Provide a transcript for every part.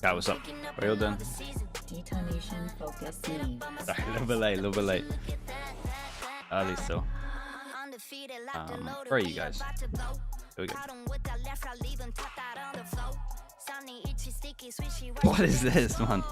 That was up. Well done. Detonation focus me. Sorry, a little bit late. Early still. Where are you guys? Here we go. What is this, man?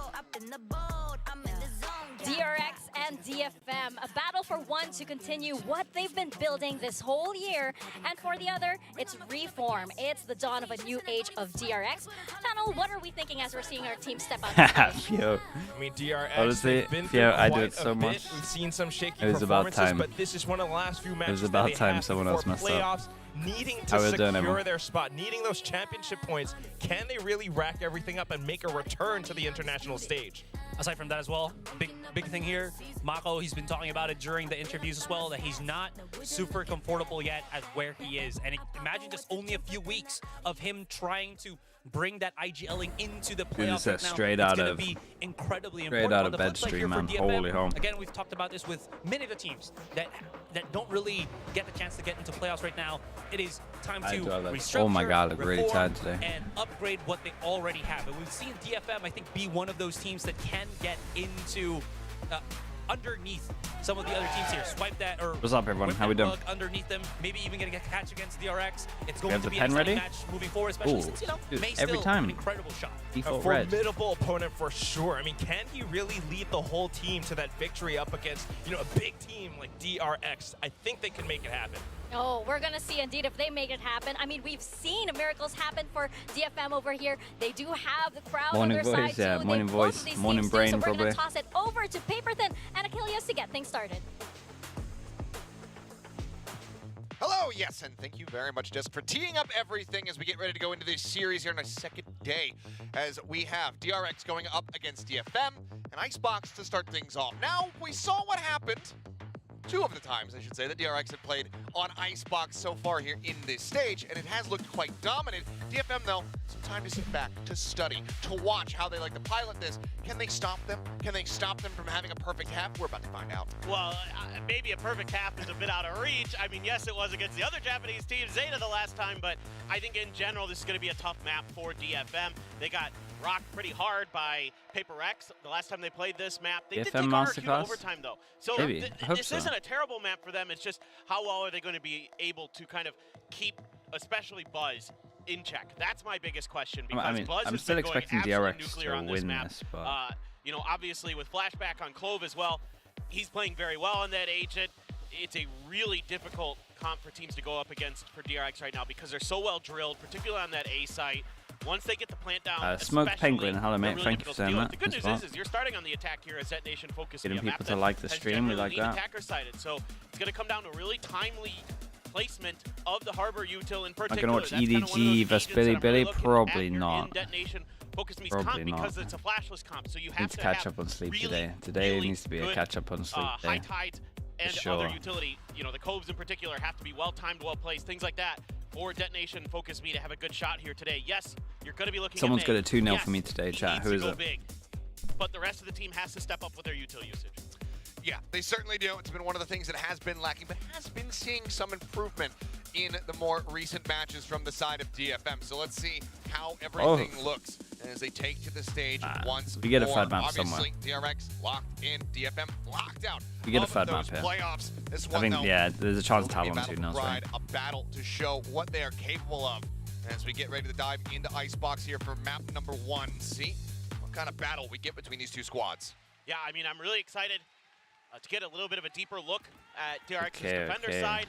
DRX and DFM, a battle for one to continue what they've been building this whole year, and for the other, it's reform. It's the dawn of a new age of DRX. Tunnel, what are we thinking as we're seeing our team step out? Yo. I mean, DRX, Honestly, yeah, I do it so much. We've seen some shaky It was about performances, time. but this is one of the last few matches It was about that they time have someone before else messed playoffs, up. needing I to would've done secure it. their spot, needing those championship points. Can they really rack everything up and make a return to the international stage? Aside from that as well, big thing here, Mako, he's been talking about it during the interviews as well, that he's not super comfortable yet at where he is. And imagine just only a few weeks of him trying to bring that IGLing into the playoffs right now. Straight out of bed stream, man. Holy home. Again, we've talked about this with many of the teams that don't really get the chance to get into playoffs right now. It is time to restructure, oh my god, look really tired today. And upgrade what they already have. And we've seen DFM, I think, be one of those teams that can get into underneath some of the other teams here. Swipe that or what's up, everyone? How we doing? Underneath them, maybe even getting a catch against DRX. It's going have to the be pen an exciting ready? match moving forward, especially since, Dude, May every still time. an incredible shot. A Default red. formidable opponent for sure. I mean, can he really lead the whole team to that victory up against, a big team like DRX? I think they can make it happen. Oh, we're going to see indeed if they make it happen. I mean, we've seen miracles happen for DFM over here. They do have the crowd Morning on their voice, side, yeah, too. morning They voice, both these morning teams brain, so we're going probably. to toss it over to Paperthin and Achilles to get things started. Hello, yes, and thank you very much, Disc, for teeing up everything as we get ready to go into this series here on our second day, as we have DRX going up against DFM and Icebox to start things off. Now, we saw what happened, two of the times, I should say, that DRX had played on Icebox so far here in this stage, and it has looked quite dominant. DFM, though, some time to sit back, to study, to watch how they like to pilot this. Can they stop them? Can they stop them from having a perfect half? We're about to find out. Well, maybe a perfect half is a bit out of reach. I mean, yes, it was against the other Japanese team, Zeta, the last time, but I think in general this is going to be a tough map for DFM. They got rocked pretty hard by PaperX the last time they played this map. They did take RQ to overtime, though. So Maybe. I hope this so. isn't a terrible map for them. It's just how well are they going to be able to kind of keep, especially Buzz, in check? That's my biggest question, because I mean, Buzz I'm has still been going expecting absolute DRX nuclear to on this win map. this, but Obviously with flashback on Clove as well, he's playing very well on that agent. It's a really difficult comp for teams to go up against for DRX right now because they're so well drilled, particularly on that A site. Once they get the plant down, Smoke Penguin, hello mate, really thank you for saying that. The good as news well. is you're starting on the attack here as Detonation focus. Getting people to like the stream, we like that. Attacker sided, so it's going to come down to really timely placement of the Harbor util in particular. I'm gonna watch That's kinda one of EDG those versus agents Billy that I'm really Billy, looking probably at your not. in-Detonation focus me's Probably comp because not. it's a flashless comp, so you Need have to to catch have up on sleep really, today. Today really needs to be a good, catch up on sleep high day. tide and For other sure. utility. The coves in particular have to be well timed, well placed, things like that for Detonation focus me to have a good shot here today. Yes, you're going to be looking. Someone's at got a 2-0 yes, for me today, he chat. needs Who to is go it? big, but the rest of the team has to step up with their util usage. Yeah, they certainly do. It's been one of the things that has been lacking, but has been seeing some improvement in the more recent matches from the side of DFM. So let's see how everything looks as they take to the stage once we get a more. fad map Obviously, DRX locked in, DFM locked out. We get a of fad those map here. Playoffs. This I one, think, though, yeah, there's a chance will be a TALON battle 2 knows, for right? pride, a battle to show what they are capable of. As we get ready to dive into Icebox here for map number 1. See what kind of battle we get between these two squads. Yeah, I mean, I'm really excited to get a little bit of a deeper look at DRX's defender side.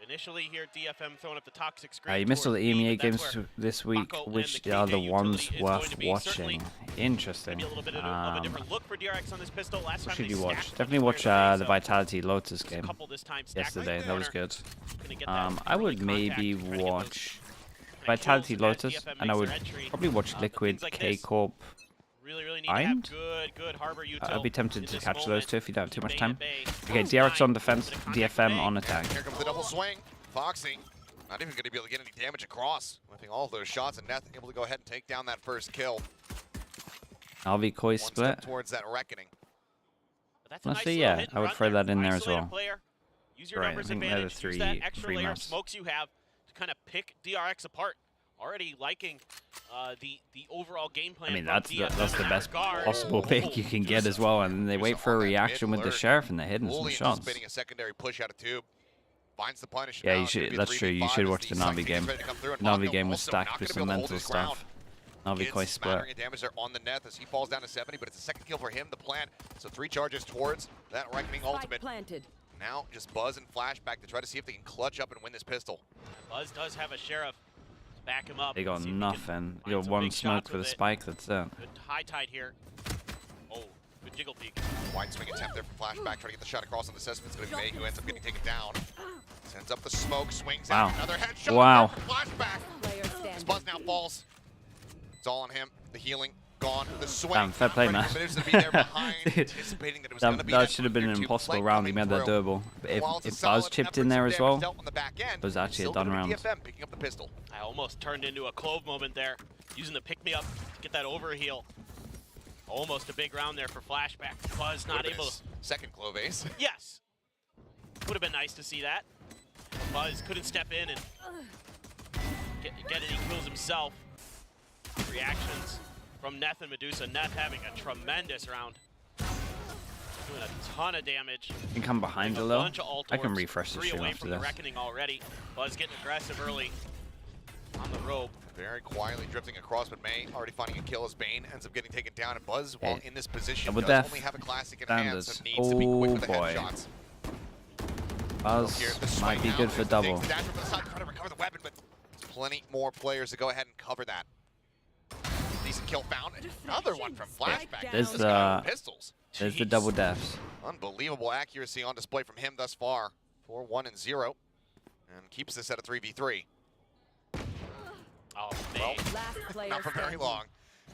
Initially here, DFM throwing up the toxic screen. You missed all the towards B, EMEA but that's games where this week, Mako and which the are the KJ ones utility is going worth to be certainly watching. Interesting. maybe a little bit of a different look for DRX on this pistol. Last time Should they you watch? stacked Definitely watch players the away, Vitality Lotus so game a couple this time stacked yesterday. right That was corner. good. Gonna get that I early would contact maybe to try to get watch those Vitality kills as Lotus, DFM and I makes would their entry. probably watch But Liquid, things like K this Corp. really need to have Bind? good harbor util. I'd be tempted in to this catch those moment. two if you don't have too much Bay time. to bay. Okay, DRX on defense, DFM on attack. Here comes the double swing. Foxy, not even going to be able to get any damage across. I think all of those shots, and Neth able to go ahead and take down that first kill. LV Koi One split. step towards that reckoning. But that's a Honestly, nice yeah, little hit and I would run throw there. that in there as Isolate a well. player, use your Right, I numbers think they're the advantage, use that three extra layer of maps. smokes you have to kind of pick DRX apart already liking the overall game plan. I mean, from that's DFM the in best that regard. possible pick you can get as well, and then they wait for a reaction with the sheriff, and they're hitting some Fully shots. anticipating a secondary push out of tube. Finds the punish. Yeah, now. you It's gonna should. be a That's true. You 3v5 should as watch the Psych Navi is game. ready to come through, and Navi Mako game was also stacked not with gonna some be able to mental hold his ground. stuff. Navi Kids quite split. smattering of damage there on the net as he falls down to 70, but it's a second kill for him. The plan. So 3 charges towards that Reckoning ultimate. Planted. Now just Buzz and Flashback to try to see if they can clutch up and win this pistol. Buzz does have a sheriff to back him up. They got See if he can nothing. find You got some one big smoke shots for the with it. spike. That's it. Good high tide here. Oh, good jiggle peek. Wide swing attempt there from Flashback, trying to get the shot across on the system. It's going to be May who ends up getting taken down. Sends up the smoke, swings out, another headshot. Wow. Flashback. Player As standing. Buzz now falls. It's all on him. The healing gone. The swing. Damn, fair play, man. To be there behind, Dude, anticipating that it was going to be that should have been an tier 2 impossible play round. He coming made that through. durable. But While if it's a Buzz solid chipped effort, in there some as damage well, dealt on the back end, it was actually a still done gonna be round. DFM picking up the pistol. I almost turned into a Clove moment there, using the pick-me-up to get that overheal. Almost a big round there for Flashback. Buzz not able to... Second Clove ace. Yes! Would have been nice to see that. Buzz couldn't step in and get any kills himself. Reactions from Neth and Medusa. Neth having a tremendous round. Doing a ton of damage. You can come behind a A little. bunch of alt I can orbs, refresh the 3 stream away after from the this. Reckoning already. Buzz getting aggressive early on the rope. Very quietly drifting across, but May already finding a kill as Bane ends up getting taken down. And Buzz, while in this position, Double does death. only have a classic in hand, so Standards. needs to be quick Oh with the boy. headshots. Buzz Here, the might swing be now, good for takes double. the dash from the side, trying to recover the weapon, but there's plenty more players to go ahead and cover that. Decent kill found. Another one from Flashback. There's This guy with the- pistols. There's the Jeez. double deaths. Unbelievable accuracy on display from him thus far. 4-1-0, and keeps this at a 3v3. Oh, Well, May. Last player not for very standing. long.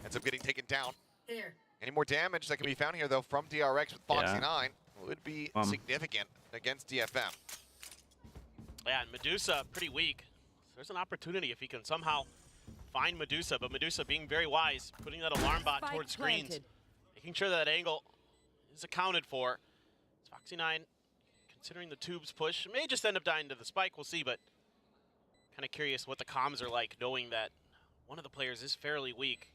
Ends up getting taken down. There. Any more damage that can be found here, though, from DRX with Foxy9 would be significant against DFM. Yeah, and Medusa pretty weak. There's an opportunity if he can somehow find Medusa, but Medusa being very wise, putting that alarm bot Spike towards screens, planted. making sure that angle is accounted for. Foxy9, considering the tubes push, may just end up dying to the spike, we'll see, but kind of curious what the comms are like, knowing that one of the players is fairly weak.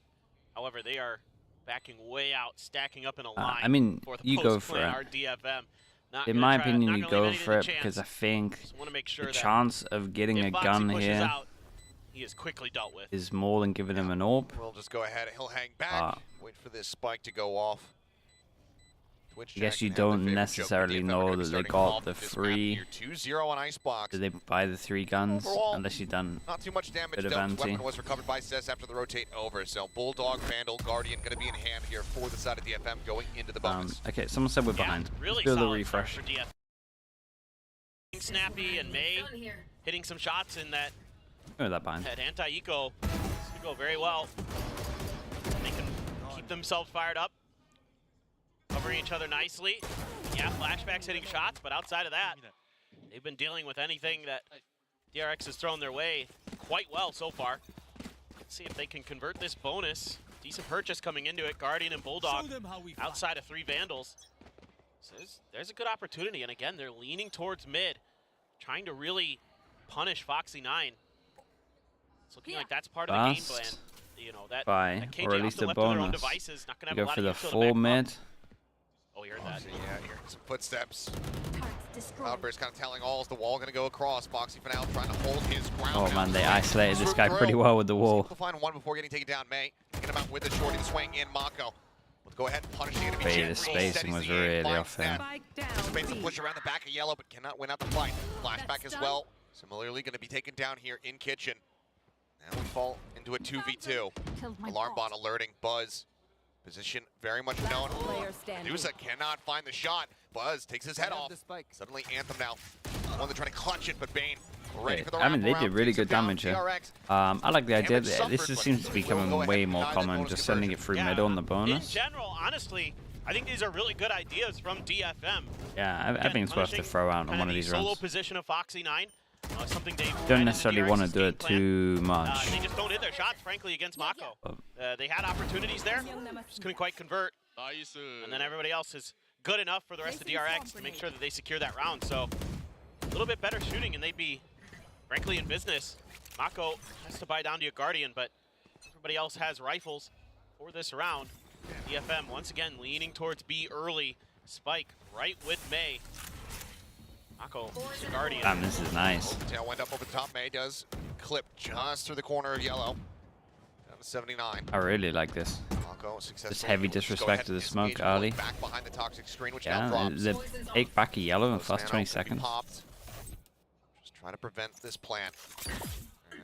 However, they are backing way out, stacking up in a line. I mean, for the you go post for play, it. our DFM. Not In gonna my try- opinion, not you gonna leave go anything for to it because I chance. think Just want to make sure the that chance of getting if a Foxy gun pushes here out, he is quickly dealt with. is more than giving him an orb. We'll just go ahead. He'll hang back. Wait for this spike to go off. Twitch I guess Jack you can have the don't favorite joke, necessarily DFM are know gonna be that they starting got off the this map free. here. 2-0 on Icebox. Did they buy the 3 guns? Overall, Unless you done. Not too much damage Bit of dealt. The anti. weapon was recovered by Cess after the rotate over. So Bulldog, Vandal, Guardian going to be in hand here for the side of DFM going into the bonus. Okay, someone said we're Yeah, behind. really Let's do the solid start refresh. for DFM. Snappy and May hitting some shots in that Oh, that behind. anti-eco. This could go very well. They can keep themselves fired up, covering each other nicely. Yeah, Flashback's hitting shots, but outside of that, they've been dealing with anything that DRX has thrown their way quite well so far. Let's see if they can convert this bonus. Decent purchase coming into it. Guardian and Bulldog outside of 3 Vandals. So there's a good opportunity, and again, they're leaning towards mid, trying to really punish Foxy9. It's looking like that's part of the game plan. Fast. You know, that Buy, KJ or at off least the a left of their own bonus. devices, not gonna You have a go lot for of the util to full back them up. mid. Oh, you heard that. So yeah, hearing some footsteps. Cloudburst kind of telling all, is the wall going to go across? Foxy for now trying to hold his ground. Oh now. man, they Swing isolated this through. guy pretty well with the wall. We'll find one before getting taken down. May taking him out with the shorty, the swing in Mako. Let's go ahead and punish the enemy. Hey, Jet the Three spacing steadies was the aim, really finds off him. that. Spike down. Anticipates a B. push around the back of Yellow, but cannot win out the fight. Flashback as well. Similarly, going to be taken down here in Kitchen. Now we fall into a 2v2. Alarm bot alerting Buzz. Position very much known. Player standing. Medusa cannot find the shot. Buzz takes his head off. Suddenly Anthem now. One they're trying to clutch it, but Bane ready for the I mean, they wraparound, did really takes him good down. damage here. DRX. I like the idea. Damage That suffered, this but seems to be we'll go becoming ahead way and more deny that common. bonus Just sending it through mid on the In bonus. general, honestly, I think these are really good ideas from DFM. Yeah, I think it's worth to throw out on one of these Solo runs. position of Foxy9. Something they've tried Don't in the necessarily want to DRX's do game it plan. too much. They just don't hit their shots, frankly, against Mako. Oh. They had opportunities there, just couldn't quite convert. And then everybody else is good enough for the rest of DRX to make sure that they secure that round. So a little bit better shooting, and they'd be, frankly, in business. Mako has to buy down to a Guardian, but everybody else has rifles for this round. DFM once again leaning towards B early. Spike right with May. Mako, the Guardian. Damn, this is nice. Tailwind up over the top. May does clip just through the corner of yellow. Down to 79. I really like this. Mako successful. Just heavy disrespect to the smoke early. Back behind the toxic screen, which now Yeah, drops. they take back a yellow in the Close first man 20 out, could be seconds. popped. Just trying to prevent this plant.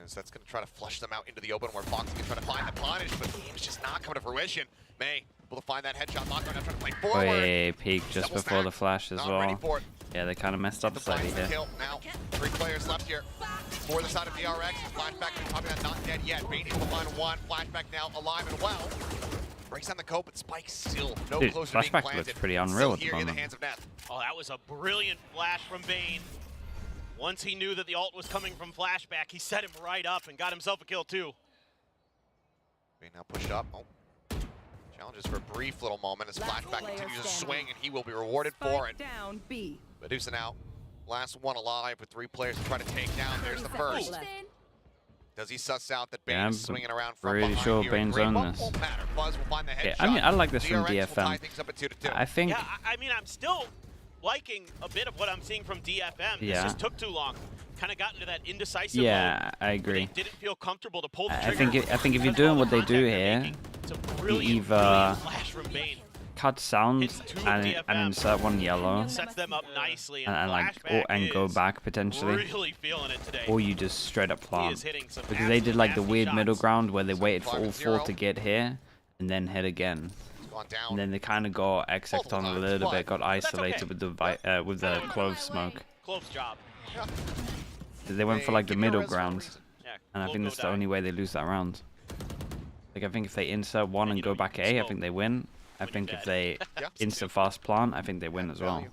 As that's going to try to flush them out into the open where Fox can try to find the punish, but the aim's just not coming to fruition. May able to find that headshot. Mako now trying to play forward. Way peak just Double before stack. the flash as Not ready well. for it. Yeah, they kind of messed up The slightly finds the here. kill. Now, 3 players left here. For the side of DRX, flashback is probably not dead yet. Bane able to find one. Flashback now alive and well. Breaks on the cope, but Spike still no Dude, closer to being flashback planted. looks pretty unreal Still at the here in the moment. hands of Neth. Oh, that was a brilliant flash from Bane. Once he knew that the ult was coming from flashback, he set him right up and got himself a kill too. Bane now pushed up. Oh. Challenges for a brief little moment as flashback continues to swing, and he will be rewarded for it. Down B. Medusa now, last one alive with 3 players to try to take down. There's the first. Does he suss out that Bane Yeah, is swinging around from pretty behind sure here? Bane's Great on bump this. won't matter. Buzz will find the Yeah, headshot. I mean, I like this from DRX will tie DFM. things up at 2-2. I think, Yeah, I mean, I'm still liking a bit of what I'm seeing from DFM. Yeah. This just took too long. Kind of got into that indecisive yeah, mode. I Where agree. they didn't feel comfortable to pull the I trigger. think if you're That's doing all what the they do contact they're here, making. It's a brilliant, either brilliant flash from Bane. cut sound Hits 2 and DFM. insert one yellow Sets them up nicely, and like flashback and go is back potentially, really feeling it today. or you just straight up He plant. is hitting some Because they did like the nasty weird middle shots. ground where they So waited for 5 all and 4 0. to get here and then hit again. It's gone down. And then they kind of got XX'd on a little bit, got isolated okay. with the clove smoke. Close job. They went for like the Give me a middle res for a ground, reason. Yeah, and I Clove think go that's the down. only way they lose that round. Like I think if they insert one And and you go know, back you A, I smoke think they win. I when think you're if dead. they Yeah. instant fast plant, I think they win as well. Value.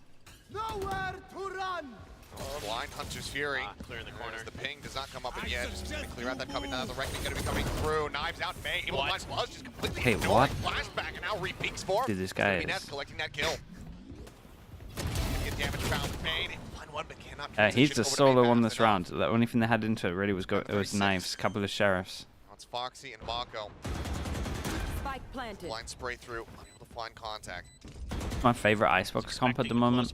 Blind Hunter's Fury. Clearing the corner. As the ping does not come up in the edge. Just going to clear out that coming down. The Reckoning going to be coming through. Knives out. May able to What? find Buzz, just completely Hey, ignoring what? flashback, and now re-peaks for him. Dude, this It's gonna guy be Neth is- collecting that kill. Get damage found with Bane. Find one, but cannot He's transition the over to solo Bane on fast this enough. round. The only thing they had into it really was it was 36. knives, couple of sheriffs. Now it's Foxy and Mako. Spike planted. Blind spray through. Unable to find contact. My favorite icebox comp at the moment.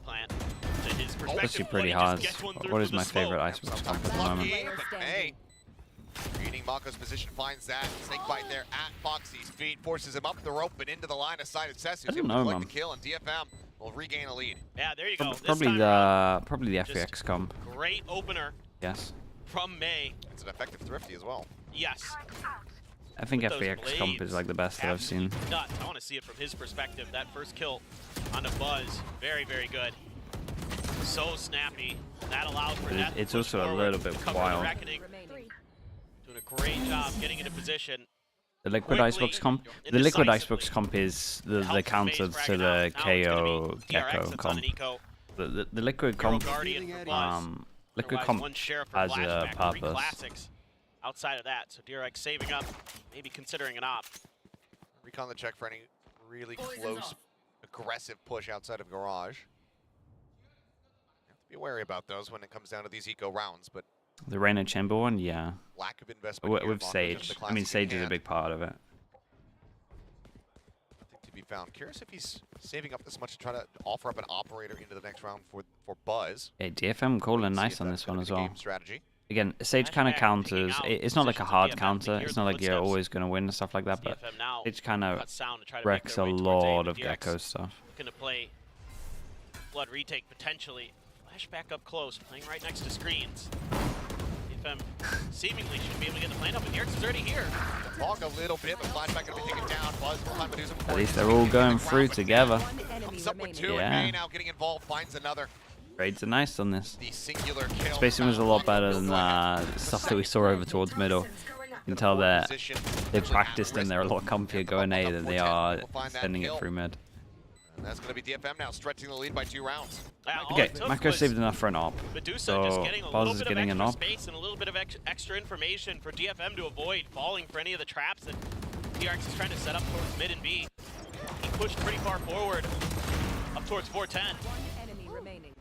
It's actually pretty hard. What is my favorite icebox comp at the moment? Lucky, but May, reading Mako's position, finds that snake bite there at Foxy's feet, forces him up the rope and into the line of sight of Cess, who's I don't able to know, collect man. the kill, and DFM will regain a lead. Yeah, there you go. This Probably time around, the just- FVX comp. great opener Yes, from May. It's an effective thrifty as well. Yes. I think With those FVX comp is blades, like the best that I've seen. absolutely nuts. I want to see it from his perspective. That first kill on the Buzz, very, very good. So snappy. That allows for But Neth to it's push also a forward, little bit cover the wild. Reckoning. Remaining. Doing a great job getting into position. The liquid Quickly, icebox comp. The liquid indecisively. icebox comp is the Helps counter Maze to frag it the out. Now it's gonna KO be Gecko DRX that's on comp. an eco. The liquid Hero comp. Guardian for Buzz. Liquid Otherwise, comp one share for has a flashback, 3 purpose. classics outside of that. So DRX saving up, maybe considering an op. Recon the check for any really close, aggressive push outside of Garage. You have to be wary about those when it comes down to these eco rounds, but The Reina Chamber one, yeah. lack of investment here, With Mako, just Sage. the I mean, classic Sage in is a hand. big part of it. Nothing to be found. Curious if he's saving up this much to try to offer up an operator into the next round for Buzz. Yeah, DFM calling See nice if on that's this gonna one be as the well. game strategy. Again, Sage kind of Flashback counters. picking out It's not like a positions hard of DFM. counter. Hear It's the not like you're footsteps. always going to win and stuff like that, but DFM now Sage kind of cuts sound to try to make wrecks their a way towards lot A. of DRX Gecko stuff. Looking to play blood retake potentially. Flashback up close, playing right next to screens. DFM seemingly should be able to get the plant up, and DRX is already here. Talk a little bit, but flashback going to be taken down. Buzz will find Medusa before At he least can they're all get going the ground, through but together. One enemy comes up with remaining. 2, Yeah. and May now getting involved, finds another. Trades are nice on this. The singular kill. Spacing was a lot better than stuff that we saw over towards middle. You can tell that they've practiced and they're a lot comfier going A than they are sending it through mid. And that's going to be DFM now, stretching the lead by 2 rounds. All Okay, it took Mako was saved enough for an op. Medusa So just getting a Buzz little is bit getting of an extra op. space and a little bit of extra information for DFM to avoid falling for any of the traps that DRX is trying to set up towards mid and B. He pushed pretty far forward, up towards 410, One enemy remaining.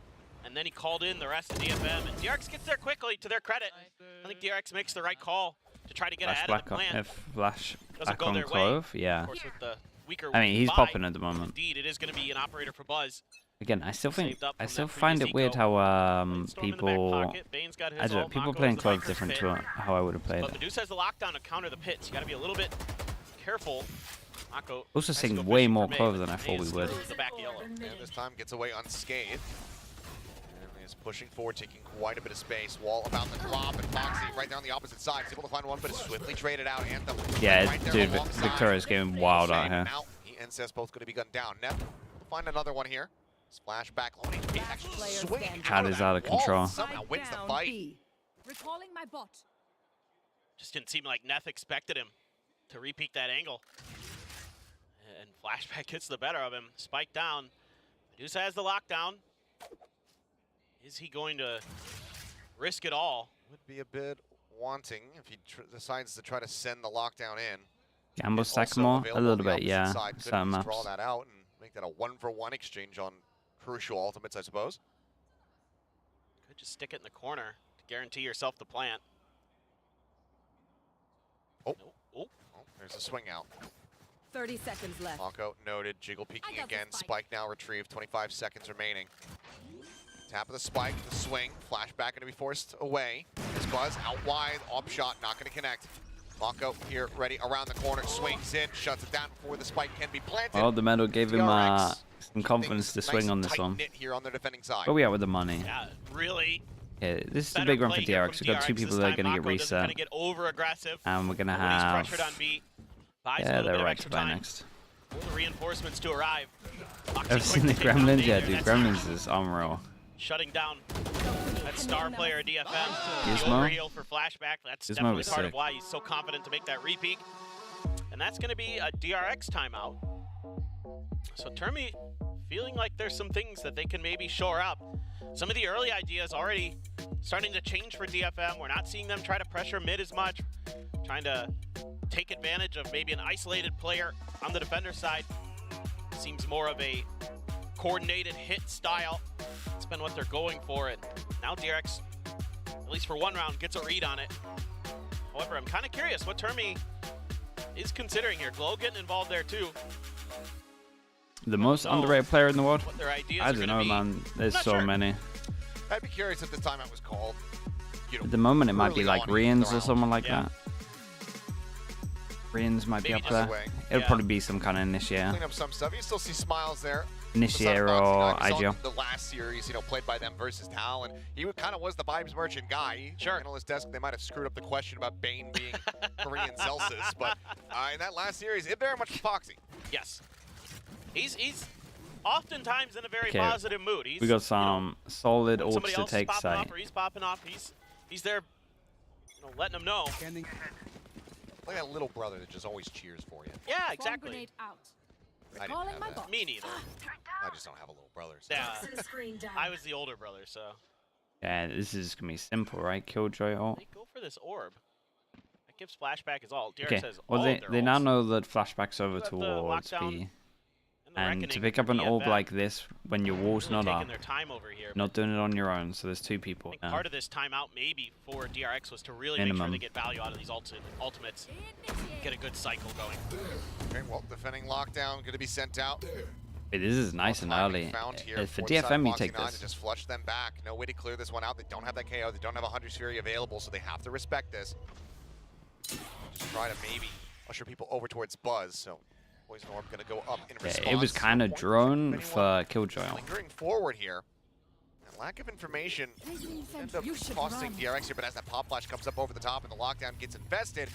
and then he called in the rest of DFM, and DRX gets there quickly, to their credit. I think DRX makes the right call to try to get Flash ahead of back the on, plan. flash Doesn't back go on their way. Clove, yeah. Of course, with the weaker I mean, he's buy, popping at the moment. Indeed, it is going to be an operator for Buzz. Again, I still Saved up I from still that find previous it weird eco. how Storm in the back people, pocket. Bane's got his I don't know, ult. people Mako playing has the Clove Viper's different pit. to how I would have played But it. Medusa has the lockdown to counter the pits. You got to be a little bit careful. Mako Also has to seeing go way fishing more for May, Clove but than I May thought we is would. through the back yellow. And this time gets away unscathed. And is pushing forward, taking quite a bit of space. Wall about to drop, and Foxy right there on the opposite side. He's able to find one, but is swiftly traded out. Anthem Yeah, right there dude, alongside. Victoria's getting wild out Shade here. Now, he and Cess both going to be gunned down. Nev will find another one here. Splash back, low HP, actually Player swinging standing. Cat is out of that wall, control. Somehow wins the Down fight. B. Recalling my bot. Just didn't seem like Neff expected him to repeat that angle. And Flashback gets the better of him. Spike down. Medusa has the lockdown. Is he going to risk it all? Would be a bit wanting if he decides to try to send the lockdown in. Gamble It's stack also more? A available little on the bit, opposite yeah. side. Could Certain just draw maps. that out and make that a 1-for-1 exchange on crucial ultimates, I suppose. Could just stick it in the corner to guarantee yourself the plant. Oh. Nope. Oh. Oh, there's a swing out. 30 seconds left. Mako noted. Jiggle peeking got the again. spike. Spike now retrieved. 25 seconds remaining. Tap of the spike, the swing. Flashback going to be forced away. This Buzz out wide. Op shot not going to connect. Mako here ready around the corner. Swings in. Shuts it down before the spike can be planted. Well, the medal gave him DRX some confidence to things swing nice on and this one. tight-knit here on their defending side. Where we at with the money? Yeah, really. Yeah, this is a better big run for play here DRX. from We've got two DRX people this that are time. going to get Mako doesn't reset. kinda get over aggressive. And we're going to Nobody's have... pressured on B. Buys a Yeah, little they're bit of right extra to buy time. next. For the reinforcements to arrive. Foxy Ever quick seen to the take down Gremlins? B Yeah, there. dude, That's Gremlins is unreal. shutting down that star player DFM. The Gizmo? overheal for Flashback. That's Gizmo definitely was part of sick. why he's so confident to make that repeat. And that's going to be a DRX timeout. So Termi feeling like there's some things that they can maybe shore up. Some of the early ideas already starting to change for DFM. We're not seeing them try to pressure mid as much. Trying to take advantage of maybe an isolated player on the defender side. Seems more of a coordinated hit style. It's been what they're going for. And now DRX, at least for one round, gets a read on it. However, I'm kind of curious what Termi is considering here. Glow getting involved there too. The most know underrated player in the world? What their ideas I are don't gonna know, be. man. There's Not so sure. many. I'd be curious if this timeout was called. You know, At the moment, it might be early like on in the Rians or round. someone like Yeah. that. Rians might be Maybe up just there. away. It'll Yeah. probably be some kind of initiator. Clean up some stuff. You still see Smiles there. Initiator Besides Foxy, or guy, we saw IGL. The last series, you know, played by them versus Talon. He kind of was the vibes merchant guy. Sure. Analyst desk, they might have screwed up the question about Bane being Korean Celsius, but in that last series, it very much was Foxy. Yes. He's oftentimes in a very Okay, positive mood. He's, We got some solid when ults somebody to else is take popping site. off or he's popping off, he's there, letting them know. Like that little brother that just always cheers for you. Yeah, Bomb exactly. grenade out. I didn't Recalling have my that. bot. Me neither. I just don't have a little brother. So. Yeah, I was the older brother, so Yeah, this is going to be simple, right? Killjoy ult. they go for this orb. That gives Flashback his ult. DRX Okay, has well, all they, of their they now ults. know that Flashback's over Got the towards lockdown B. And, the And to Reckoning pick up for an orb DFM. like this when your wall's Really not taking up, their time over here. not doing it on your own, so there's two I people think now. part of this timeout maybe for DRX was to really make sure Minimum. they get value out of these ultimates. Get a good cycle going. Okay, well, defending lockdown going to be sent out. Hey, this is nice and Timing early. found here For the side of DFM, you Foxy take 9 this. to just flush them back. No way to clear this one out. They don't have that KO. They don't have a 100 Fury available, so they have to respect this. Just try to maybe usher people over towards Buzz. So Poison Orb going to go up in response. Yeah, it was kind of Point drone anyone for Killjoy. lingering forward here. And lack of information end up You should costing run. DRX here, but as that pop flash comes up over the top and the lockdown gets infested,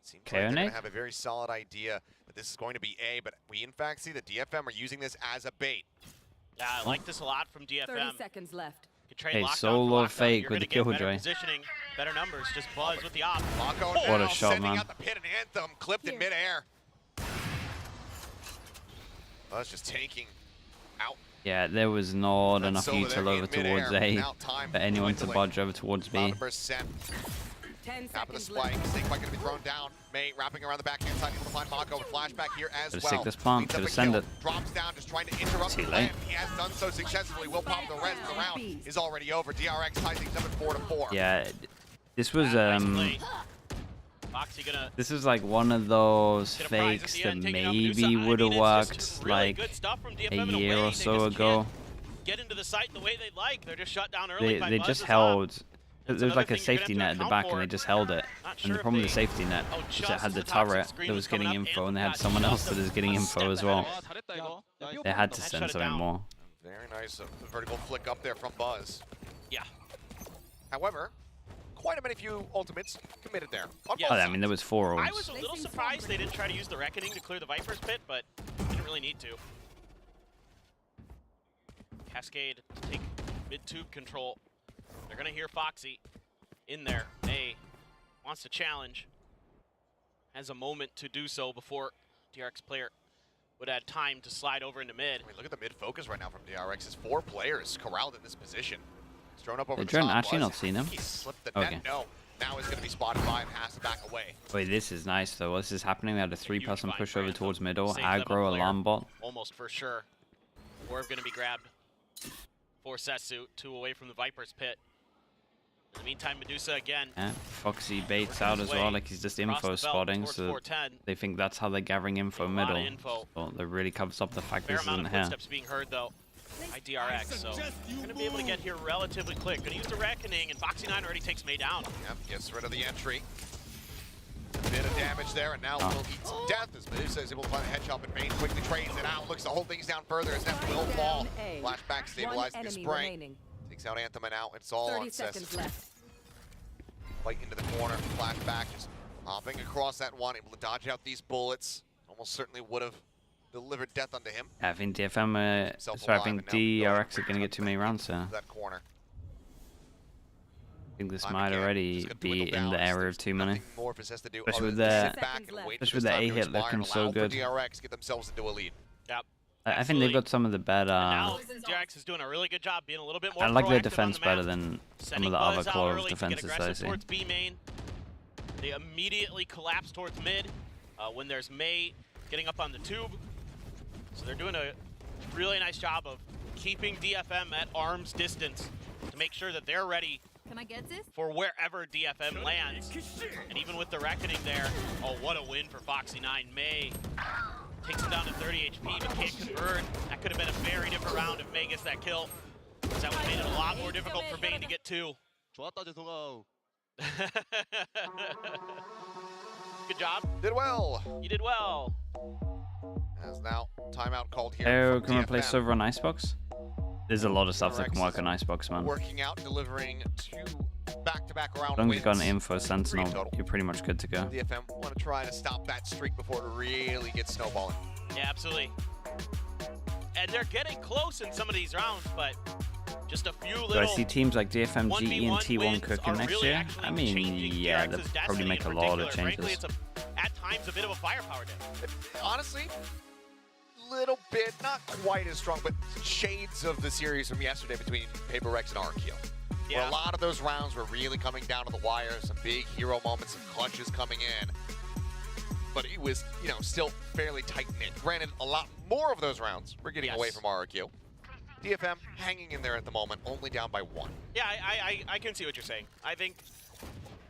seems like KO they're going Nick? to have a very solid idea that this is going to be A, but we in fact see that DFM are using this as a bait. Yeah, I like this a lot from 30 DFM. seconds left. You trade Hey, lockdown solo for lockdown, fake you're with gonna the get better Killjoy. positioning, better numbers, just Buzz with the op. Mako What now a shot, sending man. out the pit and Anthem clipped in midair. Buzz just taking out. Yeah, there was not That's enough solo there util in over midair towards A without time for anyone to dwindling. budge over towards B. Cloudburst sent. 10 Top of the seconds spike. left. Snake bite going to be thrown down. May wrapping around the backhand side. Able to find Mako with flashback here as Gotta well. stick this plant, Leads up gotta a send kill. it. Drops down, just trying to interrupt Too the late. plan. He has done so successfully. Will pop the rest of the round. Is already over. DRX ties things up at 4-4. Yeah, This was Foxy gonna this is like one of those get a prize at fakes the that end, taking out maybe Medusa. would have It's worked just really like good stuff from a DFM in a year way. or They so just ago. can't get into the site the way they'd like. They're just shut down early. They just held. There was like a safety net at the back, and they just held it. Not And the sure problem with if the safety net is it had the turret that was getting info, and they had someone else that was getting info as well. They had to send something more. Very nice vertical flick up there from Buzz. Yeah. However, quite a many few ultimates committed there. On Yeah. both Oh, I mean, there was 4 I ults. was a little surprised they didn't try to use the Reckoning to clear the Viper's pit, but didn't really need to. Cascade to take mid-tube control. They're going to hear Foxy in there. May wants to challenge. Has a moment to do so before DRX player would have time to slide over into mid. I mean, look at the mid focus right now from DRX. It's 4 players corralled in this position. It's thrown up over Did the Drone top. actually Buzz. not seen him? He slipped the Okay. net. No. Now he's going to be spotted by him. Has to back away. Wait, this is nice though. This is happening. We had a 3-person Huge push fight over for towards Anthem. middle. Same level Aggro, player. alarm bot. Almost for sure. Orb going to be grabbed for Setsu, 2 away from the Viper's pit. In the meantime, Medusa again. Yeah, Foxy baits out as well, like he's just Across the info belt spotting, towards so 410. they think that's how they're gathering info A lot of middle. info. So that really covers up the fact Fair this amount isn't of here. footsteps being heard though by DRX, so going to be able to get here relatively quick. Going to use the Reckoning, and Foxy 9 already takes May down. Yep, gets rid of the entry. A bit of damage there, and now will eat some death as Medusa is able to find a headshot, but Main quickly trades it out. Looks to hold things down further as Neff will fall. Flashback stabilizing his spray. Takes out Anthem, and now it's all 30 on seconds Cess. left. Right into the corner. Flashback just hopping across that one, able to dodge out these bullets. Almost certainly would have delivered death unto him. I think DFM, sorry, I think DRX are going to get too many rounds here. That corner. I think this Time might again, already just gonna be dwindle in down the as area there's of too many. nothing more Visses to do Especially other with than the- sit back and wait for especially this with the time to A-hit expire looking and so allow for good. DRX get themselves into a lead. Yep. I think they've got some of the better. Now DRX is doing a really good job being a little bit more I like their proactive defense on the better map. than some Sending of the Buzz other out close early to get defenses I aggressive see. towards B main. They immediately collapse towards mid when there's May getting up on the tube. So they're doing a really nice job of keeping DFM at arm's distance to make sure that they're ready Can I get this? for wherever DFM lands. And even with the Reckoning there, oh, what a win for Foxy 9. May takes him down to 30 HP, but can't convert. That could have been a very different round if May gets that kill. Because that would have made it a lot more difficult for Vayne to get 2. Good job. Did well. You did well. As now timeout called here. Oh, from can we play DFM. server on Icebox? There's a lot of stuff that can work on Icebox, man. Working out, delivering 2 back-to-back round As long as wins. you've got an info 3 sentinel, total. you're pretty much good to go. DFM want to try to stop that streak before it really gets snowballing. Yeah, absolutely. And they're getting close in some of these rounds, but just a few Do I little see teams like DFM, GE, and 1v1 T1 wins cooking are next really year? actually I mean, changing yeah, DRX's they'll probably destiny make a in lot of particular. Frankly, changes. it's at times a bit of a firepower dip. Honestly, little bit, not quite as strong, but shades of the series from yesterday between Paper Rex and RQ. Where Yeah. a lot of those rounds were really coming down to the wire, some big hero moments, some clutches coming in. But it was, you know, still fairly tight-knit. Granted, a lot more of those rounds were getting away Yes. from RQ. DFM hanging in there at the moment, only down by 1. Yeah, I can see what you're saying. I think,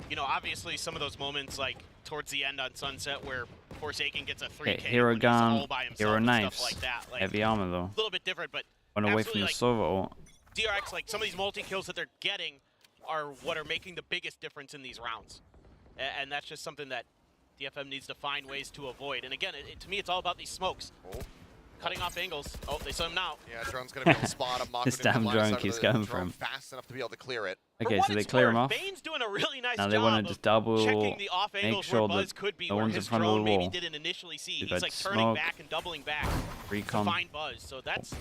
you know, obviously some of those moments, like towards the end on Sunset, where Forsaken gets a 3K Okay, hero when he's gun, all by himself hero and knives, stuff like that. Like, heavy armor though. a little bit different, but Went away from absolutely, the like, silver ult. DRX, like some of these multi-kills that they're getting are what are making the biggest difference in these rounds. And that's just something that DFM needs to find ways to avoid. And again, to me, it's all about these smokes. Oh. Cutting off angles. Oh, they saw him now. Yeah, Drone's going to be able to spot him. This damn drone keeps going for him. Fast enough to be able to clear it. Okay, For what so they it's clear him worth, off. Vayne's doing a really nice Now they job want to of just double checking the off make angles sure where Buzz that could be, no where one's in his front of the drone maybe wall. didn't initially see. We've He's got like turning smoke, back and doubling back to recon. find Buzz. So that's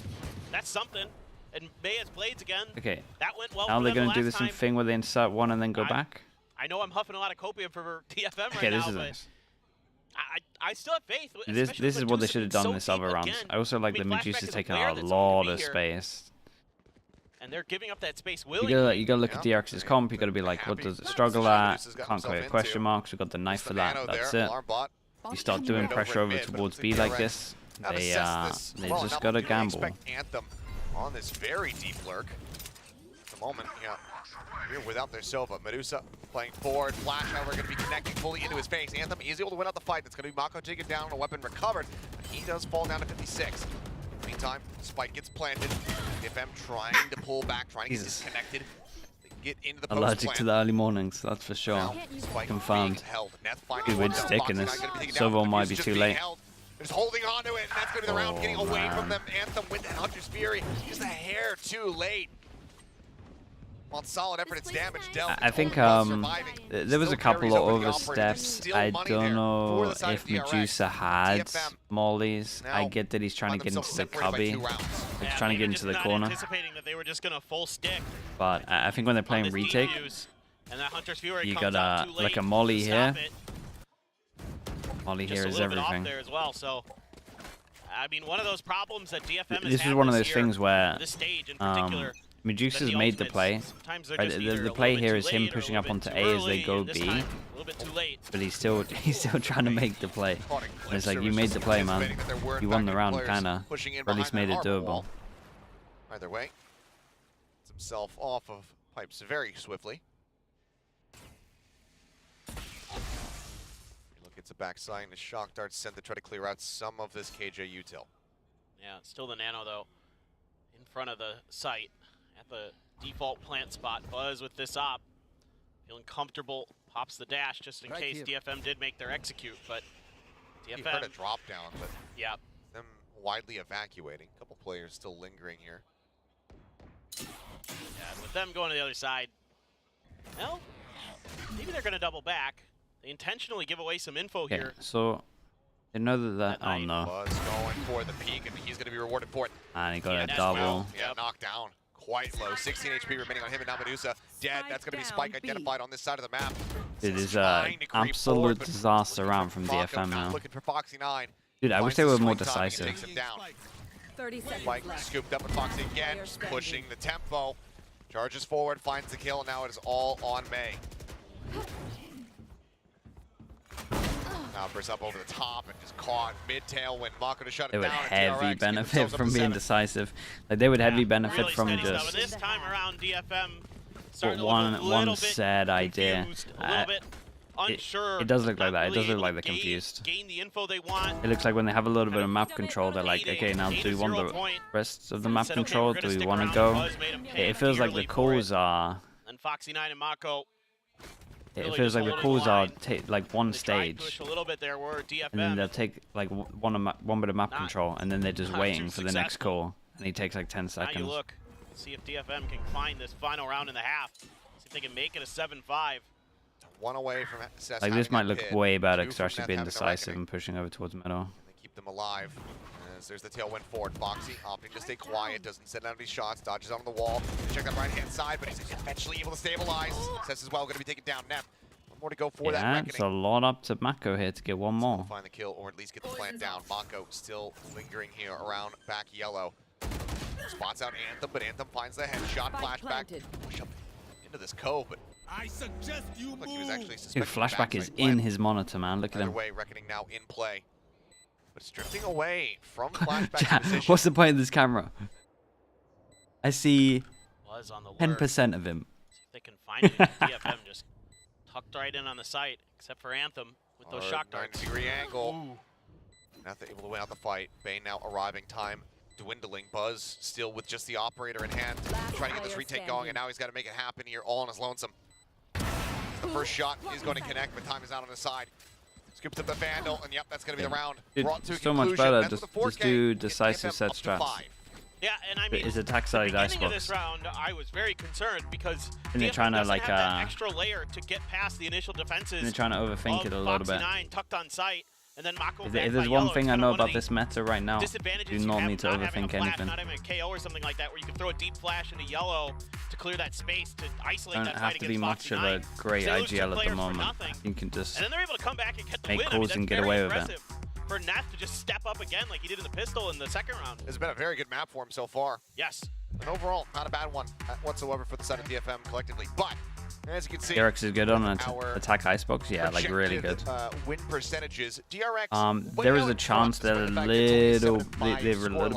something. And May has blades again. Okay, That went well now for they're them going to do last this time. thing where they insert one and then go back? I know I'm huffing a lot of copium for DFM Okay, right this now, is but nice. I still have faith. This especially is with what they Medusa should have being done so this deep other rounds. again. I also like I the mean, Medusa's Flashback is a taking player a that's lot gonna of be here, space. And they're giving up that space You willingly. gotta look at Yeah. DRX's comp. You gotta be like, what does it struggle at? Can't clear question marks. We got the knife for that. That's it. You start doing pressure over towards B like this, they just gotta gamble. Expect Anthem on this very deep lurk. At the moment, yeah, Here without their Sova. Medusa playing forward. Flash, however, going to be connecting fully into his face. Anthem is able to win out the fight. It's going to be Mako taken down, a weapon recovered. But he does fall down to 56. Meantime, spike gets planted. DFM trying to pull back, trying to get disconnected. They get into the post Allergic plant. to the early mornings, that's for sure. Now, Spike Confirmed. being held. Neth finding Dude, we're just one. taking Foxy this. not gonna be taken down. Sova might be Just too being late. held. They're just holding on to it, and that's going to be the round, getting away from man. them. Anthem with that Hunter's Fury, just a hair too late. On solid effort, it's damage dealt. I think there was a couple of oversteps. I don't know if Medusa had mollies. I get that he's trying to get into the cubby. He's trying to get into the corner. Anticipating that they were just going to full stick. But I think when they're playing retake, and that Hunter's Fury you comes got out too late like a molly to here. stop it. Molly Just here a is little bit off everything. there as well, so I mean, one of those problems that DFM This is one of those things where this stage in particular, Medusa's made the play. Right, the play here is him pushing up onto A as they go B, but he's still trying to make the play. And it's like, you made the play, man. You won the round, kinda, or at least made it doable. Either way, gets himself off of pipes very swiftly. Look, it's a backside and a shock dart sent to try to clear out some of this KJ util. Yeah, still the Nano though, in front of the site at the default plant spot. Buzz with this op, feeling comfortable, pops the dash just in case DFM did make their execute, but You heard DFM, a drop down, but yeah, them widely evacuating. A couple players still lingering here. yeah, with them going to the other side, well, maybe they're going to double back. They intentionally give away some info Okay, here. so they know that oh no, Buzz going for the peak, and he's going to be rewarded for it. and he got a Yeah, that's double. well. Yeah, knocked down. Quite low. 16 HP remaining on him, and now Medusa dead. That's going to be Spike identified on this side of the map. It is Trying to creep absolute forward, but disaster round from Mako DFM not now. looking for Foxy 9. Dude, I wish Finds they the were more swing timing and decisive. takes him down. 30 seconds Spike left. scooped up with Foxy again, Player standing. pushing the tempo. Charges forward, finds the kill, and now it is all on May. Now bursts up over the top and just caught mid-tail when Mako to shut it They would down. and heavy DRX benefit themselves up from to being 7. decisive. Like they would heavy benefit really from steady stuff. just And this time around, DFM starting to one look a little bit sad idea. confused, a little bit unsure. it does look like not that. It does really look like able they're to confused. Gain the info they want. It looks like when they have a little bit of map control, they're like, okay, now do we want the rest of the map Said, okay, control? we're Do gonna we stick want to around. go? Buzz made 'em pay It feels like the dearly for calls it. are. And Foxy 9 and Mako. It really feels just like the holding calls are line. like one They tried to stage, push a little bit there were DFM. and then they'll take like one bit of map Not- control, and then they're just not waiting too for the next successful. call, and he takes like 10 Now seconds. you look, see if DFM can find this final round in the half. See if they can make it a 7-5. One away from Cess Like this having might that look pit, way better two because from they're actually Neth being having the decisive reckoning. and pushing over towards middle. They keep them alive. As there's the tailwind forward. Foxy opting to stay quiet, doesn't send out any shots, dodges onto the wall. Check that right-hand side, but he's eventually able to stabilize. Cess as well, going to be taken down. Neth, one more to go for that Yeah, it's a reckoning. lot up to Mako here to get one more. Find the kill, or at least get the plant down. Mako still lingering here around back yellow. Spots out Anthem, but Anthem finds the headshot. Spike Flashback. planted. Push up into this cove, but I suggest you looked like he was actually Dude, suspecting flashback backside is plant. in his monitor, man. Look at Either him. way, reckoning now in play. But it's drifting away from flashback position. What's the point of this camera? I see Was on the lurk. 10% of him. See if they can find it. DFM just tucked right in on the site, except for Anthem with those shock darts. 90-degree angle. Nothing able to win out the fight. Bane now arriving. Time dwindling. Buzz still with just the operator in hand, trying to get this player retake going, and now he's got to make it happen here all on his lonesome. The first shot is going to connect, but time is out on his side. Scoops up the Vandal, and yep, that's going to be the round. Dude, Brought to a so much conclusion. better. Neth with Just a 4K, do and decisive DFM set up to strats. 5. Yeah, and I But mean, it's attack the side beginning icebox. of this round, I was very concerned because And they're DFM trying to, doesn't like, have that extra layer to get past the initial defenses. And they're trying to overthink of it a little Foxy bit. 9 tucked on site, and then Mako If backed there's by one yellow. thing It's I kinda know one of about the this meta right now, disadvantages do you not have need to not having a overthink flash, anything. not having a KO or something like that, where you can throw a deep flash into yellow to clear that space to isolate Don't that have fight to be against much Foxy of 9. a great They lose two IGL at the players for moment. nothing. You can just And then they're able to come back and get the make win. calls I mean, and that's get very away with it. impressive for Neth to just step up again like he did in the pistol in the second round. It's been a very good map for him so far. Yes. And overall, not a bad one whatsoever for the side of DFM collectively. But As you can see, DRX is good on an our attack icebox. Yeah, like really good. Win percentages. DRX. There is a chance they're a little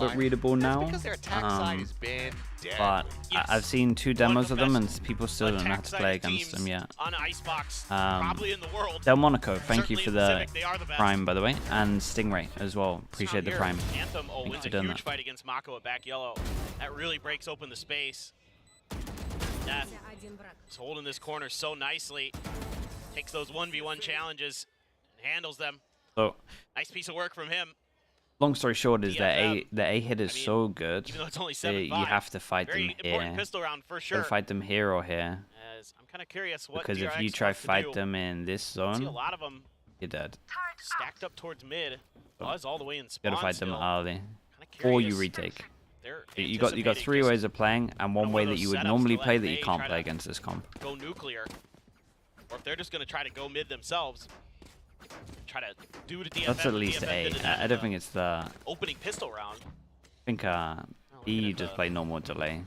bit readable now. Because their attack side has been But I've seen 2 demos of them, and people still don't know how to attack play side against them yet. On Icebox, probably in the world. Del Monaco, thank you Certainly for in the Pacific, they are the best. Prime, by the way, and Stingray as well. Appreciate the Here, Prime. Anthem Thank you wins for a doing huge that. fight against Mako at back yellow. That really breaks open the space. Death is holding this corner so nicely. Takes those 1v1 challenges and handles them. So, Nice piece of work from him. long story short is that DFM, the A hit is so good. Even though it's only that 7-5, you have to fight very them important here. pistol round for You sure. gotta fight them here or here. As I'm kind of curious what Because if DRX you try wants to fight do. them in this See a zone, lot of them you're dead. stacked up towards mid. Buzz all the way in You spawn gotta fight them still. early. Kinda Or you curious. retake. They're You got 3 anticipating ways of playing, and one one way of that those you would setups normally to play let that you May can't try play to against this comp. go nuclear, or if they're just gonna try to go mid themselves, try to do to DFM. That's at least DFM A. did it at I don't think it's the... I opening pistol round. think B you just play normal delay.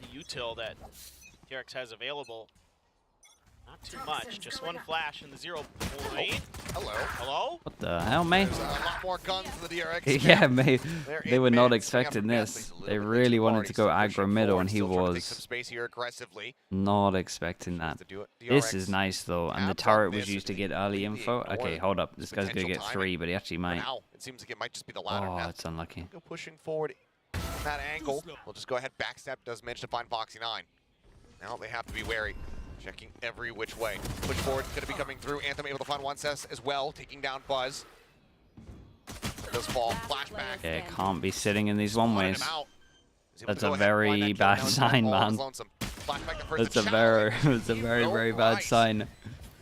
The util that DRX has available. Not too much, just one flash in the 0 point. Hello. Hello? What the hell, mate? There's a lot more guns in the DRX. Yeah, mate. They're They in were mid, not swinging expecting from gas, this. but he's a They little bit really too wanted hard. to He's go still aggro pushing middle, forward, and he still trying to take some was space here aggressively. not expecting that. To do it. This DRX is nice, though, and the abs on turret was this used to and get early completely info. ignore Okay, hold up. This guy's gonna potential get timing. 3, but he actually For might. now, it seems like it might just be the latter. Oh, Now, it's unlucky. go pushing forward from that angle. We'll just go ahead. Backstep does manage to find Foxy 9. Now they have to be wary. Checking every which way. Push forward, going to be coming through. Anthem able to find one cess as well, taking down Buzz. There does fall. Flashback. Yeah, can't be sitting in these one Spotted ways. him out. Is able That's to go a ahead and find very that kill. bad Now it's sign, all man. is lonesome. Flashback the first That's a to very, challenge. it's a very, No very bad right. sign.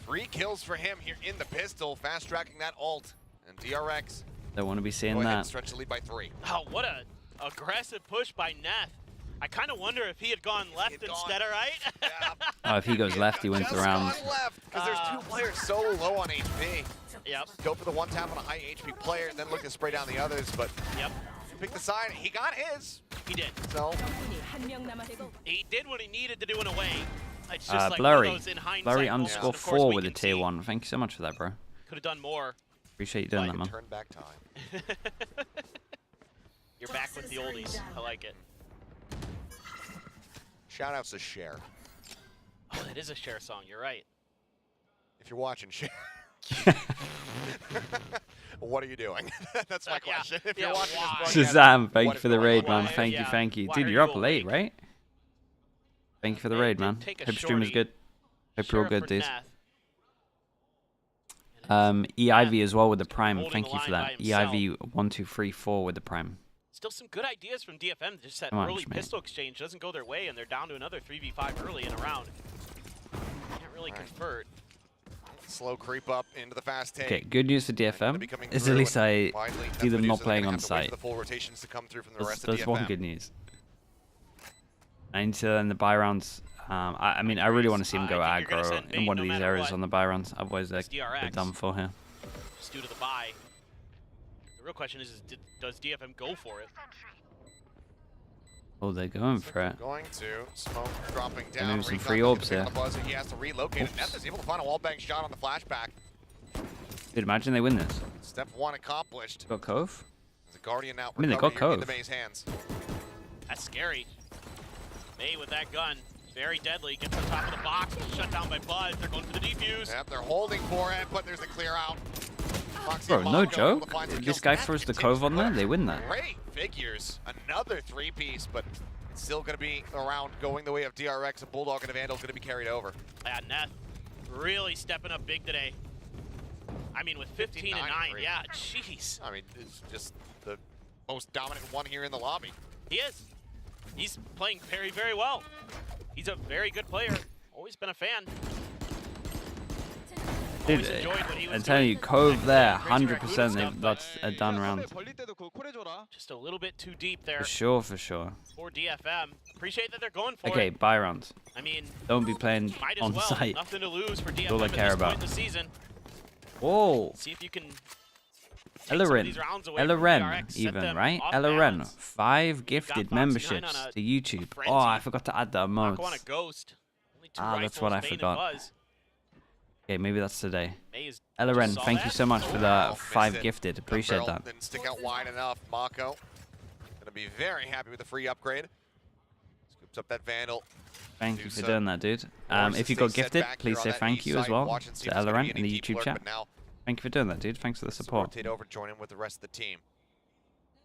3 kills for him here in the pistol, fast tracking that ult. And DRX Don't want to be go seeing ahead and that. stretch the lead by 3. Oh, what a aggressive push by Neth. I kind of wonder if he had gone left instead of right. Yeah. Oh, if he goes left, he wins the round. Just gone left, because there's 2 players so low on HP. Yep. Go for the one tap on a high HP player, and then look to spray down the others, but Yep. pick the side. He got his. He did. So He did what he needed to do in a way. It's just like Blurry. one of those in hindsight Blurry moments, underscore and of course 4 we with a can tier see 1. Thank you so much for that, bro. Could have done more. Appreciate you doing like that, man. turn back time. You're back with the oldies. I like it. Shout outs to Cher. Oh, that is a Cher song. You're right. If you're watching, Cher. What are you doing? That's my Yeah. question. If Yeah, you're watching why? this broadcast, Shazam, thank what you is for the going raid, on? man. Why- Thank you, yeah. thank you. Why Dude, are you're up you late, awake? right? Thank you for the They raid, did man. take a Hope stream is shorty. good. Hope you're all Sheriff good, for dudes. Neth. EIV as well with the prime. holding Thank the you for line that. by himself. EIV 1234 with the prime. Still some good ideas from DFM. Just that Come on, early Schmidt. pistol exchange doesn't go their way, and they're down to another 3v5 early in a round. Can't really All right. convert. Slow creep up into the fast take. Okay, good news for DFM Be coming is through at least and I widely. That's see the them news not is they're playing gonna on have to wait for site. the full rotations to come through from the That's, rest of that's one DFM. good news. I need to in the buy rounds. I mean, I really want to see them go I think you're gonna aggro send in Bane one no of these matter areas what. on the buy rounds. Otherwise, they're It's DRX. done for here. Just due to the buy. The real question is does DFM go for it? Oh, they're going for it. Going to smoke dropping down. moving some Recon free looking orbs to pick up here. the buzzer. He has to relocate it. Neth is able to find a wallbang shot on the flashback. Dude, imagine they win this. Step 1 accomplished. Got Cove? The Guardian now I mean, they got recovering into Cove. May's hands. That's scary. May with that gun. Very deadly. Gets on top of the box. Shut down by Buzz. They're going for the defuse. Yep, they're holding for it, but there's a clear out. Foxy Bro, and no Mongo able to joke. find some If kills. this guy Neth throws the continues Cove on to there, push. they win that. Great figures. Another 3-piece, but it's still going to be around going the way of DRX. A Bulldog and a Vandal going to be carried over. Yeah, Neth really stepping up big today. I mean, with 15 and 9. 59. Yeah, jeez. I mean, it's just the most dominant one here in the lobby. He is. He's playing very, very well. He's a very good player. Always been a fan. Dude, Always enjoyed what he was I'm telling doing. you, Cove there, Crazy Raccoon 100%. stuff, That's a done round. Just a little bit too deep there For sure, for sure. for DFM. Appreciate that they're going for Okay, it. buy rounds. I mean, Don't be playing might as on well. site. Nothing to lose for DFM all I at care this about. point in the season. Whoa. See if you can take some of Ellen, these rounds away from Ellen DRX, set even, them right? off Ellen, balance. 5 got gifted Foxy 9 memberships on a to YouTube. frenzy. Oh, I forgot to add that emote. Mako on a ghost. Only Ah, that's what I Bane and forgot. Buzz. Okay, maybe that's today. Maze Ellen, just saw thank you that. so much for the Oh, missed 5 it. gifted. Gun Appreciate barrel that. didn't stick out wide enough. Mako gonna be very happy with the free upgrade. Scoops up that Vandal. Thank you for Medusa doing that, dude. forced If to you got stay set gifted, back please here say on that thank A you as side. well Watch and see to if there's gonna Ellen be in any the deep YouTube lurk, chat. but now Thank you for doing that, dude. Thanks for the support. rotate over, join in with the rest of the team.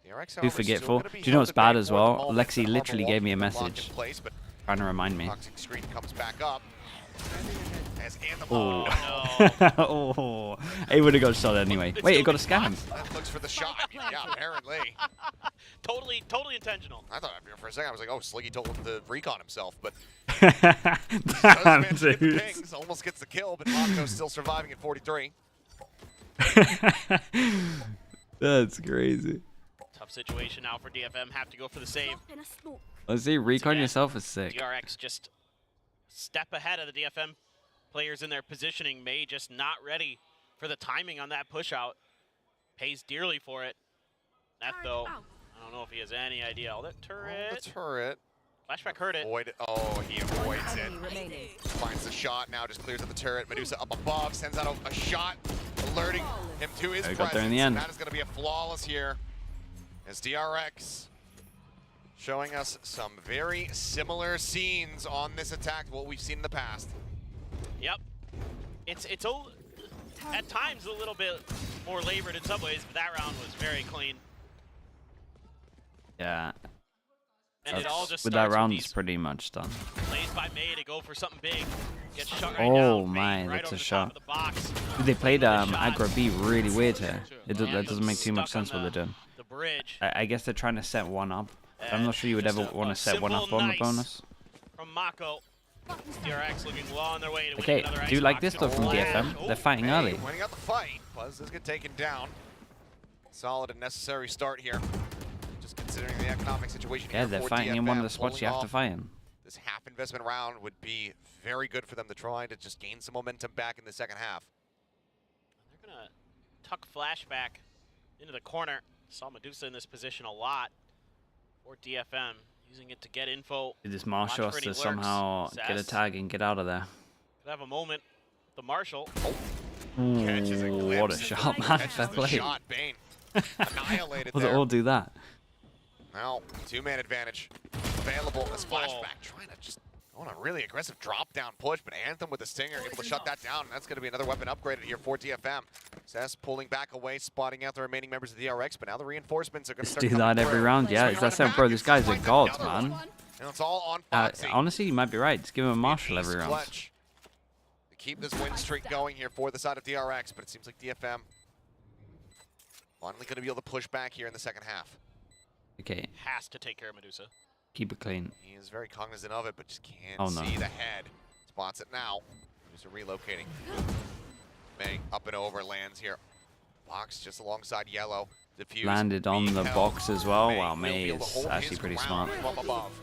DRX, Too however, forgetful. still gonna be Do you know what's held at bad bay as for the well? moment. Lexi The harbor literally wall gave me a keeping locked message in place, but trying to remind me. toxic screen comes back up. As and the Oh. No. Oh, he would have got shot anyway. It's Wait, he still got a getting scam. that looks for the shot. Yeah, apparently. Totally intentional. I thought for a second I was like, oh, Sliggy told him to recon himself, but does Damn, manage to get the dude. pings, almost gets the kill, but Mako's still surviving at 43. That's crazy. Tough situation now for DFM. Have to go for the save. Let's see, recon again, yourself is sick. DRX just a step ahead of the DFM players in their positioning. May just not ready for the timing on that push out. Pays dearly for it. That though, I don't know if he has any idea. Oh, that Oh, turret. the turret. Flashback heard it. Avoid it. Oh, he avoids it. Enemy remaining. Finds the shot, now just clears up the turret. Medusa up above, sends out a shot, alerting him to his There, presence. got there in the end. That is going to be a flawless here. As DRX showing us some very similar scenes on this attack to what we've seen in the past. Yep. It's at times a little bit more labored in some ways, but that round was very clean. Yeah. And it all just With starts that round, these it's pretty much done. plays by May to go for something big. Gets shut right Oh down. my, May right that's over a the shot. top of the box. Dude, they played Another shot. aggro B really weird here. That And doesn't make too much stuck on sense what they're doing. The bridge I guess they're trying to set one up. I'm not sure you would Just ever a- want a to set one up simple on the nice bonus. from Mako. DRX looking well on their way to Okay, winning another do you like this Icebox. stuff from Flash. DFM? Oh, They're fighting May early. winning out the fight. Buzz does get taken down. Solid and necessary start here. Just considering the economic situation Yeah, here they're for fighting in one of DFM, the spots you pulling have to off fight in. This half investment round would be very good for them to try to just gain some momentum back in the second half. They're gonna tuck Flashback into the corner. Saw Medusa in this position a lot for DFM, using it to get info. This Marshall Watch has for any to somehow lurks. get a Sass tag and get out of there. Could have a moment. The Marshall. Catches a Ooh, glimpse what a into shot, the- man. catches Fair the play. shot, Bane. Annihilated Will they there. all do that? Now, two-man advantage available as Flashback trying to just go on a really aggressive drop-down push, but Anthem with the Stinger able to shut that down, and that's going to be another weapon upgraded here for DFM. Sess pulling back away, spotting out the remaining members of the DRX, but now the reinforcements are going to Just start do coming that every through. round. Yeah, So is you that run so, it bro? back, This it guy's a finds god, another man. one, and it's all on Foxy. Honestly, you might be right. Just give him a Marshall every Ace round. clutch to keep this win streak going here for the side of DRX, but it seems like DFM finally going to be able to push back here in the second half. Okay, Has to take care of Medusa. keep it clean. He is very cognizant of it, but just can't Oh, no. see the head. Spots it now. Just relocating. May up and over, lands here. Box just alongside yellow. Diffuse. Landed on being the held. box as well. May Wow, will May be able to is hold actually his pretty ground smart. from above.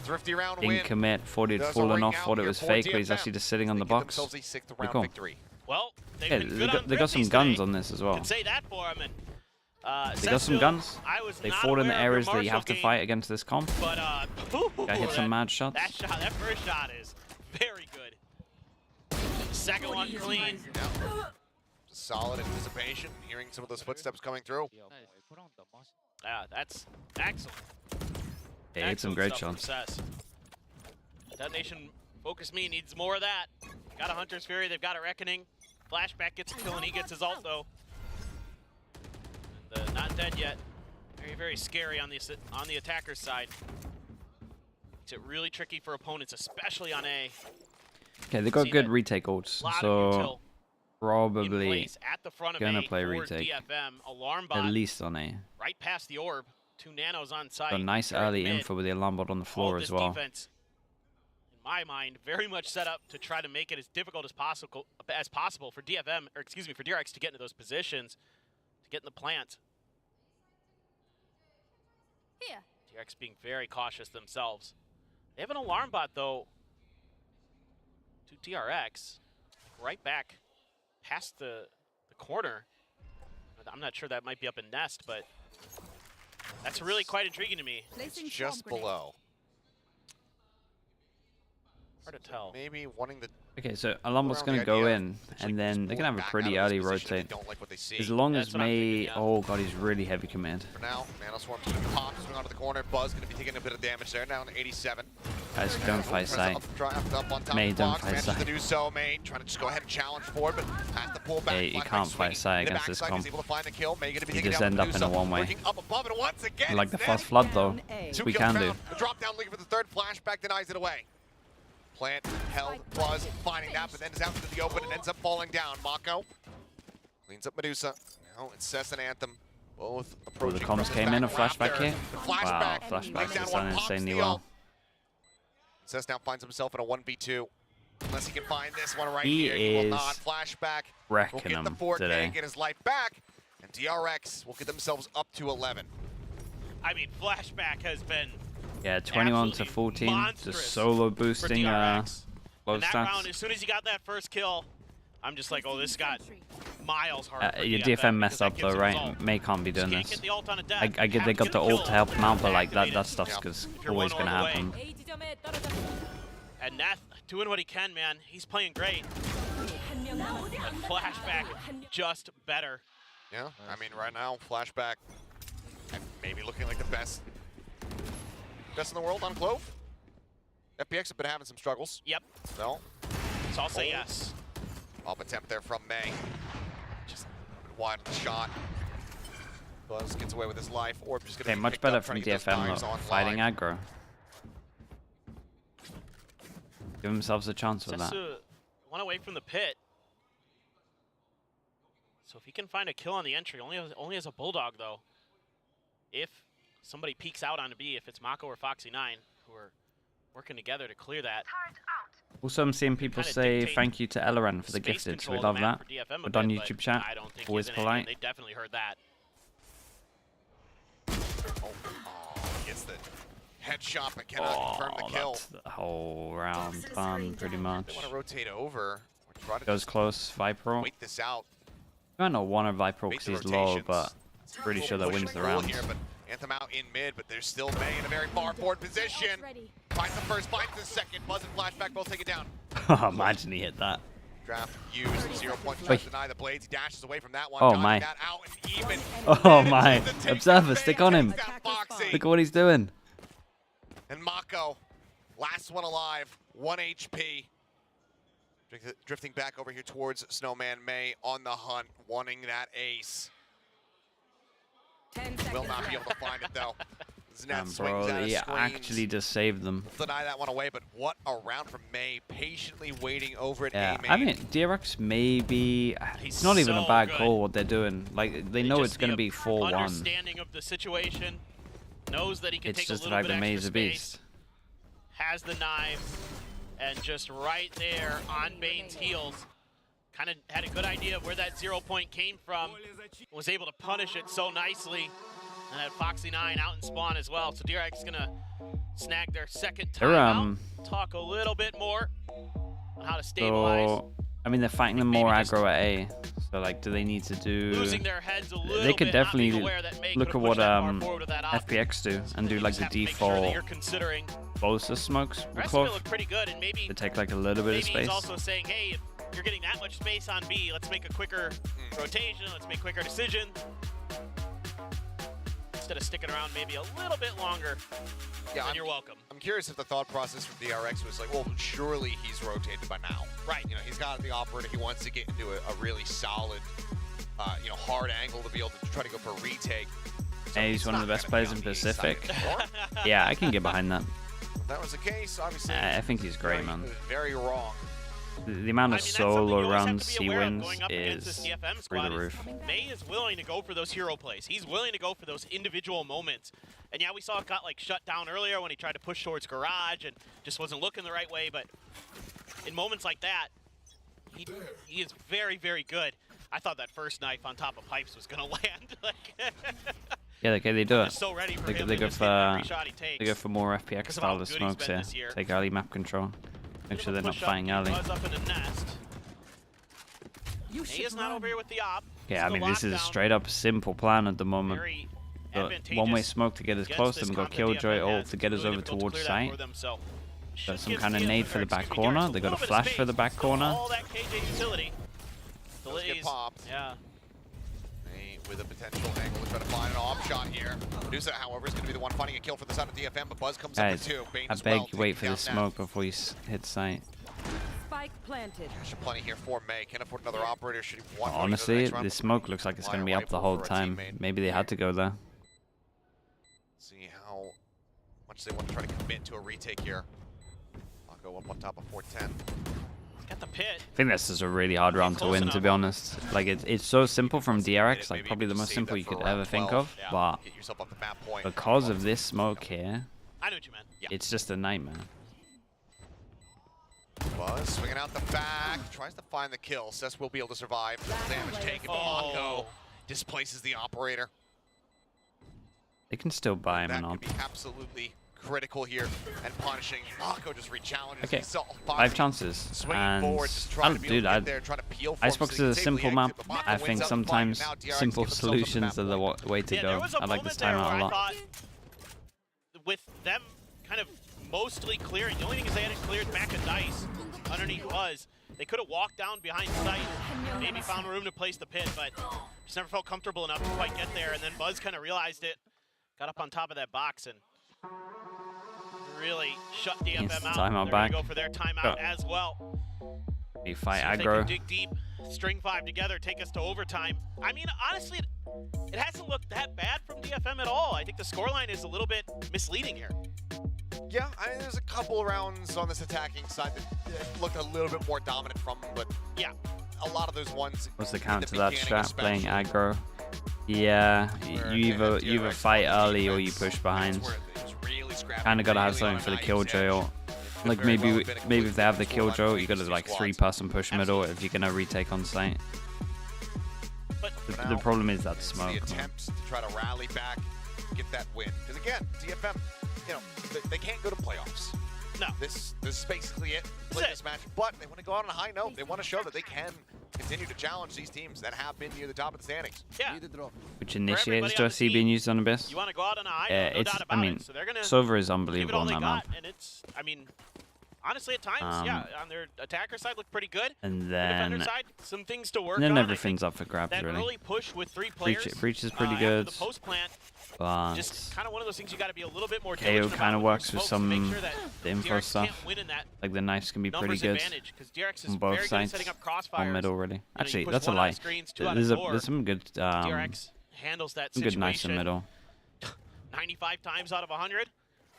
Thrifty round Didn't win. commit, thought he'd Does a fallen ring off, out thought it here was for fake, but he's DFM. actually just sitting on They the give box. themselves a sixth Pretty round cool. victory. Well, they've Yeah, been they good got, on they got some thrifties guns today. on this as well. Can say that for him. And They got some Cessville, guns. I was They not fought in the aware of your areas that you Marshall have to game, fight against this comp. But Guy hit some mad shots. That shot, that first shot is very good. Second one clean. Just solid anticipation. Hearing some of those footsteps coming through. That's excellent. Yeah, he hit some Excellent great stuff from shots. Cess. Detonation Focus Me needs more of that. Got a Hunter's Fury, they've got a Reckoning. Flashback gets a kill and he gets his ult though. And, not dead yet. Very, very scary on the attacker's side. Makes it really tricky for opponents, especially on A. Okay, they got See good that retake ults, Lot of so util in probably place at the front of gonna A play for retake. DFM. Alarm at bot least on A. right past the orb. 2 nanos on site. Got nice They're early mid. info with the alarm bot on the All floor this as well. defense, in my mind, very much set up to try to make it as difficult as possible for DFM, or excuse me, for DRX to get into those positions, to get in the plant. Here. DRX being very cautious themselves. They have an alarm bot though to DRX, right back past the corner. I'm not sure that might be up in Nest, but that's really quite intriguing to me. It's just below. Hard to tell. Maybe wanting the... Okay, so Alumbo's around going the to go idea in, of and then they're going to have a back pretty out of early this position if rotate. they don't like what they see. As long That's as what I'm May... thinking, yeah. Oh god, he's really heavy command. For now, Nanoswarm's going to pop, swing onto the corner. Buzz going to be taking a bit of damage there, down to 87. Guys, don't fight sight. Up on top May, of the don't box, fight manages sight. to do so. May trying to just go ahead and challenge forward, but has to pull back. Yeah, you Flashback can't fight swinging. sight In the against this backside, comp. he's able to find the kill. May going to be You taking just down end up in a Medusa, one-way. working up above it once again. Like the instead. first flood though. Two We kills can do. found. The drop down looking for the third. Flashback denies it away. Plant held, Buzz finding that, but then is out into the open and ends up falling down. Mako cleans up Medusa. Now Incessant Anthem. Both Oh, approaching. the from comms the came in a back flashback after. here. The Wow, flashback. flashback Takes down has one, done pops insanely steal. well. Incess now finds himself in a 1v2. Unless he can find this one right He here. He will is not. Flashback will wrecking get the them 4K, today. get his life back. And DRX will get themselves up to 11. I mean, Flashback has been Yeah, 21 to absolutely 14. monstrous Just solo for boosting DRX. low And that round, stats. as soon as he got that first kill, I'm just like, oh, this got miles harder. for Your DFM DFM messed because up that though, gives him his right? ult. May can't be Just doing can't this. get the ult on a death. I get they Have got to the get a ult to help him out, but like that activated. stuff's Yep. cause If you're always one gonna all the way. happen. And Nath doing what he can, man. He's playing great. But Flashback just better. Yeah, I mean, right now, Flashback maybe looking like the best in the world on Clove. FPX have been having some struggles. Yep. So, So I'll say yes. up attempt there from May. Just a bit wide of the shot. Buzz gets away with his life. Orb just gonna Okay, be much picked better up, from trying to get those DFM knives though. on Fighting line. aggro. Give themselves a chance with that. Sessa one away from the pit. So if he can find a kill on the entry, only has a Bulldog though. If somebody peeks out onto B, if it's Mako or Foxy9, who are working together to clear that. Also, I'm seeing people Kinda say dictate thank you to Elleran for the space gifted, so we control of love the that. map for DFM a We're done bit, but YouTube chat. I don't think Always he's in it, and polite. They definitely heard that. Oh, gets the headshot, but cannot confirm the kill. That's the whole round done, pretty much. They want to rotate over. Or try to Goes just close, Viper. wait this out. I don't know one of Viper Wait because the he's low, rotations. but pretty sure that Push wins and the pull round. here, but Anthem out in mid, but there's still May in a very far forward position. Finds the first, finds the second. Buzz and Flashback both take it down. Imagine he hit that. Draft used, 0 points, Wait. deny the blades. He dashes away from that one. Oh dodging my. That out and even. Oh my. Manages to take Observer, the stick bait, on him. takes down Foxy. Look at what he's doing. And Mako, last one alive, 1 HP. Drifting back over here towards Snowman. May on the hunt, wanting that ace. 10 Will seconds not be left. able to find it though. Damn, Zneth swings bro, out of he screens. actually just saved them. Deny that one away, but what a round from May, patiently waiting over at Yeah, A I main. mean, DRX maybe. It's He's not even a so bad good. call what they're doing. Like, they know just it's going to need be a 4-1. Understanding of the situation, knows that he can It's take just a little like bit the Maze extra of space, Beast. has the knives, and just right there on Bane's heels, kind of had a good idea of where that 0 point came from, was able to punish it so nicely, and had Foxy9 out in spawn as well. So DRX is gonna snag their second They're, timeout. Talk a little bit more on how to stabilize. So, I mean, they're fighting them Maybe more just aggro at A. So, like, do they need to do... Losing their heads a little They could bit, not being definitely aware that May look could've at what pushed that far forward with that op. FPX do and do, You like, just the have to make sure that default you're considering. closest smokes The with rest of it Clove looked pretty good, and maybe to take, like, a little bit of maybe space. he's also saying, hey, if you're getting that much space on B, let's make a quicker rotation, let's make quicker decision. Instead of sticking around maybe a little bit longer, Yeah, then you're welcome. I'm curious if the thought process from DRX was like, well, surely he's rotated by now. Right. You know, he's got the operator. He wants to get into a really solid, hard angle to be able to try to go for a retake. So Yeah, he's one of not the best gonna be players on in the east side Pacific. anymore. Yeah, I can get behind that. If that was the case, obviously. I think he's great, very, man. Very wrong. The amount I of mean, that's something you solo always have runs to be he aware of wins going up against this is DFM through squad the is roof. May is willing to go for those hero plays. He's willing to go for those individual moments. And yeah, we saw it got like shut down earlier when he tried to push towards garage and just wasn't looking the right way. But in moments like that, he is very, very good. I thought that first knife on top of pipes was gonna land. Like, Yeah, okay, they do I'm it. just so ready for him They to go just hit every for shot he takes. they go for more FPX Because of how style of good he's smokes been here. this year. Take early map control. Make sure they're not Push up, fighting early. Buzz up in the nest. You He should is not run. over here with the op. Yeah, I Still mean, this is a lockdown. straight up simple plan at the moment. Very But advantageous one-way smoke to get us against close this to them, got comp that Killjoy DFM ult has. to get us Really over difficult to towards clear that site. for them, so Got some kind of nade for the back corner. They got a flash for the back corner. All that KJ utility. Let's get popped. Yeah. With a potential angle to try to find an off shot here. Medusa, however, is going to be the one finding a kill for the side of DFM, but Buzz comes up with Guys, two. Bane I as beg well, you wait taking for down the smoke before you hit sight. Spike planted. Cash plenty here for May. Can afford another operator. Should he want Honestly, the smoke looks like it's going to be up the whole time. Maybe they had to go there. See how much they want to try to commit to a retake here. I'll go up on top of 410. Got the pit. I think this is a really hard round to win, to be honest. Like, it's so simple from DRX, like probably the most simple you could ever think of. But Get yourself off the map point. because of this smoke here, I know what you meant. Yeah. it's just a nightmare. Buzz swinging out the back, tries to find the kill. Cess will be able to survive. Damage taken, but Mako displaces the operator. They can still buy him That an could op. be absolutely critical here and punishing. Mako just re-challenges. Okay, He saw 5 chances. swinging And forward, just trying to be able to get there, trying to peel for him Icebox so is he a can simple safely map. exit, but Mako I wins think out the fight, and sometimes now DRX simple give themselves a solutions are the map way to Yeah, go. there was a I like this moment there timeout a where lot. I thought, with them kind of mostly clearing, the only thing is they hadn't cleared back of dice underneath Buzz. They could have walked down behind sight, maybe found room to place the pit, but just never felt comfortable enough to quite get there. And then Buzz kind of realized it, got up on top of that box, and really shut DFM out. Timeout They're back. gonna go for their timeout as well. You fight See if they aggro. can dig deep, string 5 together, take us to overtime. I mean, honestly, it hasn't looked that bad from DFM at all. I think the scoreline is a little bit misleading here. Yeah, I mean, there's a couple rounds on this attacking side that looked a little bit more dominant from them, but yeah, a lot of those ones. What's the in counter to that beginning strat? Playing especially, aggro. Yeah, where you they had either DRX fight on early or you defense, push behind. that's where they just really scrapped Kind of gotta have really something for the on a killjoy. knife's Or, edge. like Could very well maybe have been a maybe if they have the completely killjoy, you full gotta on like squads. 3-person push middle if you're gonna retake on site. but The problem is that It's smoke. the man. attempts to try to rally back, get that win. Because again, DFM, you know, they can't go to playoffs. no. This is basically it. Play this match, but they want to go out on a high note. They want to show that they can continue to challenge these teams that have been near the top of the standings. Yeah, Which initiators everybody do on I the see team, being used on Abyss? you want to go out on a high, no It's, doubt I about mean, it. So they're gonna Sova is give it unbelievable all on they that got, map. and it's, I mean, honestly, at times, yeah, on their attacker side looked pretty good. And The defender then, side, some things to work and then on. I everything's think up for grabs, that really. early push with 3 players. Breach is pretty after good, the post plant, but just kind of one of those things you got to be a little bit more KO diligent kind of about works with folks to make some sure that the info DRX stuff. can't win in that Like the knives can be pretty numbers good advantage, 'cause DRX is on both very good at sides, setting up or crossfires. middle, really. You Actually, push that's a one out lie. of screens, 2 out of 4. There's some good, DRX handles that some good knives in situation middle. 95 times out of 100,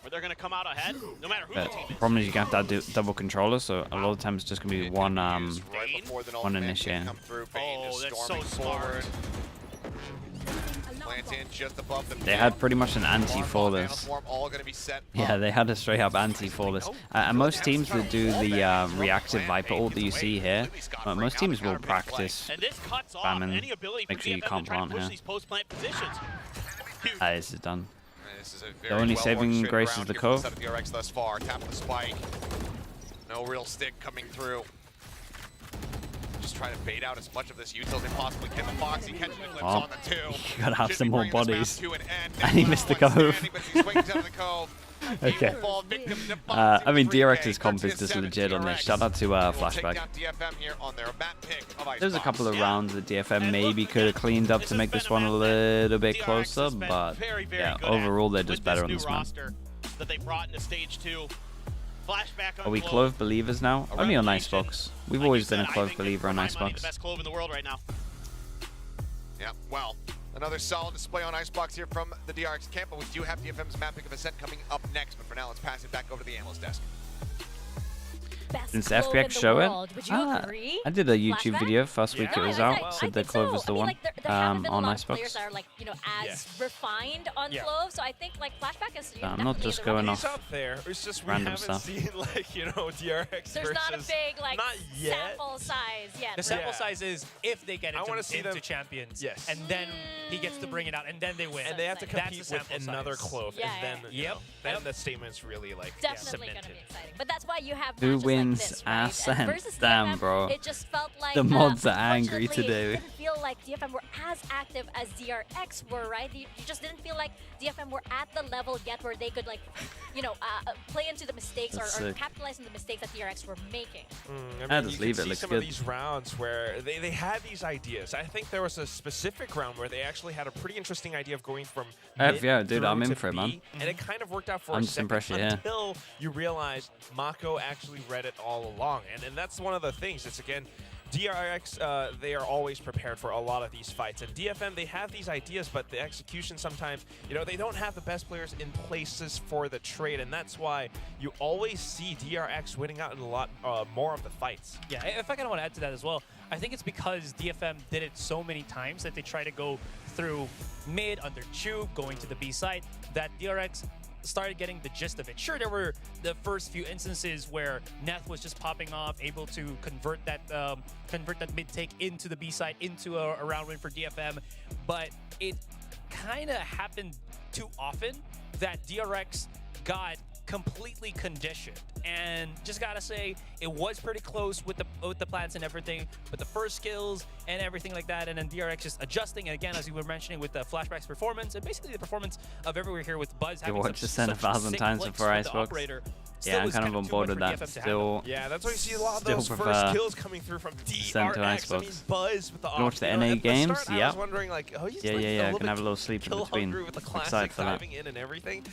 where they're going to come out ahead, no matter who But the team is. problem is you have to have double controller, so a lot of times it's just gonna be one Right before the one ultimate initiate. can come through. Bane Oh, just that's so storming smart. forward. Plant in just above the They had pretty much an anti for this. All going to be set Yeah, up. they had a straight up anti for this. And most teams that do the reactive Viper ult that you see here, most teams will practice. And this cuts off Spamming. any ability for Make sure you DFM can't to try to plant push here. these post-plant positions. Huge. This is done. This is a The very only well saving orchestrated grace is round the here from cove. side of DRX thus far. Tap the spike. No real stick coming through. Just trying to bait out as much of this util as they possibly can. The Foxy catching the glimpse on the 2. You gotta have Should some be more bringing this map bodies. to an end. And he Now missed the one cove. standing, but he swings out of the cove. He Okay. will fall victim to I mean, Foxy. DRX's comp is 13-7 just legit on this. DRX. Shout out to They will take Flashback. down DFM here on their map pick of There's a Icebox. couple of Yeah. rounds that DFM And maybe look, could have again, cleaned up this to has make been this a one a map that little bit DRX closer, has been but very, very yeah, good overall they're at just with better this on new this map. roster that they brought into stage 2. Flashback on Are we Clove. Clove believers now? A Only on revolution. Icebox. We've Like always you been said, a I Clove think that believer for on my money, Icebox. The best Clove in the world right now. Yeah, well, another solid display on Icebox here from the DRX camp, but we do have DFM's map pick of Ascent coming up next. But for now, let's pass it back over to the analyst desk. Best Since Clove in FPX the show it, world. Would you agree? I did a YouTube Flashback? video first week Yeah. it was No, out, I said the think Clove so. was the I mean, one like, there haven't been on a lot of players Icebox. that are like, you know, as refined on Yeah. Clove, so I think like Flashback is I'm not definitely just the going running. off He's up there. It's just we random haven't stuff. seen like DRX There's versus. not a big like Not yet. sample size yet. The right? sample size is if they get I wanna see into them- champions. Yes. And then he gets to bring it out, and then they win. And they have to That's compete the with sample another size. Clove, Yeah, and then yeah. you Yep. know, then Yep. the statement's really like Definitely gonna cemented. be exciting. But that's why you have Who matches wins like this, right? And Ascent? versus Damn, DFM, bro. It just felt like The mods are angry unfortunately, today. It didn't feel like DFM were as active as DRX were, right? You just didn't feel like DFM were at the level yet where they could like you know, play into the mistakes That's or sick. capitalize on the mistakes that DRX were making. I'll just you leave can it, see looks some good. of these rounds where they had these ideas. I think there was a specific round where they actually had a pretty interesting idea of going from mid yeah, dude, through I'm in to for it, B, man. and it kind of worked out for I'm a just second impressed, yeah. until you realize Mako actually read it all along. And that's one of the things. It's, again, DRX, they are always prepared for a lot of these fights. And DFM, they have these ideas, but the execution sometimes, you know, they don't have the best players in places for the trade. And that's why you always see DRX winning out in a lot more of the fights. Yeah, if I kind of want to add to that as well, I think it's because DFM did it so many times that they try to go through mid, under tube, going to the B side, that DRX started getting the gist of it. Sure, there were the first few instances where Neth was just popping off, able to convert that mid take into the B side, into a round win for DFM, but it kind of happened too often that DRX got completely conditioned. And just gotta say, it was pretty close with the plants and everything, but the first kills and everything like that, and then DRX just adjusting, and again, as you were mentioning, with the Flashback's performance, and basically the performance of everywhere here with Buzz having watched this 10,000 times before Icebox. Yeah, I'm kind of on board with that. Still, yeah, that's why you see a lot of still those prefer first kills coming through from send to DRX. I Icebox. mean, Buzz with the You watch the off, NA at the games? start, I Yeah. was wondering, like, oh, he's Yeah, like yeah, a yeah. I little can have a bit little sleep in kill between. hungry with the Excited classic for that. diving in and everything.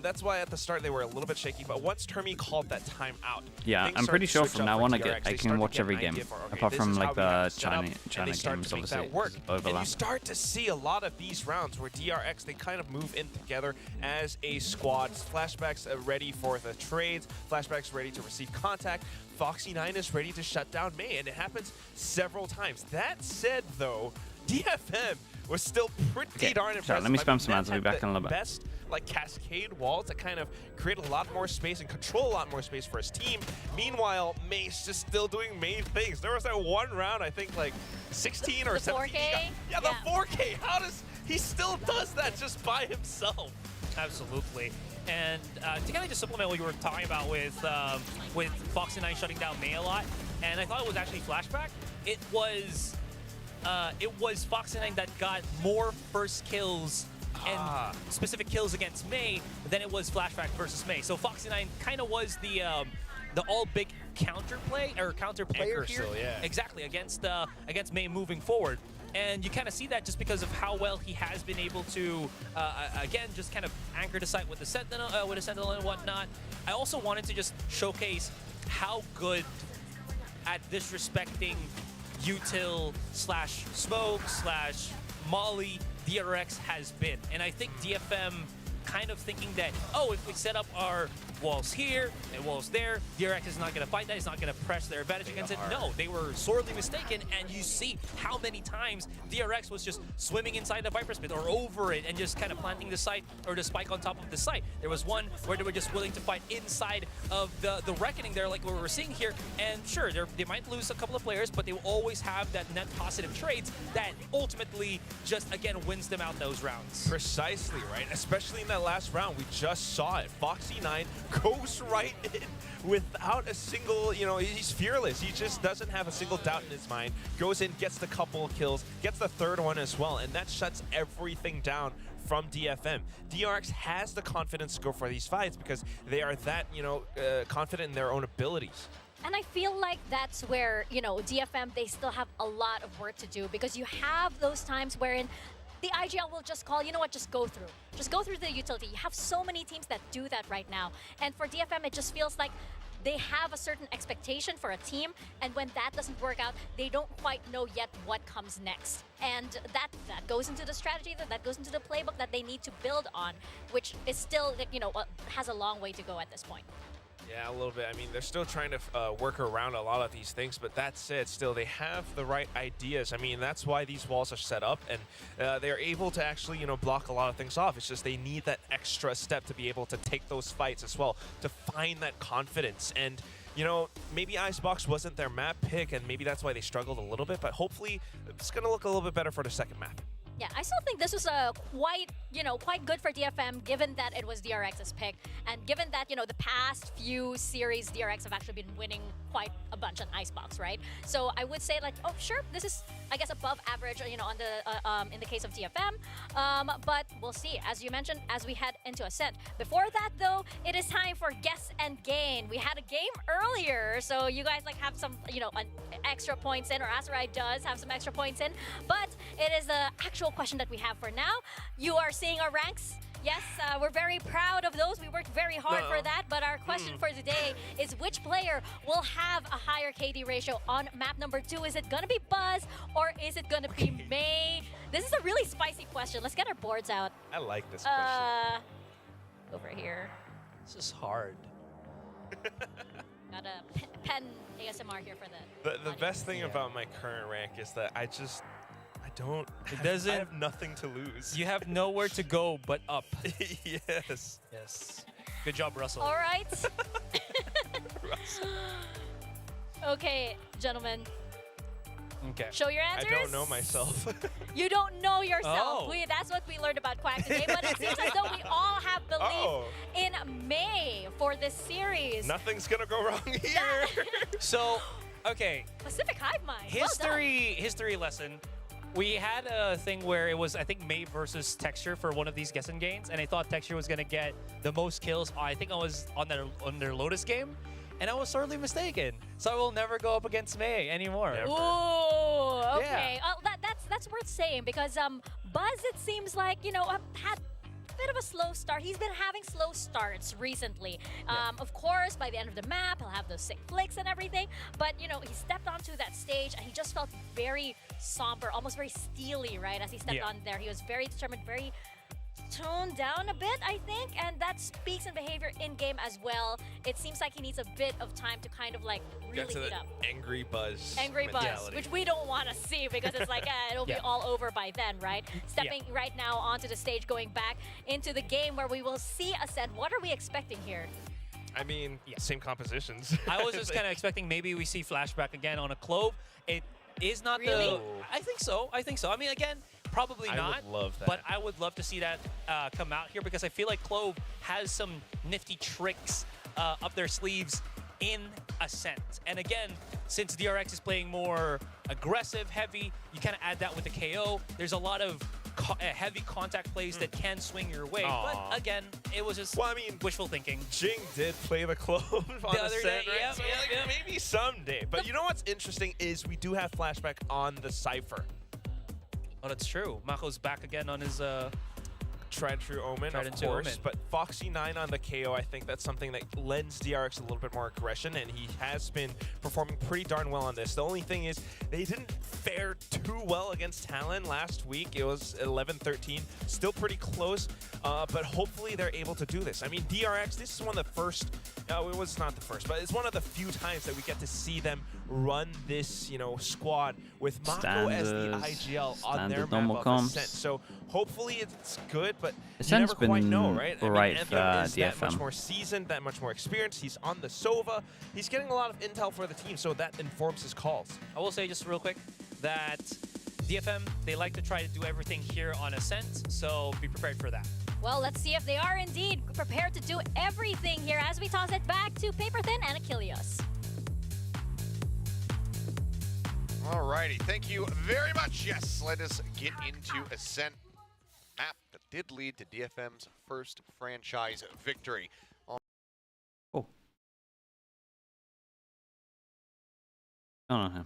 That's why at the start they were a little bit shaky, but once Termi called that time out, yeah, things I'm pretty started sure to switch from up now for on DRX. I They can started watch to get every an game, idea for, okay, apart this from is like how we have the it set up, China and they start games, to make obviously. that work. It's And you overlap. start to see a lot of these rounds where DRX, they kind of move in together as a squad. Flashbacks ready for the trades, Flashbacks ready to receive contact, Foxy9 is ready to shut down May, and it happens several times. That said, though, DFM was still pretty darn impressive. Let me spam some Neth ads. I'll be had back the in a little bit. best like cascade walls that kind of create a lot more space and control a lot more space for his team. Meanwhile, Mace just still doing main things. There was that one round, I think like 16 or 17. 4K? Yeah, the 4K. How does he still does that just by himself? Absolutely. And to kind of just supplement what you were talking about with Foxy9 shutting down May a lot, and I thought it was actually Flashback. It was Foxy9 that got more first kills and specific kills against May than it was Flashback versus May. So Foxy9 kind of was the all big counter player Anchor here. still, yeah. Exactly, against May moving forward. And you kind of see that just because of how well he has been able to, again, just kind of anchor the site with the Sentinel and whatnot. I also wanted to just showcase how good at disrespecting util / smoke / molly DRX has been. And I think DFM kind of thinking that, oh, if we set up our walls here and walls there, DRX is not going to fight that. He's not going to press their advantage against it. No, they were sorely mistaken, and you see how many times DRX was just swimming inside the Viper's Pit or over it and just kind of planting the site or the spike on top of the site. There was one where they were just willing to fight inside of the Reckoning there, like what we're seeing here, and sure, they might lose a couple of players, but they will always have that net positive trades that ultimately just, again, wins them out those rounds. Precisely, right? Especially in that last round, we just saw it. Foxy9 goes right in without a single, you know, he's fearless. He just doesn't have a single doubt in his mind. Goes in, gets the couple of kills, gets the third one as well, and that shuts everything down from DFM. DRX has the confidence to go for these fights because they are that, you know, confident in their own abilities. And I feel like that's where, you know, DFM, they still have a lot of work to do because you have those times wherein the IGL will just call, you know what, just go through. Just go through the utility. You have so many teams that do that right now. And for DFM, it just feels like they have a certain expectation for a team, and when that doesn't work out, they don't quite know yet what comes next. And that goes into the strategy, that goes into the playbook that they need to build on, which is still, you know, has a long way to go at this point. Yeah, a little bit. I mean, they're still trying to work around a lot of these things, but that said, still, they have the right ideas. I mean, that's why these walls are set up, and they're able to actually, you know, block a lot of things off. It's just they need that extra step to be able to take those fights as well, to find that confidence. And, you know, maybe Icebox wasn't their map pick, and maybe that's why they struggled a little bit, but hopefully it's going to look a little bit better for the second map. Yeah, I still think this was a quite, you know, quite good for DFM given that it was DRX's pick, and given that, you know, the past few series DRX have actually been winning quite a bunch on Icebox, right? So I would say like, oh sure, this is I guess above average, you know, on the in the case of DFM, but we'll see. As you mentioned, as we head into Ascent. Before that though, it is time for Guess and Gain. We had a game earlier, so you guys like have some, you know, an extra points in, or Aserai does have some extra points in, but it is the actual question that we have for now. You are seeing our ranks. Yes, we're very proud of those. We worked very hard for that, but our question for today is which player will have a higher KD ratio on map number 2? Is it gonna be Buzz or is it gonna be Mei? This is a really spicy question. Let's get our boards out. I like this question. Over here. This is hard. Got a pen ASMR here for the The best thing about my current rank is that I have nothing to lose. You have nowhere to go but up. Yes. Yes. Good job, Russell. All right. Okay, gentlemen. Okay. Show your answers. I don't know myself. You don't know yourself. Oh. That's what we learned about Quack today, but it seems as though we all have belief in Mei for this series. Nothing's gonna go wrong here. So, okay. Pacific Hive Mind. History lesson. We had a thing where it was, I think, Mei versus Texture for one of these guess and gains, and I thought Texture was gonna get the most kills. I think I was on their Lotus game, and I was sorely mistaken. So I will never go up against Mei anymore. Never. Ooh, okay. Yeah. That's worth saying because Buzz, it seems like, you know, had a bit of a slow start. He's been having slow starts recently. Of course, by the end of the map, he'll have those sick flicks and everything. But, you know, he stepped onto that stage and he just felt very somber, almost very steely, right? As he stepped on there, he was very determined, very toned down a bit, I think, and that speaks in behavior in-game as well. It seems like he needs a bit of time to kind of like really heat up. Angry Buzz. Angry Buzz, which we don't want to see because it's like, it'll be all over by then, right? Stepping right now onto the stage, going back into the game where we will see Ascent. What are we expecting here? I mean, same compositions. I was just kind of expecting maybe we see Flashback again on a Clove. It is not Really? I think so. I think so. I mean, again, probably not. I would love that. But I would love to see that come out here because I feel like Clove has some nifty tricks up their sleeves in Ascent. And again, since DRX is playing more aggressive, heavy, you kind of add that with the KO. There's a lot of heavy contact plays that can swing your way. But again, it was just wishful thinking. Jing did play the Clove on the other set, day, right? So maybe someday. But you know what's interesting is we do have Flashback on the Cypher. Oh, that's true. Mako's back again on his Tried and True Omen, of course. But Foxy9 on the KO, I think that's something that lends DRX a little bit more aggression, and he has been performing pretty darn well on this. The only thing is they didn't fare too well against Talon last week. It was 11-13, still pretty close, but hopefully they're able to do this. I mean, DRX, this is one of the first, it was not the first, but it's one of the few times that we get to see them run this, you know, squad with Mako as the IGL on their map of Ascent. So hopefully it's good, but you never quite know, right? Right, I mean, Anthem is that DFM. much more seasoned, that much more experienced. He's on the Sova. He's getting a lot of intel for the team, so that informs his calls. I will say just real quick that DFM, they like to try to do everything here on Ascent, so be prepared for that. Well, let's see if they are indeed prepared to do everything here as we toss it back to Paper Thin and Achilles. Alrighty, thank you very much. Yes, let us get into Ascent map that did lead to DFM's first franchise victory. Oh. Oh,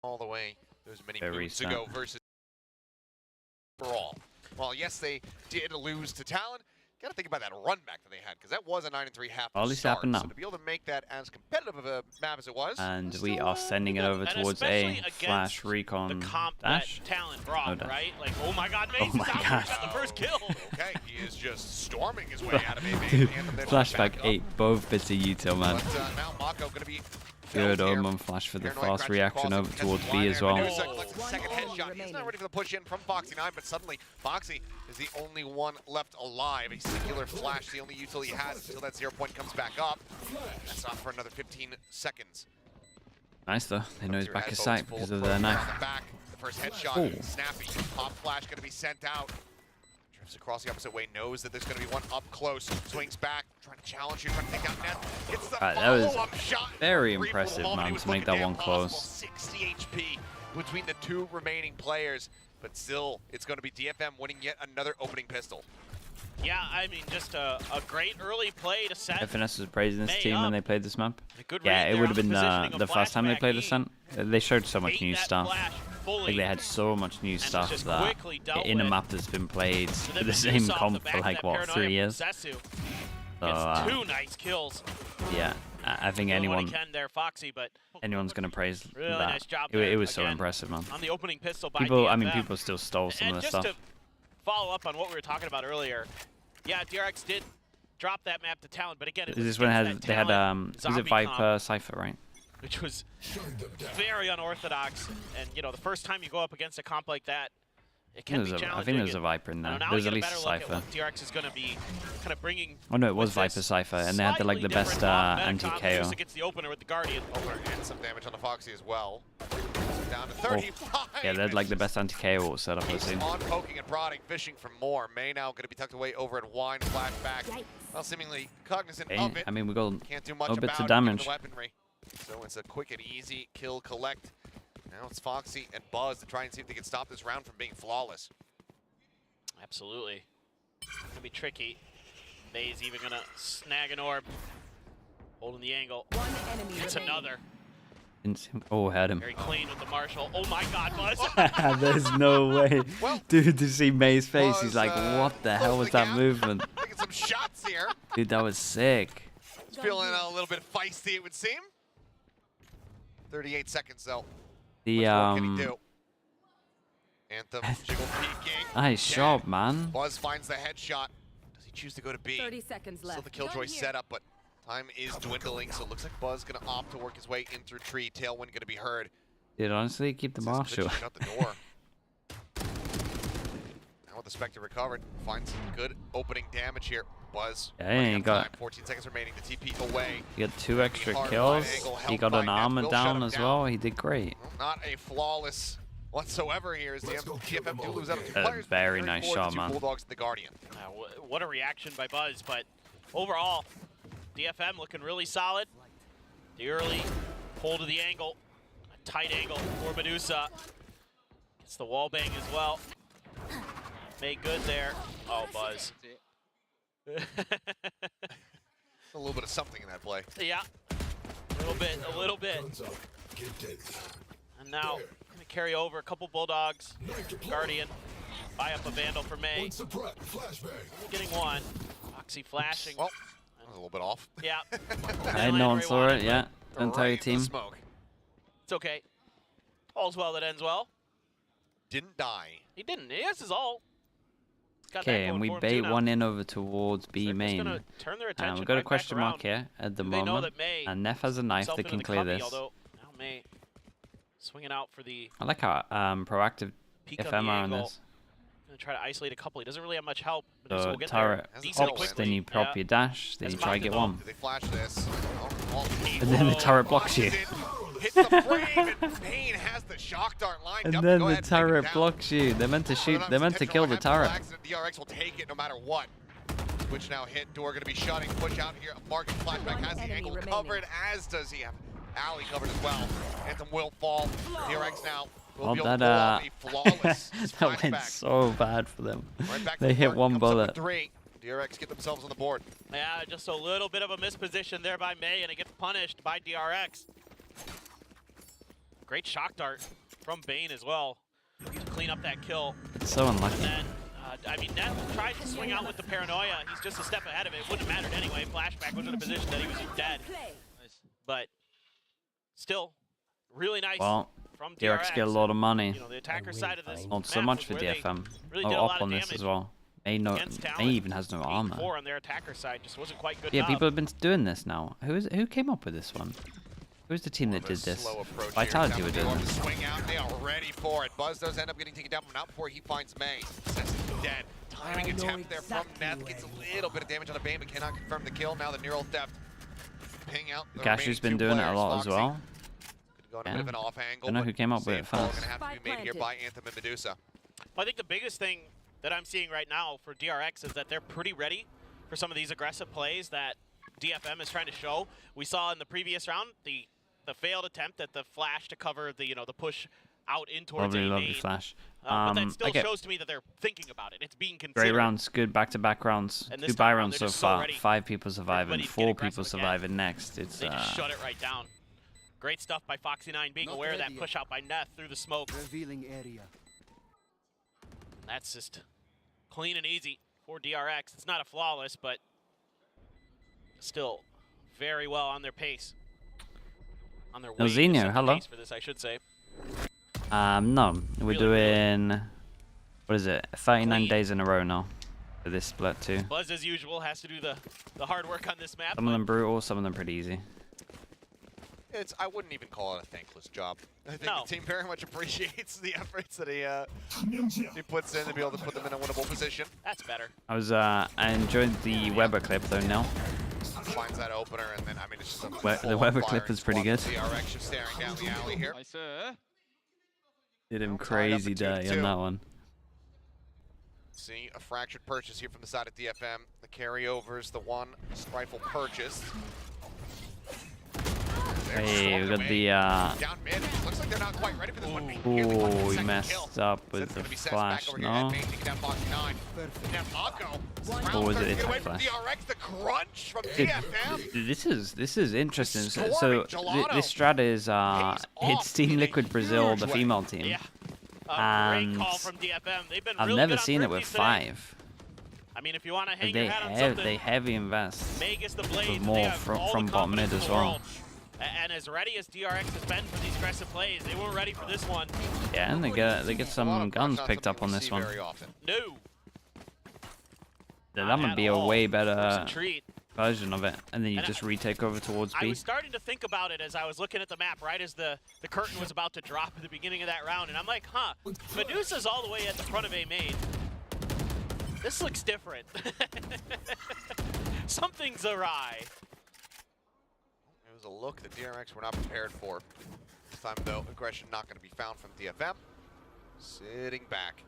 All the way those many Very moons ago versus overall. Well, yes, they did lose to Talon. Got to think about that run back that they had, because that was a 9-3 half All this start. happened now. So to be able to make that as competitive of a map as it was. and we are sending it over towards A flash recon the comp dash. that Talon brought, dash. right? Like, oh my God, Oh Mason my got God. the first kill. Okay, he is just storming his way out of A. Dude, flashback 8, both bits of util, man. But now Mako going to be Good Omen flash for the fast reaction over towards B as well. Second headshot. He's not ready for the push in from Foxy9, but suddenly Foxy is the only one left alive. A singular flash, the only util he has until that 0 point comes back up. That's not for another 15 seconds. Nice though, they know he's back of sight because of their knife. Back. first headshot. Ooh. Snappy. Pop flash going to be sent out. Drifts across the opposite way. Knows that there's going to be one up close. Swings back. Trying to challenge you. Trying to take out Neth. Gets the That was follow-up shot. very Brief impressive, little moment. man, He was to make looking that one damn possible. close. 60 HP between the two remaining players. But still, it's going to be DFM winning yet another opening pistol. Yeah, I mean, just a great early play to set. FNS was praising this May team when up. they played this map. A good Yeah, read it there would on have been positioning of the first time they flashback. played He Ascent. They showed so much ate new that stuff. flash fully. Like they had so much new stuff just that quickly dealt in a with. map that's been played So for then the Medusa same off the comp back for of like that what, paranoia 3 years. from Sesu. So Gets 2 nice kills. yeah, I think Doing what anyone he can there, Foxy, but anyone's gonna praise really that. nice job It there. was so Again, impressive, man. on the opening pistol by People, I DFM. mean, people still stole some And of the just stuff. to follow up on what we were talking about earlier, yeah, DRX did drop that map to Talon, but again, it Is was this when against they had Talon was zombie it Viper comp, Cypher, right? which was very unorthodox. And you know, the first time you go up against a comp like that, it can be challenging. I think there's a Viper in I there. don't know, now There's we at get a least a better look at Cypher. what DRX is going to be kind of bringing. Oh no, it was with Viper this Cypher, and they had the slightly best different meta anti-KO. comp. Medusa gets the opener with the Guardian. Opener and some damage on the Foxy as well. Down to 35. Yeah, they had like the best anti-KO setup I've Keeps seen. on poking and prodding, fishing for more. May now going to be tucked away over at Wine. Flashback. Well, seemingly cognizant of it. I mean, we got Can't do much little bits about of it given damage. the weaponry. So it's a quick and easy kill collect. Now it's Foxy and Buzz to try and see if they can stop this round from being flawless. Absolutely. Gonna be tricky. May's even gonna snag an orb. Holding the angle. One enemy It's remaining. another. Oh, had him. Very clean with the Marshall. Oh my god, Buzz. There's no way. Well, Dude, to see May's face, Buzz, he's like, what the hell closed was the that gap. movement? Taking some shots here. Dude, that was sick. He's feeling a little bit feisty, it would seem. 38 seconds though. The What can he do? Anthem, jiggle peeking. nice Dead. job, man. Buzz finds the headshot. Does he choose to go to B? 30 seconds Still left. the Killjoy setup, but time is dwindling, so it looks like Buzz gonna opt to work his way in through tree. Tailwind gonna be heard. Dude, honestly, keep the Marshall. Out the door. Now with the Spectre recovered, finds some good opening damage here. Buzz. Yeah, running he out of got- time. 14 seconds remaining. The TP away. He got 2 extra Hard kills. wide angle, He held got by an Neth, armor will shut down him as down. well. He did great. Well, not a flawless whatsoever here as the TFM do lose out of 2 players. Very nice forward shot, to man. Bulldogs and the Guardian. What a reaction by Buzz, but overall, DFM looking really solid. The early hold of the angle. A tight angle for Medusa. Gets the wall bang as well. Made good there. Oh, Buzz. A little bit of something in that play. Yeah, a little bit. And now gonna carry over a couple Bulldogs. Guardian, buy up a Vandal for May. Getting one. Foxy flashing. Well, that was a little bit off. Yeah. I no one saw it, yeah. Don't tell your Right in the team. Smoke. It's okay. All's well that ends well. Didn't die. He didn't. This is all. He's got that Okay, going and we for him bait too now. one in over towards B They're just main. gonna turn their attention And we've got a right back question mark around. here at the They know moment. that May And Neff has a knife himself that into can the clear cubby, this. Although now May swinging out for the I like how proactive peek on the FM are on angle. this. Gonna try to isolate a couple. He doesn't really have much help. Medusa So will get turret there decently pops, pops, quickly. then you prop Yeah. your dash, then That's you try to fine get to one. Did they flash this? And then the Whoa. turret blocks you. Hits the frame, and Payne has the shock dart lined And up. then to go the ahead and take it turret down. blocks you. They're meant to shoot, Whether or they're not meant to it's kill the intentional or turret. accident, DRX will take it no matter what. Switch now hit, door gonna be shutting, push out here. Market flashback has the enemy angle remaining. covered, as does he have Alley covered as well. Anthem will fall. DRX now will Oh, be able to that, pull off a flawless that went flashback. so bad for them. Right back They to hit work, one comes up with bullet. 3. DRX get themselves on the board. Yeah, just a little bit of a misposition there by May, and it gets punished by DRX. Great shock dart from Bane as well to clean up that kill. It's so unlucky. And then, I mean, Neth tried to swing out with the paranoia. He's just a step ahead of it. It wouldn't have mattered anyway. Flashback was in a position that he was dead. But still, really nice Well, from DRX DRX. get a lot of money. You know, the attacker side of this Not so map much was for where they DFM. really Oh, did a lot up of on this damage as well. May against Talon. even has no armor. 8-4 on their attacker side just wasn't quite good Yeah, enough. people have been doing this now. Who came up with this one? Who's the team that did this? Slow approach Vitality here. were doing this. Swing out, they are ready for it. Buzz does end up getting taken down, but not before he finds May. Says he's dead. Timing attempt there from Neth. Gets a little bit of damage on the Bane, but cannot confirm the kill. Now the neural theft. Ping out. the Gashu's remaining been 2 doing it a players. lot as Foxy well. Could Going a bit of an off angle. I don't know who came up with it Going first. to have to be made here by Anthem and Medusa. Well, I think the biggest thing that I'm seeing right now for DRX is that they're pretty ready for some of these aggressive plays that DFM is trying to show. We saw in the previous round the failed attempt at the flash to cover the the push out in towards Lovely, A lovely main. flash. But that still shows to me that they're thinking about it. It's being considered. Great rounds, good back-to-back rounds. And 2 this buy time around, rounds they're so just so far. ready 5 people surviving, everybody to 4 get people aggressive again. surviving next. It's They just shut it right down. Great stuff by Foxy9, being aware of that push out by Neth through the smoke. Revealing area. That's just clean and easy for DRX. It's not a flawless, but still very well on their pace. On their way to Elzinho, set the hello. pace for this, I should say. No, we're Really, doing, what is it, 39 Clean. days in a row now for this split too. Buzz, as usual, has to do the hard work on this map. Some of them brutal, some of them pretty easy. I wouldn't even call it a thankless job. I think No. the team very much appreciates the efforts that he puts in to be able to put them in a winnable position. That's better. I enjoyed the Weber clip though, Nell. Finds that opener, and then, I mean, it's just a The full-on Weber firing clip is pretty squad. good. DRX just staring down the alley here. Did him Tied up crazy at day 2-2. on that one. See a fractured purchase here from the side of DFM. The carryovers, the one rifle purchase. They're Hey, we stormed got away. the, Down mid. Looks like they're not quite ready for this one. ooh, he messed up with the flash, no? Or was it attack flash? DRX, the crunch from Dude, DFM. this is interesting. So Storming Gelato. this strat is it's Team Liquid Brazil, the way. female team. Yeah. Great And call from DFM. They've been I've really never good on seen it third with piece today. 5. I mean, if you want to hang They your hat on something, they heavy invest. Magus the Blade, more they have from all the bottom mid confidence in as the well. world. And as ready as DRX has been for these aggressive plays, they weren't ready for this one. Yeah, and they get some guns picked up on this one. No. That Not would at be a all. way It's a better treat. version of it, and then you And just retake over towards I B. was starting to think about it as I was looking at the map right as the curtain was about to drop at the beginning of that round, and I'm like, huh, Medusa's all the way at the front of A main. This looks different. Something's awry. It was a look that DRX were not prepared for. This time, though, aggression not going to be found from DFM. Sitting back.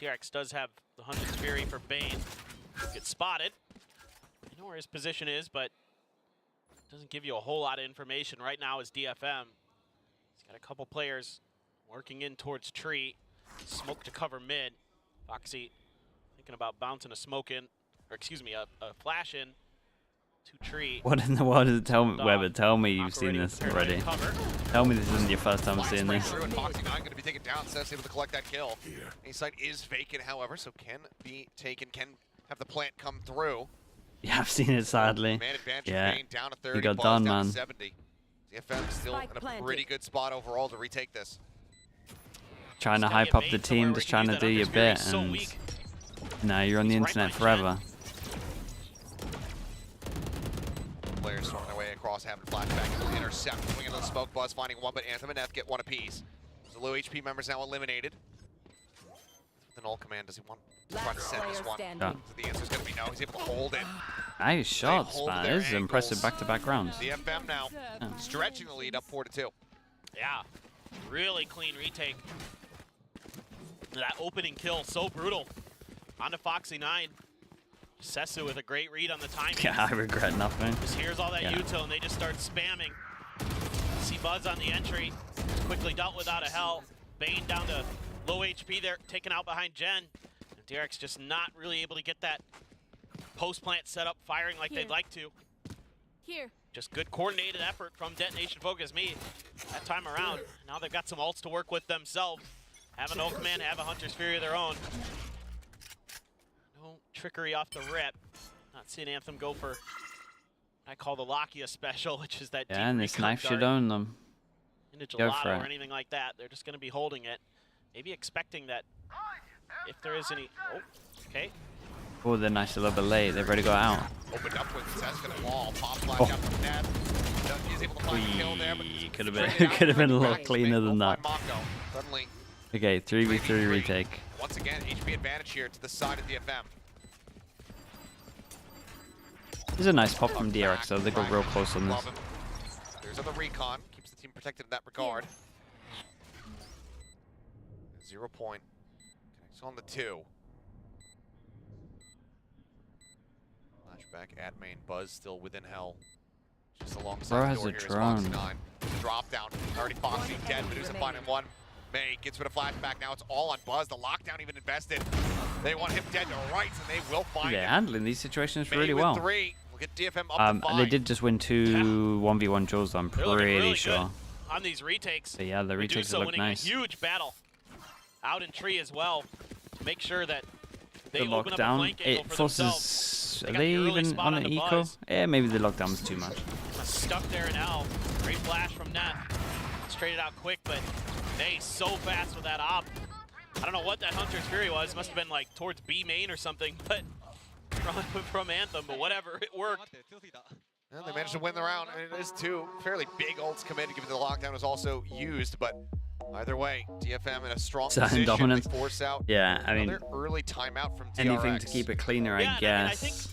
DRX does have the Hunter's Fury for Bane. Gets spotted. You know where his position is, but doesn't give you a whole lot of information. Right now is DFM. He's got a couple players working in towards tree. Smoke to cover mid. Foxy thinking about bouncing a smoke in, or excuse me, a flash in to tree. What in the world is it? Tell me, Dog. Weber, tell me you've Mako seen ready this with paranoid already. cover. Tell me this isn't your first time Flash seeing break this. through, and Foxy9 going to be taken down. Cess able to collect that kill. A site is vacant, however, so can be taken. Can have the plant come through. Yeah, I've seen it sadly. Man advantage Yeah, Bane down to 30. he got Buzz done, down to man. 70. DFM still Spike in a planted. pretty good spot overall to retake this. Trying to Just gotta hype get up Bane the somewhere team, where just he trying can to do use your that Hunter's bit, Fury. and He's so weak. now you're on the He's right internet behind forever. Players throwing their way across, having flashback, intercept, swinging the smoke. Buzz finding one, but Anthem and Neth get one apiece. The low HP members now eliminated. The null command, does he want to try to Last send this player one? standing. So the answer's going to be no. He's able to hold it. Nice shots, hold man. their This is impressive ankles. back-to-back rounds. DFM now stretching the lead up 4-2. Yeah, really clean retake. That opening kill, so brutal. On to Foxy9. Sesu with a great read on the timing. Yeah, I regret nothing. Just hears all that Yeah. util and they just start spamming. See Buzz on the entry. Quickly dealt with out of hell. Bane down to low HP there, taken out behind Jen. And DRX just not really able to get that post plant set up firing like they'd like to. Here. Just good coordinated effort from Detonation Focus Me that time around. Now they've got some ults to work with themselves. Have an ult command, have a Hunter's Fury of their own. No trickery off the rip. Not seeing Anthem go for, I call the Lakia special, which is that Yeah, deep and this recon knife should dart own them. into go for gelato or it. anything like that. They're just going to be holding it. Maybe expecting that if there is any, oh, okay. Oh, they're nice a little bit late. They've already got out. Opened up with Cess gonna wall. Pop flash Oh. out from Neth. He's able to find the kill there, but Could have straight been, out could have been a from lot back. cleaner than We'll that. find Mako. Suddenly, Okay, 3v3 3v3. retake. once again, HP advantage here to the side of DFM. This is a nice pop from DRX, though. They got real close on this. Love him. There's Clears on the recon, keeps the team protected in that regard. 0 point. Connects on the 2. Flashback at main. Buzz still within hell. Just alongside Bro the has door a here is drone. Foxy 9. Drop down. Already Foxy dead. Medusa finding one. May gets rid of flashback. Now it's all on Buzz. The lockdown even invested. They want him dead to rights, and they will find They're him. handling these situations May really with well. 3. We'll get DFM up to 5. And they did just win 2 1v1 duels, I'm They're looking pretty really sure. good on these retakes. But yeah, the retakes Medusa look winning nice. a huge battle out in tree as well to make sure that they The open up a lockdown, flank angle it for forces. themselves. Are got they the early even spot on on an the eco? Buzz. Yeah, maybe the lockdown was too much. Stuck there now. Great flash from Net. Straight it out quick, but they so fast with that op. I don't know what that Hunter's Fury was. Must have been like towards B main or something, but from Anthem, but whatever, it worked. And they managed to win the round, and it is 2 fairly big ults committed, given the lockdown was also used. But either way, DFM in a strong Zone position. dominance. They force out Yeah, I mean, another early timeout from DRX. anything to keep it cleaner, Yeah, I and I guess.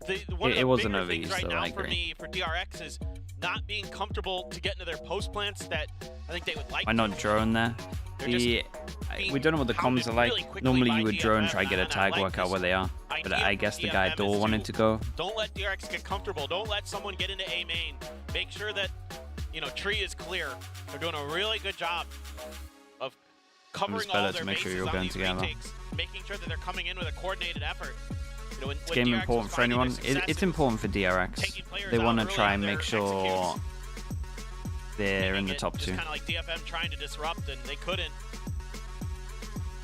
think one of It the wasn't bigger things overused, right though, now I for agree. me, for DRX, is not being comfortable to get into their post plants that I think they would like. Why not drone there? They're just We don't know what the comms pounded are like. really quickly Normally by you would drone, DFM, try to get a and I tag, like work out this where they are. But I idea guess from the guy DFM Door is wanted to go. Don't let DRX get comfortable. Don't let someone get into A main. Make sure that, you know, tree is clear. They're doing a really good job of covering all better their to make sure bases you're on going these together. retakes, making sure that they're coming in with a coordinated effort. You know, when Game DRX was important for finding their anyone. success, It's it was important for DRX. taking players They out want to early try on and their make sure executes, they're in making the it top just 2. kind of like DFM trying to disrupt, and they couldn't.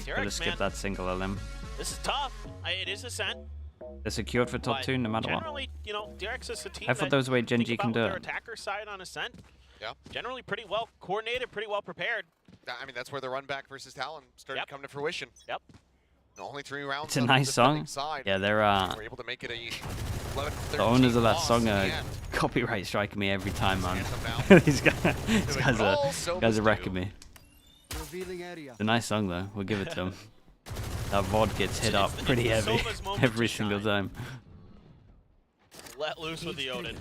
Better DRX, skip man, that single limb. this is tough. It is Ascent. They're secured for top but 2 no matter what. generally, you know, DRX is a team I thought that that was the way think Genji about can do their it. attacker side on Ascent. Yeah. Generally pretty well coordinated, pretty well prepared. I mean, that's where the run back versus Talon started Yep. to come to fruition. Yep. Only 3 rounds. It's a on the nice defending song. Side. Yeah, they're We're able to make it a 11, the owners of that loss song in the are end. copyright striking me every time, man. Anthem now. these guys all are Silva's wrecking do. me. It's a nice song though. We'll give it to them. That VOD gets hit up It's pretty the heavy Silva's moment every to single shine. time. Let loose with the Odin.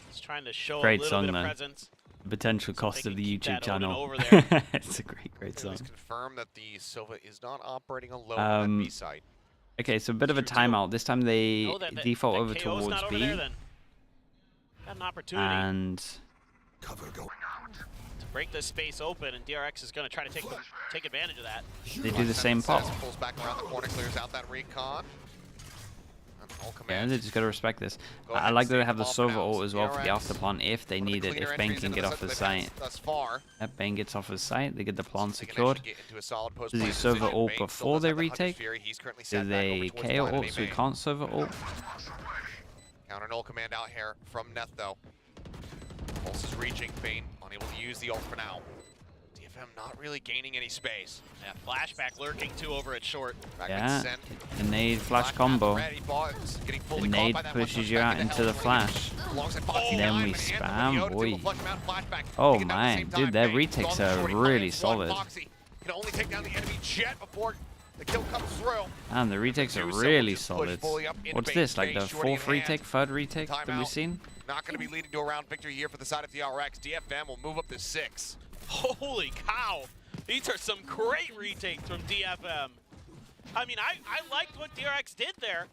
He's trying to show Great a little song, bit of though. presence. The potential cost they of can the keep YouTube that Odin channel. over there. It's a great song. Let's confirm that the Silva is not operating alone on that B side. Okay, so a bit of a True, too. timeout. This time they Know that default over KO's towards not over B, there, then. Got an opportunity and to break this space open, and DRX is going to try to take advantage of that. they do the same pop. Pulls back around the corner, clears out that recon. And all Yeah, command. they just gotta respect this. Go I ahead like and that they save have the off Sova now. ult as well for the DRX. afterplant if they One of the need it, cleaner if Bane entries can into get the off side his of the defense site. Thus far. Yep, Bane gets off his site, they get the plant They can secured. actually get into a solid post Does he plant Sova position. ult Bane still before does they have the Hunter's retake? Fury. He's currently Do sat back they over towards KO bottom ult so he main. can't Sova ult? Counter null command out here from Neth though. Pulse is reaching. Bane unable to use the ult for now. DFM not really gaining any space. Yeah, flashback lurking too over at short. Back Yeah, sent. the nade flash Flashback combo. ready, Buzz getting fully The caught nade by that pushes one. you Back out into into the hell. flash. Alongside Foxy Then 9, we but Anthem spam, with the Yoda boy. will flush him out, flashback. Oh Take it down at the my, same dude, time. their Bane retakes on the are 40 really minus solid. one. Foxy can only take down the enemy jet before the kill comes through. And the retakes are Medusa will really just push solid. fully up into What's Bane's this, like the face, shorty in 4th hand. retake, 3rd retake that we've Timeout. seen? Not going to be leading to a round victory here for the side of DRX. DFM will move up to 6. Holy cow! These are some great retakes from DFM. I mean, I liked what DRX did there.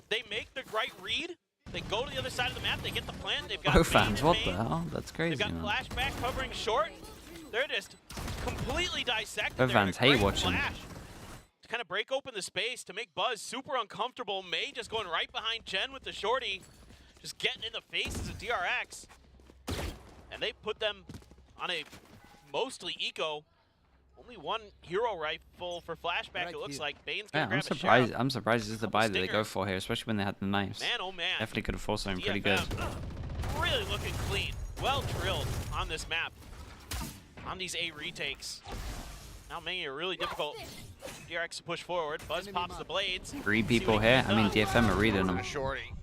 They make the right read. They go to the other side of the map. They get the plant. They've got Oh, Bane fans, in what main. the hell? That's They've crazy, got man. flashback covering short. They're just completely dissected. Oh, there in a fans hate great watching. flash. To kind of break open the space, to make Buzz super uncomfortable. May just going right behind Jen with the shorty. Just getting in the faces of DRX. And they put them on a mostly eco. Only one hero rifle for flashback, it looks like. Bane's Yeah, gonna grab I'm a surprised. sheriff. I'm surprised this is the buy that they go stingers. for here, especially when they had the knives. Man, oh man. Definitely could have forced something pretty good. DFM really looking clean. Well drilled on this map. On these 8 retakes. Now making it really difficult. DRX to push forward. Buzz pops the blades. 3 See people what he here. can I mean, do. DFM are reading them. A shorty.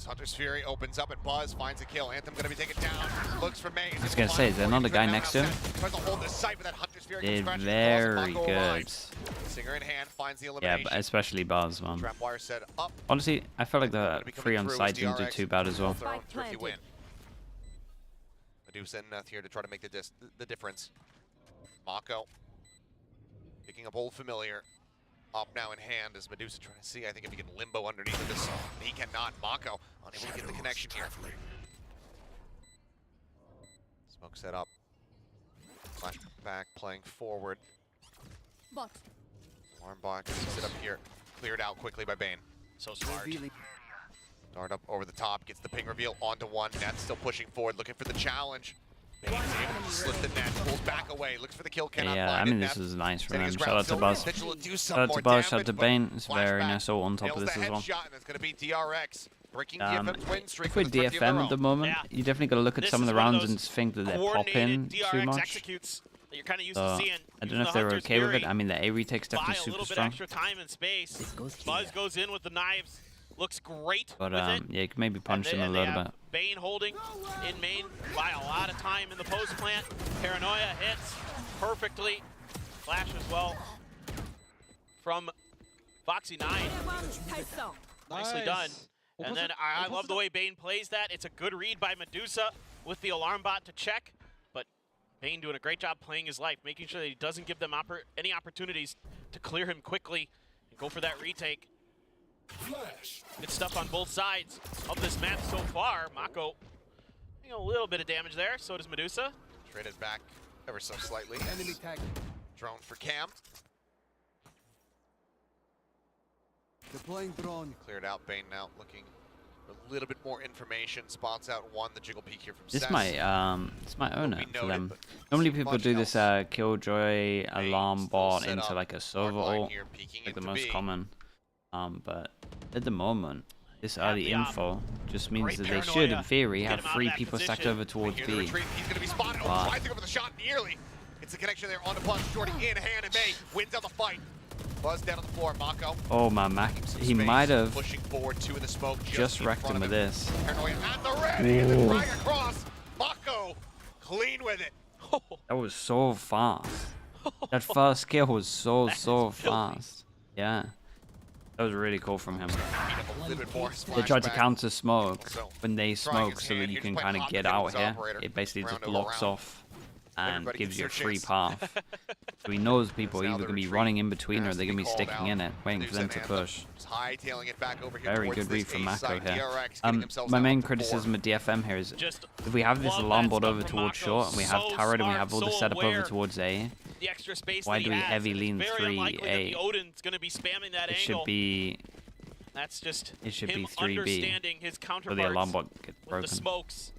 Buzz. Hunter's Fury opens up and Buzz finds a kill. Anthem gonna be taken down. Looks for May. I was gonna say, is there another guy next to him? Tries to hold this site, but that Hunter's Fury They're comes crashing very across the Mako good. Singer in hand finds the Yeah, elimination. but especially Buzz, man. Trap wire set up. Honestly, I felt like the Gonna be 3 coming on through side as didn't do DRX too bad as well. throw, Spike thrifty win. planted. Medusa and Neth here to try to make the difference. Mako picking up Old Familiar. Up now in hand as Medusa trying to see, I think, if he can limbo underneath of this. He cannot. Mako unable to get the connection here. Smoke set up. Flash back, playing forward. Alarm box set up here. Cleared out quickly by Bane. So smart. Dart up over the top, gets the ping reveal onto one. Net still pushing forward, looking for the challenge. Bane's able to slip the net, pulls back away, looks for the kill, cannot Yeah, find I it. mean, Neth this was nice from taking him. his Shout ground. out to Silver Buzz. potential to do some Shout out more to Buzz, damage, shout out to but Bane. It's very flashback nice all on top of nails this the as well. headshot, and it's going to be DRX breaking DFM's win streak If we're with a 20 of their DFM at own. the moment, Yeah. you definitely got to look at This some of is the one of rounds those and think that they're coordinated popping too DRX much. executes that you're kind of used So, to seeing. I don't Using know if the they're Hunter's okay with it. Fury, I mean, the A retake's buy definitely a super little bit strong. extra time and space. goes to Buzz you. goes in with the knives. Looks great But with it. yeah, you can maybe punish them a And they little have bit. Bane holding in main, buy a lot of time in the post plant. Paranoia hits perfectly. Flash as well from Foxy 9. Nicely done. And then I love the way Bane plays that. It's a good read by Medusa with the alarm bot to check. But Bane doing a great job playing his life, making sure that he doesn't give them any opportunities to clear him quickly and go for that retake. Good stuff on both sides of this map so far. Mako, a little bit of damage there. So does Medusa. Traded back ever so slightly. Enemy tag. Drone for Cam. Deploying drone. Cleared out. Bane now looking for a little bit more information. Spots out one. The jiggle peek here from This Cess. might own it be for noted, them. but Normally too people much do this else. Killjoy alarm still bot set into up. like a Hard server line ult, here, peeking like the into most B. common. But at the moment, this early the, info just means great that they should, paranoia in theory, to get have him out of 3 that people stacked position. over towards Here the B. retreat. He's going to be spotted. Oh, Wow. tries to go for the shot nearly. It's a connection there on the punch. Shorty in hand, and May wins out the fight. Buzz down on the floor. Mako. Oh my Mac, Some he space, might have pushing forward, 2 in the smoke. just in wrecked front him of with this. Paranoia at the ready, and the drag across. Mako clean with it. That was so fast. That first kill was so fast. Yeah. That was really cool from him. A little bit more They tried to splashback. counter smoke Also, when they trying smoke his so that hand you here, can just kind of playing get hot out against here. operator. It basically just Round over blocks round. off and Everybody gives gets you a their free chance. path. So he knows people are Now either the going to be retreat running in between or has they're to going to be called sticking out. in it, waiting for them to Medusa and push. Anthem just hightailing it back over here Very towards good read this from A Mako side. here. DRX getting themselves My out main to criticism four. of DFM here is Just if we have this love alarm that board stuff over from towards Mako. short and we have So turret and we smart, have all the so setup aware. over towards A, The extra space Why that do he we has, heavy and lean it's very unlikely that 3A? the Odin's going to be spamming that it angle. should be That's just it should him be 3B understanding his so counterparts the alarm bot gets with broken. the smokes.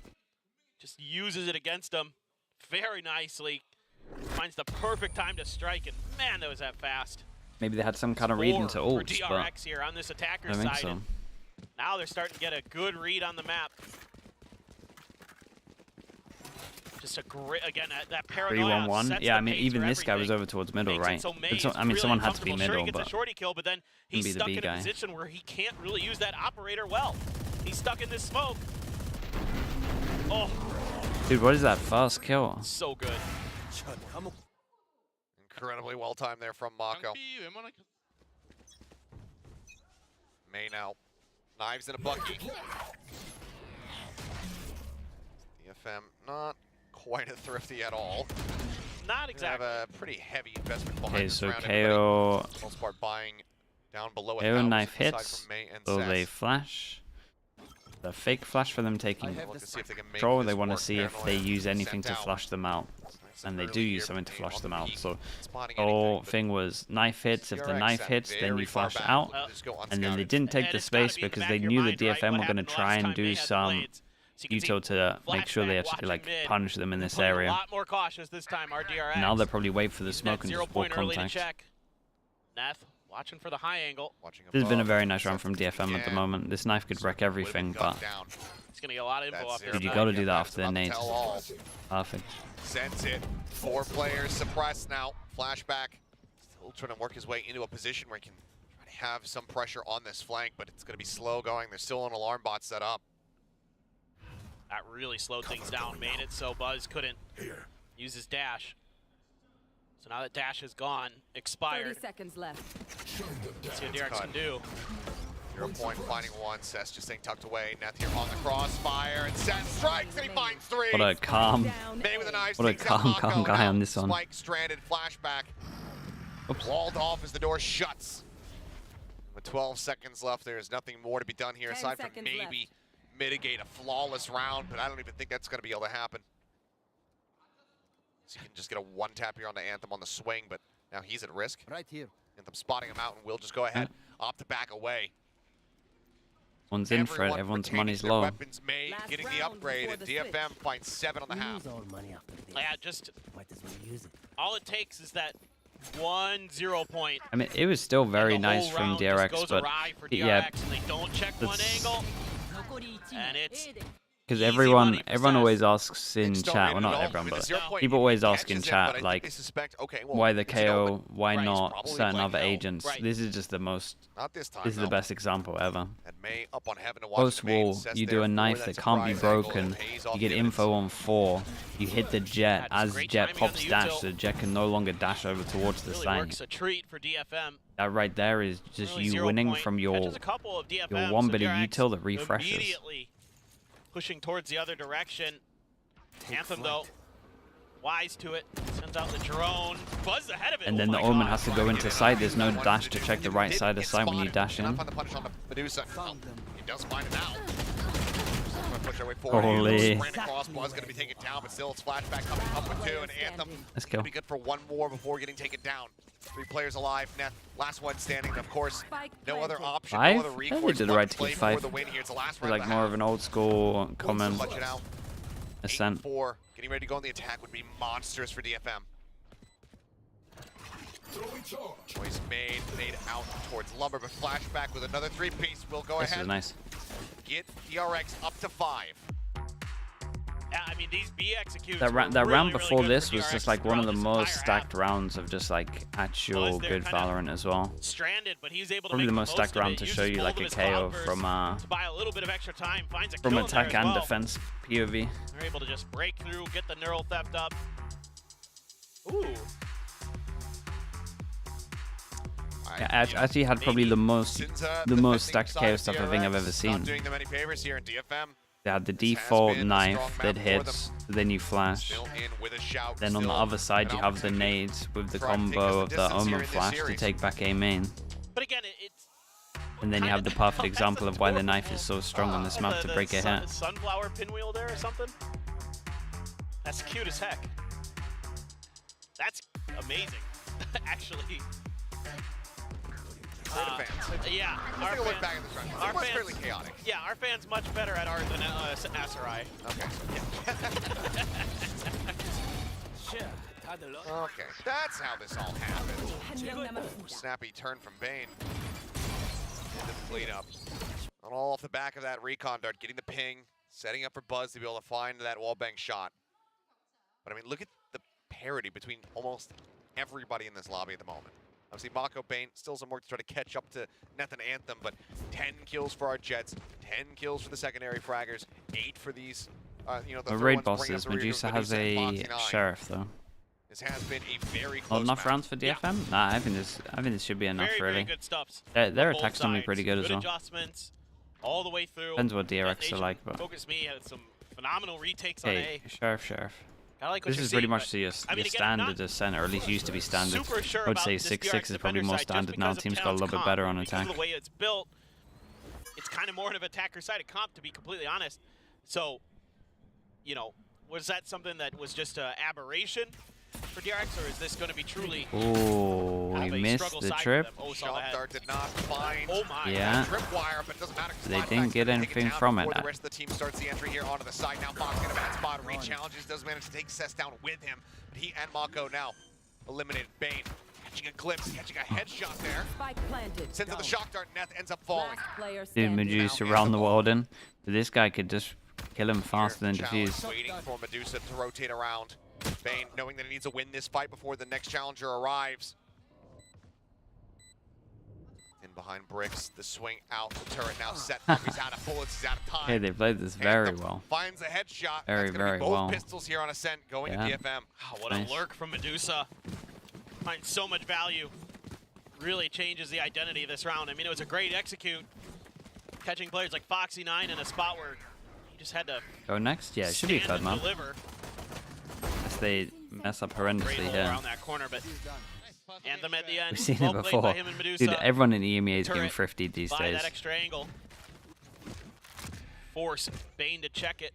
Just uses it against him very nicely. Finds the perfect time to strike, and man, that was that fast. Maybe they had some kind of read into For ults, but DRX here on this I attacker's don't think side. so. And now they're starting to get a good read on the map. Just a great, again, that paranoia 3-1-1. sets Yeah, the I mean, pace even for this guy was everything. over towards middle, Makes it right? so May But so, is I mean, really someone had to be uncomfortable. Sure, he middle, gets but a shorty kill, but then he's be the stuck B in guy. a position where he can't really use that operator well. He's stuck in this smoke. Oh, dude, what is that first kill? so good. Incredibly well timed there from Mako. May now. Knives in a bucket. DFM not quite as thrifty at all. Not They exactly. have a pretty heavy investment behind Okay, this so round. KO, For the most part buying down below KO 1,000 knife aside hits, from May and so they Sass. flash. The fake flash for them taking Look to see if they can make control, this they want to work. see if they Paranoia use anything sent to out. flush them out. Nice And they early do here use something to from flush on them the out. peak, So spotting the whole anything, but thing was knife hits, if the DRX knife sat hits, then very you far flash back. out. They'll just go And then they unscouted. didn't take And the it's gotta space be in the because back they of your knew the mind, right? DFM What were going to happened the try last and time do they had the some blades? So you can see util to make sure they flashback, actually like watching mid. punish them in this Playing area. A lot more cautious this time, our DRX. Now they'll probably wait for the Using smoke that and 0 just walk point early to contact. check. Neth watching for the high angle. Watching This has been a above. very nice run Sets from DFM at the again. moment. This knife could wreck everything, Would've been but gunned down. He's gonna get a lot of info That's off there. dude, you zero got to nine. do that That's after the about to nades. tell all. Perfect. Sends it. 4 players suppressed now. Flashback. Still trying to work his way into a position where he can try to have some pressure on this flank, but it's going to be slow going. There's still an alarm bot set up. That really slowed things down, made it so Buzz couldn't use his dash. So now that dash is gone, expired. 30 seconds left. Let's see what DRX can do. 0 point, finding one. Sess just staying tucked away. Neth here on the crossfire, and Sess strikes, and he finds 3. What a calm, May with a knife. what a calm guy on this one. Spike stranded, flashback. Oops. Walled off as the door shuts. With 12 seconds left, there's nothing more to be done here 10 aside from seconds maybe mitigate a flawless round, but I don't even think that's going to be able to happen. So you can just get a one-tap here on the Anthem on the swing, but now he's at risk. Right here. Anthem spotting him out, and will just go ahead, opt to back away. One's in for it. Everyone's retaining money's their low. Weapons made, Last getting the round upgrade, and before the DFM finds 7 on the half. Yeah, just all it takes is that 1 0 point. I mean, it was still very and the nice whole from round just DRX, goes but awry for DRX, yeah, and they don't check one that's- angle, and it's because easy everyone money for everyone Sess. always asks in Just don't chat, read well it not at all. everyone, I mean, the but 0 point, people he always ask in catches him, chat, but I think like, they suspect, okay, well, why the it's an open. KO, why Right, he's not probably certain playing other hell. agents. Right. This is just the most, Not this time. this is the no. best example ever. And May up on heaven to watch Post the main. wall, Sess you there do a for knife that that can't be surprise angle, broken, and Hayes off you get the info on 4, you hit the jet, Yeah, just as great jet timing on pops the dash, util. so jet can no longer dash over towards the really side. works a treat for DFM. That right there is just Really you 0 winning point. from your Catches a couple of DFM, one so bit of DRX util that refreshes. Immediately pushing towards the other direction. Anthem though, wise to it, sends out the drone, Buzz ahead of it. And Oh then the my Omen God. has to go into side. There's no dash to check the right Didn't side of get side when you spotted. dash Cannot in. find the punish on the Medusa. Found them. He does find it now. Gonna push our way forward. Holy. Sprint across, Buzz gonna be taken down, but still it's flashback coming up with 2, and Anthem Let's gonna go. be good for 1 more before getting taken down. 3 players alive. Neth, last one standing. And of course, Spike no other planted. option, 5? no other I think recourse. they did the but right to play keep for 5. the win here. It's the last It's round like of the more half. of an old school common Clutch it out. ascent. 8-4. Getting ready to go on the attack would be monsters for DFM. Choice made out towards Lumber, but flashback with another 3-piece. Will go This ahead. is nice. Get DRX up to 5. Yeah, I mean these B executions. That, were round really before good this for was DRX just like one of the throughout this most entire stacked half. rounds of just like actual Buzz there good kinda Valorant as well. Stranded, but he's able to Probably make the most stacked of round it. to Uses show you both like of a his KO cloudbursts from to buy a little bit of extra time. Finds a kill in there attack as and well. defense POV. They're able to just break through, get the neural theft up. Ooh. Yeah, actually had probably the most stacked KO stuff I think I've ever Not seen. doing them any favors here in DFM. They had the This has default been a knife strong that map for hits, then you flash. Still in with a shout. Then on the still other side an you have the opportunity. nades with the Try to take us combo the of the distance here Omen in this flash to series. take back A main. But again, it's And then you have the perfect example of why the knife is so strong on this map the to break a hit. sunflower pinwheel there or something. That's cute as heck. That's amazing, actually. Great fans. Yeah, Let's take a look back at this round. our It was fans- fairly chaotic. Yeah, our fans much better at art than Asarai. Okay. Okay, that's how this all happened. Snappy turn from Bane. Into the cleanup. And all off the back of that recon dart, getting the ping, setting up for Buzz to be able to find that wallbang shot. But I mean, look at the parity between almost everybody in this lobby at the moment. Obviously, Mako, Bane, still some work to try to catch up to Neth and Anthem, but 10 kills for our Jets, 10 kills for the secondary fraggers, 8 for these, you know, the The third raid ones bringing up bosses, the rear Medusa with has and a Foxy 9. sheriff though. This has been a very Not close enough match. rounds for Yeah. DFM? Nah, I think this should be enough Very, really. very good stuffs. Their on both attacks normally sides. pretty good as well. Adjustments all the way through. Depends what DRX are Nation like, but Focus Me had some phenomenal retakes on hey, A. sheriff. I like what This you're is pretty seeing, much but the I mean, again, standard not ascent, or at least used to be standard. super sure I would about say this 6-6 DRX is probably defender more side just standard now. because of Teams got a Talon's little bit comp. better on Because attack. of the way it's built, it's kind of more of an attacker-sided comp, to be completely honest. So, you know, was that something that was just an aberration for DRX, or is this going to be truly Oh, have you a missed struggle the side for trip. them? Oh, saw Shock that. dart did not find Oh my. Yeah. tripwire, but it doesn't matter. 'cause They Flashback's didn't get gonna take anything down from it. before the rest of the team starts the entry here onto the side. Now Fox in a bad spot. Re-challenges, does manage to take Sess down with him, but he and Mako now eliminated. Bane catching a glimpse, catching a headshot there. Spike planted. Sends to the shock dart. Neth ends up falling. Last player Dude, standing. Medusa around the world in. But this guy could just kill him faster than Challenge defuse. waiting for Medusa to rotate around. Bane knowing that he needs to win this fight before the next challenger arrives. In behind bricks, the swing out, the turret now set up. He's out of bullets, he's out of time. Hey, they played this very well. Finds a headshot. Very, That's gonna very be both well. pistols here on Ascent going to DFM. Oh, what Nice. a lurk from Medusa. Finds so much value. Really changes the identity of this round. I mean, it was a great execute. Catching players like Foxy9 in a spot where he just had to Go next? Yeah, it should be a stand third and map. deliver. Unless they mess up Great horrendously hole here. around that corner, but Anthem at the end. We've seen well it played before. by him and Medusa. Dude, everyone in EMEA is getting Turret thrifty these by days. that extra angle. Force Bane to check it.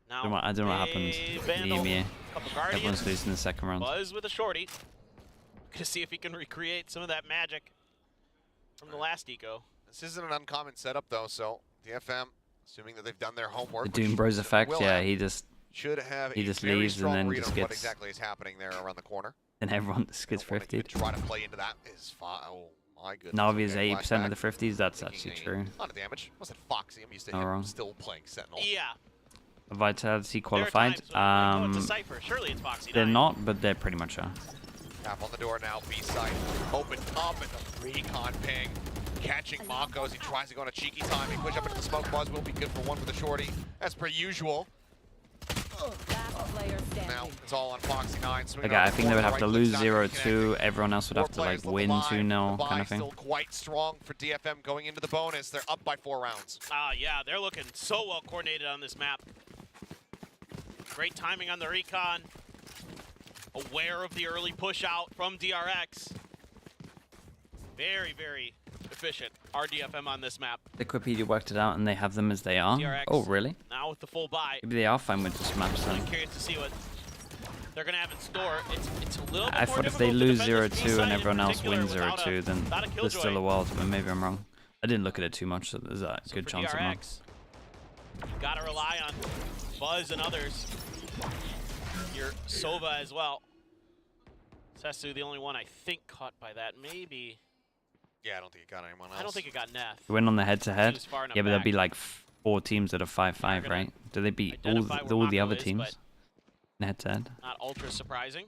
Now, I don't know what happens in Vandal, EMEA. couple Everyone's Guardians. losing the second round. Buzz with a shorty. Gonna see if he can recreate some of that magic from the last eco. This isn't an uncommon setup though, so DFM, assuming that they've done their homework. The Doom Bros effect, will yeah, have, he just should have he a just very leaves and strong then read just on what gets- exactly is happening there around the corner. and everyone just gets What he could thrifted. try to play into that is fine. Oh my goodness. Navi is Okay, 80% of the flashback. thrifties. That's Taking actually a true. lot of damage. Wasn't Foxy. I'm used to Not him wrong. still playing Sentinel. Yeah. Vitality There are qualified. times when I'm like, oh, it's a Cypher. Surely it's Foxy9. They're not, but they pretty much are. Tap on the door now. B side open up and the recon ping. Catching Mako as he tries to go on a cheeky time. He push up into the smoke. Buzz will be good for one for the shorty. As per usual. Last player standing. Now it's all on Foxy9. Swinging Okay, around I the think they corner, would have right to clicks lose down, 0-2. connecting. Everyone else would have to like win 2-0 kind of thing. Still quite strong for DFM going into the bonus. They're up by 4 rounds. Yeah, they're looking so well coordinated on this map. Great timing on the recon. Aware of the early push out from DRX. Very, very efficient RDFM on this map. The Wikipedia worked it out and they have them as they are. DRX Oh, really? now with the full buy. Maybe they are fine with just maps then. I'm curious to see what they're going to have in store. It's a little bit I more thought if they difficult to lose defend this 0-2 B-side and in everyone else particular wins without 0-2, then without a there's still killjoy. a world, but maybe I'm wrong. I didn't look at it too much, so there's a So good for chance I'm wrong. DRX, gotta rely on Buzz and others. Your Sova as well. Sesu, the only one I think caught by that. Maybe. Yeah, I don't think it got anyone else. I don't think it got Neth. Win on the head-to-head? He was far enough Yeah, but there'll back. be like 4 teams that are 5-5, gonna right? Do they beat identify where all the Mako other is, teams but in head-to-head? Not ultra surprising.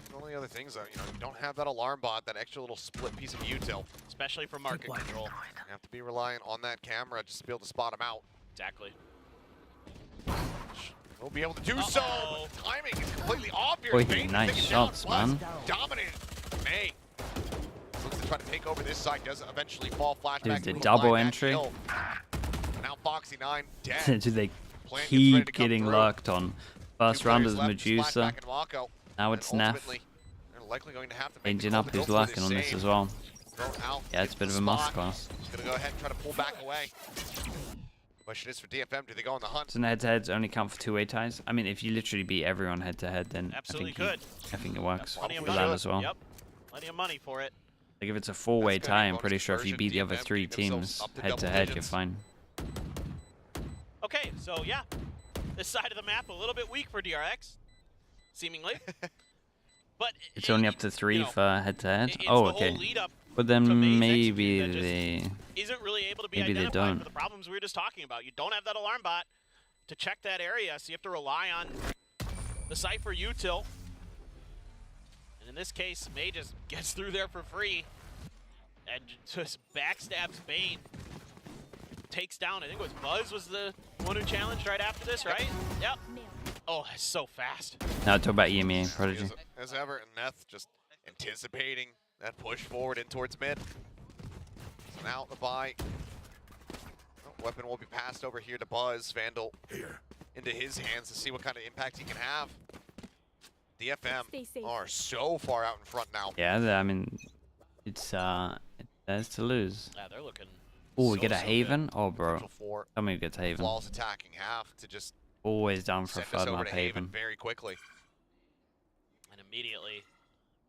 The only other things are, you don't have that alarm bot, that extra little split piece of util. Especially for market control. You have to be reliant on that camera just to be able to spot him out. Exactly. We'll be able to do so, but the timing is completely off here. Boy, Bane's nice taken shots, down. man. Buzz dominated. May looks to try to take over this side, does eventually fall. Flashback. Dude, the will double find that entry. kill. Now Foxy9 dead. Do they Plan gets ready keep to come getting through. lurked on? First Two round players is left, Medusa. Splashback and Mako. Now And it's Neff. ultimately, they're likely going to have to make the Changing call up to go who's for lurking on this save. as well. Thrown out, Yeah, it's a bit gets of a the spot. masterclass. He's going to go ahead and try to pull back away. Question is for DFM, do they go on the hunt? Doesn't head-to-heads only count for 2-way ties? I mean, if you literally beat everyone head-to-head, then Absolutely I think, could. I think it works Plenty of for money. that as well. Yep. Plenty of money for it. Like if it's a 4-way That's gonna be tie, I'm bonus pretty sure if you conversion. beat the other DFM 3 keep themselves teams up to double head-to-head, you're digits. fine. Okay, so yeah. This side of the map a little bit weak for DRX, seemingly. But It's only up to 3 you know, for head-to-head? it's Oh, the whole okay. lead up But to then May's maybe execute that they... isn't really able to be Maybe they identified don't. for the problems we were just talking about. You don't have that alarm bot to check that area, so you have to rely on the Cypher util. And in this case, May just gets through there for free and just backstabs Bane. Takes down, I think it was Buzz was the one who challenged right after this, right? Yep. Oh, that's so fast. Now talk about EMEA, Prodigy. As ever, and Neth just anticipating that push forward in towards mid. So now the buy. Oh, weapon will be passed over here to Buzz. Vandal into his hands to see what kind of impact he can have. DFM are so far out in front now. Yeah, I mean, it's theirs to lose. Yeah, they're looking. Oh, we so, get a so Haven? Oh, bro. Potential for Tell me who gets Haven. flawless attacking half to just Always down for a send us third over map to Haven Haven. very quickly. And immediately,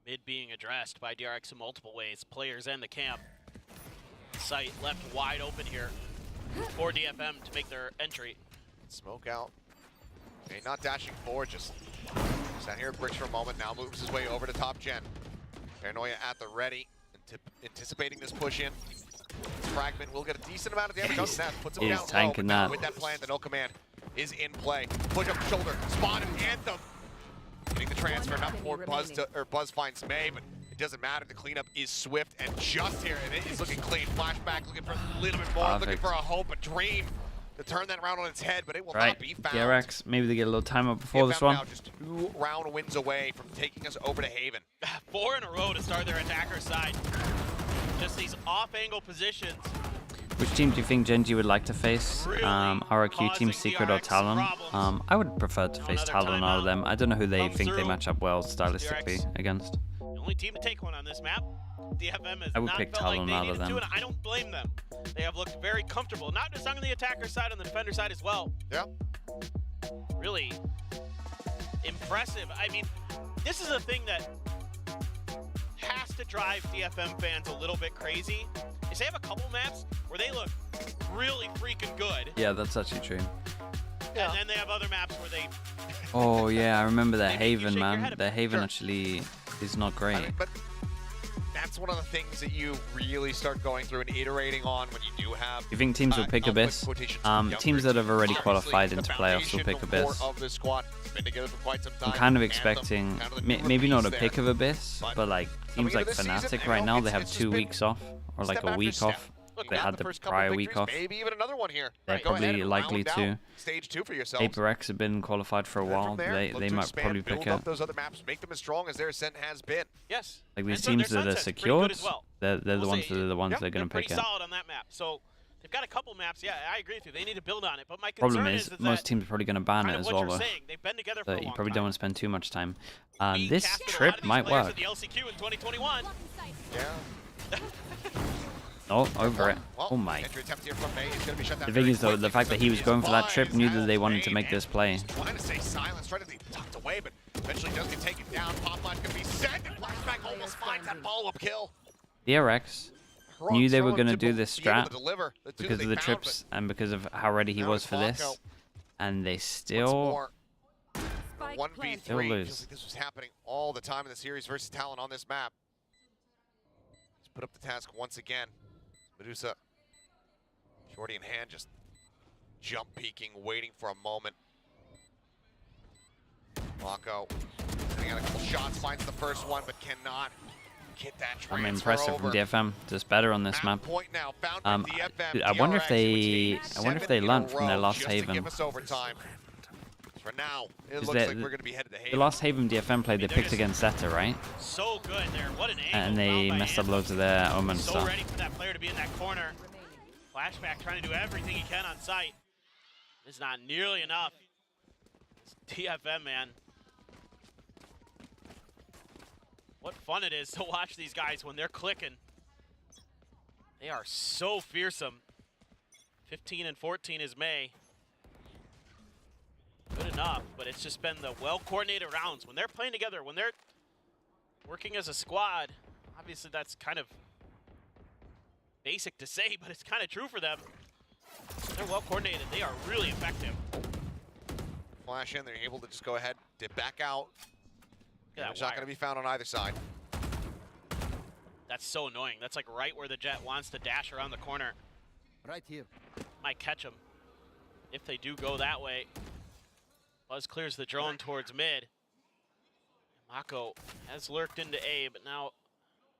mid being addressed by DRX in multiple ways. Players and the camp. Site left wide open here for DFM to make their entry. Smoke out. Okay, not dashing forward, just sat here at bricks for a moment. Now moves his way over to top gen. Paranoia at the ready, anticipating this push in. This fragment will get a decent amount of damage on Snap. Puts him He's down low, tanking but now that. with that plan, the no command is in play. Push up the shoulder, spotted Anthem. Getting the transfer, not before Buzz finds May, but It doesn't matter. The cleanup is swift and just here, and it is looking clean. Flashback looking for a little bit more, looking Perfect. for a hope, a dream to turn that around on its head, but it will not be found. DRX, maybe they get a little time up before this DFM one. now just 2 round wins away from taking us over to Haven. 4 in a row to start their attacker side. Just these off-angle positions. Which team do you think Genji would like to face? Really RRQ, Team causing Secret, or DRX Talon? problems. I would prefer to face another Talon out of timeout them. I don't know who they comes think they through. match up well stylistically DRX. against. The only team to take one on this map. DFM has I would not pick felt like Talon they out of needed them. to, and I don't blame them. They have looked very comfortable, not just on the attacker side, on the defender side as well. Yeah. Really impressive. I mean, this is a thing that has to drive DFM fans a little bit crazy. Is they have a couple maps where they look really freaking good, Yeah, that's actually true. and then they have other maps where they Oh yeah, I remember their Maybe you Haven, shake your man. head a Their bit. Haven Sure. actually is not I great. mean, but that's one of the things that you really start going through and iterating on when you do have. You think teams will pick Abyss? Teams that have already Obviously, qualified the into playoffs will foundation pick core Abyss. Of this squad. It's been together for quite some time. I'm kind of Anthem, expecting, kind of the newer maybe not a piece pick there. of Abyss, but like teams into like this season, Fnatic you right know, now, they have it's just 2 been weeks off, or like step a after week step. off. Look, They now had the the first couple prior of week victories, off. Maybe even another one here. They're Go ahead probably and likely round to. out Stage 2 for yourselves. DRX have been qualified for a And then while. from there, They look to might expand, probably pick build it. up those other maps, make them as strong as their Ascent has been. yes. Like these And so teams their that are Sunset's pretty secured, good as well. they're the We'll ones see. that are the ones Yep, they're going They're to pretty pick it. solid on that map. So they've got a couple maps. Yeah, I agree with you. They need to build on it. But my Problem concern is, that most teams are probably going to ban kind it of as what well, you're though. saying. They've been together for So a you long probably time. don't want to spend too much time. We This casted a lot trip of these might players work. at the LCQ in 2021. Yeah. Oh, over it. Well, Oh my. entry attempt here from May is gonna be shut down The thing very is, though, quickly the fact that he was because going for that trip supplies knew that as they wanted to May make this play. Trying to stay silent, trying to be tucked away, but eventually does get taken down. Pop line's gonna be sent, and Flashback almost finds that follow-up kill. DRX Heroic knew they were solo going to to do this be able strat to deliver the two because that of they the found, trips and because of how ready he now was it's for this, Mako. and they Once still more, Spike 1v3. planted. Still lose. Feels like this was happening all the time in the series versus Talon on this map. He's put up the task once again. Medusa, shorty in hand, just jump peeking, waiting for a moment. Mako, getting out a couple shots, finds the first one, but cannot get that transfer I'm impressive over. from DFM. Just better on this map. Point now, found by DFM, Dude, I wonder if DRX, they, which I wonder if takes they 7 learned in a from their row last just to Haven. give us overtime. For now, it Is looks that like the- we're going to be headed to The Haven. last Haven DFM played, they they're picked just- against Zeta, right? So good there. What an angle. And they found by messed up Anthem. loads of their Omen So stuff. ready for that player to be in that corner. Flashback trying to do everything he can on site. It's not nearly enough. It's TFM, man. What fun it is to watch these guys when they're clicking. They are so fearsome. 15 and 14 is May. Good enough, but it's just been the well-coordinated rounds. When they're playing together, when they're working as a squad, obviously that's kind of basic to say, but it's kind of true for them. They're well-coordinated. They are really effective. Flash in, they're able to just go ahead, dip back out. Look at It's that not wire. going to be found on either side. That's so annoying. That's like right where the Jet wants to dash around the corner. Right here. Might catch him if they do go that way. Buzz clears the drone towards mid. Mako has lurked into A, but now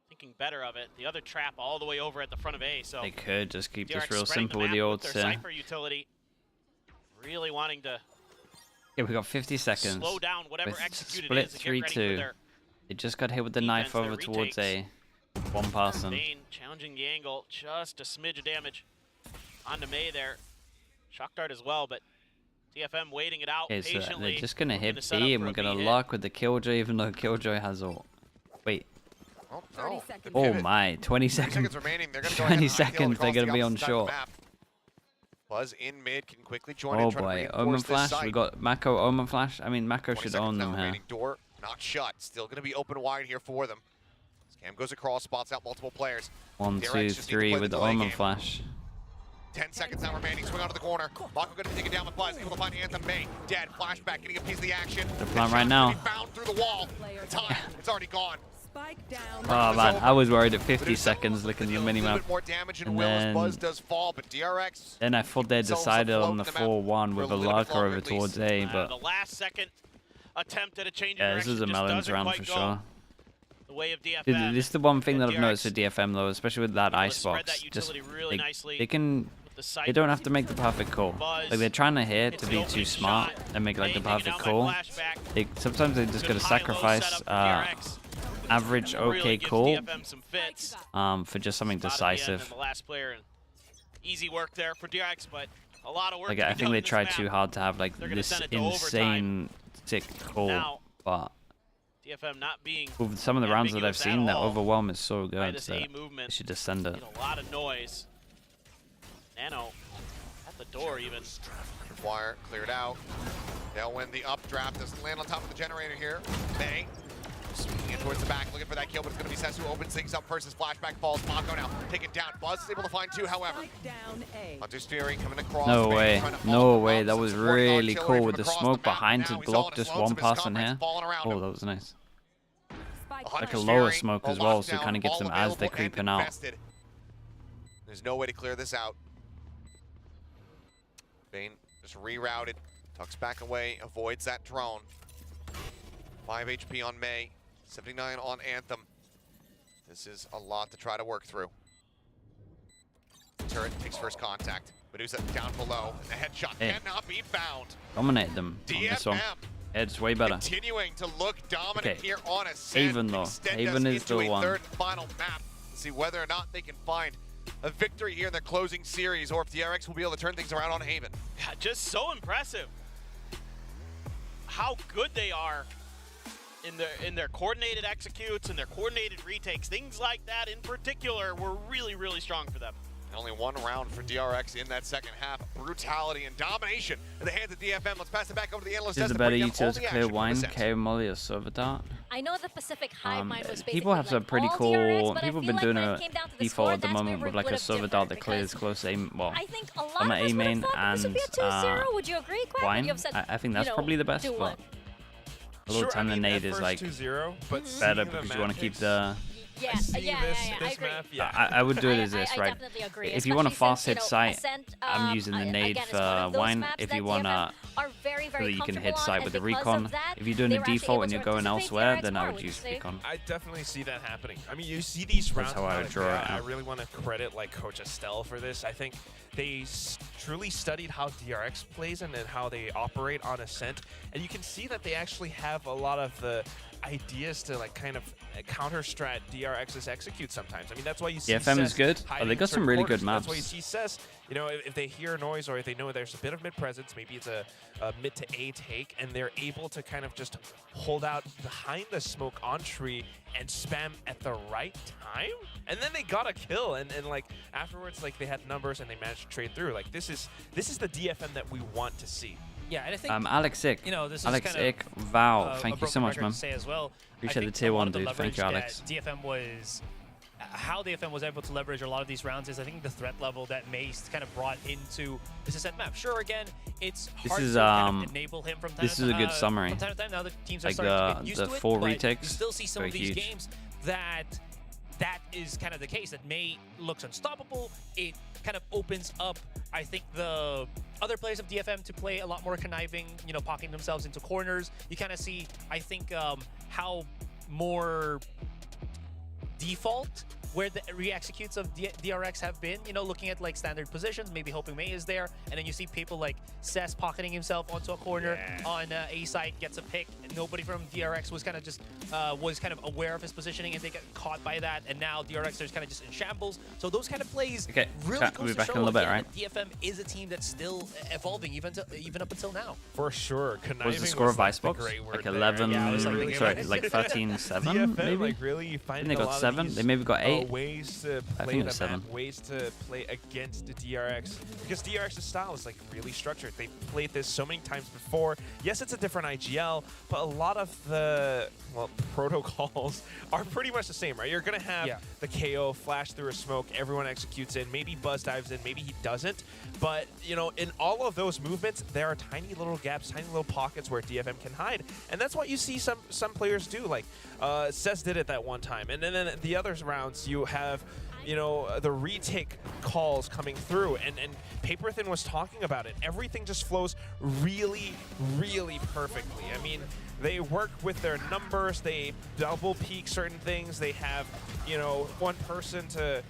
thinking better of it. The other trap all the way over at the front of A. So They could just keep this DRX real spreading simple the with the map ults their here. Cypher utility. Really wanting to Yeah, we got 50 seconds. slow down whatever With executed split is and get ready for 3-2. their They just got hit with the defense, knife their over towards retakes. one person. Bane challenging the angle, just a smidge of damage onto May there. Shock dart as well, but DFM waiting it out Okay, so patiently. they're just gonna looking hit set B, up and for we're a gonna B hit. lock with the Killjoy, even though Killjoy has ult. Wait, Oh, 30 no. seconds. The oh pivot. my, 20 30 seconds. seconds remaining. They're going to go ahead 20 and high tail seconds, they're across gonna the be on opposite side of short. the map. Buzz in mid can quickly join Oh in, trying to boy, reinforce Omen this Flash. site. We got Mako, Omen Flash. I mean, Mako 20 should seconds own now them here. remaining. Door not shut. Still going to be open wide here for them. Scam goes across, spots out multiple players. 1, DRX 2, just need to 3 play with the the delay Omen game. Flash. 10 seconds now remaining. Swing onto the corner. Mako going to be taken down with Buzz. Able to find Anthem. May dead. Flashback getting a piece of the action. They're The playing right shot's now. gonna be found through the wall. The time. It's already gone. Spike down. Oh man, I was worried at 50 Medusa seconds looking at the a little minimap. bit more damage and And will as then- Buzz does fall, but DRX. Then I thought they themselves decided afloat on the in the map 4-1 for with a a little bit lurker longer over at towards least. A, but The last second attempt at a change of yeah, this direction is a just Melons doesn't round quite for go sure. the way of DFM. This is the one thing that I've DRX noticed with DFM though, especially with that able to spread icebox. that Just utility really nicely they can. with the They sight. don't have to make the perfect call. Buzz Like they're trying to hit hits to the be opening too smart shot. and make like the Bane taking perfect out my call. flashback. Sometimes they just Good gotta high-low sacrifice setup for DRX. average Really okay gives call DFM some fits. for just something Spot at the end decisive. and the last player. And easy work there for DRX, but a lot of work. Like to be I think done they in this tried map. too hard to have like They're gonna this send it to insane sick call, Now, but DFM not being with some of the rounds that I've ambiguous at seen, that all overwhelm is so by good this that A movement. they should just send it. Get a lot of noise. Nano at the door even. Wire cleared out. They'll win the updraft. Doesn't land on top of the generator here. May swinging in towards the back, looking for that kill, but it's going to be Sess who opens things up first as flashback falls. Mako now taken down. Buzz is able to find two, however. Spike down A. Hunter's Fury coming across. No May way, trying to no follow way. up, That some was supporting really artillery cool from with the across smoke map. behind Now to he's all block in just his one lonesome. His pass in comrades here. falling around Oh, him. that was nice. Spike Hunter's Like a Fury, lower smoke as well, so it lockdown, kind of gets all them as they're available and creeping out. invested. There's no way to clear this out. Bane just rerouted, tucks back away, avoids that drone. 5 HP on May, 79 on Anthem. This is a lot to try to work through. Turret takes first contact. Medusa down below, and the headshot Hey. cannot be found. Dominate them on this one. DFM It's way better. continuing to look dominant Okay. here on Ascent. Haven, though. Extend Haven us is into the a one. third and final map to see whether or not they can find a victory here in their closing series, or if DRX will be able to turn things around on Haven. Yeah, just so impressive how good they are in their coordinated executes and their coordinated retakes. Things like that in particular were really, really strong for them. Only one round for DRX in that second half. Brutality and domination in the hands of DFM. Let's pass it back over to the analyst. Is desk the to better break down all utils the clear action from wine, Ascent. KO Molly, or Silver Dart? I know the Pacific Hive Mind was basically People have some like pretty all cool. DRX, but I People have feel been like doing when a it came down to the default score, at the that's where moment we're with like a bit Silver different Dart that clears because close aim. Well, I think a lot from of an us A would have main thought this would be a and 2-0. Would you agree, Quack? Would wine. you have said, I think that's probably the best, 2-1? but a little time the nade is like 2-0, but better because you want to keep the. Yeah, yeah, I agree. map, yeah. I would do it as this, I right? definitely agree. If you want a Especially fast hit since, sight, Ascent, I'm using the nade again, is one of for those wine. maps If that you want DFM to, are very, so very that you can hit comfortable sight on, with the and because recon. of that, If you're doing they the were actually default able and to you're going anticipate elsewhere, DRX then I more, would would you use say? recon. I definitely see that happening. I mean, you see these rounds. how I would like draw that. it I out. really want to credit like Coach Estelle for this. I think they truly studied how DRX plays and then how they operate on Ascent, and you can see that they actually have a lot of the ideas to like kind of counter strat DRX's execute sometimes. I mean, that's why you see DFM is Cess good. Oh, hiding they in got some certain really corners. good That's why you maps. see Cess, you know, if they hear a noise or if they know there's a bit of mid presence, maybe it's a mid to A take, and they're able to kind of just hold out behind the smoke on tree and spam at the right time, and then they got a kill, and like afterwards, like they had numbers and they managed to trade through. Like this is the DFM that we want to see. Yeah, and I think Alex Ick. you know, this is Alex kind of Ick. Wow. a Thank you broken so much, record man. to say as well. Appreciate I the think tier a lot one, of the dude. Thank leverage you, Alex. that DFM was, how DFM was able to leverage a lot of these rounds is I think the threat level that Mace kind of brought into this Ascent map. Sure, again, it's hard is, to kind of enable him from time this to is a time. good summary. From time to time, now the teams are Like starting to get used the to it, 4 but retakes, you still see some of very these huge. games that is kind of the case, that May looks unstoppable. It kind of opens up, I think, the other players of DFM to play a lot more conniving, you know, pocketing themselves into corners. You kind of see, I think, how more default where the re-executes of DRX have been, you know, looking at like standard positions, maybe hoping May is there, and then you see people like Cess pocketing himself onto a corner on A side, gets a pick, and nobody from DRX was kind of just aware of his positioning, and they get caught by that, and now DRX is kind of just in shambles. So those kind of plays Okay, really chat, goes we'll be to back show in a little bit, again right? that DFM is a team that's still evolving even up until now. For sure. Conniving What was the score of like the Icebox? great word Like there. 11, Yeah, I was like thinking sorry, about it. like 13-7 DFM, maybe? like really finding they got a lot 7? Of these, They maybe got 8? ways to I play think it the was 7. map, ways to play against the DRX, because DRX's style is like really structured. They played this so many times before. Yes, it's a different IGL, but a lot of the protocols are pretty much the same, right? You're gonna have the KO flash through a smoke, everyone executes in, maybe Buzz dives in, maybe he doesn't, but you know, in all of those movements, there are tiny little gaps, tiny little pockets where DFM can hide, and that's what you see some players do. Like Cess did it that one time, and then the other rounds you have you know, the retake calls coming through, and Paper Thin was talking about it. Everything just flows really, really perfectly. I mean, they work with their numbers, they double peak certain things, they have, you know, one person to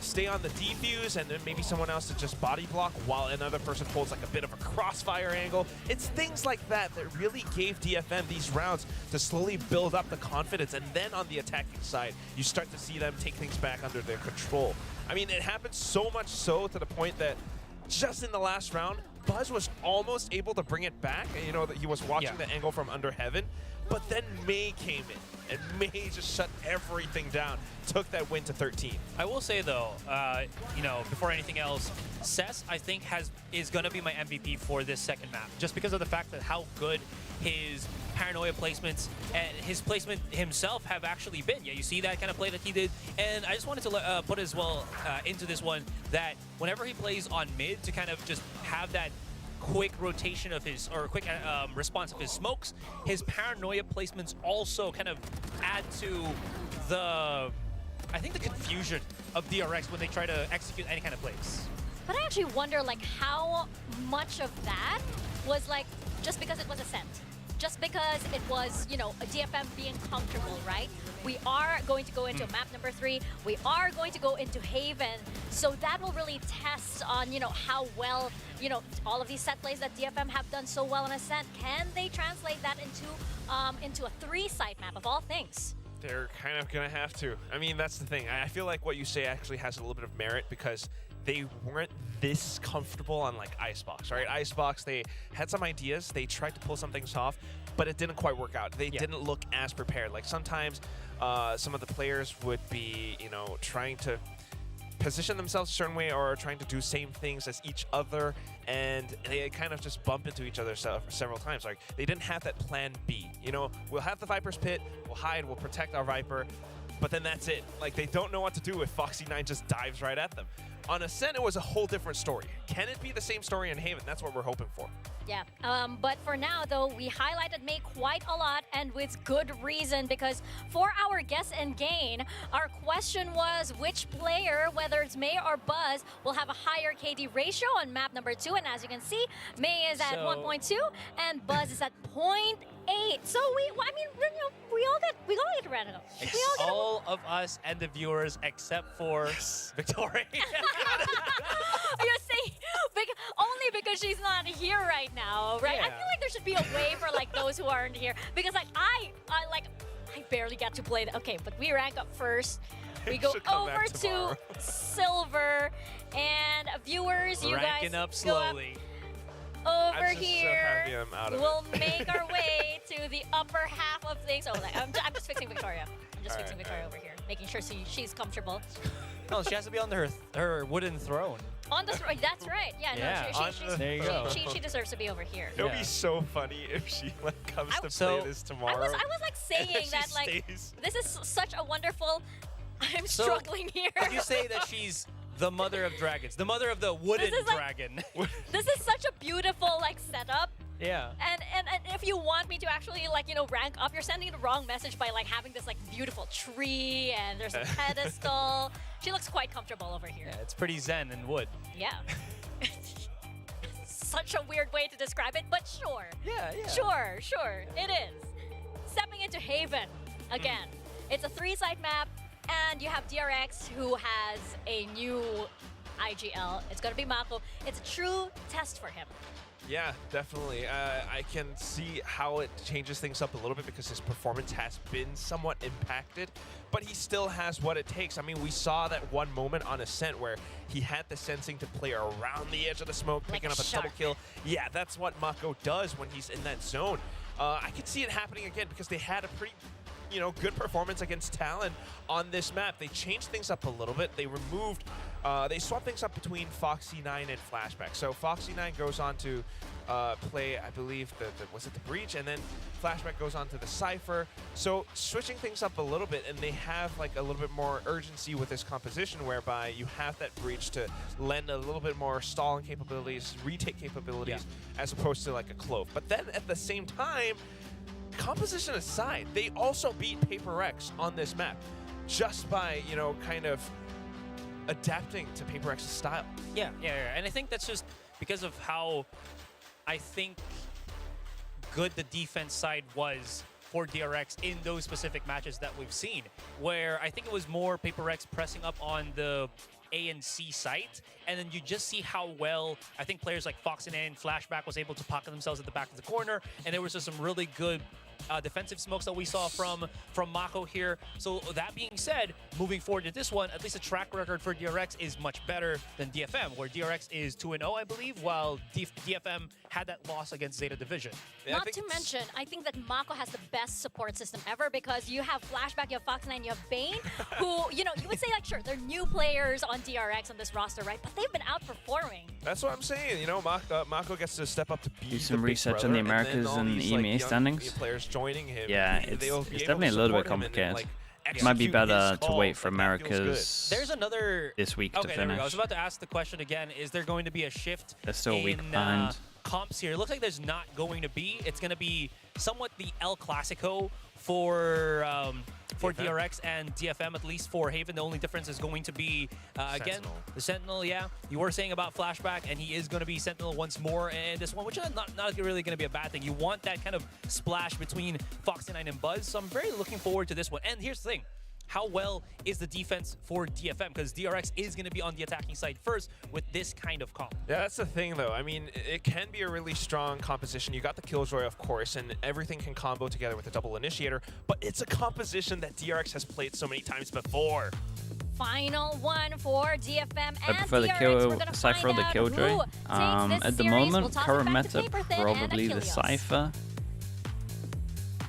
stay on the defuse and then maybe someone else to just body block while another person holds like a bit of a crossfire angle. It's things like that that really gave DFM these rounds to slowly build up the confidence, and then on the attacking side, you start to see them take things back under their control. I mean, it happened so much so to the point that just in the last round, Buzz was almost able to bring it back, and you know that he was watching the angle from under heaven, but then Mei came in, and Mei just shut everything down, took that win to 13. I will say though, you know, before anything else, Cess I think is gonna be my MVP for this second map, just because of the fact that how good his paranoia placements and his placement himself have actually been. Yeah, you see that kind of play that he did, and I just wanted to put as well into this one that whenever he plays on mid to kind of just have that quick rotation of his, or quick response of his smokes, his paranoia placements also kind of add to the, I think, the confusion of DRX when they try to execute any kind of plays. But I actually wonder, like, how much of that was, like, just because it was Ascent. Just because it was, you know, a DFM being comfortable, right? We are going to go into map number 3. We are going to go into Haven. So that will really test on, you know, how well, you know, all of these set plays that DFM have done so well on Ascent. Can they translate that into a 3-site map of all things? They're kind of gonna have to. I mean, that's the thing. I feel like what you say actually has a little bit of merit because they weren't this comfortable on like Icebox, right? Icebox, they had some ideas, they tried to pull some things off, but it didn't quite work out. They didn't look as prepared. Like sometimes some of the players would be, you know, trying to position themselves a certain way or trying to do same things as each other, and they kind of just bump into each other several times. Like they didn't have that plan B. You know, we'll have the Viper's Pit, we'll hide, we'll protect our Viper, but then that's it. Like they don't know what to do if Foxy9 just dives right at them. On Ascent, it was a whole different story. Can it be the same story in Haven? That's what we're hoping for. Yeah, but for now, though, we highlighted Mei quite a lot, and with good reason, because for our Guess and Gain, our question was which player, whether it's Mei or Buzz, will have a higher KD ratio on map number 2, and as you can see, Mei is at 1.2, and Buzz is at 0.8. So I mean, you know, we all get random. All of us and the viewers except for Victoria. You're saying only because she's not here right now, right? Yeah. I feel like there should be a way for like those who aren't here, because like I barely got to play. Okay, but we rank up first. We go over to silver, and viewers, you ranking guys up slowly. Over I'm just here, so happy I'm out of we'll make our way to the upper half of things. Oh, like, I'm just fixing Victoria. I'm just fixing Victoria over here, making sure she's comfortable. No, she has to be on her wooden throne. On the throne, that's right. Yeah, no, there you go. She deserves to be over here. It would be so funny if she like comes to play this tomorrow. I was like saying that like this is such a wonderful. I'm struggling here. Would you say that she's the mother of dragons, the mother of the wooden dragon? This is such a beautiful like setup. Yeah. And if you want me to actually like, you know, rank up, you're sending the wrong message by like having this like beautiful tree and there's a pedestal. She looks quite comfortable over here. Yeah, it's pretty zen and wood. Yeah. Such a weird way to describe it, but sure. Yeah. Sure, it is. Stepping into Haven again. It's a 3-site map, and you have DRX who has a new IGL. It's gonna be Mako. It's a true test for him. Yeah, definitely. I can see how it changes things up a little bit because his performance has been somewhat impacted, but he still has what it takes. I mean, we saw that one moment on Ascent where he had the sensing to play around the edge of the smoke, picking up a double kill. Yeah, that's what Mako does when he's in that zone. I could see it happening again because they had a pretty, you know, good performance against Talon on this map. They changed things up a little bit. They removed, they swapped things up between Foxy9 and Flashback. So Foxy9 goes on to play, I believe, was it the Breach? And then Flashback goes on to the Cypher. So switching things up a little bit, and they have like a little bit more urgency with this composition whereby you have that Breach to lend a little bit more stalling capabilities, retake capabilities, as opposed to like a Clove. But then at the same time, composition aside, they also beat Paper X on this map just by, you know, kind of adapting to Paper X's style. Yeah. And I think that's just because of how I think good the defense side was for DRX in those specific matches that we've seen, where I think it was more Paper X pressing up on the A and C site, and then you just see how well I think players like Fox and Flashback was able to pocket themselves at the back of the corner, and there was just some really good defensive smokes that we saw from Mako here. So that being said, moving forward to this one, at least the track record for DRX is much better than DFM, where DRX is 2-0, I believe, while DFM had that loss against Zeta Division. Yeah, Not to mention, I think that Mako has the best support system ever, because you have Flashback, you have Fox9, you have Bane, who, you know, you would say, like, sure, they're new players on DRX on this roster, right? But they've been outperforming. That's what I'm saying. You know, Mako gets to step up to be Do some the big research brother, on the and then Americas all and these, EMEA like, young standings. players joining him. Yeah, they'll it's be able definitely a to little bit support him and then, complicated. like, It might be execute better his to call. wait for Like, that feels good. America's There's another this week to there we go. I finish. was about to ask the question again. Is there going to be a shift They're still a week in behind. comps here? It looks like there's not going to be. It's going to be somewhat the El Clasico for DRX and DFM, at least for Haven. The only difference is going to be, again, the Sentinel, yeah. You were saying about Flashback, and he is going to be Sentinel once more in this one, which is not really going to be a bad thing. You want that kind of splash between Fox9 and Buzz, so I'm very looking forward to this one. And here's the thing. How well is the defense for DFM? Because DRX is going to be on the attacking side first with this kind of comp. Yeah, that's the thing, though. I mean, it can be a really strong composition. You got the Killjoy, of course, and everything can combo together with the double initiator, but it's a composition that DRX has played so many times before. Final one for DFM and I prefer the DRX. We're gonna Cypher or find the out Killjoy. who takes this At the series. moment, We'll toss it current back to meta, Paper Thin probably and the Achilles. Cypher.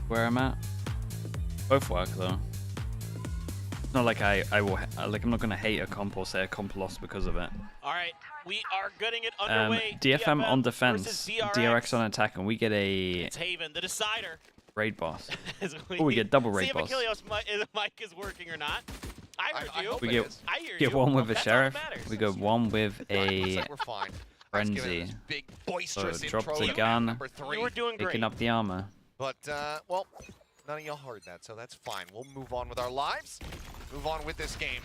Where I'm at. Both work though. It's not like I'm not gonna hate a comp or say a comp loss because of it. All right, we are getting it underway. DFM on versus defense, DRX on attack, and we get a It's Haven, the decider. raid boss. As We get double raid see boss. if Achilles' mic is working or not. I heard you. hope We it get is. I hear get you. one with a That's all that sheriff. matters. We go one with Looks a like we're fine. frenzy. This big boisterous So drop intro the to gun. number 3. You were doing great. Picking up the armor. But, well, none of y'all heard that, so that's fine. We'll move on with our lives. Move on with this game.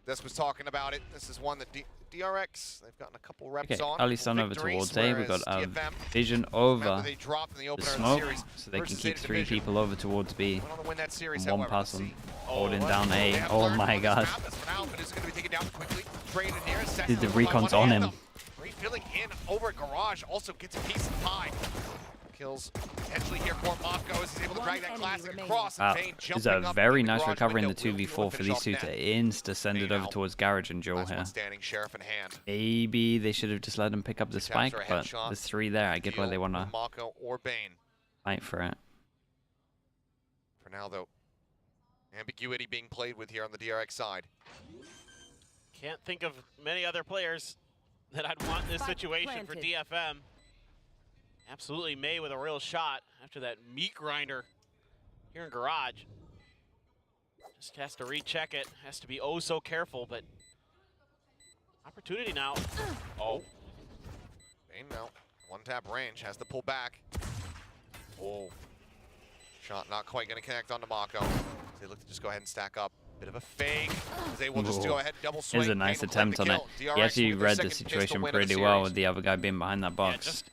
This was talking about it. This is one that DRX, they've gotten a couple reps Okay, on. at least on over victories, towards A. We whereas got DFM, vision remember over they dropped in the the opener of the smoke, series so they can versus keep Zeta 3 Division. people over towards B. Went on to win that series, And one however, let's person see. holding Well, down they A. have Oh learned my on this god. map as for now, but it's going to be taken down quickly. Trade in here. Dude, the Sentinel by recon's one on hand, him. though. Refilling in over at Garage, also gets a piece of pie. Kills potentially here for Mako as he's able to drag that classic across. Wow, And Bane it's jumping a up very in the nice Garage recovery in the window. Will 2v4 for finish these off two net. to insta send it Bane over out. towards Garage and Joel Last here. one standing, Sheriff in hand. Maybe they should have just let him pick up the Two spike, taps or a but headshot. there's 3 there. I get why Deal they want to with Mako or Bane. fight for it. For now, though, ambiguity being played with here on the DRX side. Can't think of many other players that I'd want in this Spike situation for planted. DFM. Absolutely May with a real shot after that meat grinder here in Garage. Just has to recheck it. Has to be oh so careful, but opportunity now. Oh, Bane now, one tap range, has to pull back. Oh, shot not quite going to connect onto Mako. They look to just go ahead and stack up. Bit of a fake. They will just go ahead and double It swing. was a Bane nice will claim attempt the on it. kill. He DRX actually with their read the second pistol situation win of the pretty well series. with the other guy being behind that yeah, box. just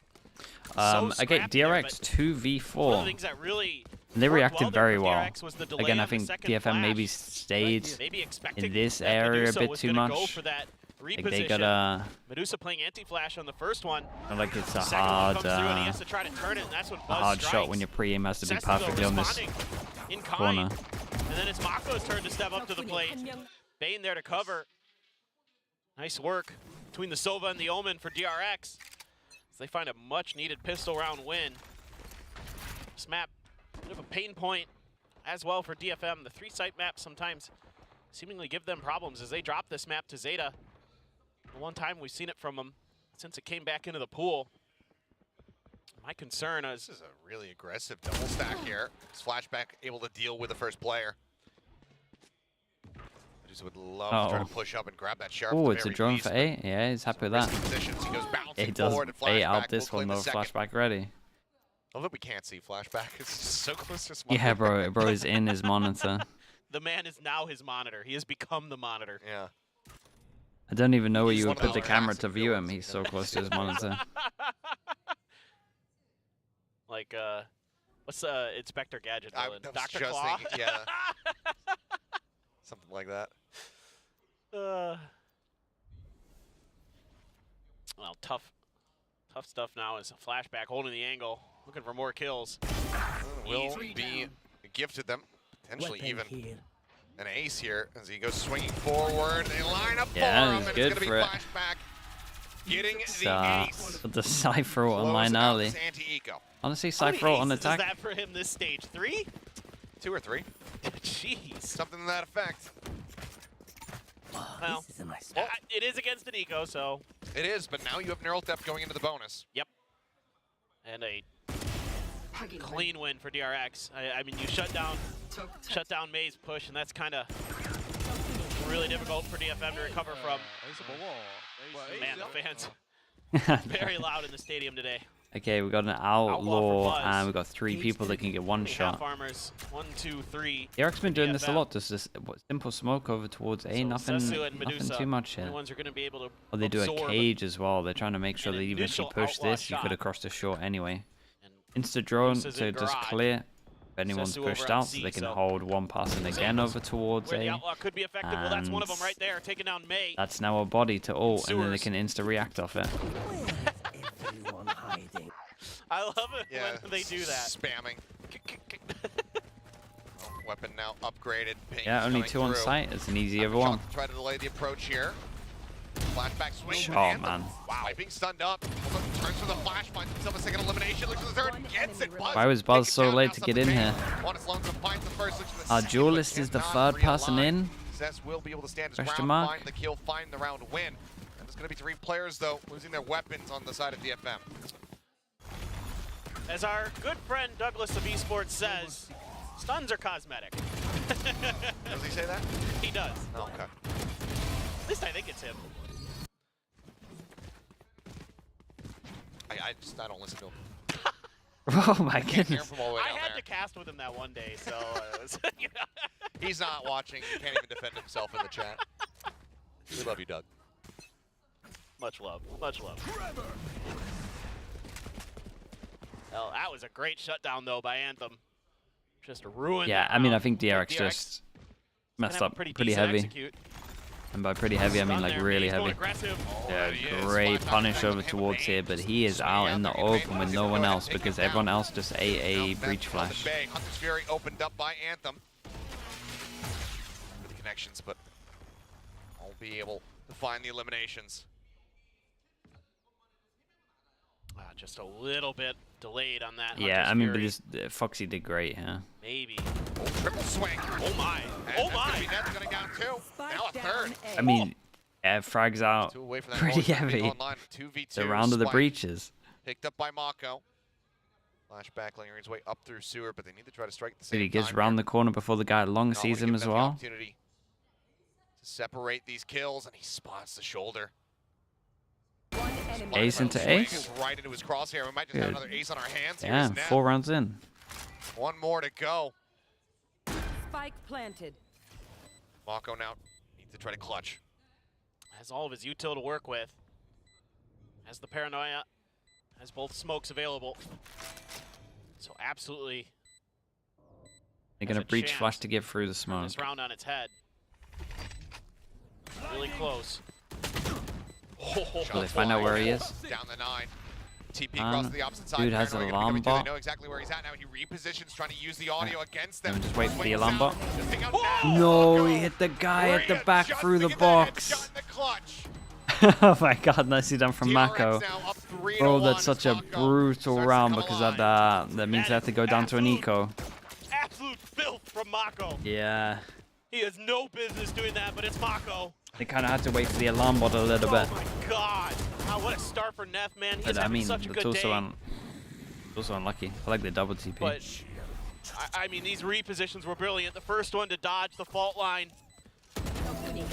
Okay, scrappy there, DRX but 2v4. one of the things that really They worked reacted well there very for well. DRX was the delay Again, I of the think second DFM maybe flash. stayed Maybe expecting in this that area a Medusa bit was too gonna much. Go for that Like they reposition. got a, Medusa playing anti-flash on the first one. not like it's a Second one hard, comes through and he has to try to turn it, and that's when Buzz hard strikes. shot when your pre-aim has to be Cesaro perfectly on this responding in corner. kind. And then it's Mako's turn to step up to the plate. Bane there to cover. Nice work between the Sova and the Omen for DRX. As they find a much-needed pistol round win. This map, a bit of a pain point as well for DFM. The 3-site maps sometimes seemingly give them problems as they drop this map to Zeta. The one time we've seen it from them since it came back into the pool. My concern is This is a really aggressive double stack here. Is Flashback able to deal with the first player? Medusa would love to try to push up and grab that Sheriff. Oh, at the it's a very drone least. for A. Yeah, he's happy with that. Risky positions. He goes bouncing Yeah, he does forward, and A out Flashback this will one claim though. the second. Flashback ready. I love that we can't see Flashback. It's just so close to his Yeah, monitor. bro is in his monitor. the man is now his monitor. He has become the monitor. Yeah. I don't even know where He's you one would of put the those camera massive to view him. villains. He's so close to his monitor. Like, what's Inspector Gadget I villain? was Dr. just Claw? thinking, yeah. Something like that. Well, tough stuff now is a flashback holding the angle, looking for more kills. Will be gifted them, potentially even an ace here as he goes swinging forward. They line up Yeah, for him, he's and good it's going to be for it. flashback. Getting It's, the ace. the Cypher online Closing out early. this anti-eco. Honestly, How many Cypher on aces attack. is that for him this stage? 3? 2 or 3. Jeez. Something to that effect. Well, it is against an eco, so. It is, but now you have neural theft going into the bonus. Yep. And a clean win for DRX. I mean, you shut down May's push, and that's kind of really difficult for DFM to recover from. Man, the fans very loud in the stadium today. Okay, we got an Outlaw outlaw, for Buzz. and we got 3 people that can get one shot. Farmers, 1, 2, 3. DRX been doing this a DFM. lot. Just this simple smoke over towards A. So Nothing Sesu and Medusa, too much the here. ones who are going to be able to Or they do a absorb cage as well. They're trying to make sure an that even if you initial push outlaw this, you could shot. have crossed the short anyway. and Insta drone Medusa's to in just garage. clear. If anyone's Sesu over pushed on out, so C, they can so- hold one passing again over towards where the A. outlaw could be effective. Well, that's one of them And right there, taking down May. That's now a body to ult, and then they Sewers. can insta react off it. I love it Yeah, when they do that. Spamming. Weapon now upgraded. Ping's Yeah, only coming 2 on through. site. It's an easier Shot one. to try to delay the approach here. Flashback swing. Oh, Anthem. man. Wow. Being stunned up. Turns for the flash, finds himself a second elimination. Looks at the third, gets it. Buzz Why was Buzz takes it so down, late now to something get in big. here? Juanis Lonesome finds the first, looks for the Our second, duelist but is the cannot 3rd person realign. in. Zess will be able to stand his Question ground, mark? find the kill, find the round win. And there's going to be 3 players, though, losing their weapons on the side of DFM. As our good friend Douglas of Esports says, stuns are cosmetic. Does he say that? He does. Oh, okay. At least I think it's him. I don't listen to him. Oh my Can't hear him goodness. from all the way I down had there. to cast with him that one day, so it was, He's not watching. He can't even defend himself in the chat. We love you, Doug. much love, much love. Well, that was a great shutdown though by Anthem. Just ruined. Yeah, that I mean, I round. think DRX DRX just gonna messed have a up pretty decent heavy. execute. And by pretty heavy, I mean Stun like there, really he's going heavy. aggressive. Yeah, he is. great Flashback punish attack over with him towards with here, but he is out in the open with no one else because everyone else just AA breach flash. Hunter's Fury opened up by Anthem. With the connections, but won't be able to find the eliminations. Just a little bit delayed on that. Yeah, Hunter's I mean, but Fury. this, Foxy did great, huh? Maybe. Oh, triple swing. Oh my. And Oh that's my. gonna be Ned's going down 2. Now a third. I mean, yeah, frags out 2 away from that pretty goal. heavy. Online, 2v2. The round of the Spike breaches. Picked up by Mako. Flashback lingering his way up through sewer, but they need to try to strike at the Dude, same he gets time round here. the corner before the guy long Not sees wanna him give as them the well. opportunity to separate these kills, and he spots the shoulder. One enemy. Ace into Swing ace. is right into his crosshair. We might just have Good. another ace on our hands. Yeah, Here's Ned. 4 rounds in. 1 more to go. Spike planted. Mako now needs to try to clutch. Has all of his util to work with. Has the paranoia. Has both smokes available. So absolutely They're gonna a breach chance flash to get through the turn smoke. this round on its head. Really close. Will they find out where he is? Down the 9. TP across to the opposite side. Dude has Paranoia an gonna alarm be coming bot. They know exactly where he's at now. He repositions, trying to use the audio against them. Let me just wait for the Swings alarm out, bot. just think out now. No, Mako he hit the guy at the back through the readjusting in box. headshot in the clutch. Oh my god, nicely done from DRX Mako. now up 3-1 Bro, that's as such a Mako brutal starts to round come because alive. that means they have to go down to an eco. Absolute filth from Mako. Yeah, He has no business doing that, but it's Mako. they kind of had to wait for the alarm bot a little bit. Oh my god. Wow, what a start for Neff, man. He's But I having mean, such a it's good day. also unlucky. I like the double TP. But, I mean, these repositions were brilliant. The first one to dodge the fault line.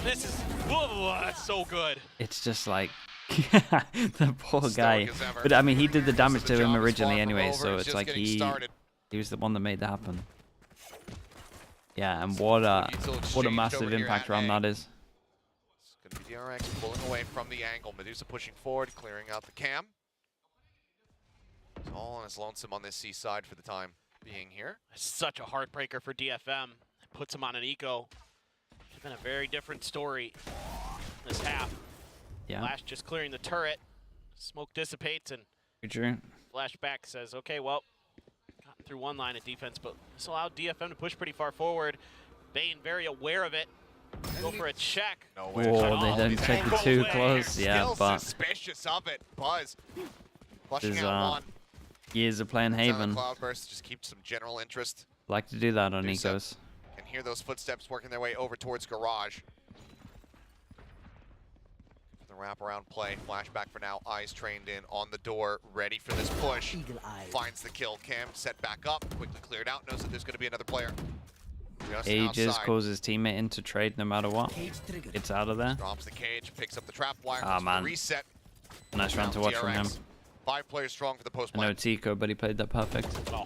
This is, whoa, that's so good. It's just like the poor guy. Stoic as ever. But I mean, he did the damage So to the him job is originally far from anyway, over. so It's it's just like getting he started. was the one that made that happen. Yeah, and what a Util what a exchanged massive over here impact at round A. that is. It's gonna be DRX pulling away from the angle. Medusa pushing forward, clearing out the cam. He's all on his lonesome on this C side for the time being here. Such a heartbreaker for DFM. Puts him on an eco. It's been a very different story this half. Yeah. Flash just clearing the turret. Smoke dissipates and True. Flashback says, okay, well, gotten through one line of defense, but this allowed DFM to push pretty far forward. Bane very aware of it. Go for a check. Oh, they don't check it too close. Yeah, Still but suspicious of it. Buzz flushing There's, out one. years of playing Haven. Cloudburst just keeps some general interest. Like to do that on Medusa ecos. Can hear those footsteps working their way over towards Garage. The wraparound play. Flashback for now. Eyes trained in on the door, ready for this push. Finds the kill. Cam set back up, quickly cleared out. Knows that there's going to be another player. Ages calls his teammate into trade no matter what. Gets out of there. Drops the cage, picks up the trap wire. Ah, man. Reset. Nice round to watch from him. 5 players strong for the post I know play. it's eco, but he played that perfect. Oh.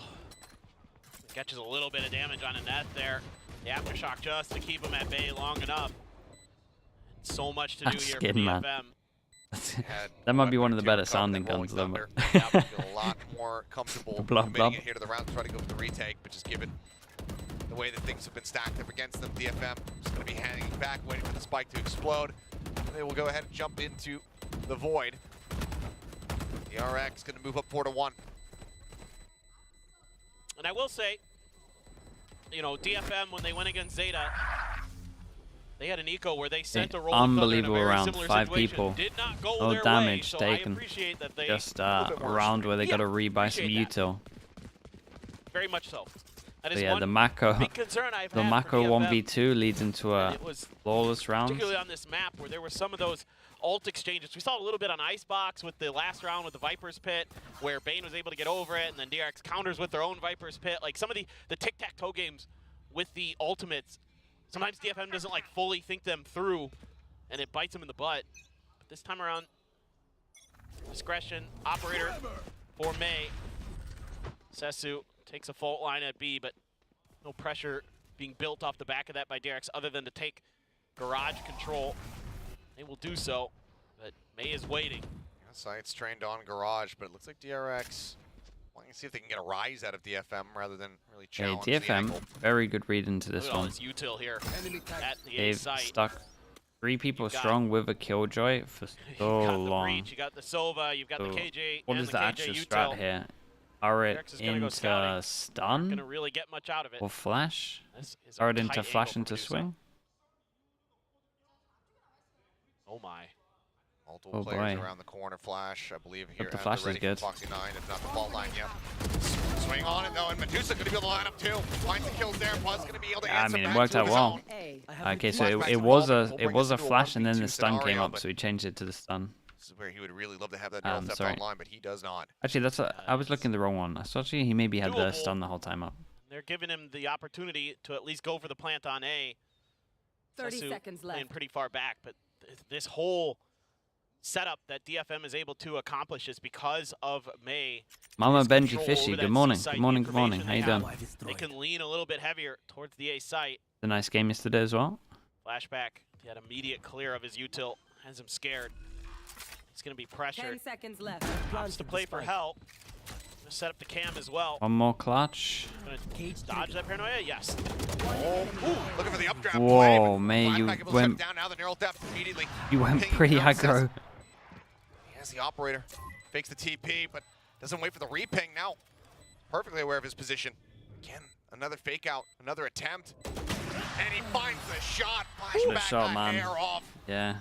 Catches a little bit of damage on a net there. The aftershock just to keep him at bay long enough. So much to do That's here skin, for man. DFM. That might be one of the better sounding guns, though. Yeah, feel a lot more comfortable Blub, committing blub. it here to the round. Try to go for the retake, but just given the way that things have been stacked up against them, DFM is going to be hanging back, waiting for the spike to explode. They will go ahead and jump into the void. DRX is going to move up 4-1. And I will say, you know, DFM, when they went against Zeta, they had an eco where they sent a roll unbelievable in a very round, similar 5 situation. people. Did not go No their damage way, so taken. I appreciate that they Just a a little bit more round where they got to rebuy some appreciate that. util. Very much so. That But is yeah, one the Mako, big concern I've the had Mako for DFM. 1v2 leads into a It was flawless round. particularly on this map where there were some of those ult exchanges. We saw a little bit on Icebox with the last round with the Viper's Pit, where Bane was able to get over it, and then DRX counters with their own Viper's Pit. Like some of the tic-tac-toe games with the ultimates, sometimes DFM doesn't like fully think them through, and it bites them in the butt. But this time around, discretion, operator for May. Sesu takes a fault line at B, but no pressure being built off the back of that by DRX other than to take garage control. They will do so, but May is waiting. Sights trained on Garage, but it looks like DRX wanting to see if they can get a rise out of DFM rather than really Hey, challenge the DFM, angle. very good read into Look this at all one. this util here at the A They've site. stuck 3 people got- strong with a Killjoy for You've so got the long. Breach, you got the Sova, you've got the So KJ, what and is the the KJ actual util. strat here? Are it DRX is gonna go into scouting. Not stun gonna really get much out of it. or flash? This is a Are it tight into angle flash for into Medusa. swing? Oh my. Multiple Oh, players boy. around the corner. Flash, I believe, here. the at flash is ready good. for Foxy 9, if not the fault line, yep. Swing on it, though, and Medusa going to be able to line up, too. Finds the kills there. Buzz going to be able to I answer mean, it back worked to out his well. own. Okay, so Flashback it to was Ball, a will it bring was us a to a flash and then 1v2 the stun came scenario, up, but so he changed it to the stun. This is where he would really love to have that neural theft sorry. online, but he does not. Actually, that's I was looking at the wrong one. I saw actually he maybe had the Doable. stun the whole time up. They're giving him the opportunity to at least go for the plant on A. 30 Sesu seconds playing left. pretty far back, but this whole setup that DFM is able to accomplish is because of May. Mama His Benji control Fishy, over good that morning. C-site, Good the morning, good morning. information How you they doing? have. They can lean a little bit heavier towards the A site. A nice game yesterday as well. Flashback, he had immediate clear of his util, has him scared. He's going to be 10 pressured. seconds left. Opts to play for help. Gonna set up the cam as well. One more clutch. Gonna dodge that paranoia? Yes. Oh, ooh, looking for the updraft Whoa, play, but May, you Flashback able to step went down now, the neural theft immediately. you went pinging pretty out, aggro. says- He has the operator, fakes the TP, but doesn't wait for the reping now. Perfectly aware of his position. Again, another fake out, another attempt. And he finds the shot. Good Flashback, shot, a man. hair off. Yeah.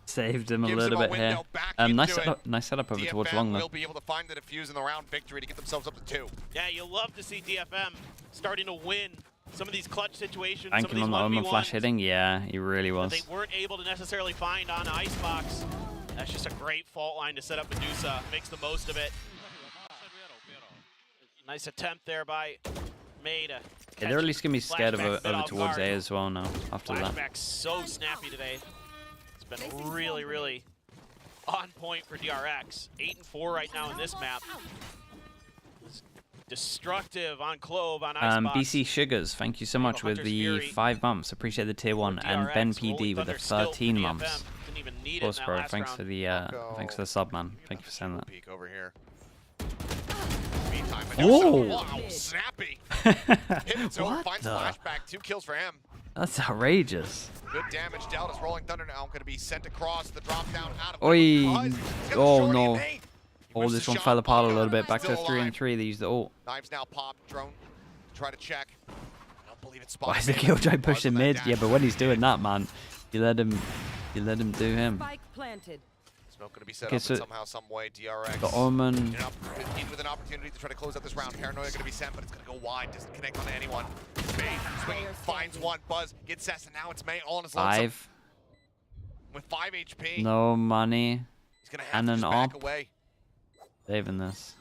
Saved him a Gives little him a bit here. window back Nice into it. setup, nice setup over towards long DFM though. will be able to find the defuse in the round victory to get themselves up to 2. Yeah, you'll love to see DFM starting to win some of these clutch situations, some of Banking these on the Omen 1v1s flash hitting, yeah, he really that was. they weren't able to necessarily find on Icebox. That's just a great fault line to set up Medusa. Makes the most of it. Nice attempt there by May to Yeah, they're at least gonna be scared of Flashback over bit off towards guard. A as well now after that. Flashback's so snappy today. It's been really, really on point for DRX. 8-4 right now in this map. Destructive on Clove, on Icebox. BC Sugars, thank you so much with Hunter's the Fury. 5 months. Appreciate the tier 1. And Ben DRX, Rolling PD with the Thunder still 13 DFM. months. Didn't even need it Close, in that bro. last Thanks round. for the sub, man. Thank you for saying that. Peek over here. Meantime, Whoa. wow, snappy. Hits over, What finds the? flashback. 2 kills for him. That's outrageous. Good damage dealt as Rolling Thunder now going to be sent across the drop down out of Oi. Buzz. He's got a Oh, shorty no. in eight. He Oh, missed this the one shot. fell apart a Oh, little bit. Back to still 3 and alive. 3. They used the ult. Knives now popped. Drone. Try to check. I don't believe it's Why spotted. is the Killjoy pushing mid? Yeah, but when he's doing that, man, you let him do him. Spike planted. Smoke going to be set Okay, up so in somehow, some way. DRX. The Omen. In with an opportunity to try to close out this round. Paranoia going to be sent, but it's going to go wide. Doesn't connect on anyone. May swinging, finds one. Buzz gets Cess, and now it's May all on his lonesome. 5. With 5 HP. No money. He's going to have And to an just back op. away. Saving this.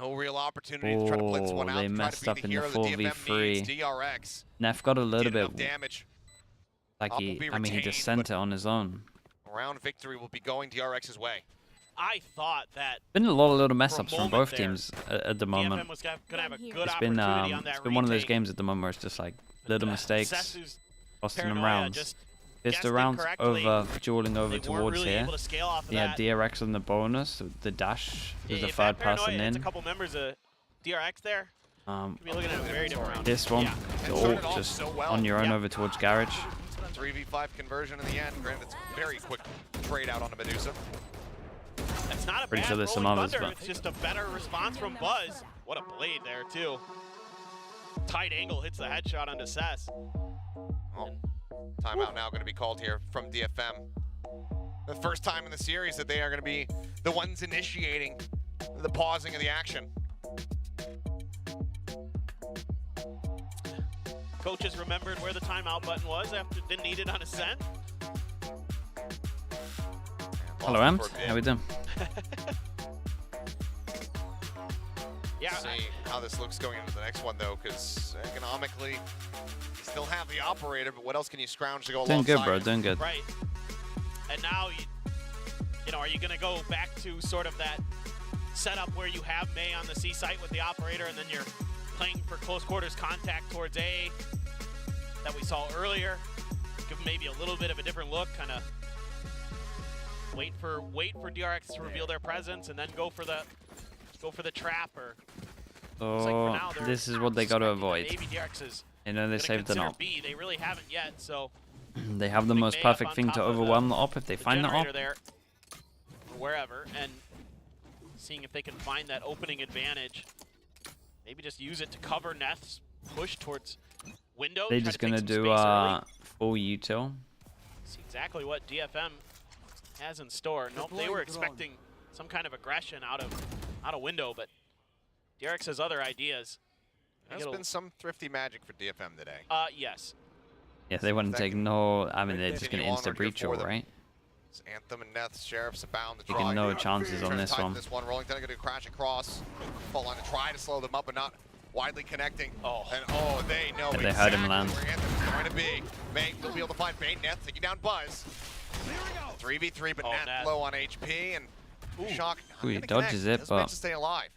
No real opportunity to try to blitz one out. They to try messed to up be the in the hero the DFM 4v3. needs. DRX. Neff got a little Did bit enough damage. like Op will he. be I mean, he just retained, sent but- it on his own. Round victory will be going DRX's way. I thought that Been a lot of little mess For a ups from moment both there, teams at the moment. DFM was going to have a good It's been opportunity on that it's been one of those retake. games at the moment where it's just like little mistakes, Sessu's costing them paranoia rounds. just It's the guessed rounds incorrectly. over dueling over They weren't towards really here. able to scale off of Yeah, that. DRX on the bonus, so the dash is the If third that paranoia person hits a in. couple members of DRX there, Um, we'll be looking at a very different round. this one, Yeah. the And started ult off just so well. on your own Yeah. over towards Garage. 3v5 conversion in the end. Granted, it's a very quick trade out on a Medusa. That's not a Pretty bad sure there's some Rolling others, Thunder. but- It's just a better response from Buzz. What a blade there, too. Tight angle hits the headshot onto Cess. Oh, timeout now going to be called here from DFM. The first time in the series that they are going to be the ones initiating the pausing of the action. Coaches remembered where the timeout button was after didn't need it on Ascent. Hello, Amt. How we doing? Yeah, See how this looks going into the next one, though, because economically, you still have the operator, but what else can you scrounge to go Doing alongside good, bro. it? Doing good. right. And now, you know, are you going to go back to sort of that setup where you have May on the C site with the operator, and then you're playing for close quarters contact towards A that we saw earlier? Give them maybe a little bit of a different look, kind of wait for DRX to reveal their presence, and then go for the trap. Or looks like for now So they're this is what they got to suspecting that avoid. maybe DRX is You know, they gonna saved an consider op. B. They really haven't yet, so They have the Big most May up perfect on thing top to of overwhelm the op if they the find the generator op. there, or wherever, and seeing if they can find that opening advantage. Maybe just use it to cover Neth's push towards window. They're try just to take gonna some do space early. full util. See exactly what DFM has in store. Nope, they were expecting some kind of aggression out of window, but DRX has other ideas. I think There's it'll- been some thrifty magic for DFM today. Yes. Yeah, they wouldn't take no. I mean, they're just gonna Continue insta onward here breach for all, them. right? It's Anthem and Neth, Sheriff's abound. The Taking draw no here. chances on Trying to this time one. This one, Rolling Thunder going to crash across. Fall line to try to slow them up, but not widely connecting. Oh. And they know Yeah, they exactly heard him land. where Anthem is going to be. May will be able to find Bane. Neth taking down Buzz. 3v3, but Oh, Neth Neth. low on HP and Shock. not Ooh, he gonna dodges connect. it, Does manage but- to stay alive.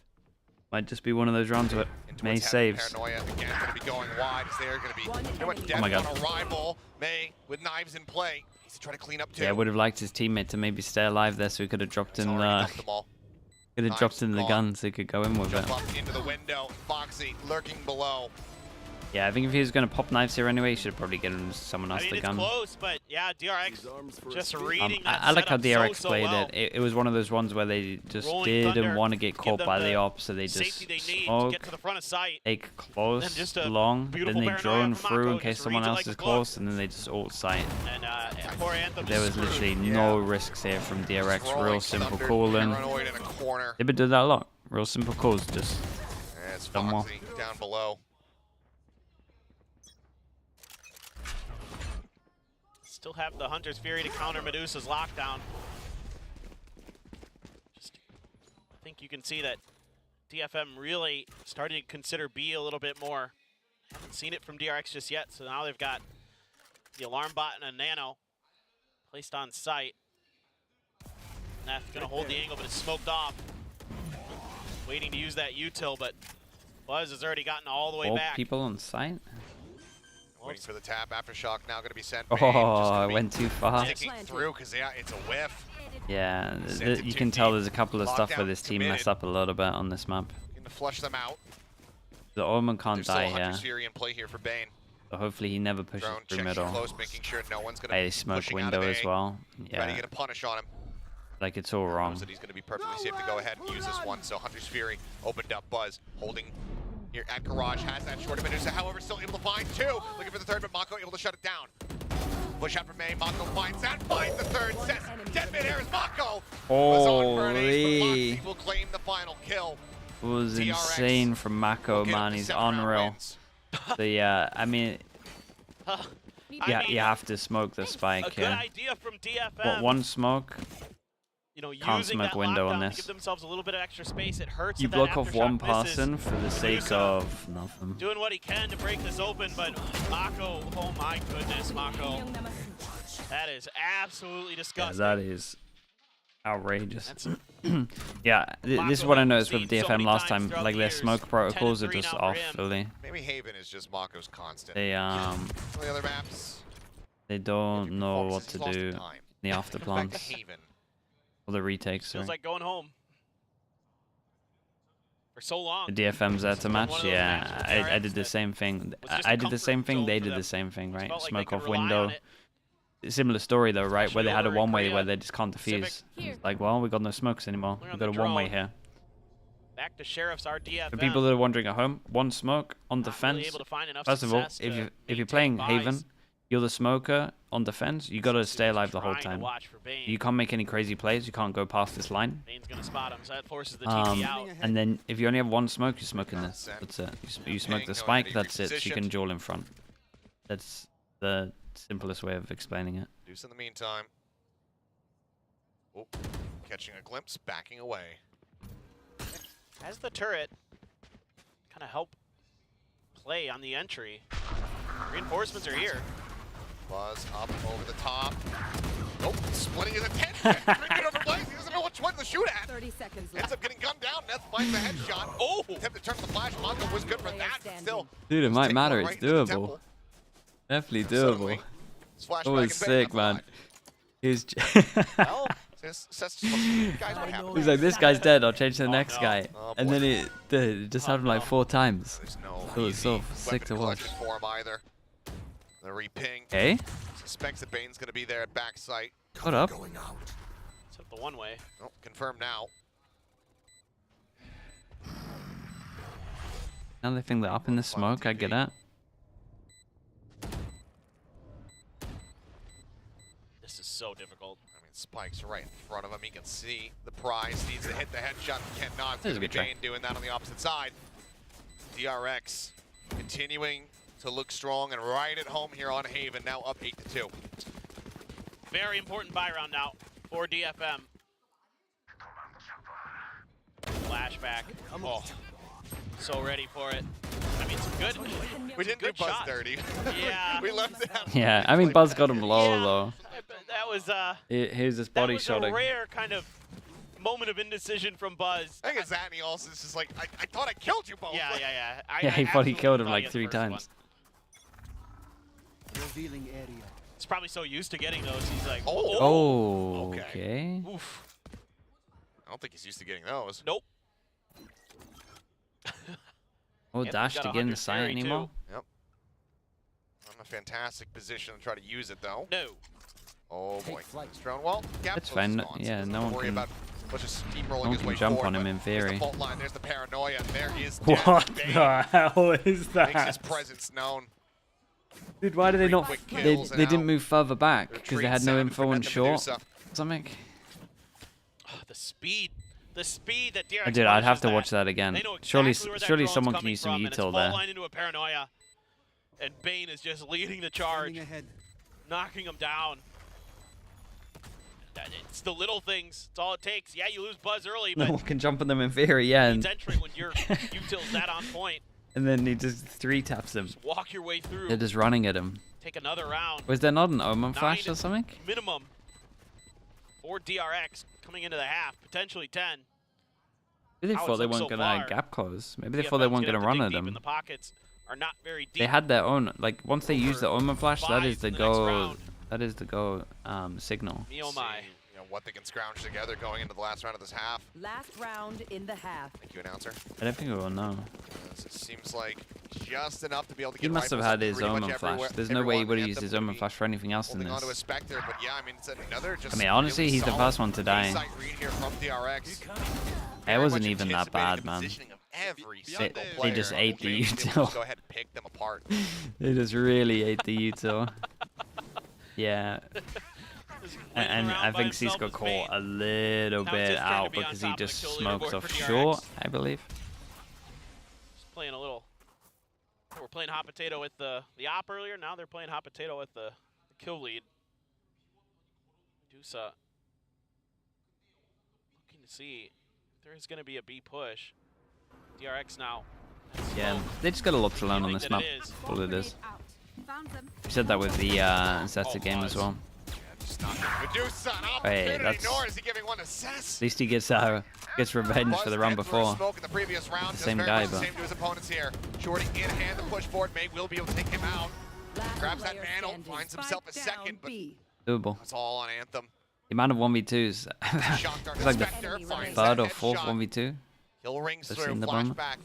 Might just be one of those rounds where Into May what's happening. saves. Paranoia again going to be going wide as they're going to be One pretty much enemy. death Oh my God. on arrival. May with knives in play. He's to try to clean up too. Yeah, would have liked his teammate to maybe stay alive there, so he could have dropped He's in already the dumped them all. dropped in the gone. gun, so he could go in with it. Jump up into the window. Foxy lurking below. Yeah, I think if he was gonna pop knives here anyway, he should probably get someone I else mean, the it's gun. close, but yeah, DRX just reading that I like how setup DRX so played well. it. It was one of those ones where they just Rolling didn't Thunder want to get give caught them by the the op, so they safety just they need to smoke, get to the front of sight. take close, And just a long, then beautiful they paranoia drone from through in Mako, case just someone reads it else like is a book. close, and then they just ult sight. And poor Anthem There was is literally screwed. no risks here from DRX. Rolling Real simple Thunder, calling. Paranoid in a corner. They've been doing that a lot. Real simple calls, just And it's Done well. Foxy down below. Still have the Hunter's Fury to counter Medusa's lockdown. I think you can see that DFM really starting to consider B a little bit more. Haven't seen it from DRX just yet, so now they've got the alarm bot and a nano placed on site. Neth gonna hold the angle, but it's smoked off. Waiting to use that util, but Buzz has already gotten all the way all back. people on site. Well, Waiting for the tap. Aftershock now going to be sent. Oh, I went too far. Sticking through because it's a whiff. Yeah, you can tell there's a couple of stuff where this team mess up a little bit on this map. Going to flush them out. The Omen can't die here. There's still in play here for Bane. So hopefully he never pushes Drone through checks middle. close, making sure no one's going to They smoke window as well. Ready Yeah, to get a punish on him. like it's all wrong. Knows that he's going to be perfectly safe to go ahead and use this one. So Hunter's Fury opened up. Buzz holding here at Garage has that short of Medusa. However, still able to find two. Looking for the third, but Mako able to shut it down. Push out from May. Mako finds that. Finds the third. Says 10 mid-air is Mako. Was on for an ace, but Moxie will claim the final kill. It was DRX insane from Mako, man. He's unreal. So yeah, I mean, yeah, you have to smoke the spike a good here. idea from DFM. What, one smoke? You know, Can't using smoke that window on lockdown to this. give themselves a little bit of extra space. It hurts. You if that block off one Aftershock person misses. for the sake Medusa of nothing. doing what he can to break this open, but Mako, oh my goodness, Mako. That is absolutely Yeah, disgusting. that is outrageous. That's- Yeah, this is what I noticed with seen so DFM many last times time. throughout Like the their years. smoke protocols are 10-3 just now for off him. fully. Maybe Haven is just Mako's constant. They The other maps. they don't know what He's to lost do. the time. The after Back to plans Haven. or the retakes. Feels Sorry. like going home. For so long. The DFM Zeta match, one of those yeah, matches with I DRX did the that same thing. was just I a did the comfort same thing. zone They for did them. the same thing, right? Felt like they Smoke could off rely on window. it. Similar story though, right? Where they had a over in one-way Korea. where they just can't defuse. Pacific. It's like, well, we got no smokes anymore. We're We on got a the one-way drone. here. Back to Sheriff's RDFM. For people that are wondering at home, one smoke on Not defense. really able to find enough First of all, success if to you're maintain playing buys. Haven, you're the smoker on defense. You gotta stay alive the whole Trying to time. watch for Bane. You can't make any crazy plays. You can't go past this line. Bane's gonna spot him, so that forces the TP out. And then if you only have one smoke, you're smoking this. That's it. You smoke the spike. That's it. So you can duel in front. That's the simplest way of explaining it. Deuce in the meantime. Oh, catching a glimpse, backing away. As the turret kind of help play on the entry. Reinforcements are here. Buzz up over the top. Nope, splitting his attention. Bringing it over Blaze. He doesn't know which one to shoot at. 30 seconds Ends left. up getting gunned down. Neth finds the headshot. Oh! Attempt to turn the flash. Mako was good for that, but still. Dude, it might Take matter. one It's right into the doable. temple. Definitely Suddenly, doable. Splash That back was and bang, sick, that's man. alive. He's Well, guys, what happened? he's like, this guy's dead. I'll change to the next no. guy. Oh, And boy. then it just happened like 4 times. There's no It was so easy sick to weapon watch. collection for him either. The re-ping. Hey, Suspects that Bane's going to be there at backside. what up? Except the one way. Oh, confirmed now. Now they think they're up in the smoke. I get it. This is so difficult. I mean, Spike's right in front of him. He can see the prize. Needs to hit the headshot. Cannot. That was a good try. Bane doing that on the opposite side. DRX continuing to look strong and right at home here on Haven. Now up 8-2. Very important buy round now for DFM. Flashback. Oh, so ready for it. I mean, some good. We didn't do good Buzz shots. dirty. Yeah. we left it out. Yeah, I mean, Buzz got him low Yeah. though. That was Here's his that body was shotting. a rare kind of moment of indecision from Buzz. I think it's that, and he also is just like, I thought I killed you both. Yeah, Like, yeah, yeah. Yeah, he thought he absolutely killed him thought he like got 3 the first one. times. Revealing area. He's probably so used to getting those. He's like, Oh, Okay. okay. Oof. I don't think he's used to getting those. Nope. Oh, Yep, dash got to a get in the 100 sight carry, anymore? too. Yep. Not in a fantastic position to try to use it, though. No. Oh, boy. Take flight. This drone, well, gap That's closes fine. on, so Yeah, doesn't no have to one worry can- about much of steamrolling no one his can way jump forward, on him but in there's theory. the fault line, there's the paranoia, and there is What Death Bane. the hell is Makes his that? presence known. Dude, why did they not? Quick They kills and didn't out. move further back The because they retreat had no sound info from on Medusa. short. Something. Oh, the speed that DRX I did. I'd have pushes to watch that again. They know Surely, exactly where that surely drone's someone can coming use some from, and it's util fault there. line into a paranoia, and Bane is just leading the charge, Running ahead. knocking him down. It's the little things. It's all it takes. Yeah, you lose Buzz early, No but one can jump on them in theory, yeah, he's and, entering when your util's that on point. and then he just 3-taps him. Just walk your way through. They're just running at him. Take another round. Was there not an Omen flash or 9 something? minimum for DRX coming into the half, potentially 10. Maybe they How thought it's they looked weren't so gonna far. gap close. Maybe they thought DFM's they weren't gonna gonna have run to dig at deep in him. the pockets. are not very deep. They had their own, like, once they use the Omen Flash, that is the in the next go, round. that is the go signal. Me oh my. You know, what they can scrounge together going into the last round of this half. Last round in the half. Thank you, announcer. I don't think we will know. It seems like just enough to be able to get He must have rifles had his pretty much Omen Flash. everywhere- There's no way he everyone. would have used Anthem his would Omen be Flash for anything else in holding on to a this. Spectre, but yeah, I mean, it's another just I mean, honestly, really he's the solid first one to die. insight read here from DRX. It Very wasn't much even that anticipating bad, the man. positioning of every They single just player. ate the Maybe able to util. Go ahead and pick them apart. They just really ate the util. Yeah. And I think Cease got caught a little Now it's bit his turn to out be on because he top of the just kill smoked leaderboard off for DRX. short, I believe. Just playing a little. We're playing hot potato with the op earlier. Now they're playing hot potato with the kill lead. Medusa looking to see if there is going to be a B push. DRX now. Yeah, Slow. they just got a lot to learn on Feeling this that map. it is. All it is. Found them. We said that with the Zeta game as well. Medusa, an Hey, opportunity, that's- nor is he giving one assess. At least he gets revenge for the round before. Smoke in the previous round. The same Does very guy, much the but- same to his opponents here. Shorty in hand, the push forward. May will be able to take him out. Last Grabs that player mantle, standing. finds himself a Spike second, down but B. Doable. it's all on Anthem. The amount of 1v2s. Shock dart It's like the Spectre finds third that or fourth headshot. 1v2. Kill rings I've through, seen the bomb. flashback.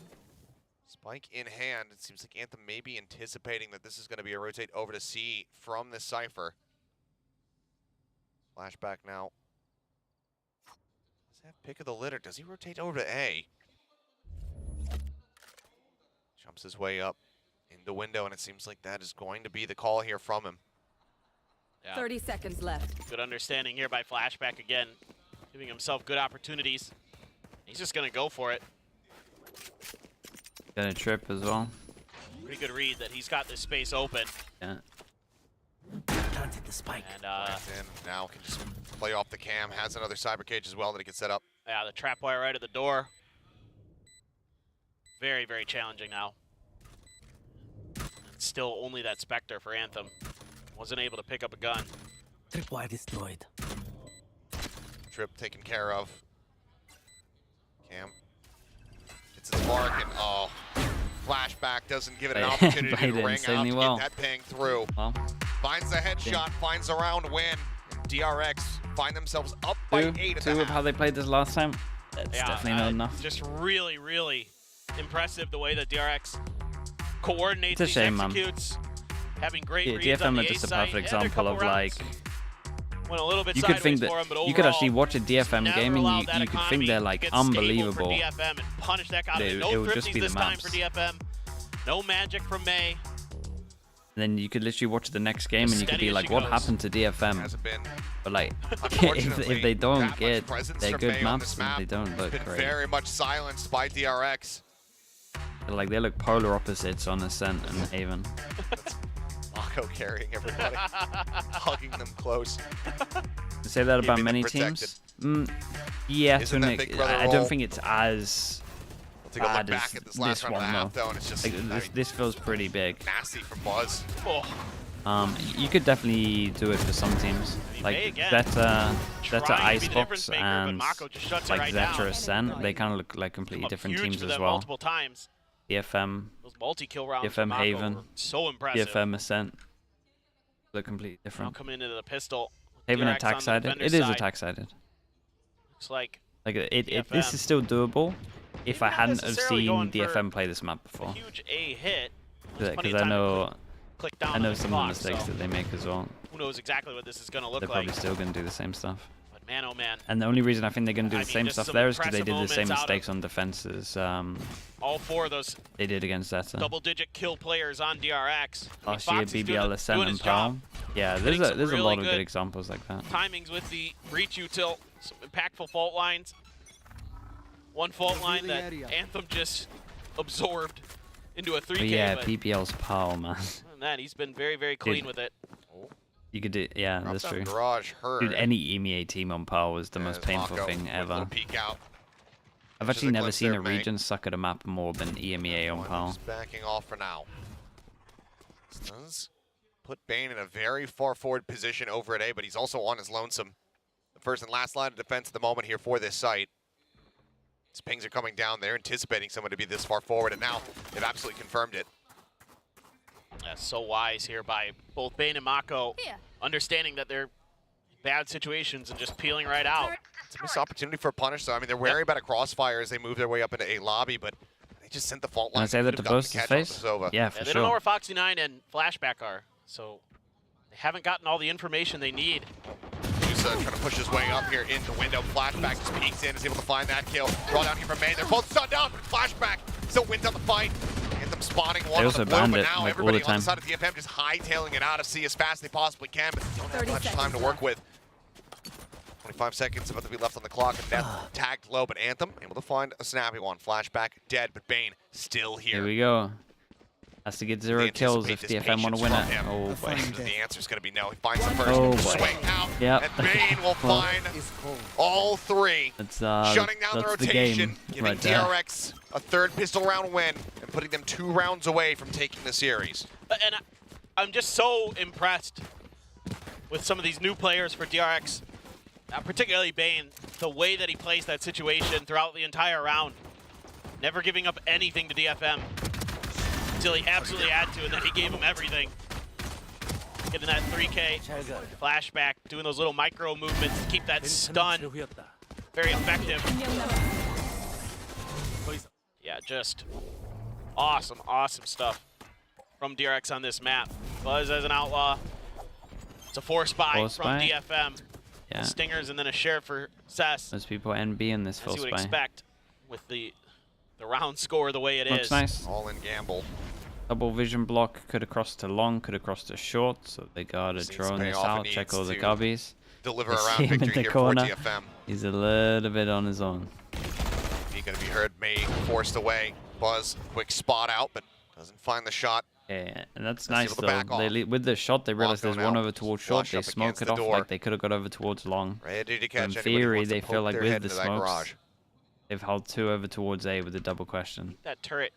Spike in hand. It seems like Anthem may be anticipating that this is going to be a rotate over to C from this Cypher. Flashback now. Does he have pick of the litter? Does he rotate over to A? Jumps his way up in the window, and it seems like that is going to be the call here from him. Yeah. 30 seconds left. Good understanding here by Flashback again, giving himself good opportunities. He's just going to go for it. Got a trip as well. Pretty good read that he's got this space open. Yeah. And And now can just play off the cam. Has another cyber cage as well that he can set up. yeah, the trap wire right at the door. Very, very challenging now. It's still only that Spectre for Anthem. Wasn't able to pick up a gun. Tripwire destroyed. Trip taken care of. Cam. It's its mark, and oh, Flashback doesn't give it an Played opportunity to it ring out insanely to well. get that ping through. Well, Finds the headshot, finds a round win. And DRX find themselves up by 8 at two the of how half. they played this last time. That's Yeah, definitely not enough. Just really, really impressive the way that DRX coordinates It's a shame, man. executes. Having great Yeah, reads on DFM the are just a A site. perfect Yeah, their example of couple like rounds went a little bit you could think sideways that for 'em, but you could actually overall, watch a DFM never game and allowed that you could think economy they're to like get stable for unbelievable. DFM and punish that out of it. It No would just thrifties be the this time for maps. DFM. No magic from May. Then you could literally watch the next game and you could Steady be as like, she what goes. happened to DFM? Hasn't been, But like, if unfortunately, they that don't much get presence their from good May on maps, this then map. they don't look Been great. very much silenced by DRX. Like they look polar opposites on Ascent and Haven. Mako carrying everybody, hugging them close. To say that about Keeping them many protected. teams. Yeah, Isn't to that an Big ex- Brother I role? don't think it's as We'll take a look bad back as at this last this round of one the half, though. though, and it's just Like, I mean, this feels pretty big. nasty from Buzz. Oh, You could definitely do it for some teams, May like again. Zeta trying to be the Icebox difference maker, but and Mako just shuts it like right Zeta down. Ascent. They kind of look like completely Up different huge teams for as them well. multiple times. DFM, Those multi-kill rounds DFM from Mako Haven, were so impressive. DFM Ascent. Look completely Now different. coming into the pistol. Haven DRX on attack the sided. defender It is side. attack sided. Looks like Like this DFM. is still doable if I not hadn't have necessarily seen going for DFM play this map a before. huge A hit. There's plenty Because of I time to know click down I on know the some of clock, the mistakes so that they make as well. who knows exactly what this is going to look They're like. probably still going to do the same stuff. But man, oh man, And the only reason I think they're going to do I the mean, same just stuff some there is because they impressive did the same moments out mistakes on defense as all four of those they did against Zeta. double-digit kill players on DRX. I mean, Last year, Foxy's BBL, Ascent, doing and his job. Pearl. Yeah, Hitting there's some a really lot of good good examples like that. Timings with the breach util, some impactful fault lines. One fault line that Anthem just absorbed into a 3K. But yeah, but BBL's Pearl, man. other than that, he's been very, very clean Dude. with it. You could do, yeah, Drops that's down true. Garage, her. Dude, any EMEA team on Pearl was the most There's painful Mako thing with a ever. little peek out. I've Catches actually a never glimpse seen there, a May. region suck at a map more than EMEA on Pearl. Just backing off for now. This does put Bane in a very far forward position over at A, but he's also on his lonesome. The first and last line of defense at the moment here for this site. His pings are coming down. They're anticipating someone to be this far forward, and now they've absolutely confirmed it. Yeah, so wise here by both Bane and Mako, understanding that they're bad situations and just peeling right out. It's a missed opportunity for a punish, though. I mean, they're wary about a crossfire as they move their way up into A lobby, but they just sent the fault line. Can I say that to both his face? Yeah, for They sure. don't know where Foxy9 and Flashback are, so they haven't gotten all the information they need. He's trying to push his way up here in the window. Flashback just peeks in, is able to find that kill. Draw down here from Main. They're both stunned down, but Flashback still wins on the fight. Get them spotting one on the blue, but now everybody on the side of DFM just hightailing it out of C as fast as they possibly can, but they don't have much time to work with. 25 seconds about to be left on the clock, and Death tagged low, but Anthem able to find a snappy one. Flashback dead, but Bane still here. Here we go. Has to get 0 kills if DFM want to win it. Oh boy. The answer's going to be no. He finds the first swing out, and Bane will find all 3. Shutting down the rotation, giving DRX a 3rd pistol round win, and putting them 2 rounds away from taking the series. And I'm just so impressed with some of these new players for DRX, particularly Bane, the way that he plays that situation throughout the entire round. Never giving up anything to DFM until he absolutely had to, and then he gave him everything. Getting that 3K, Flashback, doing those little micro movements to keep that stun. Very effective. Yeah, just awesome, awesome stuff from DRX on this map. Buzz as an outlaw. It's a force buy from DFM. Yeah. Stingers and then a share for Cess. There's people NB in this full as you would spy. expect with the round score the way it Looks is. Nice. All in gamble. Double vision block, could have crossed to long, could have crossed to short, so they gotta drone this out, check all the gubbies. Deliver a round victory here for DFM. He's a little bit on his own. He's gonna be heard, May forced away. Buzz, quick spot out, but doesn't find the shot. Yeah, and that's nice though. With the shot, they realized there's one over towards short. They smoke it off like they could have got over towards long. Ready to catch in theory, they feel like with the smokes, they've held 2 over towards A with a double question. That turret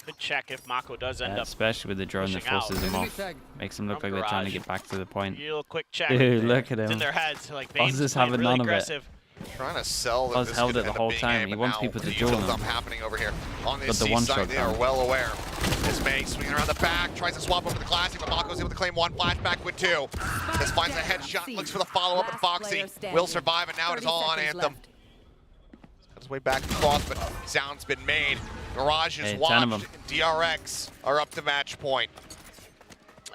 could check if Mako does end up especially with the drone that forces him off. Makes them look like they're trying to get back to the point. Real quick check. Dude, look at him. It's in their heads. Like, Buzz is having really none aggressive. of it. Trying to sell that Buzz held it the whole time. He wants people to duel him. Happening over here on this But the one shot they are well aware. This May swinging around the back, tries to swap over the classic, but Mako's able to claim 1, Flashback with 2. This finds a headshot, looks for the follow-up, and Foxy will survive, and now it is all on Anthem. Got his way back across, but sound's been made. Garage is watched. DRX are up to match point.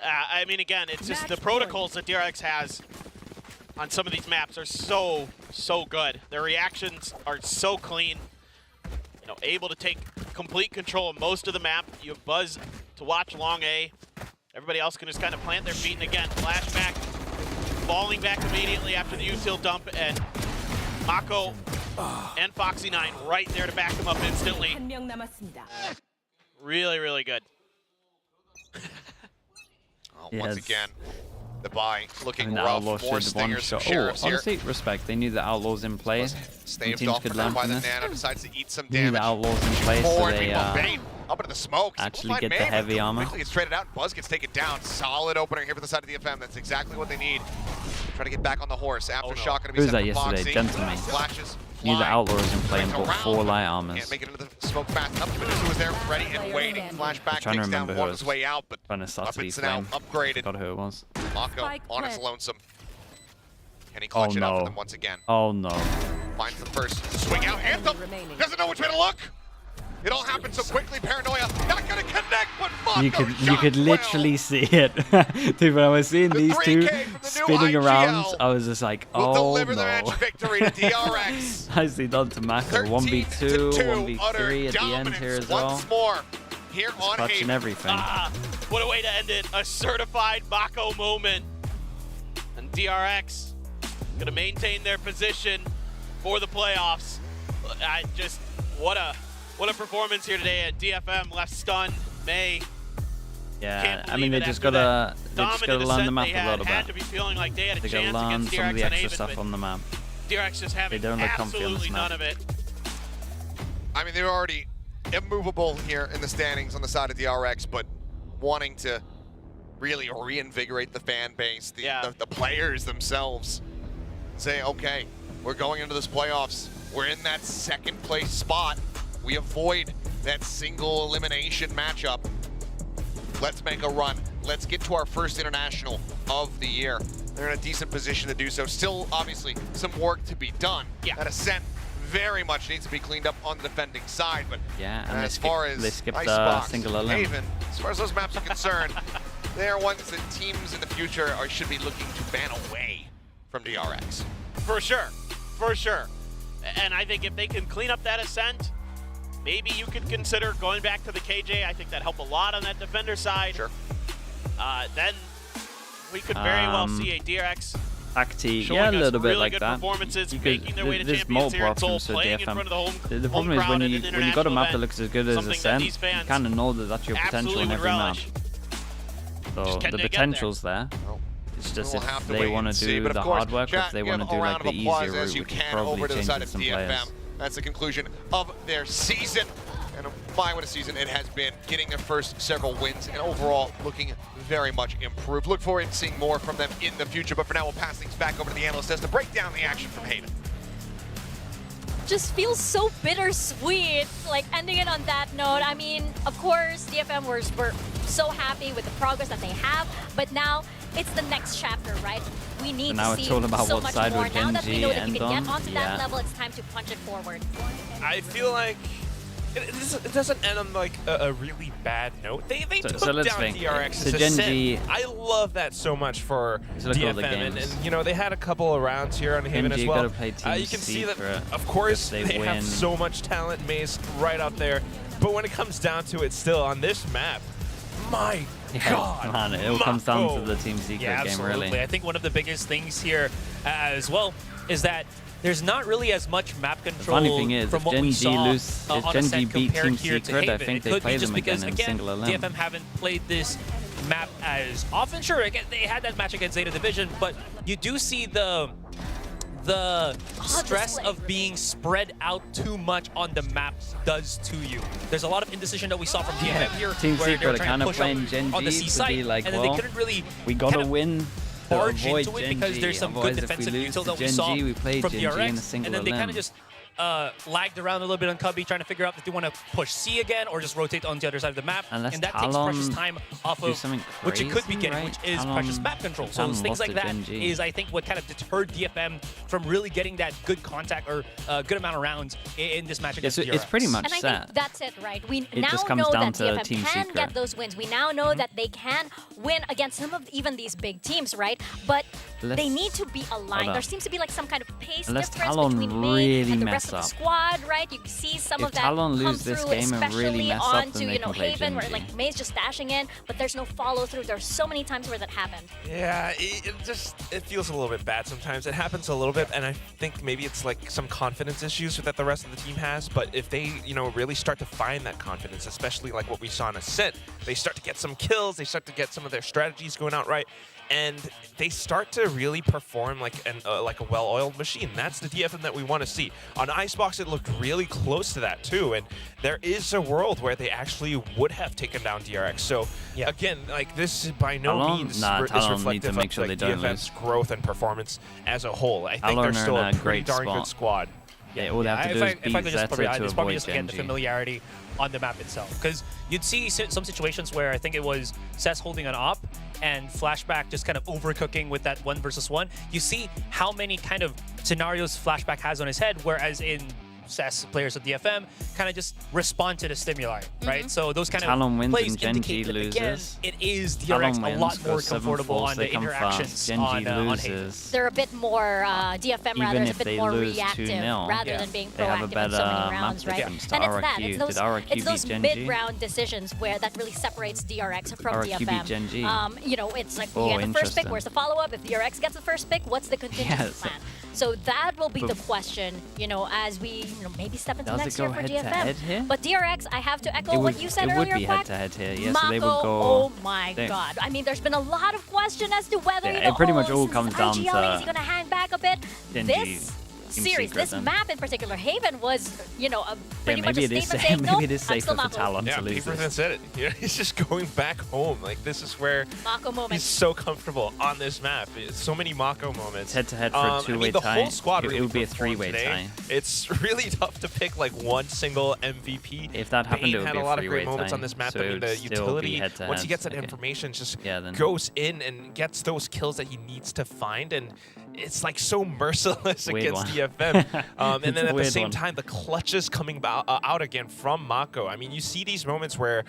I mean, again, it's just the protocols that DRX has on some of these maps are so good. Their reactions are so clean. You know, able to take complete control of most of the map. You have Buzz to watch long A. Everybody else can just kind of plant their feet. And again, Flashback falling back immediately after the util dump, and Mako and Foxy9 right there to back them up instantly. Really, really good. Once again, the buy looking the rough Outlaw for should one Stingers. shot. Honestly, respect. They knew the Outlaws in play. Staved teams off could for learn by from the this. Nano, decides to eat some They knew damage. the Outlaws in play, so they up into the smokes. actually get the heavy armor. Quickly gets traded out. Buzz gets taken down. Solid opener here for the side of the FM. That's exactly what they need. Try to get back on the horse after shot going to be Who was set that for yesterday? Foxy. Gentleman. Flashes. Knew the Outlaws in play and bought 4 light Can't armors. make it into the smoke fast enough. Who was there ready and waiting. Flashback trying to takes down remember who one it his was. way out, but Trying to subtly weapons now flame. upgraded. Forgot who it was. Mako on his lonesome. Can he clutch it out for them once again? Oh no. Finds the first to swing out. Anthem doesn't know which way to look. It all happened so quickly. Paranoia not gonna connect, but Mako You could literally see it. Dude, when I was seeing these two spinning around, I was just like, oh deliver the no. match victory to DRX. Nicely done to Mako. 1v2, 1v3 at the end here as well. Once more here on Clutching everything. What a way to end it. A certified Mako moment. And DRX gonna maintain their position for the playoffs. What a performance here today at DFM. Left stunned. May. Yeah, I mean they just gotta learn the map a little had to bit. be feeling like they had a They gotta chance learn against some of the DRX extra on stuff Avis, on the map. DRX just having They don't look comfy on this absolutely map. none of it. I mean, they're already immovable here in the standings on the side of DRX, but wanting to really reinvigorate the fan base, the players themselves. Say, okay, we're going into this playoffs. We're in that second place spot. We avoid that single elimination matchup. let's make a run. Let's get to our first international of the year. They're in a decent position to do so. Still, obviously, some work to be done. Yeah. That Ascent very much needs to be cleaned up on the defending side, but Yeah, and as far as they skipped Icebox, single elim. Haven, as far as those maps are concerned, they are ones that teams in the future should be looking to ban away from DRX. For sure, for sure. And I think if they can clean up that Ascent, maybe you could consider going back to the KJ. I think that helped a lot on that defender side. Sure. Then we could very well see a DRX Acti, showing yeah, a us little bit really like good that. performances, You making their way to there's champions here multiple in Seoul, options for playing in DFM. front of the home The problem is crowd when at you an when you got a map that international looks as good as something that Ascent, these you fans kind of know that that's your potential absolutely in would every map. relish. So Just can the they get potential's there. Well, It's just we'll if have to they wait want and to see, do but the of course, hard work, or if chat, they give want to a do round like of the applause easier as route, you which is can probably over to the side changing of some DFM. players. That's the conclusion of their season. And my, what a season it has been, getting their first several wins and overall looking very much improved. Look forward to seeing more from them in the future, but for now we'll pass things back over to the analyst desk to break down the action from Haven. Just feels so bittersweet, like ending it on that note. I mean, of course, DFM were so happy with the progress that they have, but now it's the next chapter, right? We need now to it's see all about so what much side more. would Now that we Genji know that we end can get on. onto that Yeah. level, it's time to punch it forward. I feel like it doesn't end on like a really bad note. They took so let's down think. DRX's So Genji- Ascent. I love that so much for So look at all the DFM, and games. you know they had a couple of rounds here on Haven Genji as well. gotta play Team You can see that, Secret. of course, If they they have win- so much talent, Maze right out there. But when it comes down to it, still on this map, my God, man, it all comes down to Mako. the Team Secret Yeah, game, absolutely. really. I think one of the biggest things here as well is that there's not really as much map control funny thing is, from if what we Genji saw lose- if on Genji Ascent beat compared Team here to Secret, I Haven. think It they could play be just them again because, in again, single elim. DFM haven't played this map as often. Sure, again, they had that match against Zeta Division, but you do see the stress of being spread out too much on the map does to you. There's a lot of indecision that we saw from DFM here, Team where they Secret were are trying kind to of push up playing Genji on the to C be side, like, and then well, they couldn't really we gotta kind of win to barge avoid into it Genji. because there's some good Otherwise, if defensive we lose util to that we saw Genji, we play from Genji in a DRX, single and then they kind elim. of just lagged around a little bit on Cubby, trying to figure out if they want to push C again or just rotate on the other side of the map. Unless and that takes Talon precious time off do of something what you could be crazy, getting, right? which is Talon- precious map control. So Talon things lost like to that Genji. is, I think, what kind of deterred DFM from really getting that good contact or good amount of rounds in this match against DRX. It's pretty much And I set. think that's it, right? We It now just comes know down that to DFM Team can Secret. get those wins. We now know that they can win against some of even these big teams, right? But they need to be aligned. on. There seems to be like some kind of pace Unless difference Talon between May really and the mess rest of the up. squad, right? You see some If of that Talon come lose this through, game and really especially mess up, onto, then they you know, can play Haven, where Genji. like May's just dashing in, but there's no follow through. There's so many times where that happened. Yeah, it feels a little bit bad sometimes. It happens a little bit, and I think maybe it's like some confidence issues that the rest of the team has. But if they, you know, really start to find that confidence, especially like what we saw in Ascent, they start to get some kills, they start to get some of their strategies going out right, and they start to really perform like a well-oiled machine. That's the DFM that we want to see. On Icebox, it looked really close to that too, and there is a world where they actually would have taken down DRX. So again, like this by no Talon- means nah, is Talon need reflective to make of sure like they don't DFM's growth and performance as a whole. I think Talon they're are still in a a pretty great darn good spot. squad. Yeah, all they have to do is beat if I could just Zeta probably add, to it's probably avoid just again the Genji. familiarity on the map itself, because you'd see some situations where I think it was Cess holding an op and Flashback just kind of overcooking with that 1v1. You see how many kind of scenarios Flashback has on his head, whereas in Cess, players of DFM kind of just respond to the stimuli, right? So those kind Talon of wins plays and Genji indicate that, again, loses. it is Talon DRX a wins, lot more goes 7 comfortable falls, on they the come interactions fast. Genji on Haven. loses. They're a bit more DFM rather Even is if a bit they more lose reactive 2-0, rather than being they have a proactive in better so many map rounds, right? difference to And it's that. RRQ. It's those, Did RRQ it's those beat Genji? mid-round decisions where that really separates DRX from RRQ beat DFM. Genji. You know, it's like Oh, you get the first pick. interesting. Where's the follow-up? If DRX gets the first pick, what's the contingency Yes. plan? So that will be the But- question, you know, as we maybe step into Does next it go year for head-to-head DFM. here? But DRX, I have to echo It what would- you said it earlier, would be Quack. head-to-head here. Yes, Mako, so they would go. oh my they- God! I mean, there's been a lot of question as to whether Yeah, you know, it pretty much all since comes down IGL, to is he gonna hang back a bit? Genji. This series, secret, this then. map in particular, Haven was, you know, a pretty much a maybe it is statement saying, maybe no, it is I'm safer still for Mako. Talon Yeah, to lose Paperthin this. said it. You know, he's just going back home. Like, this is where Mako moment. he's so comfortable on this map. So many Mako moments. Head-to-head for a two-way the tie. whole squad It really would be a performed three-way today. tie. It's really tough to pick like one single MVP. If that happened, Bane it would had be a a lot of three-way great moments tie. on this map. So I it mean, would the still be utility, head-to-head. once he gets that Okay. information, just Yeah, then. goes in and gets those kills that he needs to find. And it's like so merciless Weird against one. DFM. And It's then a at the weird same one. time, the clutches coming out again from Mako. I mean, you see these moments where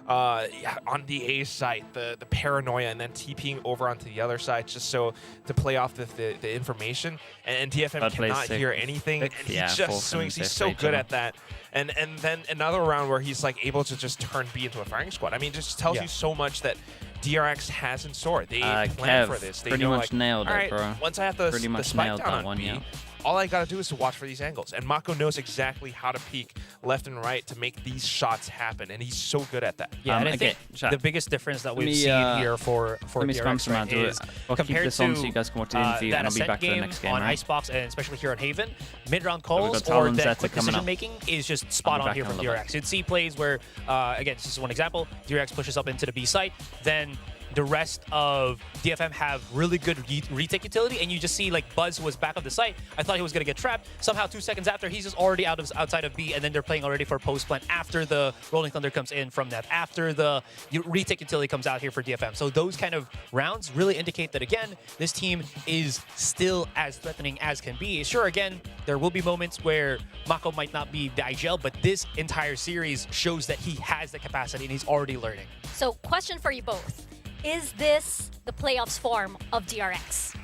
on the A side, the paranoia, and then TPing over onto the other side just so to play off the information. And DFM That plays cannot sick. hear anything, and he Yeah, full just swings. finish He's so right good there. at that. And then another round where he's like able to just turn B into a firing squad. I mean, it just tells you so much that DRX has in store. They plan Kev, for this. They pretty know, much like, nailed it, all right, bro. once I have the Pretty much spike nailed down that on one, B, yeah. all I gotta do is to watch for these angles. And Mako knows exactly how to peek left and right to make these shots happen, and he's so good at that. Yeah, and I okay, think chat. the biggest difference that Let we've me, seen here for let me spam DRX some ads. is I'll keep compared this to on so you guys can watch the interview, that and I'll be Ascent back for the game next game, on right? Icebox, and especially here on Haven, mid-round got calls or TALON that ZETA quick coming up. decision-making is just spot I'll be on here back from in a little DRX. You'd see plays where, again, this is one example, DRX pushes up into the B site, then the rest of DFM have really good retake utility, and you just see like Buzz, who was back of the site. I thought he was going to get trapped. Somehow 2 seconds after, he's just already outside of B, and then they're playing already for post plant after the Rolling Thunder comes in from that, after the retake utility comes out here for DFM. So those kind of rounds really indicate that, again, this team is still as threatening as can be. Sure, again, there will be moments where Mako might not be the IGL, but this entire series shows that he has the capacity and he's already learning. So, question for you both. Is this the playoffs form of DRX?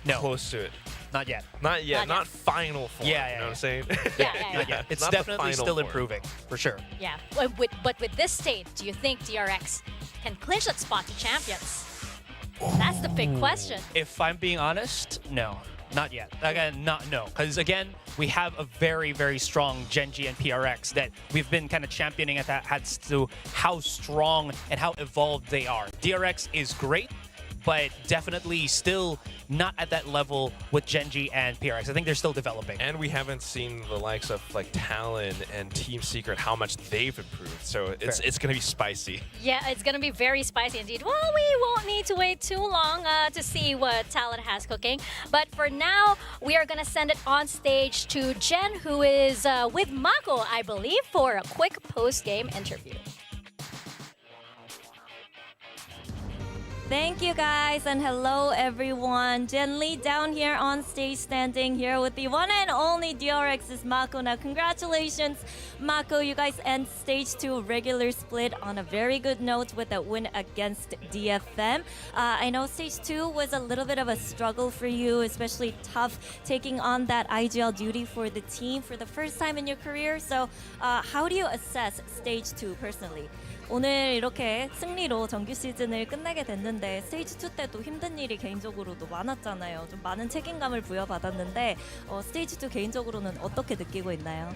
No, Close to it. not yet. Not yet. Not Not final form. Yeah, you know yeah. what I'm saying? Yeah. Not yet. It's Not the definitely final still form. improving, for sure. Yeah. But with this state, do you think DRX can clinch that spot to champions? That's the big question. If I'm being honest, no. Not yet. Again, no. Because again, we have a very, very strong Genji and PRX that we've been kind of championing at that as to how strong and how evolved they are. DRX is great, but definitely still not at that level with Genji and PRX. I think they're still developing. And we haven't seen the likes of like Talon and Team Secret, how much they've improved. So it's going to be spicy. Yeah, it's going to be very spicy indeed. Well, we won't need to wait too long to see what Talon has cooking. But for now, we are going to send it on stage to Jen, who is with Mako, I believe, for a quick post-game interview. Thank you guys, and hello everyone. Jen Lee down here on stage, standing here with the one and only DRX's Mako. Now congratulations, Mako. You guys end stage 2 regular split on a very good note with a win against DFM. I know stage 2 was a little bit of a struggle for you, especially tough taking on that IGL duty for the team for the first time in your career. So how do you assess stage 2 personally? 오늘 이렇게 승리로 정규 시즌을 끝내게 됐는데 스테이지 2 때도 힘든 일이 개인적으로도 많았잖아요. 좀 많은 책임감을 부여받았는데 스테이지 2 개인적으로는 어떻게 느끼고 있나요?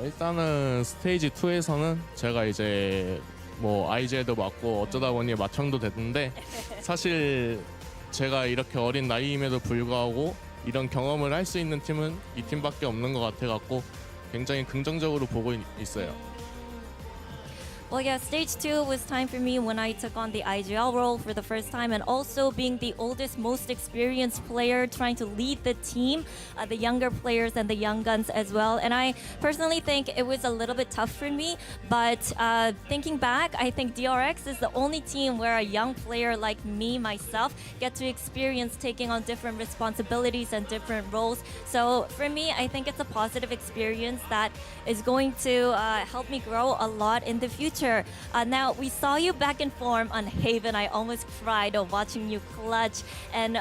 일단은 스테이지 2에서는 제가 이제 뭐 IGL도 맡고 어쩌다 보니 마청도 됐는데 사실 제가 이렇게 어린 나이임에도 불구하고 이런 경험을 할 수 있는 팀은 이 팀밖에 없는 것 같아갖고 굉장히 긍정적으로 보고 있어요. Well, yeah, stage 2 was time for me when I took on the IGL role for the first time, and also being the oldest, most experienced player, trying to lead the team, the younger players and the young guns as well. And I personally think it was a little bit tough for me, but thinking back, I think DRX is the only team where a young player like me, myself, get to experience taking on different responsibilities and different roles. So for me, I think it's a positive experience that is going to help me grow a lot in the future. Now, we saw you back in form on Haven. I almost cried watching you clutch and,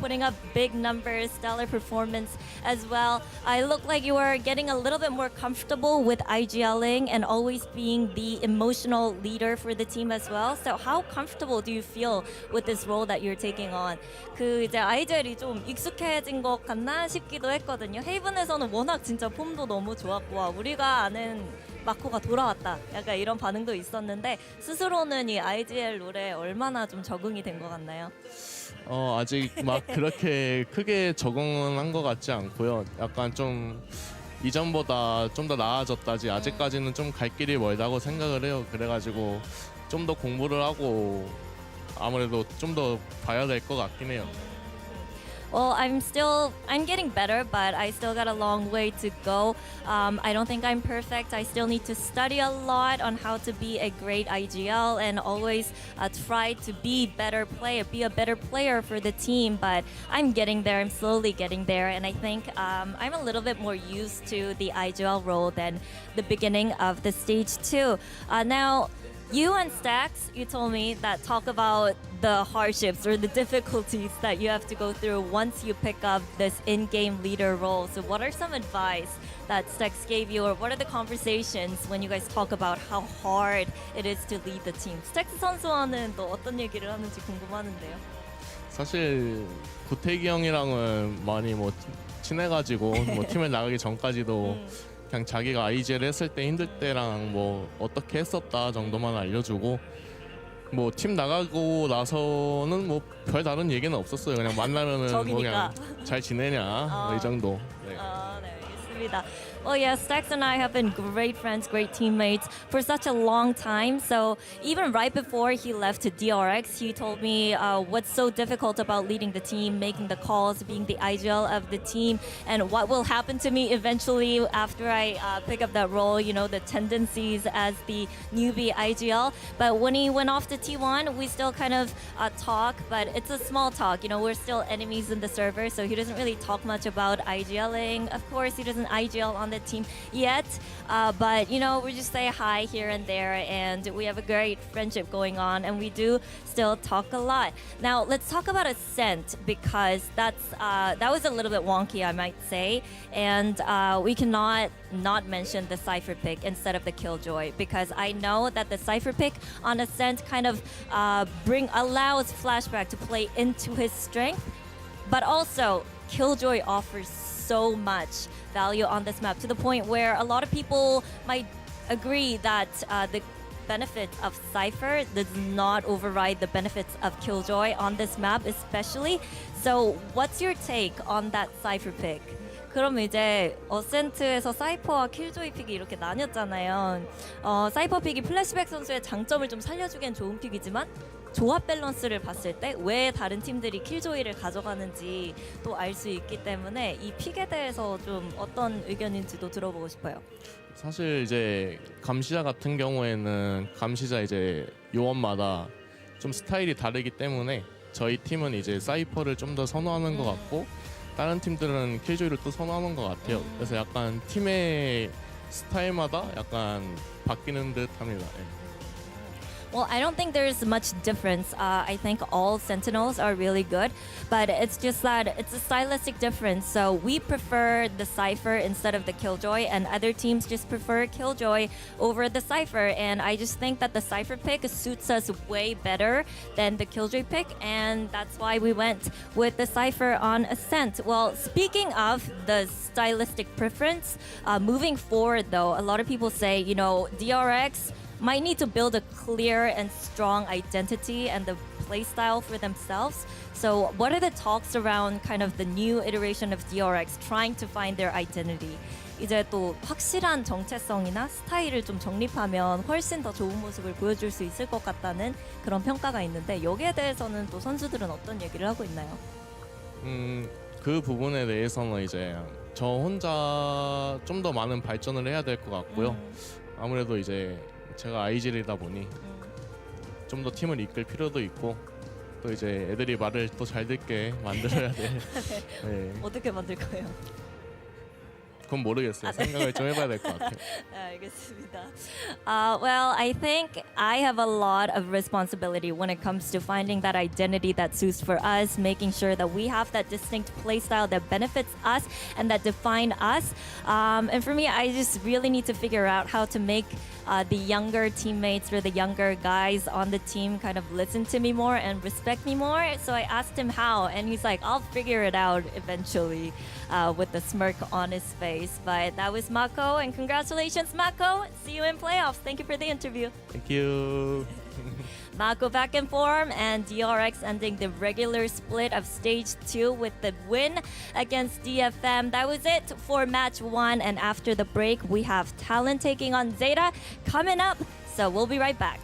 putting up big numbers, stellar performance as well. I looked like you were getting a little bit more comfortable with IGLing and always being the emotional leader for the team as well. So how comfortable do you feel with this role that you're taking on? 이제 IGL이 좀 익숙해진 것 같나 싶기도 했거든요. 헤이븐에서는 워낙 진짜 폼도 너무 좋았고 우리가 아는 마코가 돌아왔다. 약간 이런 반응도 있었는데 스스로는 이 IGL 룰에 얼마나 좀 적응이 된 것 같나요? 아직 막 그렇게 크게 적응은 한 것 같지 않고요. 약간 좀 이전보다 좀 더 나아졌다지 아직까지는 좀 갈 길이 멀다고 생각을 해요. 그래가지고 좀 더 공부를 하고 아무래도 좀 더 봐야 될 것 같긴 해요. Well, I'm getting better, but I still got a long way to go. I don't think I'm perfect. I still need to study a lot on how to be a great IGL and always try to be a better player for the team. But I'm getting there. I'm slowly getting there, and I think I'm a little bit more used to the IGL role than the beginning of the stage 2. Now, you and Stax, you told me that talk about the hardships or the difficulties that you have to go through once you pick up this in-game leader role. So what are some advice that Stax gave you, or what are the conversations when you guys talk about how hard it is to lead the team? Stax 선수와는 또 어떤 얘기를 하는지 궁금하는데요. 사실 구태기 형이랑은 많이 뭐 친해가지고 뭐 팀에 나가기 전까지도 그냥 자기가 IGL 했을 때 힘들 때랑 뭐 어떻게 했었다 정도만 알려주고 뭐 팀 나가고 나서는 뭐 별 다른 얘기는 없었어요. 그냥 만나면은 뭐 그냥 잘 지내냐 뭐 이 정도. 네. 네, 알겠습니다. Well, yeah, Stax and I have been great friends, great teammates for such a long time. So even right before he left to DRX, he told me what's so difficult about leading the team, making the calls, being the IGL of the team, and what will happen to me eventually after I pick up that role, you know, the tendencies as the newbie IGL. But when he went off to T1, we still kind of talk, but it's a small talk. You know, we're still enemies in the server, so he doesn't really talk much about IGLing. Of course, he doesn't IGL on the team yet, but you know, we just say hi here and there, and we have a great friendship going on, and we do still talk a lot. Now let's talk about Ascent, because that was a little bit wonky, I might say, and we cannot not mention the Cypher pick instead of the Killjoy, because I know that the Cypher pick on Ascent kind of allows Flashback to play into his strength, but also Killjoy offers so much value on this map, to the point where a lot of people might agree that the benefits of Cypher does not override the benefits of Killjoy on this map especially. So what's your take on that Cypher pick? 그럼 이제 어센트에서 사이퍼와 킬조이 픽이 이렇게 나뉘었잖아요. 사이퍼 픽이 플래시백 선수의 장점을 좀 살려주기엔 좋은 픽이지만 조합 밸런스를 봤을 때 왜 다른 팀들이 킬조이를 가져가는지 또 알 수 있기 때문에 이 픽에 대해서 좀 어떤 의견인지도 들어보고 싶어요. 사실 이제 감시자 같은 경우에는 감시자 이제 요원마다 좀 스타일이 다르기 때문에 저희 팀은 이제 사이퍼를 좀 더 선호하는 것 같고 다른 팀들은 킬조이를 또 선호하는 것 같아요. 그래서 약간 팀의 스타일마다 약간 바뀌는 듯합니다. Well, I don't think there's much difference. I think all Sentinels are really good, but it's just that it's a stylistic difference. So we prefer the Cypher instead of the Killjoy, and other teams just prefer Killjoy over the Cypher. And I just think that the Cypher pick suits us way better than the Killjoy pick, and that's why we went with the Cypher on Ascent. Well, speaking of the stylistic preference, moving forward though, a lot of people say, you know, DRX might need to build a clear and strong identity and the play style for themselves. So what are the talks around kind of the new iteration of DRX trying to find their identity? 이제 또 확실한 정체성이나 스타일을 좀 정립하면 훨씬 더 좋은 모습을 보여줄 수 있을 것 같다는 그런 평가가 있는데, 여기에 대해서는 또 선수들은 어떤 얘기를 하고 있나요? 그 부분에 대해서는 이제 저 혼자 좀 더 많은 발전을 해야 될 것 같고요. 아무래도 이제 제가 IGL이다 보니 좀 더 팀을 이끌 필요도 있고, 또 이제 애들이 말을 또 잘 듣게 만들어야 돼. 네. 어떻게 만들 거예요? 그건 모르겠어요. 생각을 좀 해봐야 될 것 같아요. 알겠습니다. Well, I think I have a lot of responsibility when it comes to finding that identity that suits for us, making sure that we have that distinct play style that benefits us and that define us. And for me, I just really need to figure out how to make the younger teammates or the younger guys on the team kind of listen to me more and respect me more. So I asked him how, and he's like, I'll figure it out eventually, with a smirk on his face. race. But that was Mako, and congratulations, Mako. See you in playoffs. Thank you for the interview. Thank you. Mako back in form, and DRX ending the regular split of stage 2 with the win against DFM. That was it for match 1, and after the break, we have TALON taking on ZETA coming up. So we'll be right back.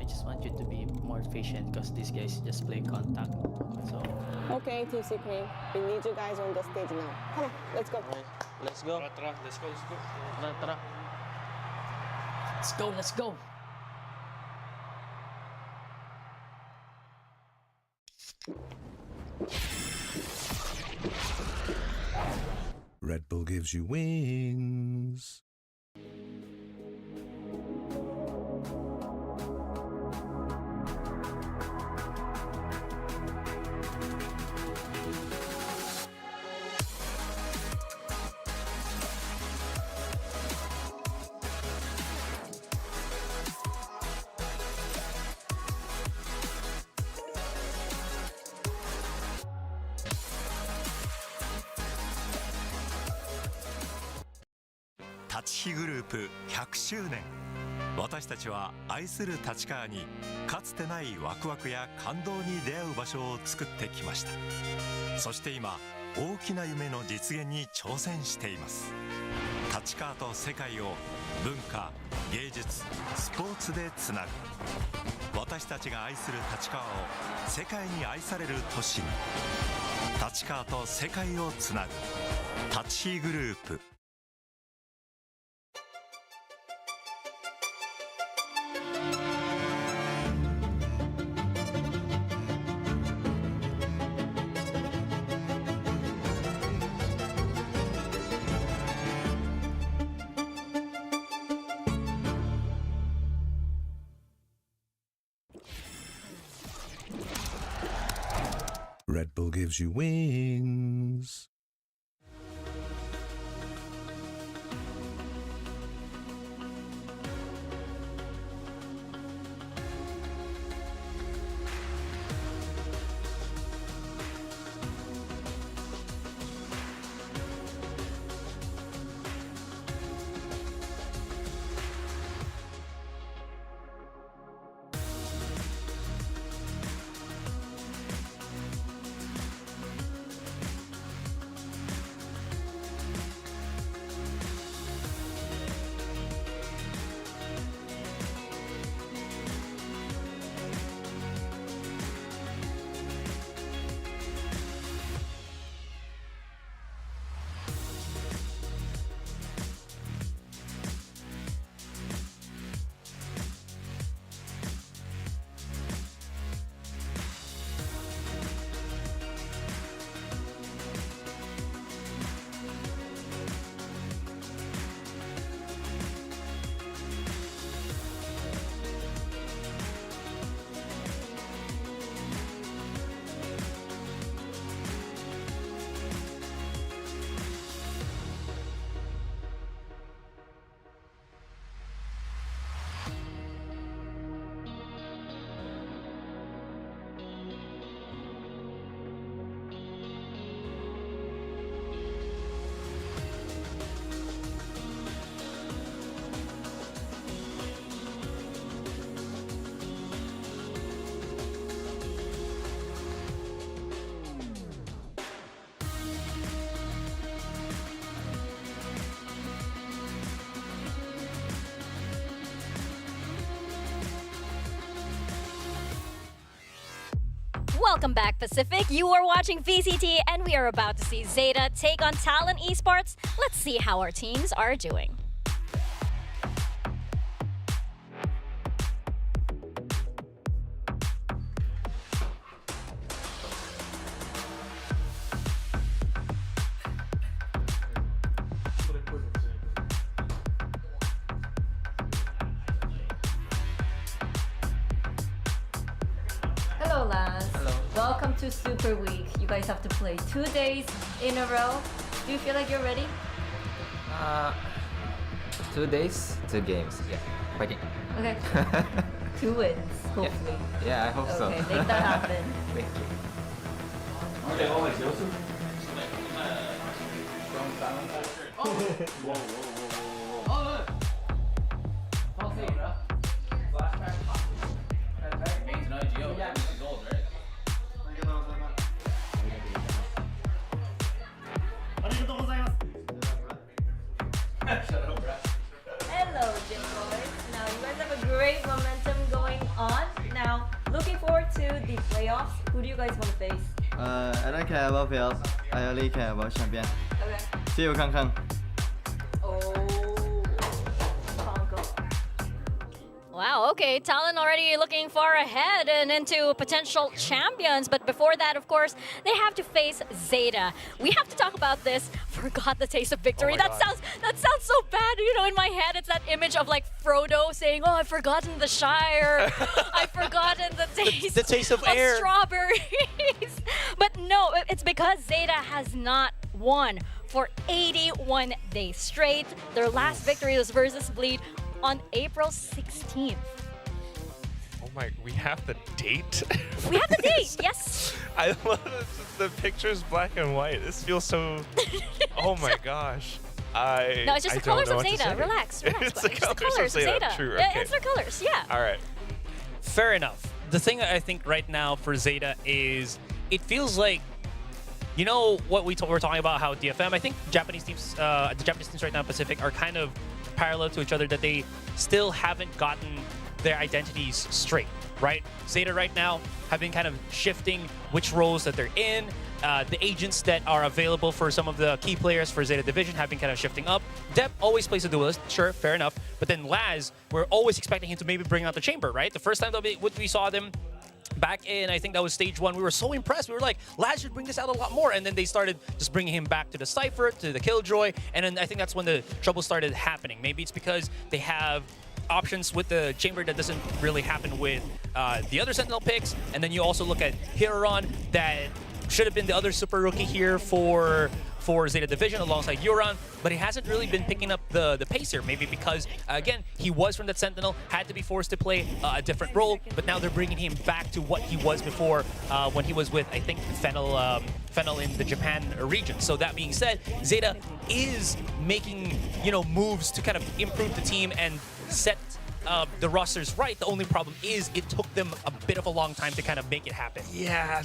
I just want you to be more patient because these guys just play contact. So. Okay, Team Secret. We need you guys on the stage now. Come on, let's go. Let's go. Tara, let's go, let's go. Tara, tara. Let's go, let's go. Red Bull gives you wings.立ちグループ100周年。私たちは愛する立川にかつてないワクワクや感動に出会う場所を作ってきました。そして今大きな夢の実現に挑戦しています。立川と世界を文化、芸術、スポーツでつなぐ。私たちが愛する立川を世界に愛される都市に。立川と世界をつなぐ立ちグループ。Red Bull gives you wings. Welcome back, Pacific. You are watching VCT, and we are about to see Zeta take on Talon Esports. Let's see how our teams are doing. Hello, Laz. Hello. Welcome to Super Week. You guys have to play 2 days in a row. Do you feel like you're ready? 2 days, 2 games. Yeah, fighting. Okay. 2 wins, hopefully. Yeah, I hope so. Okay, make that happen. Thank you. Hello, Gym Boys. Now, you guys have a great momentum going on. Now, looking forward to the playoffs. Who do you guys want to face? I don't care about playoffs. I only care about champion. Okay. See you, Kang Kang. Wow, okay. Talon already looking far ahead and into potential champions. But before that, of course, they have to face Zeta. We have to talk about this. Forgot the taste of victory. That sounds so bad. You know, in my head, it's that image of like Frodo saying, "Oh, I've forgotten the Shire. I've forgotten the taste of air. Strawberries." But no, it's because Zeta has not won for 81 days straight. Their last victory was versus Bleed on April 16th. Oh my, we have the date? We have the date, yes. I love this. The picture's black and white. This feels so... Oh my gosh. No, it's just the colors of Zeta. Relax. It's the colors of Zeta. True, okay. It's their colors, yeah. All right. Fair enough. The thing I think right now for Zeta is it feels like, you know what we're talking about, how DFM, I think Japanese teams, the Japanese teams right now in Pacific are kind of parallel to each other, that they still haven't gotten their identities straight, right? Zeta right now have been kind of shifting which roles that they're in. The agents that are available for some of the key players for Zeta Division have been kind of shifting up. Depp always plays a duelist, sure, fair enough. But then Laz, we're always expecting him to maybe bring out the chamber, right? The first time that we saw them back in, I think that was stage 1, we were so impressed. We were like, Laz should bring this out a lot more. And then they started just bringing him back to the Cypher, to the Killjoy. And then I think that's when the trouble started happening. Maybe it's because they have options with the chamber that doesn't really happen with the other Sentinel picks. And then you also look at Hiron, that should have been the other super rookie here for Zeta Division alongside Euron, but he hasn't really been picking up the pace here. Maybe because, again, he was from that Sentinel, had to be forced to play a different role, but now they're bringing him back to what he was before when he was with, I think, Fennel in the Japan region. So that being said, Zeta is making, you know, moves to kind of improve the team and set the rosters right. The only problem is it took them a bit of a long time to kind of make it happen. Yeah,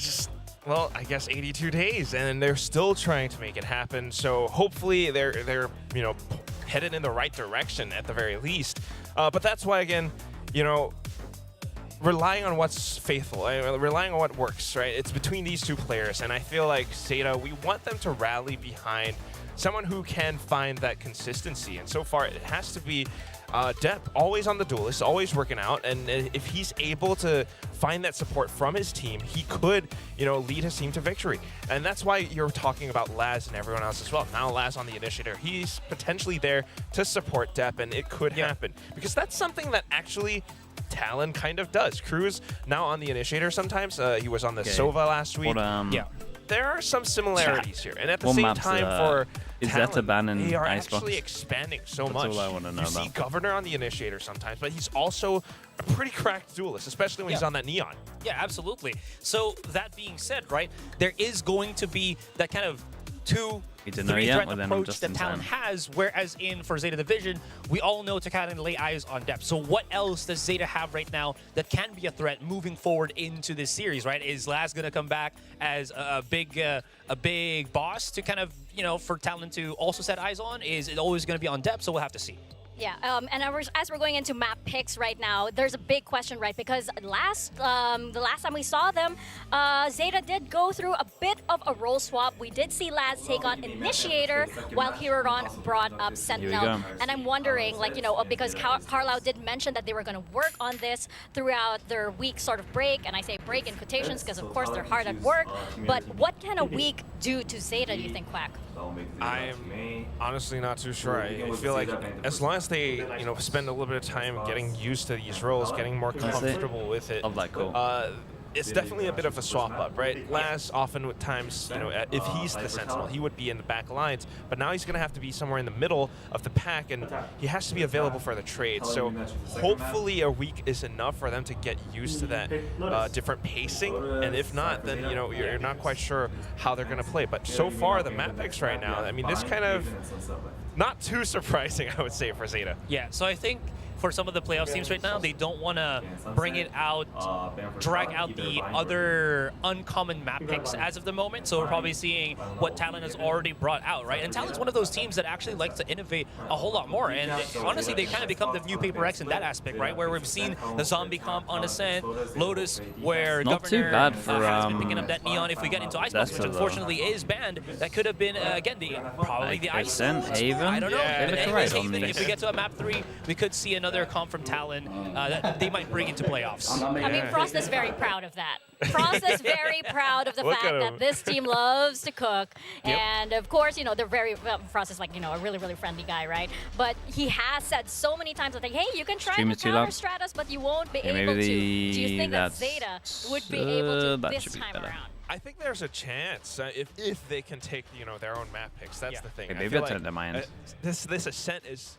well, I guess 82 days, and they're still trying to make it happen. So hopefully they're you know, headed in the right direction at the very least. But that's why, again, you know, relying on what's faithful, relying on what works, right? It's between these two players, and I feel like Zeta, we want them to rally behind someone who can find that consistency. And so far, it has to be Depp, always on the duelist, always working out, and if he's able to find that support from his team, he could, you know, lead his team to victory. And that's why you're talking about Laz and everyone else as well. Now Laz on the initiator, he's potentially there to support Depp, and it could happen. Because that's something that actually Talon kind of does. Cruz now on the initiator sometimes. He was on the Sova last week. Yeah. There are some similarities here, and at the same time, for Talon, they are actually expanding so much. That's all I want to know you see Governor on the initiator sometimes, but he's also a pretty cracked duelist, especially when he's on that Neon. Yeah, absolutely. So that being said, right, there is going to be that kind of three-threat approach that Talon has, whereas for Zeta Division, we all know to kind of lay eyes on Depth. So what else does Zeta have right now that can be a threat moving forward into this series, right? Is Laz going to come back as a big boss to kind of, you know, for Talon to also set eyes on? Is it always going to be on Depth? So we'll have to see. Yeah, and as we're going into map picks right now, there's a big question, right? Because the last time we saw them, Zeta did go through a bit of a role swap. We did see Laz take on Initiator, while Hiroron brought up Sentinel. And I'm wondering, like, you know, because Carlisle did mention that they were going to work on this throughout their week sort of break, and I say break in quotations because of course they're hard at work. But what can a week do to Zeta, do you think, Quack? I'm honestly not too sure. I feel like as long as they, you know, spend a little bit of time getting used to these roles, getting more comfortable with it, it's definitely a bit of a swap up, right? Laz often with times, you know, if he's the Sentinel, he would be in the back lines, but now he's going to have to be somewhere in the middle of the pack, and he has to be available for the trade. So hopefully a week is enough for them to get used to that different pacing, and if not, then, you know, you're not quite sure how they're going to play. But so far, the map picks right now, I mean, this kind of not too surprising, I would say, for Zeta. Yeah, so I think for some of the playoff teams right now, they don't want to bring it out, drag out the other uncommon map picks as of the moment. So we're probably seeing what Talon has already brought out, right? And Talon's one of those teams that actually likes to innovate a whole lot more. And honestly, they kind of become the new Paper X in that aspect, right? Where we've seen the zombie comp on Ascent, Lotus, where Not Governor too bad for, has been picking up that Neon. If we get into Icebox, which unfortunately is banned, that could have been, again, probably the Ice. Haven? I don't know. Yeah, But right Haven, if we get to a map 3, we could see another comp from Talon that they might bring into playoffs. I mean, Frost is very proud of that. Frost is very proud of the fact that this team loves to cook. And of course, you know, they're very, well, Frost is like, you know, a really, really friendly guy, right? But he has said so many times, like, hey, you can try to counter strat us, but you won't be able to. Do you think that Zeta would be able to this time around? I think there's a chance if they can take, you know, their own map picks. That's the thing. Maybe that's their mind. This Ascent is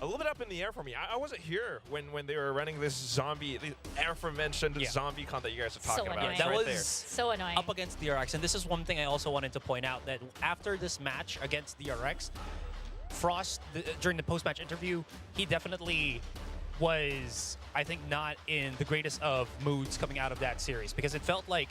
a little bit up in the air for me. I wasn't here when they were running this zombie, the aforementioned zombie con that you guys are talking about. That was so annoying. Up against DRX, and this is one thing I also wanted to point out, that after this match against DRX, Frost, during the post-match interview, he definitely was, I think, not in the greatest of moods coming out of that series, because it felt like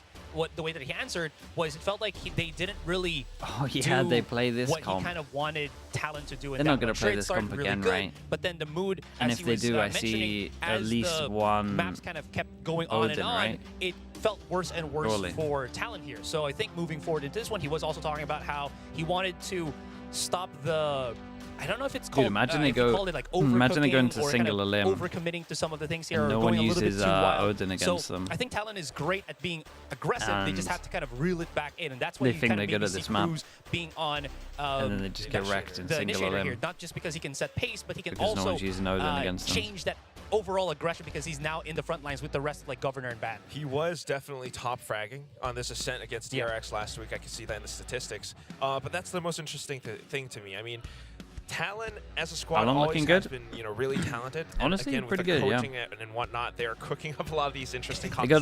the way that he answered was, it felt like they didn't really do they play this what comp. he kind of wanted Talon to do. They're not going to play this comp again, right? But then the mood, and as if he they was, do, I see at least one maps kind of kept going on and on. Right? It felt worse and worse for Talon here. So I think moving forward into this one, he was also talking about how he wanted to stop the, I don't know if it's called, imagine they go into singular limb, overcommitting to some of the things here, and or no going one a little uses bit too wild. Odin against them. I think Talon is great at being aggressive. And they just have to kind of reel it back in, and that's why they you think kind they're of good maybe at see this map. Cruz being on and then they just get wrecked in the singular initiator limb. here, not just because he can set pace, but he can Because no also one's using Odin against them. change that overall aggression, because he's now in the front lines with the rest of like Governor and Ban. He was definitely top fragging on this Ascent against DRX last week. I could see that in the statistics. But that's the most interesting thing to me. I mean, Talon as a squad always has been, you know, really talented. Honestly, again, pretty with the good, coaching and whatnot, they're cooking up a lot of these interesting They got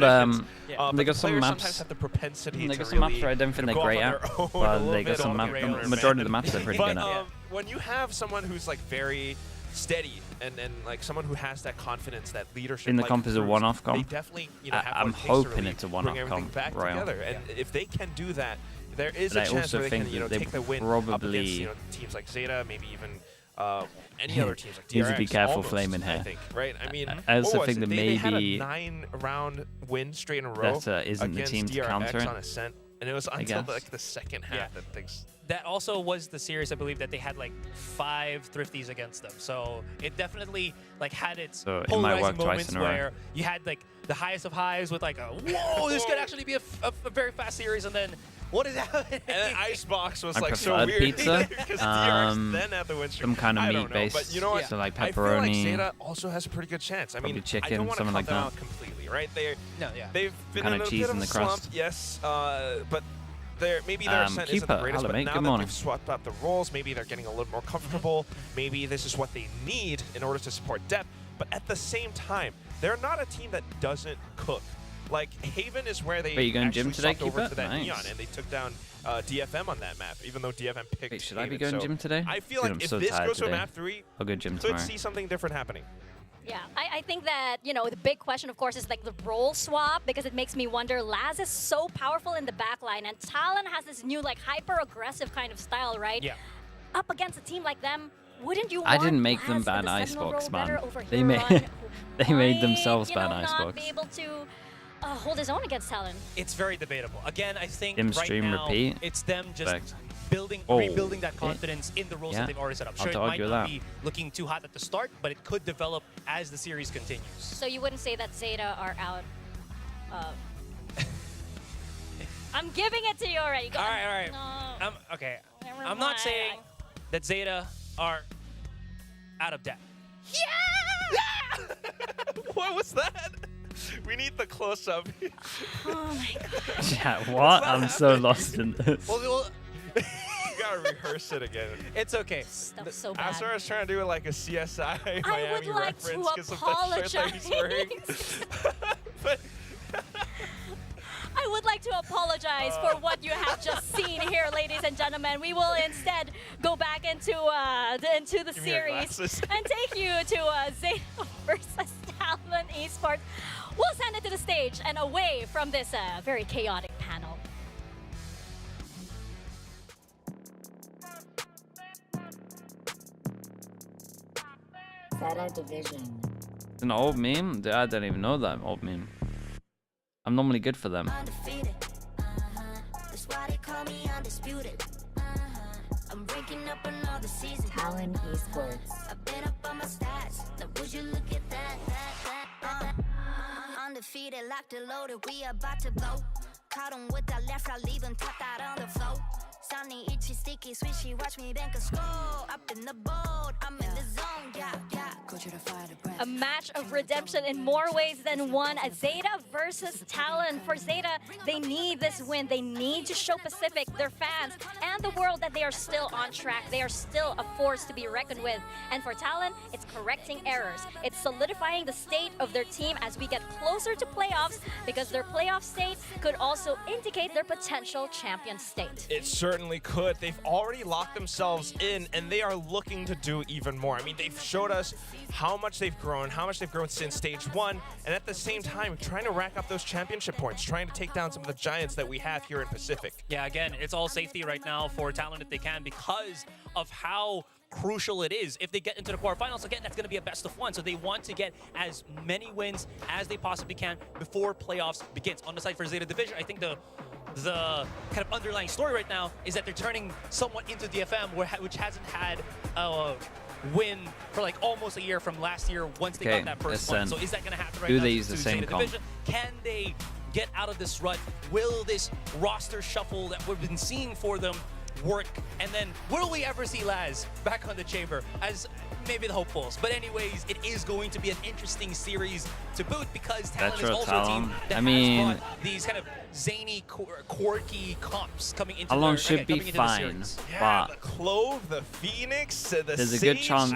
they got some maps. Sometimes have the propensity They to got some maps really, where I don't think they're great at, but they got some maps. Majority of the maps they're pretty good at. When you have someone who's like very steady and like someone who has that confidence, that leadership, In the comp is a one-off comp. They definitely, you know, have I'm what it takes to hoping really it's a one-off bring everything comp, back Royal. together. And if they can do that, there is But a I chance also where they think can, you know, they take the win probably up against, you know, teams like Zeta, maybe even any other teams like DRX. Need to be careful almost, flaming I here. think, right? I mean, I also what was think it? that They had a maybe 9-round win straight in a row that isn't the against team to DRX counter it, on Ascent, and it was I until guess. like the second half that things. That also was the series, I believe, that they had like 5 thrifties against them. So it definitely like had its So it might polarizing work twice moments in a row. where you had like the highest of highs with like a, whoa, this could actually be a very fast series, and then what is happening? And then Icebox was I like so preferred weird pizza. because DRX then had the win streak. Some kind of I don't know, meat-based, but you know what? so like I feel like pepperoni, Zeta also has a pretty good chance. I mean, probably chicken, I don't want to something cut like them that. out completely, right? They've been Kinda in a cheese bit in of a the slump, crust. yes, but maybe their Ascent isn't Keeper, the greatest, hello, but mate, now good that morning. they've swapped out the roles, maybe they're getting a little more comfortable. Maybe this is what they need in order to support depth. But at the same time, they're not a team that doesn't cook. Like, Haven is where they Wait, you going actually gym today, swapped over Keeper? to that Nice. Neon, and they took down DFM on that map, even though DFM picked Wait, should I be Haven. going So gym today? I feel Dude, like I'm if so this tired goes to today. map 3, I'll go gym could tomorrow. see something different happening. Yeah, I think that, you know, the big question, of course, is like the role swap, because it makes me wonder, Laz is so powerful in the backline, and Talon has this new, like, hyper-aggressive kind of style, right? Yeah. Up against a team like them, Wouldn't you I want didn't make them Blaz ban with the Sentinel Icebox, role man. better over They Huron, made who they made might, themselves you ban know, not Icebox. be able to hold his own against Talon. It's very debatable. Again, I think Dim right stream now repeat. it's them just Respect. rebuilding that confidence in the roles Yeah. that they've already set up. Hard Sure, to it might argue not with be looking too hot at the start, but it could develop as the series continues. So you wouldn't say that Zeta are out. I'm giving it to you already. Go All right. No. Okay. Never I'm not mind. saying that Zeta are out of depth. What was that? We need the close-up. Oh my god. Yeah, what? I'm so lost in this. Well, You gotta rehearse it again. it's okay. Stuff's so bad. I swear I was trying to do like a CSI Miami would like to reference because of the shirt that he's wearing. But I would like to apologize for what you have just seen here, ladies and gentlemen. We will instead go back into the Give me your series glasses. and take you to Zeta versus Talon Esports. We'll send it to the stage and away from this very chaotic panel. Zeta Division. It's an old meme? I don't even know that old meme. I'm normally good for them. Undefeated. That's why they call me undisputed. I'm ranking up on all the seasons. Talon Esports. I've been up on my stats. Now would you look at that? Undefeated, locked and loaded. We about to blow. Caught 'em with that left, I leave 'em tapped out on the floor. Sounding itchy, sticky, swishy. Watch me bank a score. Up in the boat, I'm in the zone. Yeah. Coach you to fire the breath. A match of redemption in more ways than one. A Zeta versus Talon. For Zeta, they need this win. They need to show Pacific, their fans, and the world that they are still on track. They are still a force to be reckoned with. And for Talon, it's correcting errors. It's solidifying the state of their team as we get closer to playoffs, because their playoff state could also indicate their potential champion state. it certainly could. They've already locked themselves in, and they are looking to do even more. I mean, they've showed us how much they've grown since stage 1, and at the same time, trying to rack up those championship points, trying to take down some of the giants that we have here in Pacific. Yeah, again, it's all safety right now for Talon if they can, because of how crucial it is. If they get into the quarterfinals, again, that's going to be a best of 1. So they want to get as many wins as they possibly can before playoffs begins. On the side for Zeta Division, I think the kind of underlying story right now is that they're turning somewhat into DFM, which hasn't had a win for like almost a year from last year once they got that first one. So is that going to happen right now? Do they use the to same Zeta comp? Division? Can they get out of this rut? Will this roster shuffle that we've been seeing for them work? And then will we ever see Laz back on the chamber as maybe the hopefuls? But anyways, it is going to be an interesting series to boot, because Talon is also a team that has brought these kind of zany, quirky comps coming into Talon the should be fine, Yeah, but the Clove, the Phoenix, the there's a Sage, good chance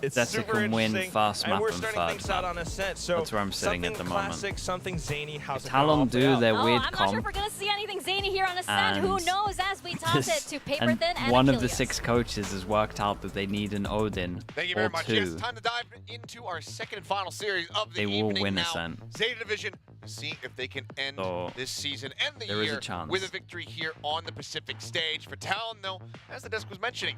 it's Zeta super can win interesting. fast And map we're and starting third things out map. on a set, so That's where I'm sitting at the something moment. classic, something zany. How's it Talon gonna do offer their out? weird I'm not sure if comp. we're going to see anything zany here on a set. Who And knows as we toss it to Paper and Thin and one of the Achilles. 6 coaches has worked out that they need an Odin Thank you or very much. 2. Yes, time to dive into our second and final series of the They evening will win now. Ascent. Zeta Division, to see if they can end So, this season and the there is a year chance. with a victory here on the Pacific stage. For Talon, though, as the desk was mentioning,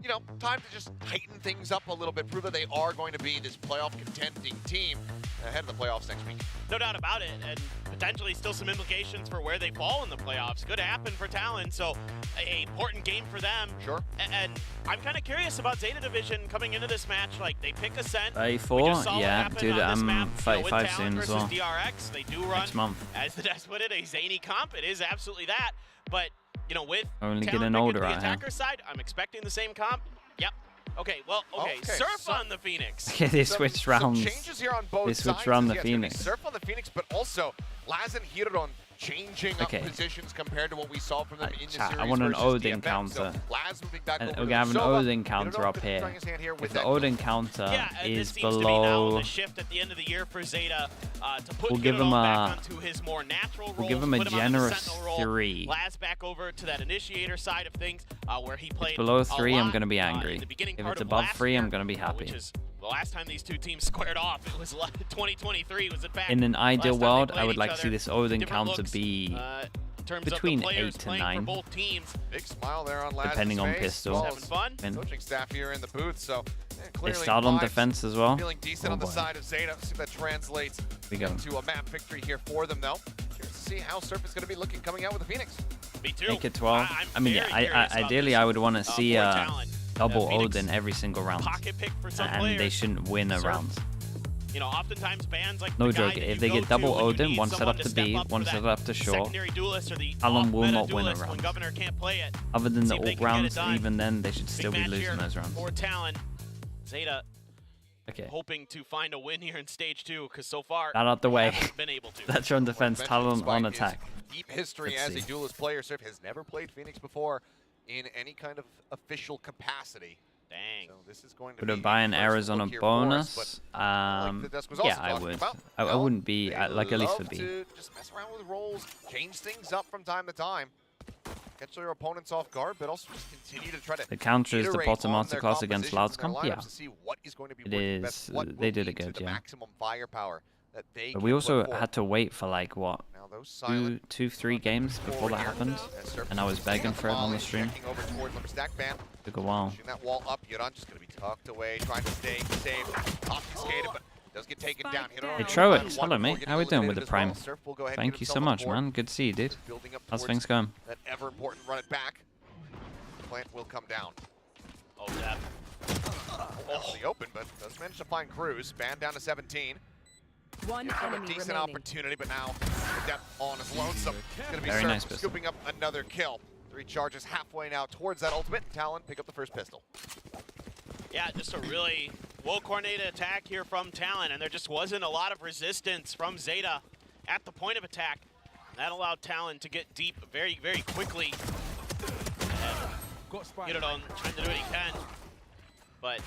you know, time to just tighten things up a little bit, prove that they are going to be this playoff contending team ahead of the playoffs next week. No doubt about it, and potentially still some implications for where they fall in the playoffs. Could happen for Talon, so a important game for them. Sure. And I'm kind of curious about Zeta Division coming into this match. Like, they pick Ascent. 34? We just saw what Yeah, happened dude, on this I'm map, 35 with Talon soon as versus well. DRX. They do run, Next month. as the desk put it, a zany comp. It is absolutely that. But, you know, with Only Talon getting picking older the out here. attacker side, I'm expecting the same comp. Yep. Okay, well, okay. Surf on the Phoenix. Okay, they switched rounds. Some changes here on both They sides. switched around the Yeah, it's gonna be Phoenix. Surf on the Phoenix, but also Laz and Hiron changing Okay. up positions compared to what we saw from them in the series. I want an versus Odin DFM. So counter. Laz moving back And over we're to gonna have an Sova. Odin counter Hiron up here. trying his hand here If with the that Odin counter Yeah, and is this seems to be now below, the shift at the end of the year for Zeta to put we'll give Hiron him back a onto his more natural role. we'll give him a put onto the generous Sentinel role. 3. Laz back over to that initiator side of things, where he played below a 3, I'm lot, gonna be in angry. the beginning If part it's of above last 3, I'm year, gonna be happy. Which is the last time these two teams squared off. It was 2023. Was in fact In an ideal last time they world, played I would each like to see other. this Odin Different counter looks. be terms between of the players 8 to playing 9. for both teams. Big smile there on Laz's Depending on face. pistol. Having fun. Coaching staff here in the booth, so They clearly start on vibes defense as well. feeling decent on the side of Zeta. See if that translates We go. into a map victory here for them, though. Curious to see how Surf is going to be looking coming out with the Phoenix. Me too. Make it 12. I'm I mean, very yeah, curious about ideally, this, I would want to see for Talon. double Phoenix Odin every single round, pocket pick for some and players. they shouldn't win a Surf, round. You know, oftentimes bands like No the guy joke. that If you they go get double to when you Odin, need one set someone up to step B, up one for set that up to short, secondary duelist or the Talon will off-meta not win a duelist when round. Governor can't play it. Other than the See if they AWP can get it rounds, done. even then, they should Big still be match losing here those rounds. for Talon. Zeta Okay. hoping to find a win here in stage 2, because so far That out the way. haven't been able to. That's on defense, Talon on attack. Deep history Let's as a see. duelist player. Surf has never played Phoenix before in any kind of official capacity. Dang. So this is going to Would be I buy an the first Arizona look here for us, bonus? but like the desk was also Yeah, I talking would. about, I wouldn't be they like at least love for B. to just mess around with roles, change things up from time to time, catch their opponents off guard, but also just continue to try to The counter is the iterate Potter on their Masterclass against compositions and their Loudscomp. Yeah, lineups to see what is going to be it working best, is. what They will did it lead to good, the yeah. maximum firepower that they But can we also put forth. had to wait for like what, Now those silent 3 games before that happened, and I was begging for it on the stream. checking over towards number stack bam. Took a while. Pushing that wall up, Yuran just going to be tucked away, trying to stay safe, obfuscated, but does get taken down. Hey Troix, hello mate. How we doing with the Prime? Thank you so much, man. Good to see you, dude. Building up How's towards things going? That ever important run it back. Plant will come down. Oh, Deb. Off the open, but does manage to find Cruz. Band down to 17. One He's got a enemy decent remaining. opportunity, but now the depth on his lonesome. It's going to be Very Surf nice pistol. scooping up another kill. 3 charges halfway now towards that ultimate. Talon pick up the first pistol. Yeah, just a really well-coordinated attack here from Talon, and there just wasn't a lot of resistance from Zeta at the point of attack. And that allowed Talon to get deep very, very quickly. And Yuradon trying to do what he can. But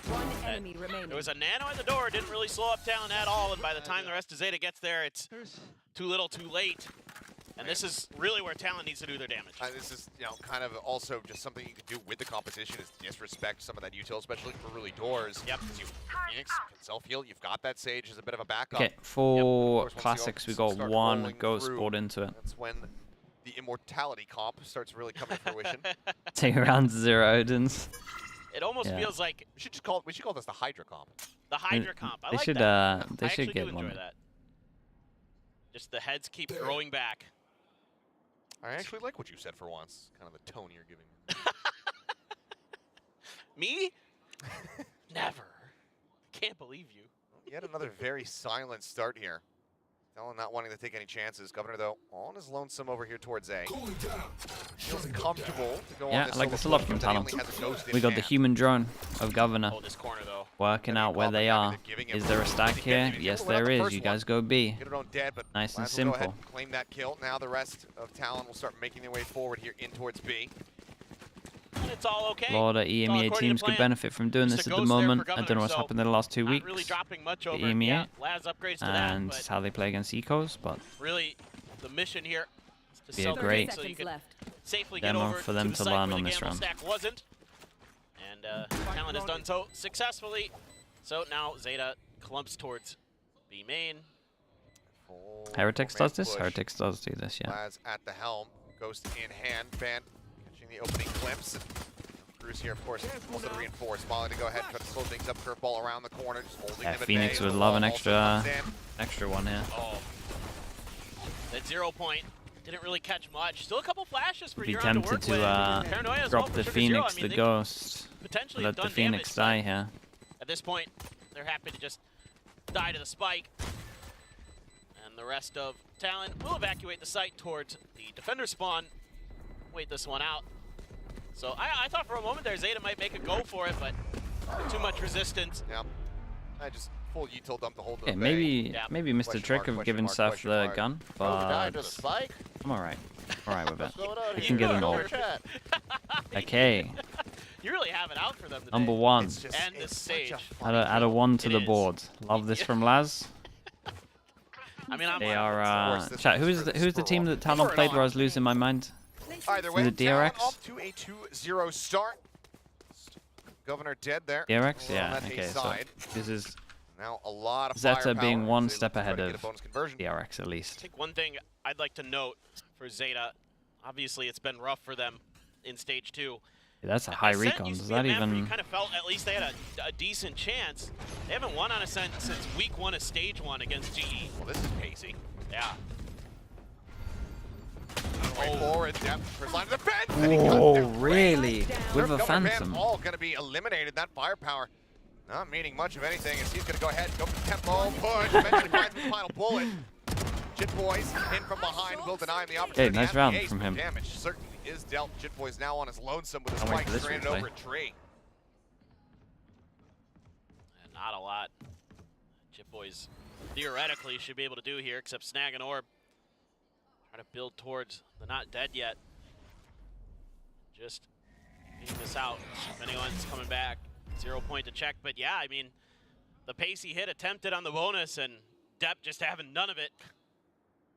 enemy remaining. there was a nano at the door, didn't really slow up Talon at all, and by the time the rest of Zeta gets there, it's too little too late. And this is really where Talon needs to do their damage. This is, you know, kind of also just something you can do with the competition is disrespect some of that util, especially for early doors. Yep. Because Phoenix can self-heal. You've got that Sage as a bit of a backup. Okay, for Of course, once classics, you we got start one rolling ghost through, brought into it. That's when the immortality comp starts really coming to fruition. 2 rounds, 0 Odins. It almost Yeah. feels like we should call this the Hydra comp. the Hydra comp. I They like should, that. they I should actually get do enjoy one. that. Just the heads keep growing back. I actually like what you said for once. Kind of the tone you're giving. Me? Never. Can't believe you. Yet another very silent start here. Talon not wanting to take any chances. Governor, though, on his lonesome over here towards A. Feels comfortable to go on Yeah, this I like this a solo lot push, from but then he Talon. only has a ghost in We got the hand. human drone of Governor. Oh, this corner, though. Working out where they are. Is there a stack here? Yes, there is. You guys go B. Get it on dead, but Nice and Laz will go ahead simple. and claim that kill. Now the rest of Talon will start making their way forward here in towards B. And it's all okay. A lot of It's all EMEA according to teams could plan. benefit from doing Just this a at the ghost there for moment. I Governor, don't know what's so happened in the last 2 not weeks. really dropping much The over. EMEA. Yeah, Laz upgrades to that, And but how they play against Ecos, but really the mission here is to Be a sell the great game so you can safely demo get over for them to to the site learn where on the this gamble round. stack wasn't. And Talon has done so successfully. So now Zeta clumps towards B main. Heretics Full man does this? push. Heretics does do this, yeah. Laz at the helm, ghost in hand, Van catching the opening glimpse. And Cruz here, of course, also to reinforce. Molly to go ahead and try to slow things up, curveball around the corner, just holding Yeah, them at Phoenix bay. would The love wall an also extra comes in. one here. Oh. That 0 point didn't really catch much. Still a couple flashes for Be Euron tempted to work to with. Paranoia as well drop for the Sugar Phoenix, Zero. I mean, the they Ghost. potentially Let have the done Phoenix damage, die here. At this point, they're happy to just die to the spike. And the rest of Talon will evacuate the site towards the defender spawn. Wait this one out. So I thought for a moment there Zeta might make a go for it, but too much resistance. Yeah. I just full util dump the whole Okay, maybe Mr. Trick have given Seth the gun, but I'm alright. Alright with it. We can get an ult. Okay, You really have it out for them today. number 1. And the stage. Add a 1 to It the is. board. Love this from Laz. I mean, I'm They on it. are, chat, who's the team that Talon played where I was losing my mind? Either Was way, it Talon DRX? off to a 2-0 start. Governor dead there. DRX? On Yeah, that A okay, so side. this is Now a lot of Zeta firepower being as one they step look to try ahead to get of a bonus conversion. DRX at I least. think one thing I'd like to note for Zeta Obviously, it's been rough for them in stage 2. Yeah, that's a high recon. Does that even... You kind of felt at least they had a decent chance. They haven't won on Ascent since week 1 of stage 1 against GE. Well, this is pacey. Yeah. Way forward, depth, first line of defense. And he Whoa, cuts their really? way. With a Governor Phantom. Van all going to be eliminated. That firepower not meaning much of anything as he's going to go ahead and go for the tempo push. Eventually finds the final bullet. Jit Boys in from behind will deny him the opportunity. Okay, nice round from him. Damage certainly is dealt. Jit Boys now on his lonesome with his Can't wait spike for this stranded replay. over a tree. And not a lot Jit Boys theoretically should be able to do here, except snag an orb. Try to build towards the not dead yet. Just beating this out. If anyone's coming back, 0 point to check. But yeah, I mean, the pacey hit attempted on the bonus, and Depp just having none of it.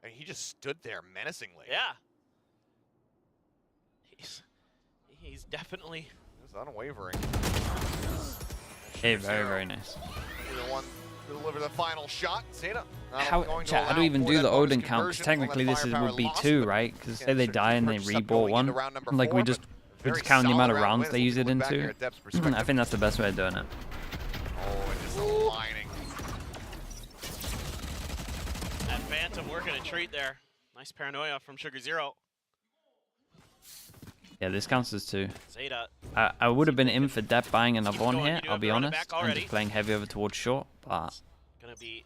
I mean, he just stood there menacingly. Yeah. He's definitely... He's unwavering. Hey, very, very nice. The one to deliver the final shot. Zeta. How do we even do the Odin count? Because technically this would be 2, right? Because say they die and they rebought one. Like we just count the amount of rounds they use it into. I think that's the best way of doing it. Oh, and just aligning. That Phantom working a treat there. Nice paranoia from Sugar Zero. Yeah, this counts as 2. Zeta. I would have been in for Depp buying another one here, I'll be honest. I'm already. just playing heavy over towards short, but Gonna be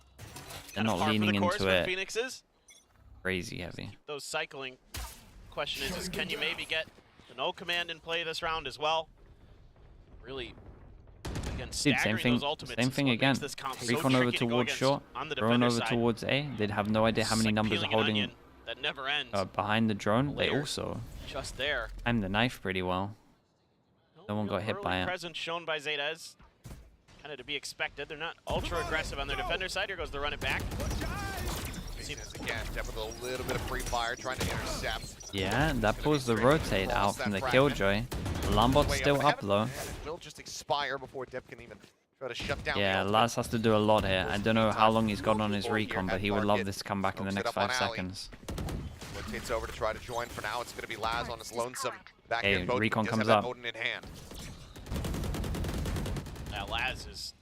they're not leaning into it Phoenix is. crazy heavy. Those cycling. Question is can you maybe get the no command in play this round as well? Really, again, Dude, same thing. Same thing again. Recon over towards short, drone over towards A. They'd have no idea how many numbers are holding that never ends. Behind the drone. They also just there. timed the knife pretty well. No one got hit by it. Presence shown by Zeta is kind of to be expected. They're not ultra aggressive on their defender side. Here goes the run it back. Again, Depp with a little bit of free fire, trying to intercept. Yeah, that pulls the rotate out from the Killjoy. Lambot's still up though. Will just expire before Depp can even try to shut down. Yeah, Laz has to do a lot here. I don't know how long he's got on his recon, but he would love this to come back in the next 5 seconds. Rotates over to try to join. For now, it's going to be Laz on his lonesome. Back Hey, in boat. recon He does comes have up. that Odin in hand. Now Laz is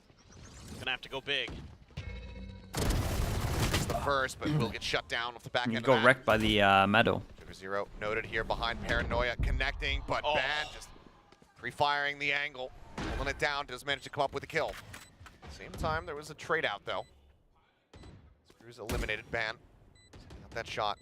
gonna have to go big. It's the first, but will get shut down off the back end. He of got that. wrecked by the medal. Sugar Zero noted here behind Paranoia, connecting, but Ban just pre-firing the angle, holding it down, does manage to come up with a kill. Same time, there was a trade out though. Screws eliminated Ban. Got that shot.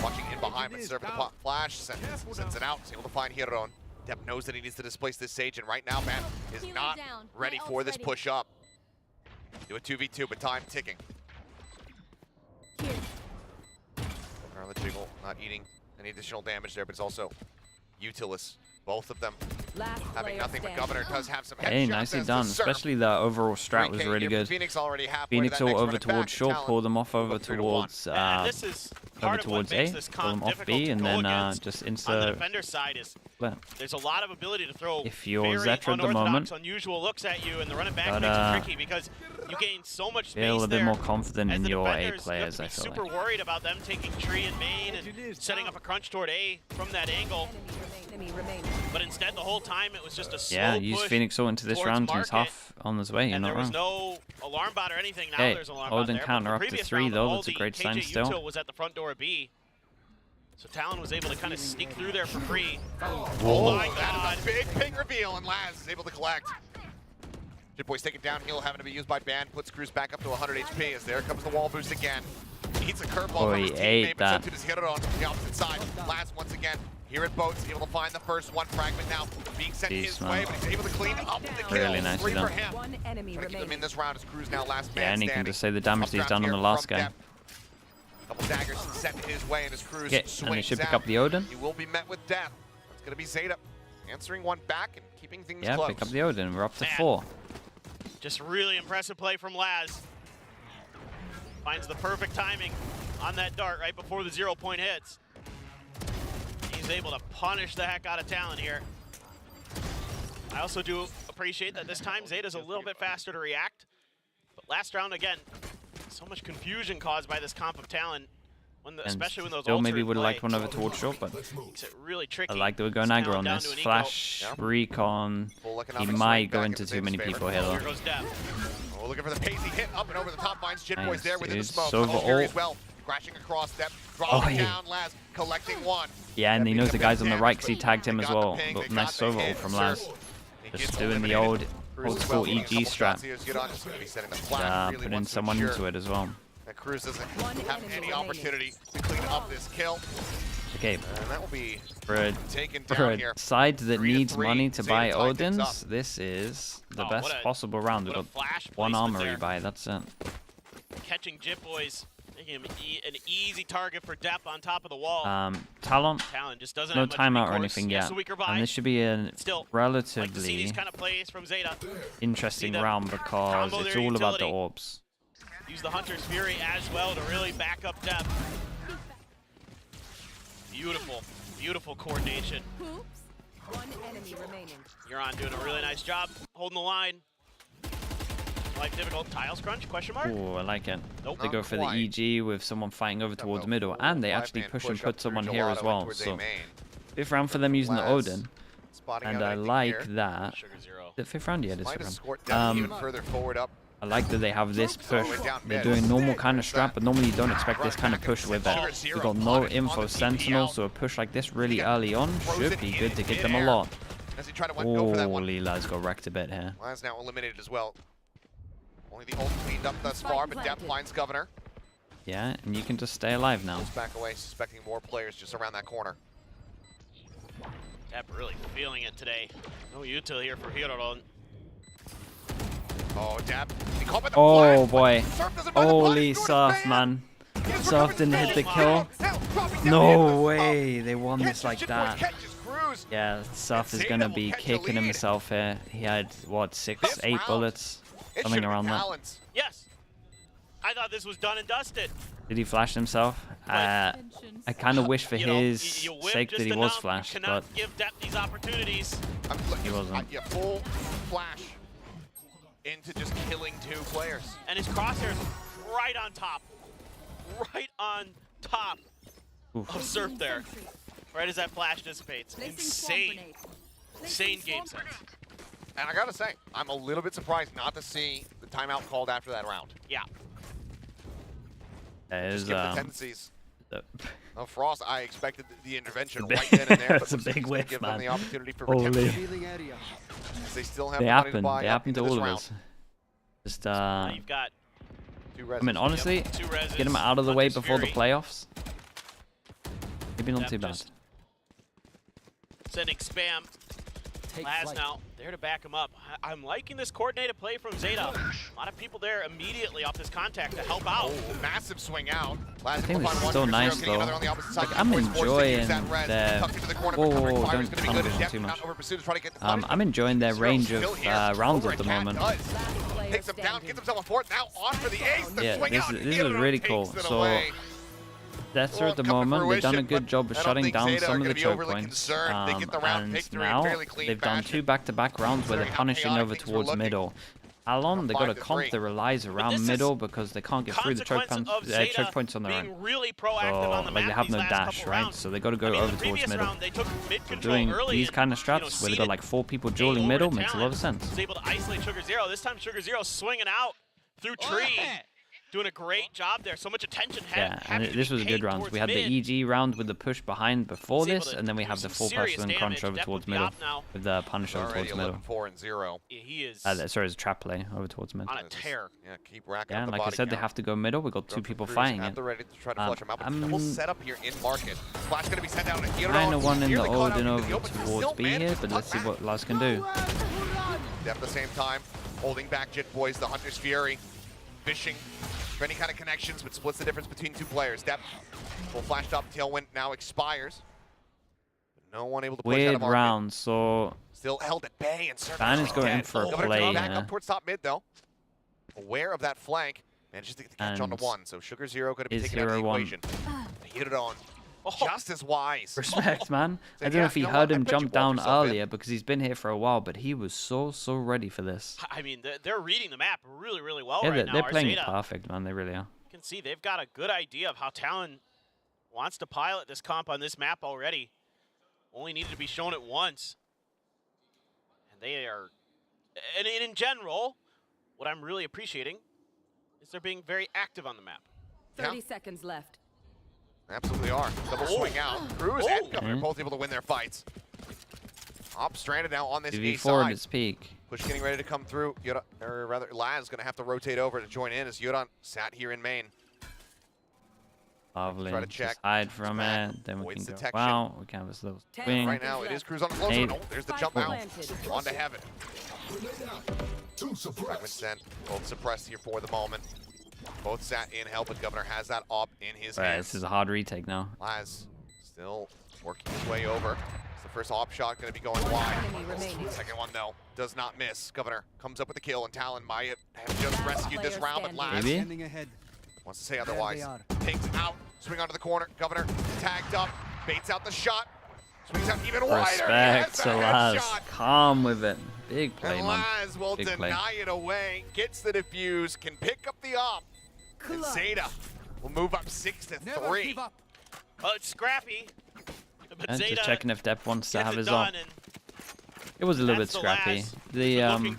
Watching in behind, but serve the flash, sends it out, is able to find Hiron. Depp knows that he needs to displace this Sage, and right now, Ban is not ready for this push up. Do a 2v2, but time ticking. The Jiggle not eating any additional damage there, but it's also utilous. Both of them having nothing, but Governor does have some headshots. Hey, nicely done. Especially the overall strat was really good. Phoenix already Phoenix all over towards short, pull them off over towards A, pull them off B, and then just insert. On the defender side is there's a lot of ability to throw if you're very Zetra at the moment, unusual looks at you, and the running back makes it tricky because you gain so much space. Feel a little bit there. more confident in your A You players, have I to feel be super like. worried about them taking tree and main and setting up a crunch toward A from that angle. But instead, the whole time it was just a slow use push Phoenix all into this towards round, and he's market, half on his way. You're and not there was wrong. no alarm bot or anything. Now Hey, there's an alarm Odin bot there. counter but up the to previous 3 round, though. all That's a the great sign KJ still. Util was at the front door of B. So Talon was able to kind of sneak through there for free. Oh my God. That is a big ping reveal, and Laz is able to collect. Jit Boys take it down, heal having to be used by Ban, puts Cruz back up to 100 HP as there comes the wall boost again. Eats a curveball from his teammate, but sent to his Hiron on the opposite side. Laz once again here at Boats, able to find the first one fragment now being sent his way, but he's able to clean up the kill. Really nicely 3 for done. him. Trying to keep him in this round as Cruz now last man Yeah, and he standing. can just say the damage he's done on the Updraft last here guy. from Depp. Couple daggers sent his way, and his Cruz Okay, and swings he should pick out. up the Odin. He will be met with death. It's going to be Zeta answering one back and keeping things Yeah, close. pick up the Odin. We're up to 4. Just really impressive play from Laz. Finds the perfect timing on that dart right before the 0 point hits. He's able to punish the heck out of Talon here. I also do appreciate that this time Zeta's a little bit faster to react. But last round, again, so much confusion caused by this comp of Talon. especially when those still ults maybe are in would have play. liked one over towards short, but Makes it really tricky. I like that we're going aggro on this. Flash, recon. He might go into too many people here though. Here goes Dev. Oh, looking for the pacey hit up and over the top lines. Jit Boy's there within the dude. smoke. Sova Fury ult. as well. Crashing across Dev. Oh, Dropping yeah. down Laz. Collecting one. Yeah, and he knows the guys on the right because he tagged him as They got the well. ping, But they nice got the Sova ult hit. from Sir, Laz. he Just gets doing the eliminated. old Cruz as school well, getting a EG couple strat. shots here to get on. Just gonna be setting the flag. Really Putting wants to someone ensure into it as well. that Cruz doesn't have any opportunity to clean up this kill. Okay, And that will be for a, taken for down a here. side that 3 to needs 3. money to Zeta buy tied things Odins, up. this is the Oh, best what a- possible round. We've what a got flash one placement armory there. buy, that's it. Catching Jit Boys, making him an easy target for Depp on top of the wall. Talon, Talon just doesn't no have much timeout or recourse. anything Yeah, yet. so weaker buy. And this should be a Still, like to see relatively these kind of plays from Zeta. interesting See them round because combo it's their all about the utility. orbs. Use the Hunter's Fury as well to really back up Depp. Beautiful, beautiful coordination. One enemy remaining. You're on doing a really nice job holding the line. Life difficult. Tiles crunch? Question mark? Ooh, I like it. Nope. They go for the EG with someone fighting over towards middle, and they actually push and put someone here as well. So, fifth round for them using the Odin, and I like that. The fifth round, yeah, it is fifth round. Further forward up. I like that they have this push. They're doing normal kind of strat, but normally you don't expect this kind of push with it. We've got no info sentinel, so a push like this really early on should be good to get them a lot. As he tried to go for that one. Holy, Laz got wrecked a bit here. Laz now eliminated as well. Only the ult cleaned up thus far, but Depp finds Governor. Yeah, and you can just stay alive now. Goes back away, suspecting more players just around that corner. Depp really feeling it today. No util here for Hirodon. Oh, Depp. He caught by the Oh flash, boy. Surf doesn't buy the Holy flash, Surf, man. Surf didn't hit the kill. No way. They won this like that. Yeah, Surf is going to be kicking himself here. He had, what, 6, 8 bullets? Something around that. Yes. I thought this was done and dusted. Did he flash himself? I kind of wish for his sake that he was flashed, but Cannot give Depp these opportunities. he wasn't. Yeah, full flash into just killing 2 players. And his crosshairs right on top. Right on top of Surf there. Right as that flash dissipates. Insane. Insane game sense. And I gotta say, I'm a little bit surprised not to see the timeout called after that round. Yeah. Just given the tendencies the, of Frost, I expected the intervention right then and there. That's a big whiff, give man. them the opportunity for Holy. redemption. They still have They the money to happen. buy They up happen to into this all of round. us. Just You've got 2 I mean, reses. honestly, Two reses, get him out of the way Hunter's before the Fury. playoffs. Maybe not Depp too bad. just sending spam. Laz now there to back him up. I'm liking this coordinated play from Zeta. A lot of people there immediately off this contact to help out. Oh, massive swing out. I think this is still nice though. Like, I'm enjoying their. Whoa, don't tunnel vision too much. I'm enjoying their range of rounds at the moment. Takes him down, gets himself a fourth. Now on for the ace. The Yeah, swing this out. is really cool. So Zeta at the moment, they've done a good job of shutting down some of the choke points. And now they've done 2 back-to-back rounds where they're punishing over towards middle. TALON, they got a comp that relies around middle because they can't get through the choke points on their own. Really proactive on the So, like, they map have these no last dash, couple right? rounds. So they got to go I mean, over the towards previous middle. round, they took mid So control doing early these and, kind of strats where they seeded got like 4 people dueling middle makes a lot of sense. Was able to isolate Sugar Zero. This time Sugar Zero swinging out through tree. Doing a great job there. So much attention. Yeah, and this was a good round. We had the EG round with the push behind before this, and then we have the full person crunch over towards middle with the punish over towards middle. 4-0. He is Sorry, it's a trap play over towards middle. on a tear. Yeah, keep racking Yeah, up the like I body said, they count. have to go middle. We've got 2 people fighting at it. the ready to try to flush him out, but double setup here in market. Flash gonna be sent down. Kind of wanting the Odin over towards B here, but let's see what Laz can do. At the same time, holding back Jit Boys, the Hunter's Fury, fishing for any kind of connections, but splits the difference between 2 players. Depp, full flashed up, tailwind now expires. No one able to push out Weird of market. round, so Still held at bay, and Fan is going in for a play back here. up towards top mid though. Aware of that flank, manages to get the catch onto And 1. So Sugar Zero going to be is taken out of the Hero 1. equation. Hit it on. Just as wise. Respect, man. So, I don't know yeah, if he you know heard what? I him bet you jump walked down yourself in. earlier because he's been here for a while, but he was so ready for this. I mean, they're reading the map really, really well Yeah, right now. they're playing it Zeta, perfect, man. They really are. you can see they've got a good idea of how Talon wants to pilot this comp on this map already. Only needed to be shown it once. And they are, and in general, what I'm really appreciating is they're being very active on the map. 30 seconds left. Absolutely are. Double swing out. Cruz and Governor both able to win their fights. Op stranded now on this A 2v4 side. at its peak. Push getting ready to come through. Yoda, or rather, Laz going to have to rotate over to join in as Yodan sat here in main. Lovely. Try to check. Just hide from it. Then we can go. detection. Wow, we can have this little swing. Right now, it is Cruz on the closer. Oh, there's the jump out. On to heaven. Fragment sent. Both suppressed here for the moment. Both sat in help, but Governor has that op in his Right, hands. this is a hard retake now. Laz still working his way over. It's the first op shot going to be going wide. Second one, though, does not miss. Governor comes up with the kill, and Talon might have just rescued this round, but Laz wants to say otherwise. Takes out, swing onto the corner. Governor tagged up, baits out the shot. Swings out even wider. Respect to Laz. Calm with it. Big play, and man. Laz will Big deny play. it away. Gets the defuse, can pick up the op. And Zeta will move up 6-3. Well, it's scrappy. But And Zeta just checking if Depp wants to gets have it his done, op. and It was a little bit that's the scrappy. Laz The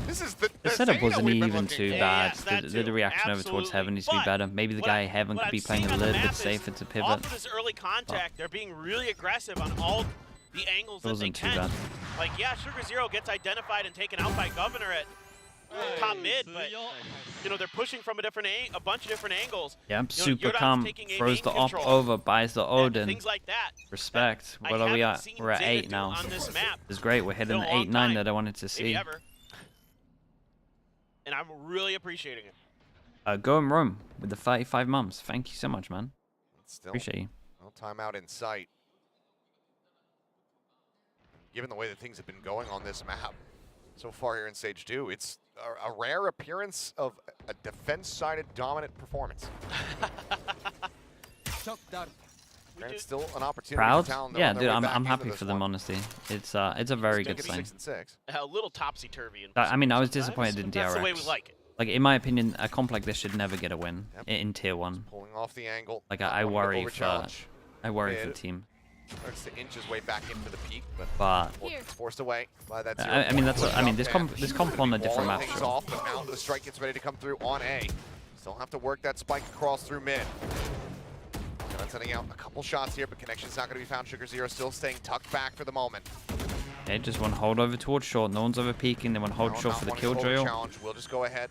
This is the setup Zeta wasn't we've been even looking too for. bad. Yes, that The too. reaction over towards Heaven needs to be But better. Maybe the guy Heaven what could be I'm playing seeing a on the little bit map is safer to Off pivot. of this early contact, they're being really aggressive on all the angles that they Wasn't too can. bad. Like, yeah, Sugar Zero gets identified and taken out by Governor at top mid, but you know they're pushing from a bunch of different angles. Yeah, You know, super Yodan's calm. taking a Throws main the op control over, buys the and Odin. things like that. Respect. I What are we haven't at? seen We're at Zeta 8 do now. on this map It's great. We're hitting in a the long 8-9 time. that I wanted to Maybe see. ever. And I'm really appreciating it. Go and roam with the 35 mums. Thank you so much, man. Still, Appreciate you. no timeout in sight. Given the way that things have been going on this map so far here in Stage 2, it's a rare appearance of a defense-sided dominant performance. And it's still an opportunity Proud? for Talon. Yeah, dude, I'm happy for them, honestly. It's a very good sign. 6-6. A little topsy-turvy. I mean, I was sometimes, disappointed in but that's the way we DRX. like it. Like, in my opinion, a comp like this should never get a win in Tier 1. Pulling off the angle. Like, Not I wanting to worry for over-challenge. the team. Starts to inch his way back into the peak, But it's forced away by that I mean, that's this comp on a different map. Things Sure. off, but now the strike gets ready to come through on A. Still have to work that spike across through mid. John sending out a couple shots here, but connection's not going to be found. Sugar Zero still staying tucked back for the moment. Okay, just one hold over towards short. No one's over peeking. They want hold short for the killjoy. Challenge. We'll just go ahead.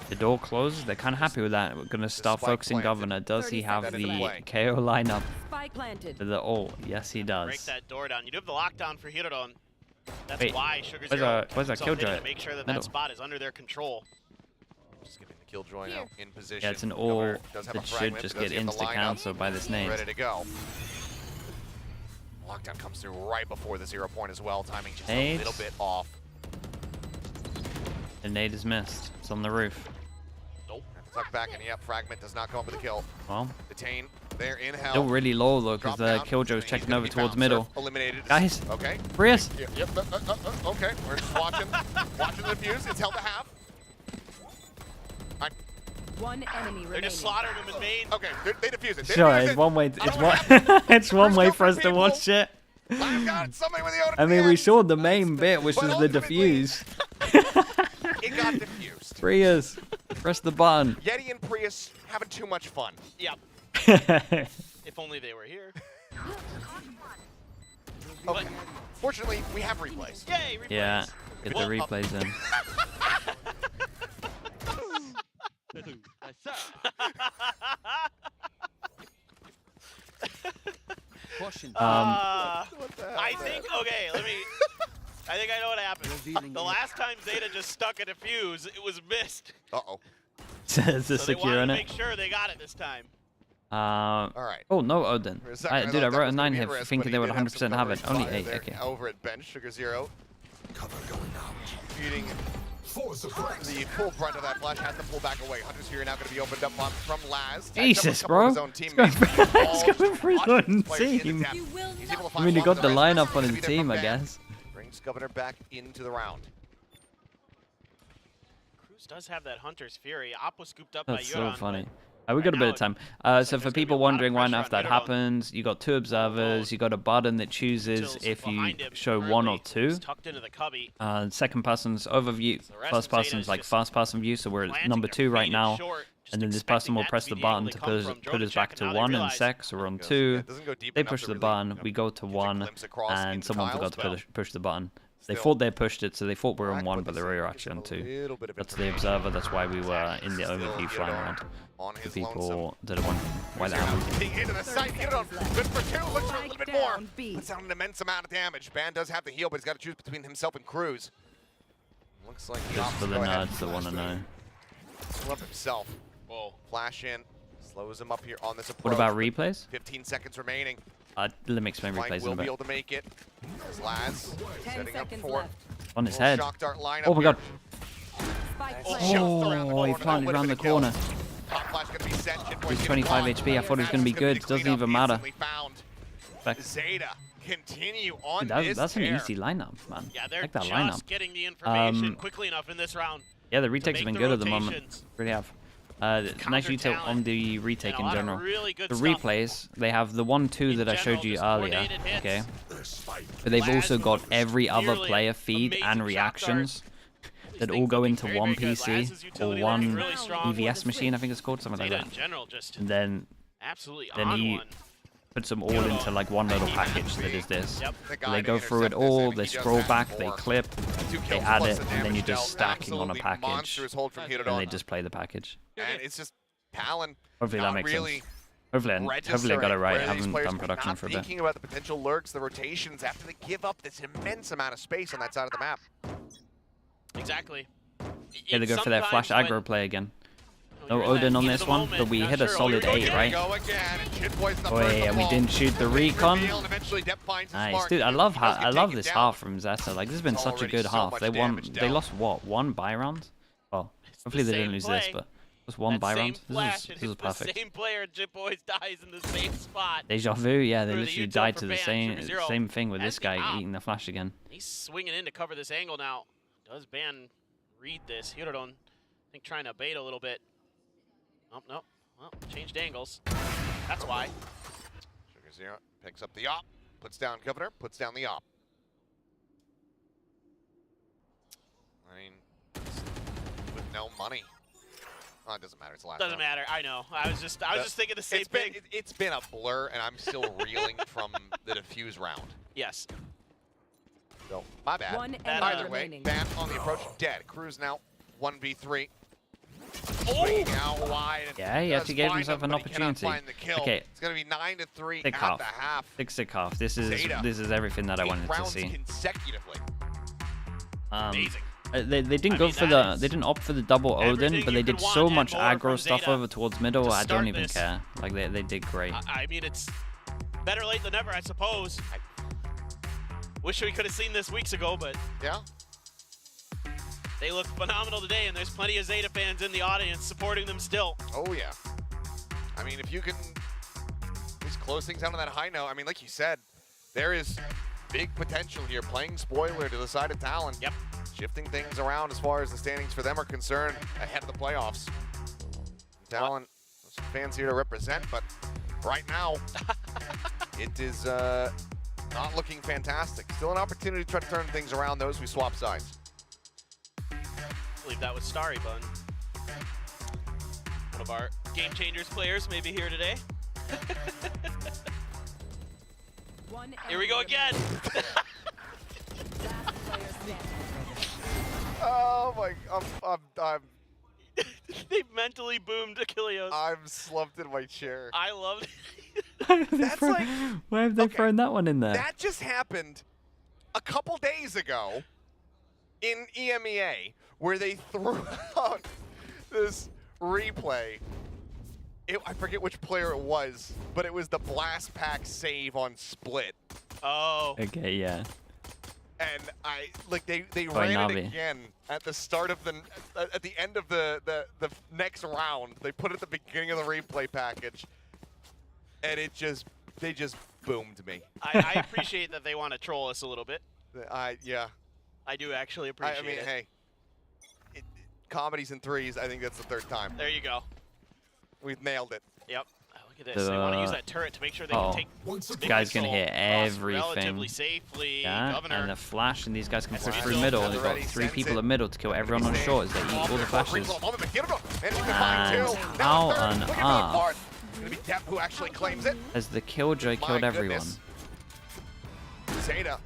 The door closes. They're kind of happy with that. We're going to start focusing Governor. Does he have the KO lineup Spike planted. for the ult? Yes, he does. Break that door down. You do have the lockdown for Hirodon. That's Wait, why Sugar where's Zero our keeps himself hidden killjoy? to make sure that Middle. that spot is under their control. Just getting the killjoy now in position. Yeah, it's an Governor ult does have a that should fragment, just but does get he have the lineup insta-cancelled by this nade. ready to go. Lockdown comes through right before the 0 point as well. Timing just a little bit off. The nade is missed. It's on the roof. Nope. Tuck back, and yep, fragment does not come up with a kill. Well, Detain there in hell. still really low though, because the killjoy's checking over towards middle. Eliminated. Guys, Okay. Prius. Yep. Okay. We're just watching the views. It's held to half. One enemy remaining. They're just slaughtering them in main. Okay, they defuse it. They Sure, defuse it's it. one way. It's one way for us to watch it. Last got somebody with the Odin I in the mean, we end. saw the main bit, which was the defuse. It got diffused. Prius, press the button. Yeti and Prius having too much fun. Yep. If only they were here. Okay. Fortunately, we have replays. Yay, replays. Yeah, get the replays in. I think, okay, I think I know what happened. The last time Zeta just stuck a defuse, it was missed. Uh-oh. Says the So they secure wanted in to it. make sure they got it this time. Alright. Oh, no Odin. For a second, Dude, I thought that wrote a was 9 gonna be here interesting, thinking but they he would did have 100% some have it. coverage Only fire 8, there okay. Over at bench, Sugar Zero. Cover going out. Feeding the full brunt of that flash, has them pull back away. Hunter's Fury now going to be opened up from Laz. Jesus, bro. He's Going for his own team. I mean, he got the lineup on his team, I guess. Brings Governor back into the round. Cruz does have that Hunter's Fury. Op was scooped up That's by so Yoran. funny. We got a bit of time. So for people wondering why enough that happens, you got 2 observers, you got a button that chooses if you show 1 or 2. Second person's overview, first person's like first person view, so we're at number 2 right now. And then this person will press the button to put us back to 1 in a sec, so we're on 2. They push the button, we go to 1, and someone forgot to push the button. They thought they pushed it, so they thought we were on 1, but they were actually on 2. That's the observer, that's why we were in the overview flying around. For people that are wondering why that happened. Into the site, get it on. Good for 2, looks for a little bit more. Puts down an immense amount of damage. Ban does have the heal, but he's got to choose between himself and Cruz. Looks like just for the nerds that want to know. Slow up himself. Whoa. Flash in, slows him up here on this approach. What about replays? 15 seconds remaining. Let me explain replays in a bit. Will be able to make it. Laz setting up for on his head. Oh my god. Oh, he planted around the corner. He's 25 HP. I thought he was going to be good. Doesn't even matter. Zeta continue on that's an easy lineup, man. Yeah, they're like that just lineup. getting the information quickly enough in this round. Yeah, the retakes have been good at the moment. Really have. Nice detail on the retake in general. The replays, they have the 1-2 that I showed you earlier, okay? But they've also got every other player feed and reactions that all go into one PC or one EVS machine, I think it's called, something like that. And then he puts them all into like one little package that is this. So they go through it all, they scroll back, they clip, they add it, and then you're just stacking on a package, and they just play the package. And it's just Talon. Hopefully that makes sense. Hopefully I got it right. I haven't done production for a bit. Thinking about the potential lurks, the rotations after they give up this immense amount of space on that side of the map. Exactly. Yeah, they go for their flash aggro play again. No Odin on this one, but we hit a solid 8, right? Oh yeah, we didn't shoot the recon. Nice, dude. I love this half from Zeta. Like, this has been such a good half. They lost what? 1 buy round? Oh, hopefully they didn't lose this, but just 1 buy round. This is perfect. The same player, Jip Boys dies in the same spot. Deja vu, yeah. They literally died to the same thing with this guy eating the flash again. He's swinging in to cover this angle now. Does Ban read this? Hirodon, I think, trying to bait a little bit. Oh, no. Well, changed angles. That's why. Sugar Zero picks up the op, puts down Governor, puts down the op. I mean, with no money. Oh, it doesn't matter. It's the last Doesn't matter. I know. I was just thinking the same thing. It's been a blur, and I'm still reeling from the defuse round. Yes. So, my bad. Either way, Ban on the approach, dead. Cruz now 1v3. Out wide. Yeah, he actually gave himself an opportunity. Okay, it's gonna be 9-3 thick at the half. Thick half. This is everything that I wanted to see. Consecutively. Amazing. They didn't go for they didn't opt for the double Odin, but they did so much aggro stuff over towards middle. I don't even care. Like they did great. I mean, it's better late than never, I suppose. Wish we could have seen this weeks ago, but yeah. They look phenomenal today, and there's plenty of Zeta fans in the audience supporting them still. Oh, yeah. I mean, if you can just close things down on that high note, I mean, like you said, there is big potential here. Playing spoiler to the side of Talon. Yep. Shifting things around as far as the standings for them are concerned ahead of the playoffs. Talon, some fans here to represent, but right now, it is not looking fantastic. Still an opportunity to try to turn things around, though, as we swap sides. I believe that was Starry Bun. One of our Game Changers players may be here today. Here we go again. Oh my, I'm They mentally boomed Achilleos. I'm slumped in my chair. I love it. That's like, why have they thrown that one in there? That just happened a couple days ago in EMEA, where they threw out this replay. I forget which player it was, but it was the blast pack save on split. Oh. Okay, yeah. And they ran it again at the start of at the end of the next round. They put it at the beginning of the replay package, and they just boomed me. I appreciate that they want to troll us a little bit. Yeah. I do actually appreciate it. I mean, hey, comedies in threes. I think that's the 3rd time. There you go. We've nailed it. Yep. Look at this. They want to use that turret to make sure they can take this guy's going to hit everything. relatively safely. Yeah, Governor. and the flash, and these guys can push That's through it. middle. They've got 3 people in middle to kill everyone on short as they eat all the flashes. And how on earth Who actually claims it? has the Killjoy killed everyone? Zeta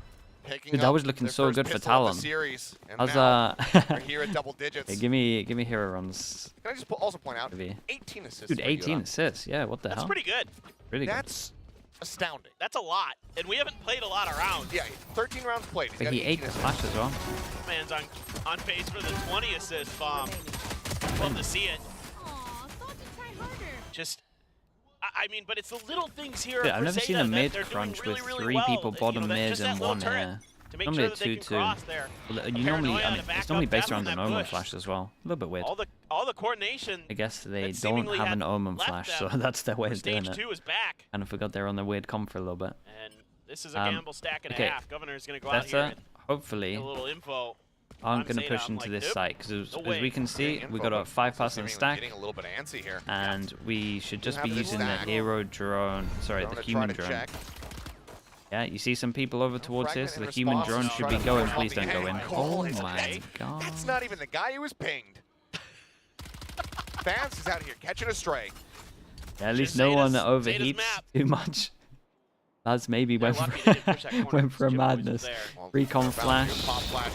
picking Dude, that up was looking their so first good for pistol of Talon. the series, and How's now we're here at double digits. Hey, give me hero runs. Can I just also point out, Maybe. 18 assists. Dude, for 18 Yuran. assists. Yeah, what the hell? That's pretty good. Really good. That's astounding. That's a lot. And we haven't played a lot of rounds. Yeah, 13 rounds played. He's But got he 18 ate the assists. flash as well. Man's on pace for the 20 assist bomb. Love to see it. Just, I mean, but it's the little things here. Yeah, I've for never seen Zeta a that mid they're doing crunch really, with really 3 well. people bottom that- mid just and that little 1 turret here. to make Normally sure a that they can 2-2. cross there. Well, The you normally, paranoia I mean, to back it's normally up based down around on an that omen push. flash as well. A little bit weird. All the coordination. I guess they that don't seemingly have had an omen left flash, so them that's their way for of doing stage it. 2 is back. Kind of forgot they're on the weird comp for a little bit. And this is a gamble stack and okay. a half. Governor's going to go out Zeta, here hopefully, and get a little info. aren't going to Zeta, push I'm into like, this nope, site because no as way. we can see, we got a 5-person stack, Getting a little bit antsy here. and we should just have be this using the stack. hero drone. Sorry, Drone the to try human to drone. check. Yeah, you see some people over towards here, Fragment so in the human response, drone just should trying be to going. push Please off don't the go in. angle. Oh It's my okay. god. That's not even the guy who was pinged. Vance is out here catching a stray. Yeah, at least no one overheats too much. That's maybe went for a madness. Recon flash.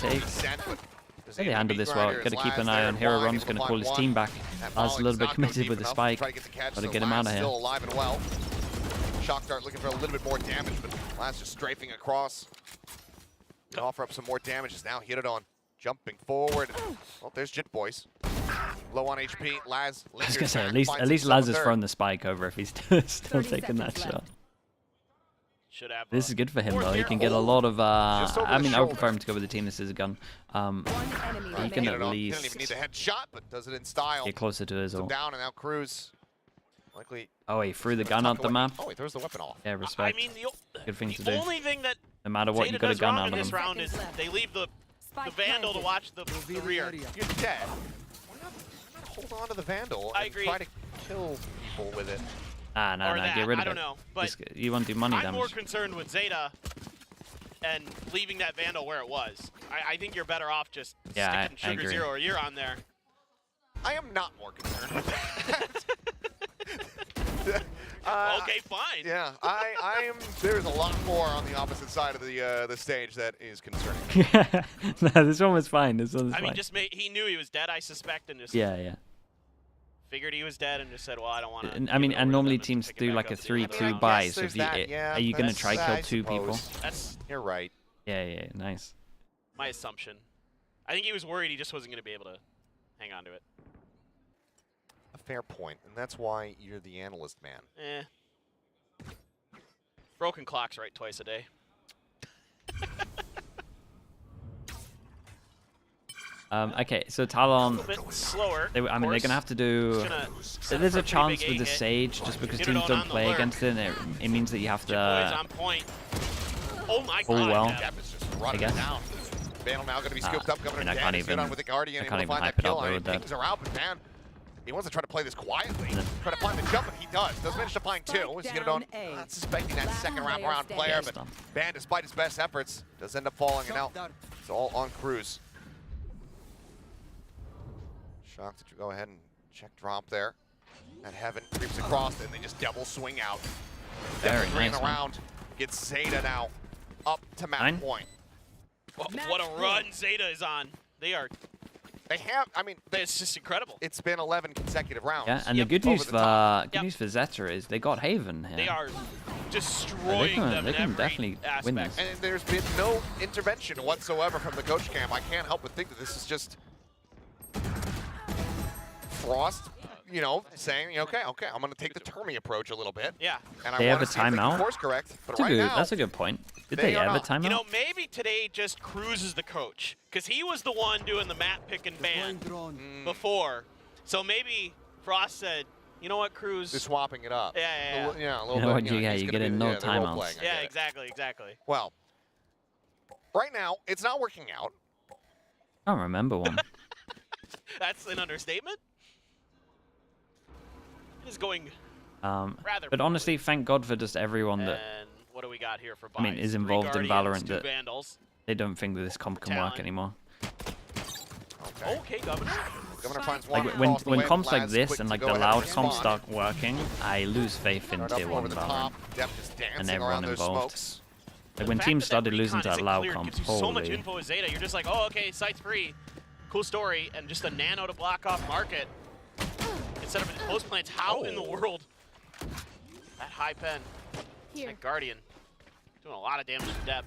Take. Yeah, they handled this well. Got to keep an eye on Hero Run's going to call his team back. Laz a little bit committed with the spike. Got to get him out of here. Still alive and well. Shock Dart looking for a little bit more damage, but Laz just strafing across. Can offer up some more damage. Is now hit it on. Jumping forward. Well, there's Jit Boys. Low on HP. Laz. I was gonna say at least Laz has thrown the spike over if he's still taking that shot. Should have, this is good for him though. He can get a lot of. I mean, I would prefer him to go with the team. This is a gun. He can at He least doesn't even need the headshot, but does it in style. get closer to his ult. Down and now Cruz. Likely. Oh, he threw the gun out the map. Oh, he throws the weapon off. Yeah, respect. I mean, Good thing to the do. only thing that No matter what, Zeta you got a does gun wrong out in of this him. round is they leave the Vandal to watch the rear. You're dead. Why not hold on to the Vandal and try to kill people with it? No, get rid of it. I don't know, but you want to do money I'm damage. more concerned with Zeta and leaving that Vandal where it was. I think you're better off just sticking I Sugar agree. Zero or you're on there. I am not more concerned with that. Okay, fine. Yeah, I am. There's a lot more on the opposite side of the stage that is concerning. No, this one was fine. This one was I fine. mean, he knew he was dead, I suspect, and just Yeah. figured he was dead and just said, well, I don't want to. And, I mean, and normally teams do like a 3-2 buy. So if you, are you gonna try kill 2 people? You're right. Yeah, nice. My assumption. I think he was worried he just wasn't going to be able to hang on to it. A fair point, and that's why you're the analyst, man. Broken clock's right twice a day. Okay, so Talon. A bit slower. I mean, they're gonna have to do. There's a chance with the Sage, just because teams don't play against it. It means that you have to. On point. Oh my pull God. well. Yep, it's just running I guess. down. Vandal now going to be scooped up. Governor I Dan can't is good even- on with the Guardian. I can't able to even find hype that it up kill. though I with mean, that. pings are out, but Dan, he wants to try to play this quietly. Try to find the jump, and he does. Does manage to find 2. Does he get it on? Not suspecting that second wraparound player, but Ban, despite his best efforts, does end up falling, and now it's all on Cruz. Shocked that you go ahead and check drop there. And Heaven creeps across, and they just double swing out. Very Ring nice. around. Gets Zeta now up to match point. What a run Zeta is on. They have, I mean, it's just incredible. It's been 11 consecutive rounds. Yeah, and the good news for Zeta is they got Haven here. They are destroying them they in can every definitely win aspect. this. And there's been no intervention whatsoever from the coach camp. I can't help but think that this is just Frost, you know, saying, okay, I'm going to take the Termi approach a little bit. Yeah. And They I have want a to see if they can timeout? course correct. But right now, That's a good point. Did they they are have a not. timeout? You know, maybe today just Cruz is the coach, because he was the one doing the map pick and ban before. So maybe Frost said, you know what, Cruz? they're swapping it up. Yeah. A little You know bit. what, You know, he's you gonna get in be- no they're role timeouts. playing, I Yeah, get it. exactly. Well, right now, it's not working out. I don't remember one. That's an understatement. is going rather but honestly, thank God for just everyone that And what do we got here for I mean is involved in Valorant that Vandals. they don't think that this comp can work anymore. Okay, Governor. Governor finds Like one when across the way. comps like Laz this quick and to like go the ahead loud and comps respond. start working, I lose faith in Start up tier over 1 the Valorant top. Depth is and dancing everyone around those involved. smokes. Like when The teams fact that started losing to recon that isn't loud cleared comp, gives you so much holy. info as Zeta. You're just like, oh, okay, site's free. Cool story, and just a nano to block off market. Instead of post plants, how in the world? That high pen. That Guardian. Doing a lot of damage to depth.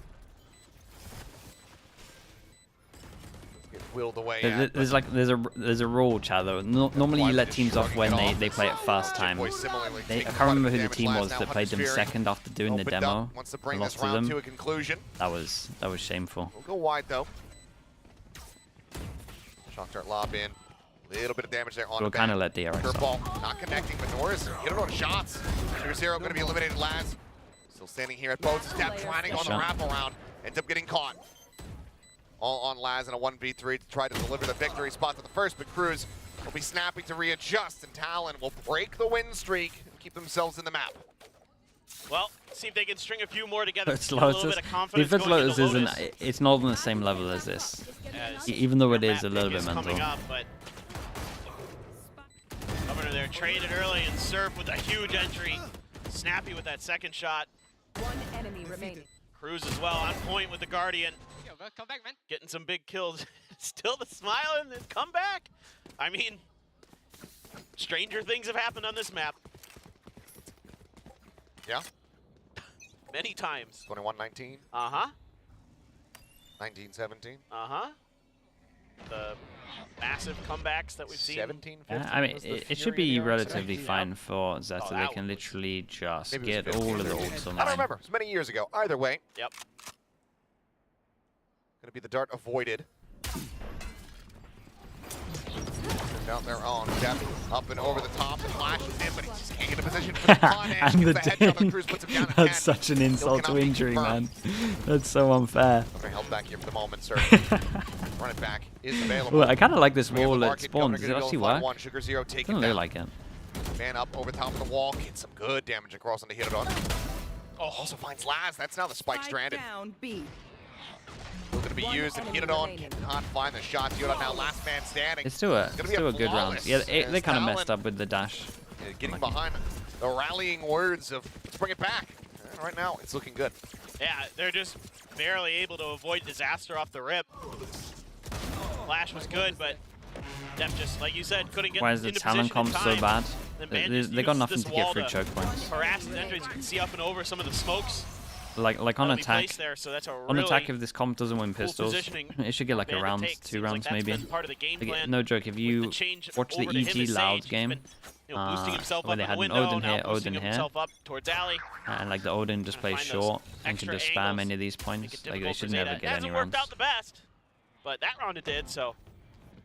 Get wheeled away. There's a rule, Chad, though. Normally you let teams off when they play it first time. I can't remember who the team was that played them second after doing the demo. Wants to and bring lost this to round them. to a conclusion. That was shameful. We'll go wide though. Shock dart lob in. Little bit of damage there on We'll the kind of let DRX off. Curveball not connecting, but Norris hit a lot of shots. 2-0 going to be eliminated. Laz still standing here at both step, planning on the wraparound. Ends up getting caught. All on Laz in a 1v3 to try to deliver the victory spot to the first, but Cruz will be snappy to readjust, and Talon will break the win streak and keep themselves in the map. Well, see if they can string a few more together. It's Get a little bit of confidence Defense going Lotus into isn't. Lotus. It's not on the same level as this, As even though it is a map little pick bit is mental. coming up, but Governor there traded early and Surf with a huge entry. Snappy with that second shot. One enemy remaining. Cruz as well on point with the Guardian. Come back, man. Getting some big kills. Still the smile and the comeback. I mean, stranger things have happened on this map. Yeah. Many times. 21-19. Uh-huh. 19-17. Uh-huh. The massive comebacks that we've seen. 17-15. I mean, it should be relatively fine for Zeta. They can literally just get all of the ults I online. don't remember. It was many years ago. Either way. Yep. Gonna be the dart avoided. Down there on depth, up and over the top, and flashes in, but he just can't get a position for the con edge. And the Gets the headshot on Cruz, puts him down at 10. That's such an insult Still to cannot be injury, confirmed. man. That's so unfair. Okay, held back here for the moment, sir. Run it back is available. Well, I kind of like this We have the wall at market spawn. Governor Does it gonna go actually find work? one. Sugar Zero taking Doesn't it look down. like it. Man up over top of the wall, gets some good damage across on the hit on. Oh, also finds Laz. That's now the spike stranded. Down B. Still going to be used and hit it on. Cannot find the shot. Yoda now last man standing. It's still a gonna be still a good round. flawless Yeah, they as kind of Talon, messed up with the dash. getting behind the rallying words of let's bring it back. And right now, it's looking good. Yeah, they're just barely able to avoid disaster off the rip. Flash was good, but Def just, like you said, couldn't get Why is the into Talon position in comp so time. bad? Then man They just got used nothing this to get wall through choke points. Harass his entries. You can see up and over some of the smokes. Like on that'll be attack, placed there, so that's a on really attack, if this comp doesn't win cool pistols, positioning it should get like a Bandit round, takes. 2 Seems like rounds that's maybe. been part of the game Like, plan. no joke, if you change watch the over to him EG as Loud Sage, game, he's been, boosting himself where up they in had the an window, Odin now here, boosting Odin here, himself up towards Alley. and like the Odin just plays find those short and can extra just spam angles, any of these points. Like they Difficult should for never Zeta. get Hasn't any worked rounds. out the best, but that round it did, so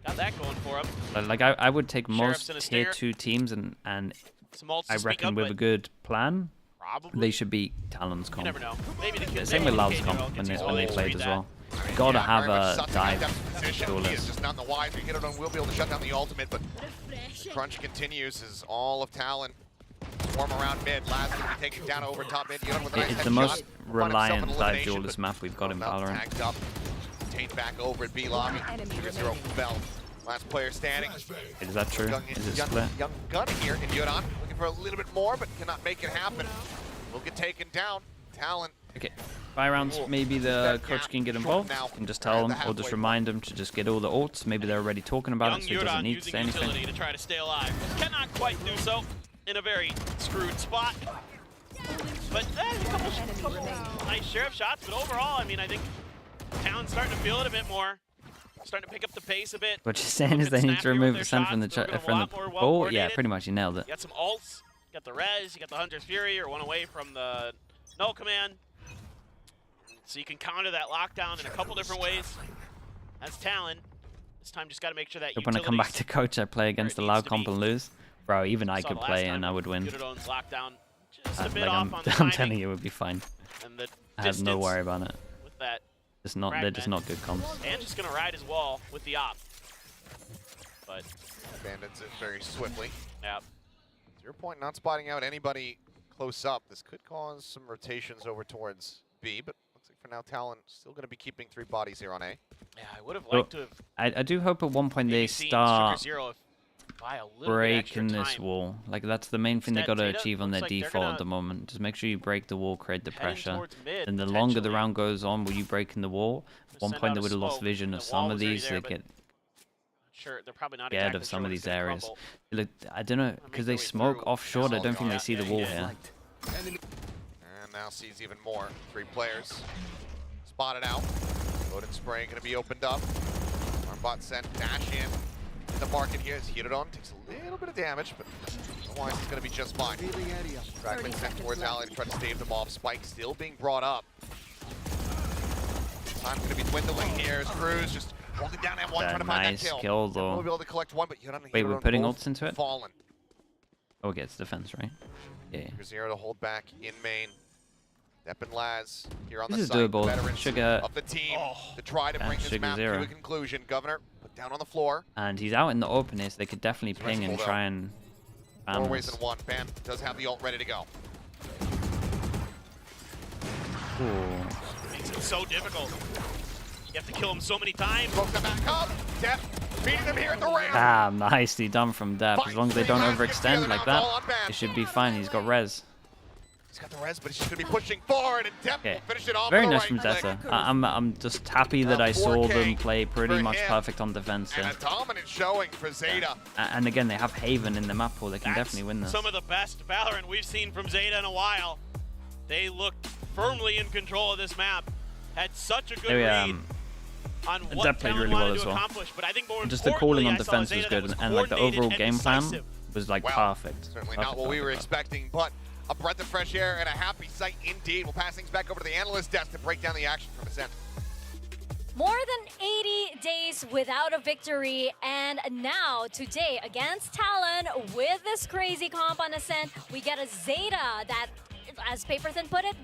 got that going for him. But like I would take Sheriff's most in a tier snare. 2 teams and Some ults I to speak reckon of, with a but good plan, probably. they should beat Talon's You comp. never know. Maybe the kid. Same with Loud's comp when they played as well. Gotta have a dive He is duelist. just not in the wide. We hit it on. We'll be able to shut down the ultimate, but the crunch continues as all of Talon swarm around mid. Laz going to be taken down over top mid. Yoda with a nice It's the headshot. most Find himself an reliant dive elimination, duelist but map we've got in Mount Valorant. tagged up. Contained back over at B lobby. Sugar Zero fell. Last player standing. Is that true? Is it split? Young gun here in Yodan. Looking for a little bit more, but cannot make it happen. Will get taken down. Talon. Okay. 5 rounds, maybe the coach can get involved and just tell them, or just remind them to just get all the ults. Maybe they're already talking about it, so he doesn't need to say anything. Utility to try to stay alive. Cannot quite do so in a very screwed spot. But a couple nice sheriff shots. But overall, I mean, I think Talon's starting to feel it a bit more. Starting to pick up the pace a bit. What you're saying is they need to remove the sun from the ball? Yeah, coordinated. pretty much. You nailed it. You got some ults. You got the res. You got the Hunter's Fury, or one away from the null command. So you can counter that lockdown in a couple different ways. That's Talon. This time just got to make sure that Hope when I come back to coach, I play against the loud comp and lose. Bro, even I could play and I would win. Lockdown just a Like bit off on the I'm timing telling you, it would be fine. and the I have no distance worry about it. with that. It's not. They're just not good comps. And just gonna ride his wall with the op. But Abandons it very swiftly. yeah. your point, not spotting out anybody close up. This could cause some rotations over towards B, but looks like for now Talon still going to be keeping 3 bodies here on A. Yeah, I would have liked to have. I do hope at one point they start by a little breaking bit this wall. Like that's the main thing they got to achieve on their default at the moment. Just make sure you break the wall, create the pressure. And the longer the round goes on, with you breaking the wall, at one point they would have lost vision of some of these. They get sure, they're probably not scared of some of these areas. Look, I don't know, because they smoke offshore. I don't think they see the wall here. And now sees even more. 3 players spotted out. Loaded spray going to be opened up. Armbot sent dash in the market here. Is heated on, takes a little bit of damage, but otherwise it's going to be just fine. Fragment sent towards Alley to try to stave them off. Spike still being brought up. Time's going to be dwindling here as Cruz just holding down M1, trying to find that kill. Though. We'll be able to collect 1, but you don't Wait, we're putting ults into it? Fallen. Oh, it gets defense, right? Yeah. Zero to hold back in main. Depp and Laz here on This the is site. doable. Veterans Sugar of the team to try to bring this map to a conclusion. Governor put down on the floor. And he's out in the open here, so they could definitely ping and try and ban 4 ways this. in 1. Bam does have the ult ready to go. Ooh. Makes it so difficult. You have to kill him so many times. Broke them back up. Depp beating them here at the ramp. Ah, nicely done from Depp. As long as they don't overextend like that, it should be fine. He's got res. He's got the res, but he's just going to be pushing forward, and Depp will finish it off. Very with nice the from right Zeta. click. I'm just happy that I saw 4K them play pretty for much him. perfect on defense And there. a dominant showing for Zeta. And again, they have Haven in the map pool. They can That's definitely win this. some of the best Valorant we've seen from Zeta in a while. They looked firmly in control of this map. Had such a good read on what Depp played Talon really wanted well to as well. accomplish, but I think more Just the calling on importantly, I saw defense was Zeta good, that and like the coordinated overall and game plan decisive. was like Well, perfect. Certainly Perfect, not what we were perfect. expecting, but a breath of fresh air and a happy sight indeed. We'll pass things back over to the analyst desk to break down the action from Ascent. More than 80 days without a victory, and now today against Talon with this crazy comp on Ascent, we get a Zeta that, as Paperthin put it,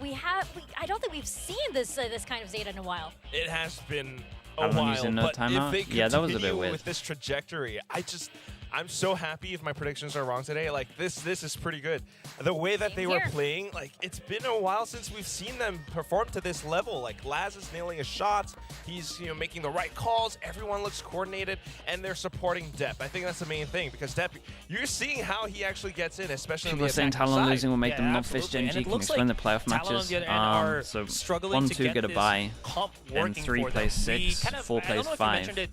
I don't think we've seen this kind of Zeta in a while. It has been a Talon while, using no but timeout? if they Yeah, that was a bit continue weird. with this trajectory, I'm so happy if my predictions are wrong today. Like this is pretty good. The way that they were playing, like it's been a while since we've seen them perform to this level. Like Laz is nailing his shots. He's making the right calls. Everyone looks coordinated, and they're supporting Depp. I think that's the main thing because Depp, you're seeing how he actually gets in, especially People on are the saying attacking Talon side. losing will make them not fish Gen G. Can you explain the playoff matches? So struggling 1-2 to get a this bye, comp then working 3 for plays them. 6, 4 plays 5.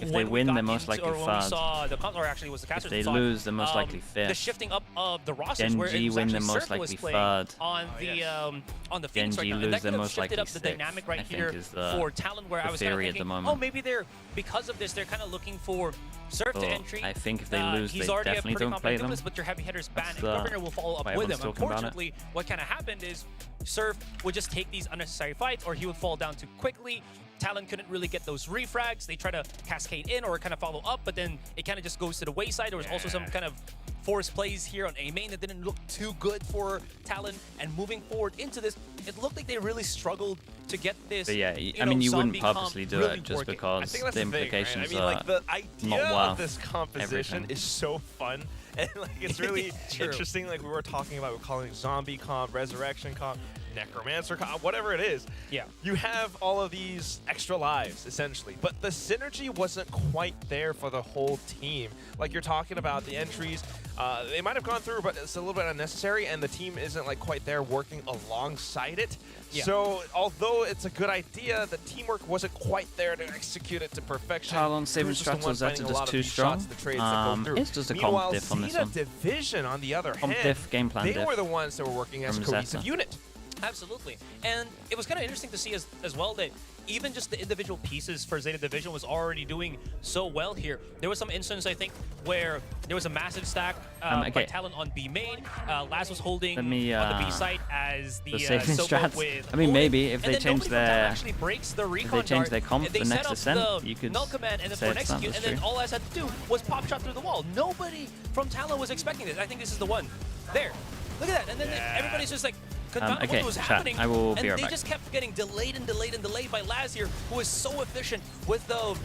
If they win, they're most likely when we third. saw the or actually was the If casters they saw, lose, they're most likely the fifth. shifting up of the rosters where it Gen G was win, actually they're most Surf was likely playing third. on the Gen Phoenix right G now. And lose, that they're could have most shifted likely up the sixth, dynamic right I think here is the- for Talon, where I the was kind of theory at the thinking, oh, moment. maybe they're because of this, they're kind of looking for Surf to entry. I think if they lose, he's they already definitely a pretty don't play them. competent but your heavy hitters ban, and That's Governor will follow up why with them. everyone's talking about it. Unfortunately, what kind of happened is Surf would just take these unnecessary fights, or he would fall down too quickly. Talon couldn't really get those refrags. They try to cascade in or kind of follow up, but then it kind of just goes to the wayside. There was also some kind of forced plays here on A main that didn't look too good for Talon. And moving forward into this, it looked like they really struggled to get this. But yeah, you I mean, know, you wouldn't zombie comp purposely do really it just working. I because think that's the the thing, right? implications I mean, are like the idea not worth of this composition everything. is so fun, and like it's really True. interesting. Like we were talking about, we're calling it zombie comp, resurrection comp, necromancer comp, whatever it is. Yeah. You have all of these extra lives essentially, but the synergy wasn't quite there for the whole team. Like you're talking about the entries, they might have gone through, but it's a little bit unnecessary, and the team isn't like quite there working alongside it. Yeah. So although it's a good idea, the teamwork wasn't quite there to execute it to perfection. Talon saving Cruz was the strats one on Zeta finding a just lot of too these strong. shots, the trades that go through. It's just a comp Meanwhile, diff on this Zeta one. Division, on the other Comp hand, diff, game plan they diff were the ones that were working as a from cohesive Zeta. unit. Absolutely. And it was kind of interesting to see as well that even just the individual pieces for Zeta Division was already doing so well here. There was some instance, I think, where there was a massive stack by Talon on B main. Laz was holding Let me, on the B site as the saving Sobo strats. with I mean, Owen. maybe if And they then change nobody from Talon their actually breaks the if recon they change their dart. comp They for set next up ascent, the you could null command and then say for it's an not, execute, and that's then true. all Laz had to do was pop shot through the wall. Nobody from Talon was expecting this. I think this is the one. There. Look at that. And then everybody's just like, couldn't fathom okay, what was chat. happening. I will and be right they back. just kept getting delayed and delayed and delayed by Laz here, who is so efficient with the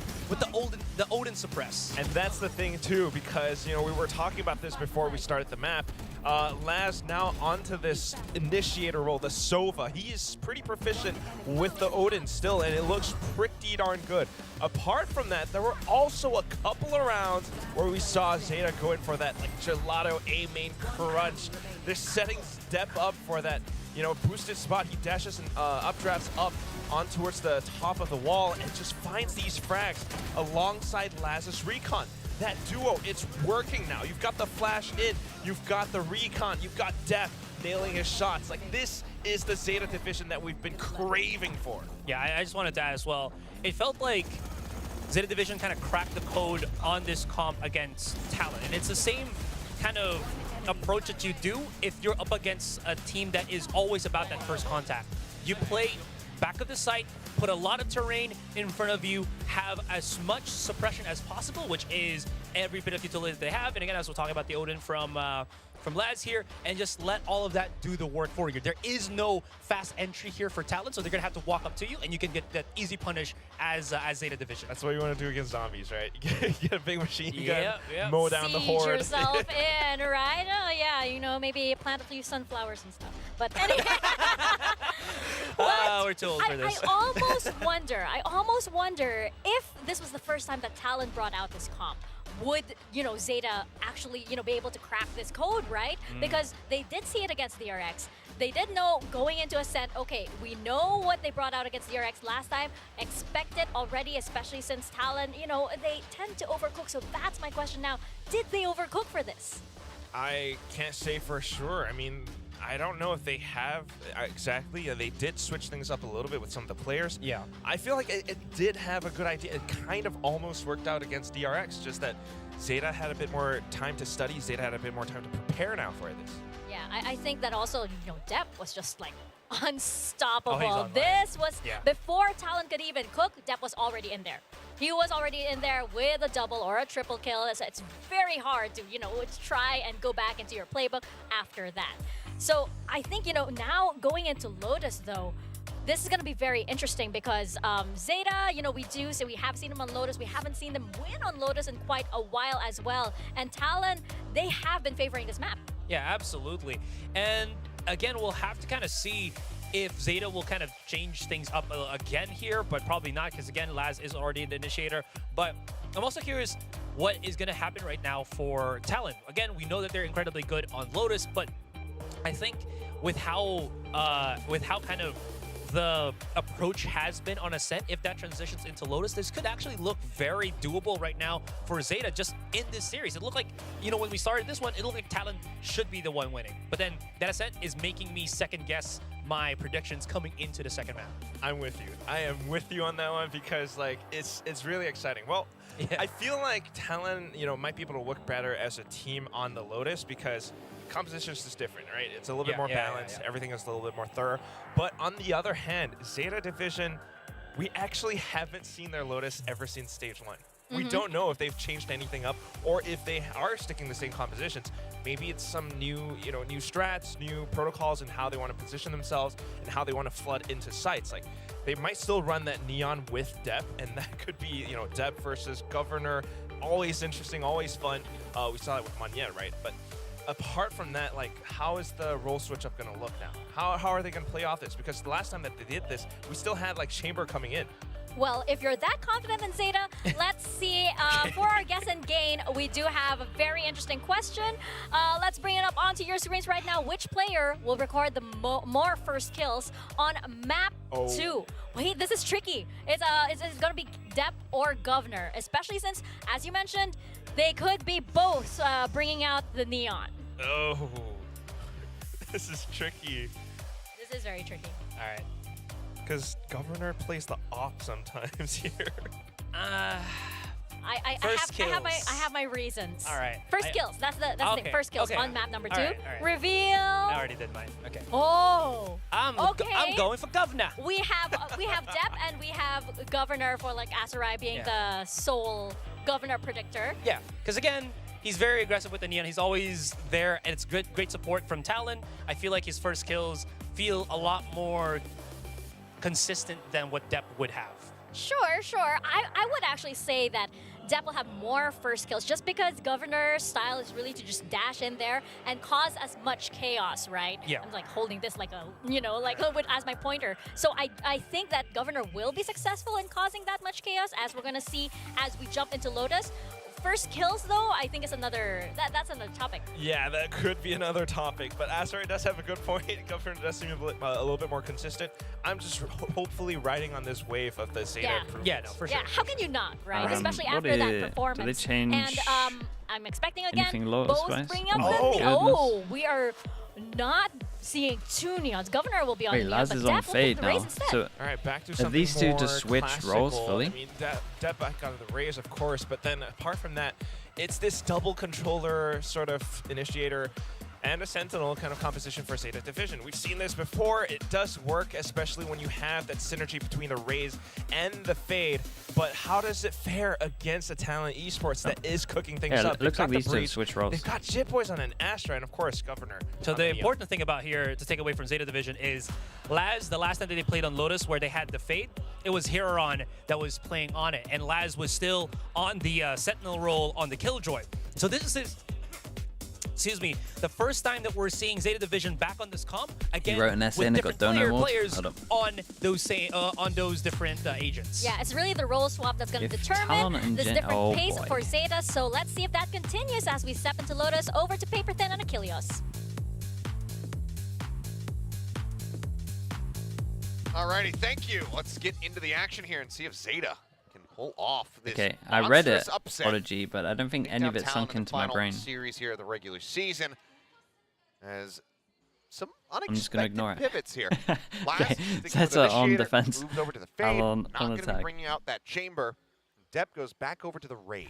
Odin suppress. And that's the thing too, because we were talking about this before we started the map. Laz now onto this initiator role, the Sova. He is pretty proficient with the Odin still, and it looks pretty darn good. Apart from that, there were also a couple of rounds where we saw Zeta going for that gelato A main crunch. They're setting Step up for that boosted spot. He dashes and updrafts up on towards the top of the wall and just finds these frags alongside Laz's recon. That duo, it's working now. You've got the flash in, you've got the recon, you've got Def nailing his shots. This is the Zeta division that we've been craving for. Yeah, I just wanted to add as well. It felt like Zeta division kind of cracked the code on this comp against Talon, and it's the same kind of approach that you do if you're up against a team that is always about that first contact. You play back of the site, put a lot of terrain in front of you, have as much suppression as possible, which is every bit of utility that they have. And again, as we're talking about the Odin from Laz here, and just let all of that do the work for you. There is no fast entry here for Talon, so they're gonna have to walk up to you, and you can get that easy punish as Zeta division. That's what you want to do against zombies, right? You get a big machine, you yeah. mow down the horde. Siege yourself in, right? Oh yeah, maybe plant a few sunflowers and stuff. But anyway, we're too old for this. I almost wonder if this was the first time that Talon brought out this comp. Would Zeta actually be able to crack this code, right? Because they did see it against DRX. They did know going into Ascent, okay, we know what they brought out against DRX last time. Expect it already, especially since Talon, they tend to overcook. So that's my question now. Did they overcook for this? I can't say for sure. I mean, I don't know if they have exactly. They did switch things up a little bit with some of the players. Yeah. I feel like it did have a good idea. It kind of almost worked out against DRX, just that Zeta had a bit more time to study. Zeta had a bit more time to prepare now for this. Yeah, I think that also, Depp was just unstoppable. Oh, This was, before Talon could even cook, Depp was already in there. He was already in there with a double or a triple kill. It's very hard to, try and go back into your playbook after that. So I think, now going into Lotus, though, this is going to be very interesting because Zeta, we have seen him on Lotus. We haven't seen them win on Lotus in quite a while as well. And Talon, they have been favoring this map. Yeah, absolutely. And again, we'll have to kind of see if Zeta will kind of change things up again here, but probably not because, again, Laz is already the initiator. But I'm also curious what is going to happen right now for Talon. Again, we know that they're incredibly good on Lotus, but I think with how kind of the approach has been on Ascent, if that transitions into Lotus, this could actually look very doable right now for Zeta just in this series. It looked like, when we started this one, it looked like Talon should be the one winning. But then that Ascent is making me second guess my predictions coming into the second map. I'm with you. I am with you on that one because it's really exciting. Well, I feel like Talon, might be able to work better as a team on the Lotus because composition is just different, right? It's a little bit more balanced. Everything is a little bit more thorough. But on the other hand, Zeta division, we actually haven't seen their Lotus ever since stage 1. We don't know if they've changed anything up or if they are sticking the same compositions. Maybe it's some new, new strats, new protocols, and how they want to position themselves and how they want to flood into sites. They might still run that Neon with Dep, and that could be, Dep versus Governor. Always interesting, always fun. We saw it with Monyet, right? But apart from that, how is the role switch up going to look now? How are they going to play off this? Because the last time that they did this, we still had Chamber coming in. Well, if you're that confident in Zeta, let's see. For our guess and gain, we do have a very interesting question. Let's bring it up onto your screens right now. Which player will record the more first kills on map 2? Wait, this is tricky. It's going to be Dep or Governor, especially since, as you mentioned, they could be both bringing out the Neon. Oh, this is tricky. This is very tricky. All right. Because Governor plays the op sometimes here. I have my reasons. All right. First kills. That's the thing. First kills on map number 2. All right. Reveal. I already did mine. Okay. Oh. I'm going for Governor. We have Dep and we have Governor for Asarai being the sole Governor predictor. Yeah. Because again, he's very aggressive with the Neon. He's always there, and it's great support from Talon. I feel like his first kills feel a lot more consistent than what Depp would have. Sure, sure. I would actually say that Depp will have more first kills just because Governor's style is really to just dash in there and cause as much chaos, right? Yeah. I'm like holding this like a, as my pointer. So I think that Governor will be successful in causing that much chaos, as we're going to see as we jump into Lotus. First kills, though, I think is another, that's another topic. Yeah, that could be another topic, but Asteroid does have a good point. Governor does seem a little bit more consistent. I'm just hopefully riding on this wave of the Zeta improvements. Yeah, no, for sure. Yeah, how can you not, right? Especially what after that do performance. they change And I'm expecting again, anything Lotus both wise? bring up we are not seeing two neons. Governor will be on Wait, the Laz neon, is but on Depp will fade pick the now. Rays instead. So All right, back to are something these two more just switch roles classical. fully? I mean, Depp back out of the Rays, of course, but then apart from that, it's this double controller sort of initiator and a Sentinel kind of composition for Zeta Division. We've seen this before. It does work, especially when you have that synergy between the Rays and the Fade. But how does it fare against a Talon Esports that is cooking things up? It looks like these two Breeze, switch roles. They've got Jit Boys on an Astra, and of course, Governor. So the important thing about here to take away from Zeta Division is Laz, the last time that they played on Lotus where they had the Fade, it was Heron that was playing on it, and Laz was still on the Sentinel role on the Killjoy. So this is, excuse me, the first time that we're seeing Zeta Division back on this comp again wrote an essay with and it different got donor awards? players Hold up. on those different agents. Yeah, it's really the role swap that's going to If Talon determine and this Gen- different oh pace boy. for Zeta. So let's see if that continues as we step into Lotus. Over to Paper Thin and Achilles. Alrighty, thank you. Let's get into the action here and see if Zeta can pull off this Okay, I read it, monstrous upset. Prodigy, but I don't think any of it Downtown sunk in the into my final brain. series here of the regular season, as some I'm just gonna unexpected ignore it. pivots here. Okay, Last, sticking with Zeta on Initiator, defense. moves over to the Fade, Talon not on going to be attack. bringing out that chamber. Depp goes back over to the Rays.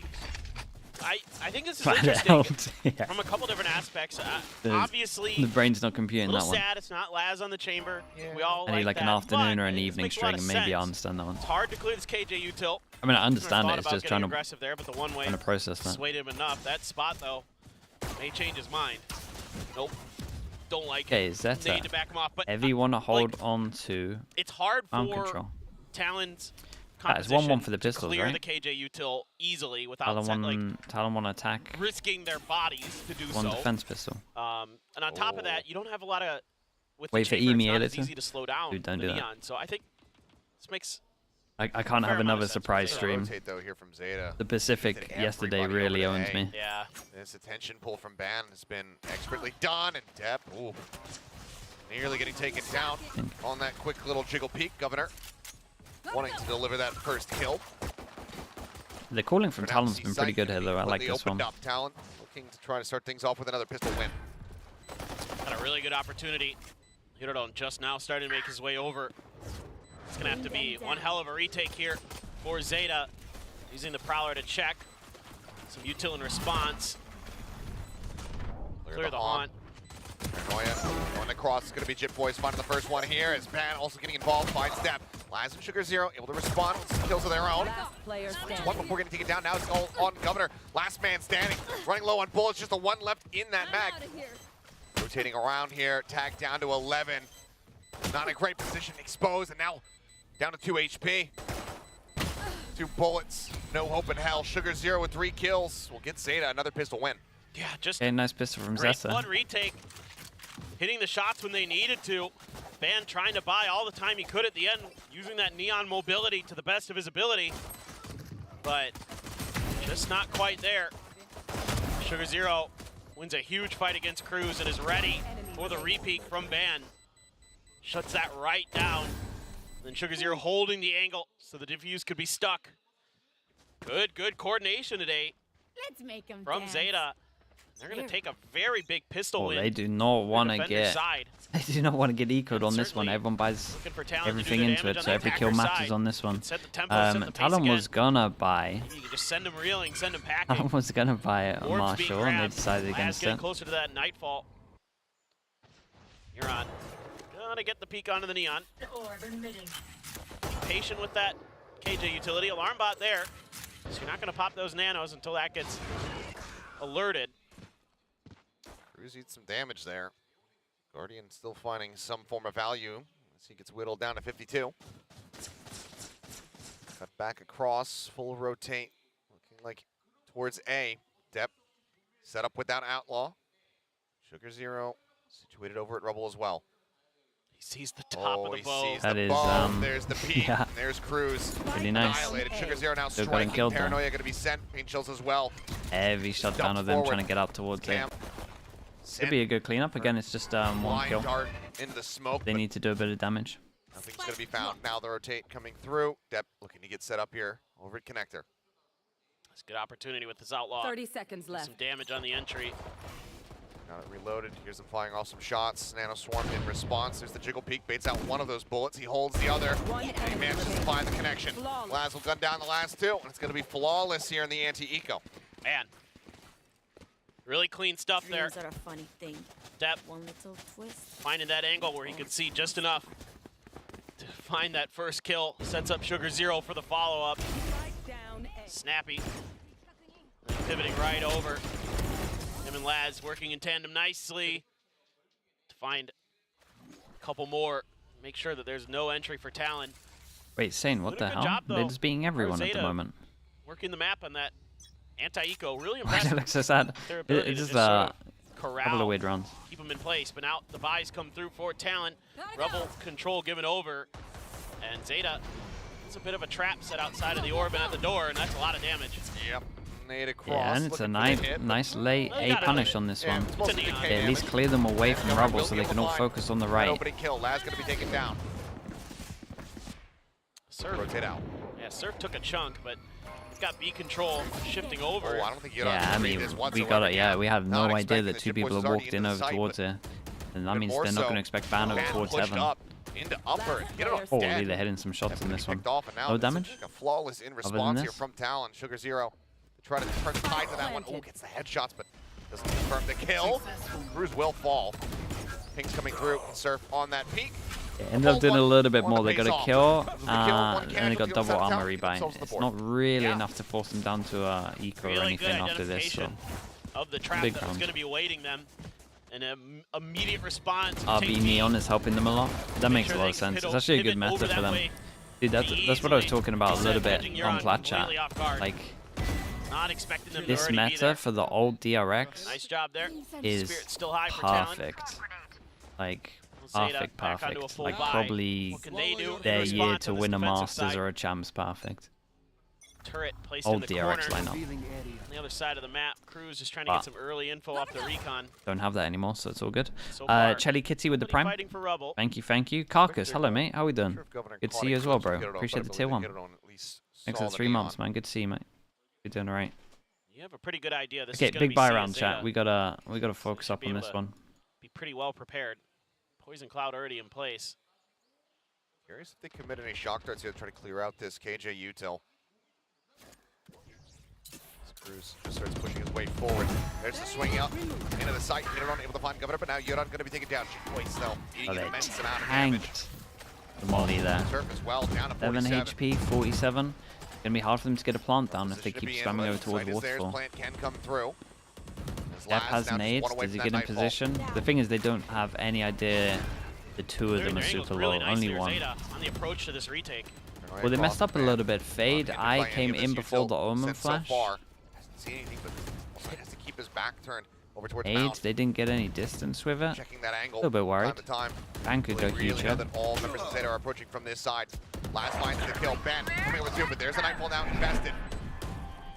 I think this is Right, interesting helped, yeah. from a couple different aspects. There's- Obviously, the brain's not a computing little that one. sad it's not Laz on the chamber. We all I need like that, an afternoon but or an this evening makes a lot string, of and maybe I sense. understand that one. It's hard to clear this KJ util. I mean, I understand Thought it. It's about just getting trying to aggressive there, but the one way trying to process that. swayed him enough. That spot though may change his mind. Nope, don't like Okay, it. Zeta. Need to back him off, but Heavy want to hold on to it's hard arm for control. Talon's That is composition 1-1 for the to pistols, clear right? the KJ util easily without Talon want to attack. risking their bodies to do One so. defense pistol. And on top of that, you don't have a lot of with Wait the for chamber, it's Emi not as editor. easy to slow down Dude, don't the do that. neon. So I think this makes I can't fair have amount another of sense for surprise Zeta. stream. Rotate though here from Zeta. The Pacific Lifted yesterday everybody really over to owns A. me. Yeah. This attention pull from Ban has been expertly done, and Depp, ooh, nearly getting taken down on that quick little jiggle peek. Governor wanting to deliver that first kill. The calling from For now, Talon's see been pretty sight good here, though. I like completely this one. opened up. Talon looking to try to start things off with another pistol win. Got a really good opportunity. Hirodon just now starting to make his way over. It's gonna have to be one hell of a retake here for Zeta. Using the Prowler to check. Some util in response. Clear the haunt. Paranoia going across. It's going to be Jit Boys finding the first one here. As Ban also getting involved. Finds Depp. Laz and Sugar Zero able to respond with some kills of their own. Player standing. One before getting taken down. Now it's all on Governor. Last man standing. Running low on bullets. Just the one left in that mag. Rotating around here. Tag down to 11. Not in a great position. Exposed. And now down to 2 HP. 2 bullets. No hope in hell. Sugar Zero with 3 kills. Will get Zeta another pistol win. Yeah, just Okay, nice pistol from great Zeta. one retake. Hitting the shots when they needed to. Ban trying to buy all the time he could at the end, using that neon mobility to the best of his ability. But just not quite there. Sugar Zero wins a huge fight against Cruz and is ready for the repeat from Ban. Shuts that right down. Then Sugar Zero holding the angle so the defuse could be stuck. Good coordination today Let's make him from dance. Zeta. They're going to take a very big pistol Oh, win. they do not want to defender's get. side. They do not want to get ecoed on this one. certainly Everyone buys looking for Talon to do everything the into damage it, on so the every kill attacker's matters side. on this one. Set the tempo, set the pace Talon again. was gonna buy. You can just send him reeling, send him packing. Talon was gonna buy a Orbs being Marshall, and they grabbed. decided Laz against getting it. closer to that nightfall. You're on. Gonna get the peek onto the neon. Patient with that KJ utility. Alarm bot there. So you're not gonna pop those nanos until that gets alerted. Cruz eats some damage there. Guardian still finding some form of value as he gets whittled down to 52. Cut back across, full rotate, looking like towards A. Depp set up with that Outlaw. Sugar Zero situated over at Rubble as well. He sees the top of the bow. Sees the bow. There's the peak. Yeah. There's Cruz. Pretty nice. Annihilated. Sugar Zero now Still got him striking. killed, though. Paranoia going to be sent. Pain chills as well. Heavy shot down of them trying to get up towards it. Could be a good cleanup. Again, it's just one kill. Dart into the smoke. They need to do a bit of damage. Nothing's going to be found. Now the rotate coming through. Depp looking to get set up here over at Connector. It's a good opportunity with this Outlaw. 30 seconds left. Some damage on the entry. Got it reloaded. Here's him firing off some shots. Nano Swarm in response. There's the Jiggle Peak. Baits out one of those bullets. He holds the other. And he manages to find the connection. Laz will gun down the last two. And it's going to be flawless here in the anti-eco. Man. Really clean stuff there. Dreams are a funny thing. Depp One little twist. finding that angle where he could see just enough to find that first kill. Sets up Sugar Zero for the follow-up. Snappy. Pivoting right over. Him and Laz working in tandem nicely to find a couple more. Make sure that there's no entry for Talon. Wait, Sane, what the Good hell? job, They're just beating everyone at the Zeta moment. Working the map on that anti-eco. Really Why impressive. it looks so sad? Their ability It's to just sort a of corral, couple of weird runs. keep them in place. But now the buys come through for Talon. Rebel control given over. And Zeta, it's a bit of a trap set outside of the orb and at the door, and that's a lot of damage. Yep. Nade across. Yeah, and it's a nice late A punish on this one. Yeah, At least clear them away from Rubble so they can all focus on the right. Opening kill. Laz going to be taken down. Surf. Rotate out. Yeah, Surf took a chunk, but he's got B control shifting over. Oh, I don't think Yeah, I mean, we got it. Yeah, we had no idea that two people had walked in over towards it. And that means they're not going to expect Ban over towards Heaven. Into upper. Get it off. Holy, they're hitting some shots in this one. No damage? A flawless in response here from Talon. Sugar Zero. Try to turn the tide to that one. Oh, gets the headshots, but doesn't confirm the kill. Cruz will fall. Ping's coming through. Surf on that peak. Yeah, ended up doing a little bit more. They got a kill, and they got double armor rebind. It's not really enough to force them down to eco or anything after this. So of the trap that was going to be awaiting them. An immediate response. RB Neon is helping them a lot. That makes a lot of sense. It's actually a good meta for them. Dude, that's what I was talking about a little bit on Plat Chat. Like, not expecting them this meta for the old DRX nice job there. is perfect. Like, perfect. Like, probably their year to win a Masters or a Champs perfect. Turret placed old in the DRX corner. lineup. On the other side of the map, Cruz is trying to get some early info off the recon. Don't have that anymore, so it's all good. So far, Chelly Kitty with the Prime. fighting for Rubble. Thank you. Carcass, hello mate, how we doing? Good to see you as well, bro. Appreciate the tier 1. Thanks for the 3 months, man. Good to see you, mate. You're doing alright. You have a pretty good idea. This Okay, is gonna big be buy Zeta. round chat. We gotta focus up on this one. Be pretty well prepared. Poison Cloud already in place. Curious if they commit any shock darts here to try to clear out this KJ util. Cruz just starts pushing his way forward. There's the swing up into the site. Yuron able to find Governor, but now Yuron going to be taken down. Boys though, eating an immense amount of damage. The molly there. Surf as well, down to 7 47. HP, 47. Gonna be hard for them to get a plant down if they keep spamming over towards Waterfall. Plant can come through. Depp has nades. Does he get in position? The thing is, they don't have any idea the two of them are super low. Only one. On the approach to this retake. Well, they messed up a little bit. Fade, I came in before the Omen flash. See anything, but also has to keep his back turned over towards AIDS, they didn't get any distance with it. Checking that angle. A little bit worried. Time Ban could go really future. know that all members of Zeta are approaching from this side. Last line to the kill. Ben coming over two, but there's a nightfall now invested.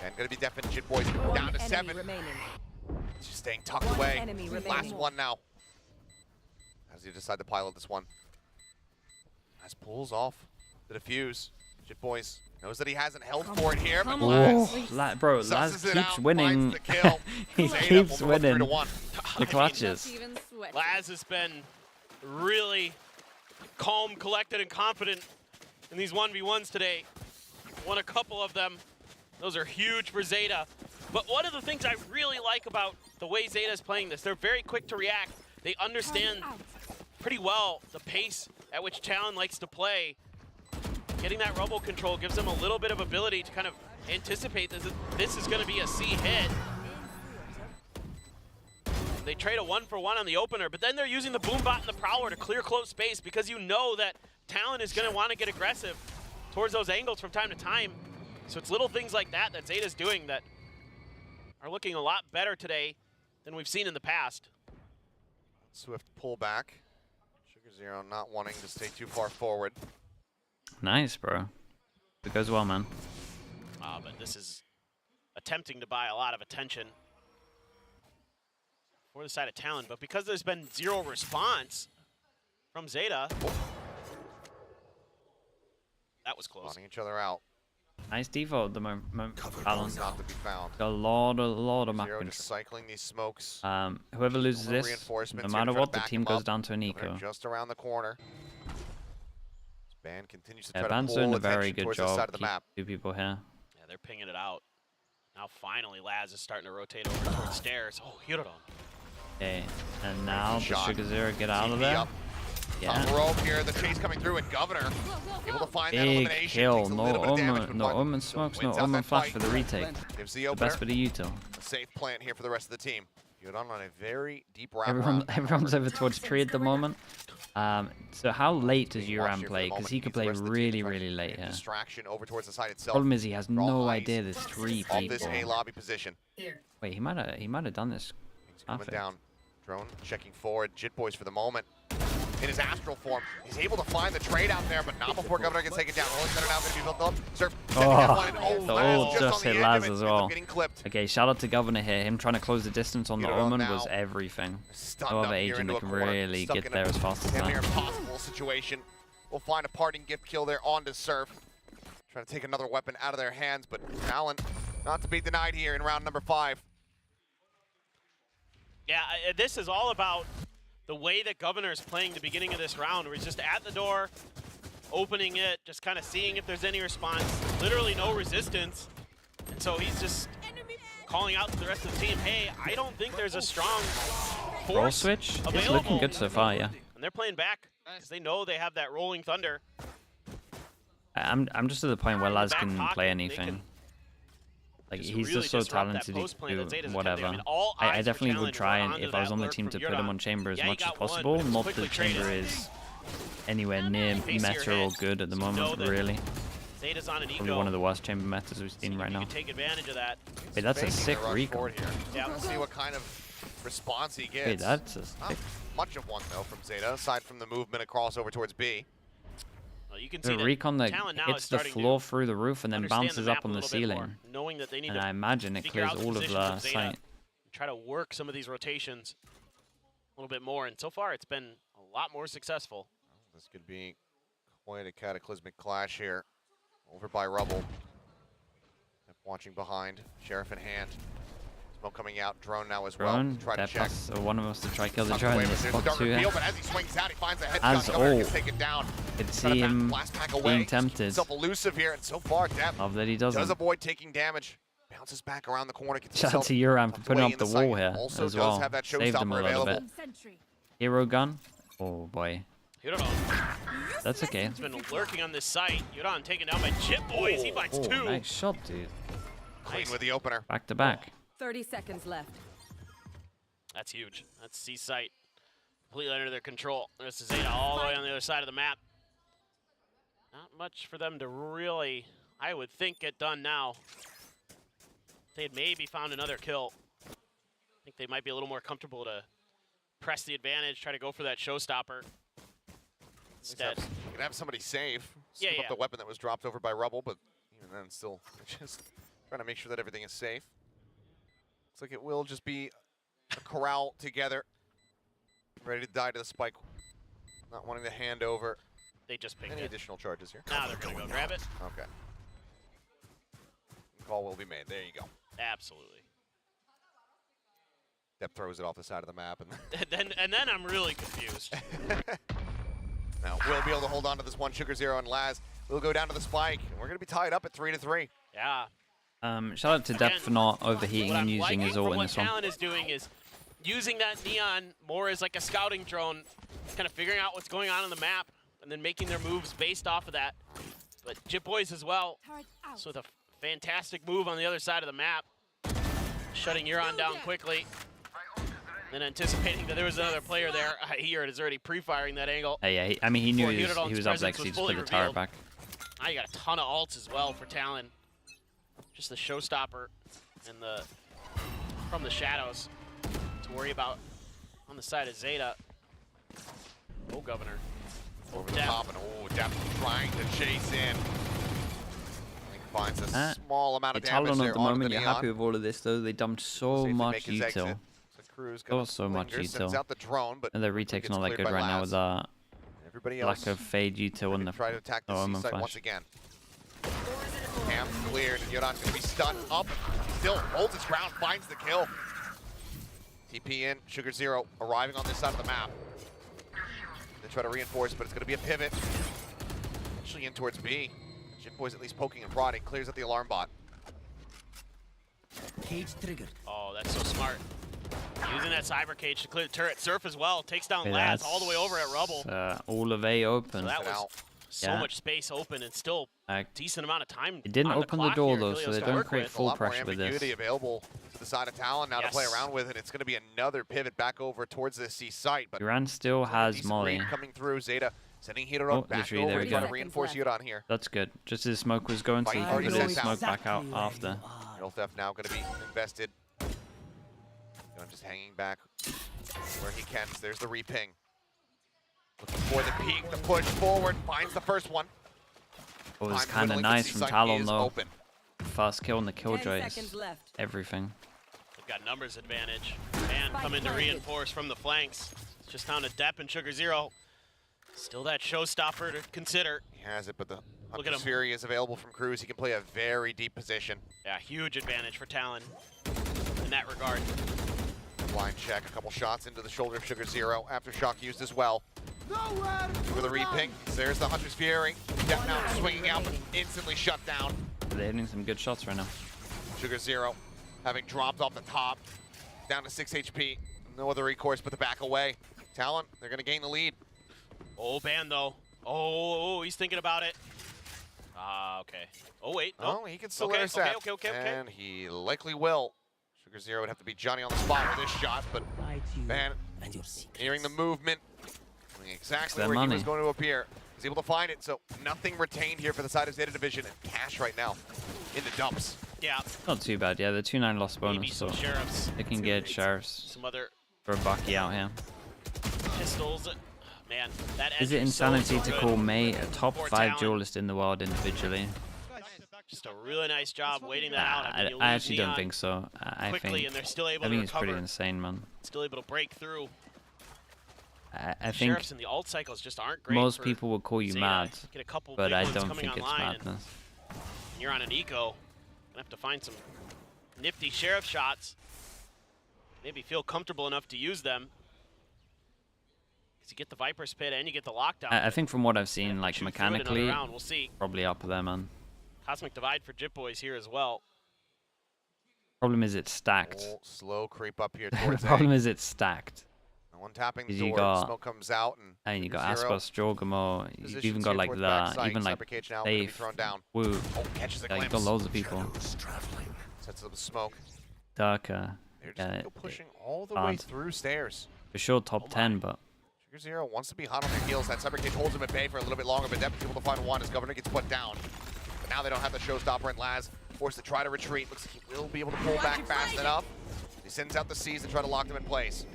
And gonna be definite shit boys down to 7. It's just staying tucked away. Last one now. How does he decide to pilot this one? As pulls off the defuse. Shit boys knows that he hasn't held for it here, but Bro, Laz keeps winning. He keeps winning the clutches. Laz has been really calm, collected, and confident in these 1v1s today. Won a couple of them. Those are huge for Zeta. But one of the things I really like about the way Zeta is playing this, they're very quick to react. They understand pretty well the pace at which Talon likes to play. Getting that Rubble control gives them a little bit of ability to kind of anticipate that this is going to be a C hit. They trade a 1-for-1 on the opener, but then they're using the boom bot and the prowler to clear close space because you know that Talon is going to want to get aggressive towards those angles from time to time. So it's little things like that that Zeta's doing that are looking a lot better today than we've seen in the past. Swift pullback. Sugar Zero not wanting to stay too far forward. Nice, bro. It goes well, man. But this is attempting to buy a lot of attention for the side of Talon. But because there's been zero response from Zeta, that was close. Spawning each other out. Nice default at the moment. Talon. Not to be found. Got a lot of Zero mapping. just cycling these smokes. Whoever loses this, no Reinforcements matter here to what, try the to team back 'em goes up. down to an They're eco. just around the corner. This band continues to try Yeah, to Band's pull doing a attention very good towards this side job. of the Keep map. 2 people here. Yeah, they're pinging it out. Now finally Laz is starting to rotate over towards stairs. Oh, Hirodon. Okay, and now the shot. Sugar Zero get out of TP there. up. Yeah. Top rope here, the chase coming through, and Governor able to find that Big elimination. kill. Takes a No little bit of damage, omen, but no finally omen smokes, no wins out omen that flash fight. for the retake. Gives the The opener best for the util. a safe plant here for the rest of the team. Hirodon on a very deep wrap. Everyone's over towards tree at the moment. So how late does Uran play? Because he could play really late here. Distraction over towards the side itself. Problem is he has no idea there's 3 Off this people. A lobby position. Wait, he might have done this. He's coming down. Drone checking forward. Jit Boys for the moment. In his astral form, he's able to find the trade out there, but not before Governor gets taken down. Rolling center now going to be built up. Surf. The ult Laz just on hit the edge Laz of it, as ends up well. getting clipped. Okay, shout out to Governor here. Him trying to close the distance on the Hirodon omen now was everything. Stunned No up other here agent into that a can corner, really stuck get in there a as fast as damn that. near impossible situation. We'll find a parting gift kill there onto Surf. Trying to take another weapon out of their hands, but Talon not to be denied here in round number 5. Yeah, this is all about the way that Governor is playing the beginning of this round, where he's just at the door, opening it, just kind of seeing if there's any response. Literally no resistance. And so he's just calling out to the rest of the team, hey, I don't think there's a strong Roll force switch? It's available. looking good so far, yeah. And they're playing back because they know they have that rolling thunder. I'm just at the point where Laz Back can pocket, play they anything. can Like just he's really just so disrupt that talented he post plane that can Zeta's do attempting. I whatever. mean, all I eyes for definitely would challenge try were and onto if I was that on the lurk team from to put him Hirodon. on chamber as Yeah, he much as got one, possible. but it's Not quickly that chamber traded. is anywhere near meta or good at the moment, really. Zeta's on an Probably eco. one of the worst chamber metas we've seen right You now. can take advantage of that. Wait, that's a Making sick the rush recon. forward here. Yeah. Let's see what kind of response he gets. Wait, that's a Not sick. much of one though from Zeta, aside from the movement across over towards B. Well, you can see The that recon that Talon now is hits the starting to floor through the roof and then understand bounces the up map a on the little bit more, ceiling. knowing that they need And to I imagine it figure clears out the all of positions the Zeta site. and try to work some of these rotations a little bit more. And so far, it's been a lot more successful. This could be quite a cataclysmic clash here. Over by Rubble. Watching behind, Sheriff in hand. Smoke coming out, drone now as well. Drone, Try to that check. plus one of us to try kill the Tucked drone away, in but this there's a spot dark too. reveal, but as he swings out, he finds a As headshot. Governor all, gets taken down. could Trying see to him blast back away. being Keeps tempted. himself elusive here, and so far, Depp Love that he does doesn't. avoid taking damage. Bounces back around the corner. Gets Shout out himself to Uran for tucked putting away up in the site. wall here Also as does well. have that Saved him a showstopper little bit. available. Hero gun? Oh boy. Hirodon. That's okay. He's been lurking on this site. Hirodon taken down by Chip Boys. He finds Oh, two. nice shot, dude. Clean with the opener. Back to back. 30 seconds left. That's huge. That's C site. Completely under their control. This is Zeta all the way on the other side of the map. Not much for them to really, I would think, get done now. They had maybe found another kill. I think they might be a little more comfortable to press the advantage, try to go for that showstopper. Instead. You can have somebody save. Yeah, Scoop up yeah. the weapon that was dropped over by Rubble, but even then, still just trying to make sure that everything is safe. Looks like it will just be a corral together. Ready to die to the spike. Not wanting to hand over They just picked any it. additional charges here. Now they're going to go grab it. Okay. Call will be made. There you go. Absolutely. Depp throws it off the side of the map. And then I'm really confused. Now we'll be able to hold on to this one. Sugar Zero and Laz will go down to the spike. And we're going to be tied up at 3-3. Yeah. Shout out to Depp for not overheating What and I'm using liking his from ult in what this one. Talon is doing is using that neon more as like a scouting drone, kind of figuring out what's going on the map, and then making their moves based off of that. But Jit Boys as well, so with a fantastic move on the other side of the map, shutting Uran down quickly. And anticipating that there was another player there, here it is already pre-firing that angle. Yeah, I mean, he knew he was up there because he just put the turret back. Now you got a ton of ults as well for Talon. Just the showstopper and from the shadows to worry about on the side of Zeta. Oh, Governor. Over the top, and Depth trying to chase in. Finds a small amount of damage TALON there at the onto moment, the you're Neon. happy with all of this though. They dumped so much util. So much util. Out the drone, but And their retake's not that good right now with that lack of fade util and the try to attack the C-site once again. Cam cleared, and Yodan's gonna be stunned up. Still holds his ground, finds the kill. TP in, Sugar Zero arriving on this side of the map. They try to reinforce, but it's gonna be a pivot. Actually in towards B. Boy's at least poking and prodding, clears out the alarm bot. Cage triggered. Oh, that's so smart. Using that cyber cage to clear the turret. Surf as well, takes down Laz all the way over at Rubble. All of A open. So that was so much space open and still a decent amount of time. It didn't open the door though, so they don't create full pressure with this. A lot more ambiguity available to the side of Talon now to play around with, and it's going to be another pivot back over towards the C site. But Duran still has Molly. Coming through, Zeta sending Hiroron back over. There we go. To reinforce Yodan here. That's good. Just as smoke was going, so he can put his smoke back out after. Theft now going to be invested. Just hanging back where he can. So there's the reping. Looking for the peek, the push forward, finds the first one. It was kind of nice from Talon though. First kill and the killjoy is everything. They've got numbers advantage. And coming to reinforce from the flanks. It's just down to Depp and Sugar Zero. Still that showstopper to consider. He has it, but the Hunter's Fury is available from Cruz. He can play a very deep position. Yeah, huge advantage for Talon in that regard. Blind check, a couple shots into the shoulder of Sugar Zero. Aftershock used as well. For the reping, there's the Hunter's Fury. Death now swinging out, but instantly shut down. They're hitting some good shots right now. Sugar Zero having dropped off the top, down to 6 HP. No other recourse but to back away. Talon, they're going to gain the lead. Oh, ban though. Oh, he's thinking about it. Okay. Oh, wait. No. Oh, he can still intercept. Okay. And he likely will. Sugar Zero would have to be Johnny on the spot with this shot, but Ban, hearing the movement, knowing exactly where he was going to appear, was able to find it, so nothing retained here for the side of Zeta Division, and Cash right now in the dumps. Yeah. Not too bad, yeah, the 2-9 loss bonus, so sheriffs. they can get sheriffs some other for a Bucky out here. Pistols. Man, that Is it insanity to call May a top 5 Talon. duelist in the world individually? Just a really nice job waiting that out. I actually don't think so. I think and they're still able it's pretty insane, man. Still able to break through. I think Sheriffs and the alt cycles just aren't great. Most people would call you Zeta. mad, Get a couple but I big ones don't coming think it's online, madness. And you're on an eco. Gonna have to find some nifty sheriff shots. Maybe feel comfortable enough to use them. Because you get the Viper's Pit and you get the lockdown. I think from what I've seen, like mechanically, we'll see. probably up there, man. Cosmic Divide for Jip Boys here as well. Problem is it's stacked. Oh, slow creep up here The towards problem is it's stacked. No one tapping the You door, got, smoke comes out, and you got Aspas, Jorgamo, you've Positions even got here like towards the, backside, even like Cyber Cage now gonna be Safe, thrown down. Woo. Oh, catches a Yeah, you've glimpse. got loads of people. Sets up the smoke. Darker. They're just Yeah, still pushing all the way through stairs. For sure top 10, but Sugar Zero wants to be hot on their heels. That Cyber Cage holds him at bay for a little bit longer, but Depp is able to find one as Governor gets put down. But now they don't have the showstopper, and Laz forced to try to retreat. Looks like he will be able to pull back fast enough. He sends out the C's to try to lock them in place.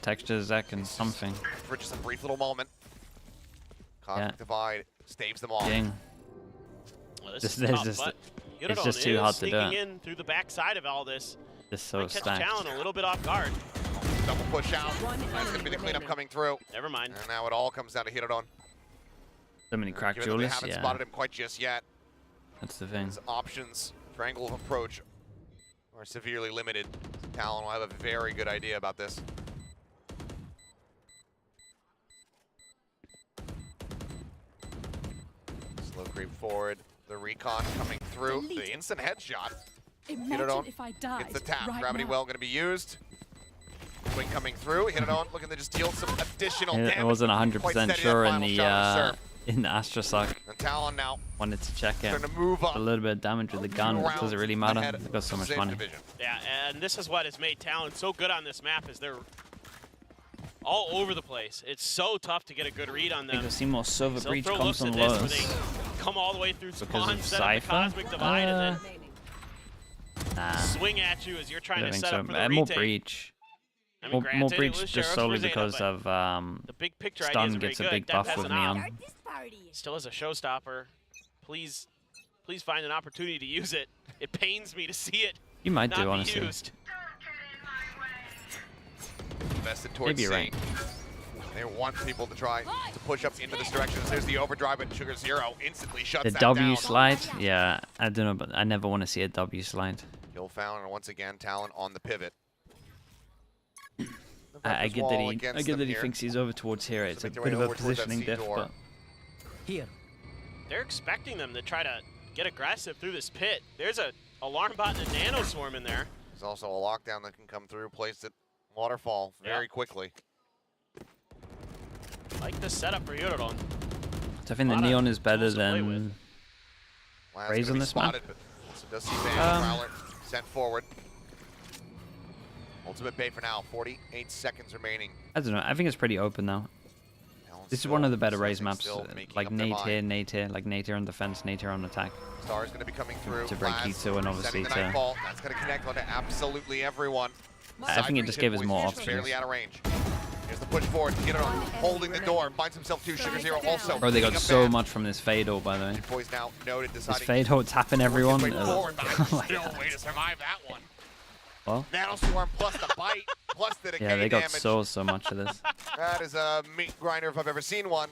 Texture, Zek, and something. For just a brief little moment. Cosmic Divide staves them off. Ding. Well, this is tough, but it's just too hard to do. Sneaking in through the backside of all this. Just so Might catch stacked. Talon a little bit off guard. Double push out. That's going to be the cleanup coming through. Never mind. And now it all comes down to Hirodon. So many crack Given that they duelists, haven't yeah. spotted him quite just yet. That's the thing. His options for angle of approach are severely limited. Talon will have a very good idea about this. Slow creep forward. The recon coming through. The instant headshot. Imagine if I died gets the tap. right Gravity now. well going to be used. Swing coming through. Hirodon looking to just deal some additional damage. I wasn't Quite 100% steady, sure that in final shot of the Astra suck. And Talon now. Wanted to check it. Starting to move up. A little bit of damage with the gun. It doesn't really matter. They've got so much money. Yeah, and this is what has made Talon so good on this map is they're all over the place. It's so tough to get a good read on them. I think I've seen more Silver So Breach throw comes looks at on this where lows. they come all the way through Because spawn, of set up the Cypher? Cosmic Divide, and then Nah. swing at you as you're I trying don't to think set so. up for the More retake. Breach. I mean, More granted, it Breach was just Sheriff's solely for Zeta, because but of the big picture idea Stun is very gets a good. big Def buff has with an Neon. op. Still as a showstopper. Please find an opportunity to use it. It pains me to see it. You might not do, be honestly. used. Invested towards Maybe you're C. right. They want people to try to push up into this direction. There's the overdrive, but Sugar Zero instantly shuts The that W down. slide? Yeah, I don't know, but I never want to see a W slide. Kill found, and once again, Talon on the pivot. I get that he thinks he's over towards here. It's a bit of a positioning diff, but Here. They're expecting them to try to get aggressive through this pit. There's a alarm bot and a nano swarm in there. There's also a lockdown that can come through, placed at Waterfall very quickly. Like the setup for Eurodon. so I think the Neon is better than Laz Raze gonna on be this map. spotted, but also does see Van Prowler sent forward. Ultimate bait for now, 48 seconds remaining. I don't know. I think it's pretty open now. This is one of the better Raze maps. Like Nate here, like Nate here on defense, Nate here on attack. Star is going to be coming through. To break Laz E2 and obviously setting the to... nightfall. That's going to connect onto absolutely everyone. I think it just gave us more options. Barely out of range. Here's the push forward. Get it on. Holding the door. Finds himself two. Sugar Zero also. Bro, they got so much from this fade ult, by the way. Boys now noted This deciding fade ult tapping everyone. forward, but Oh my still God. way to survive that one. Well, Nano Swarm plus the bite, plus the decay yeah, they got damage. so much of this. That is a meat grinder if I've ever seen one.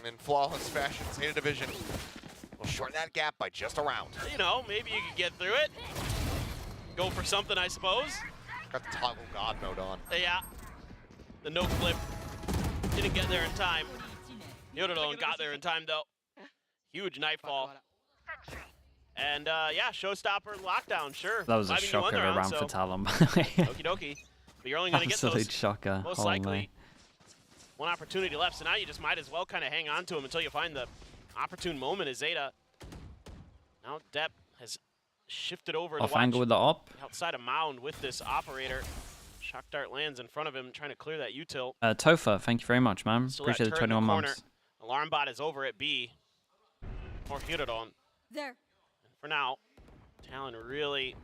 In flawless fashion, Zeta Division will shorten that gap by just a round. You know, maybe you could get through it. Go for something, I suppose. Got the toggle god mode on. Yeah. The no flip didn't get there in time. Eurodon got there in time though. Huge nightfall. And yeah, showstopper lockdown, sure. That was a 5v1 shocker round, around so for Talon, by the way. Okie dokie. But you're only going to get Absolute those shocker. most Holy. likely one opportunity left. So now you just might as well kind of hang on to him until you find the opportune moment as Zeta. Now Depp has shifted over Off to watch angle with the op. outside of Mound with this operator. Shock dart lands in front of him, trying to clear that util. Tofa, thank you very much, man. Still that Appreciate the turret in 21 corner. months. Alarm bot is over at B. Or Eurodon. There. And for now, Talon really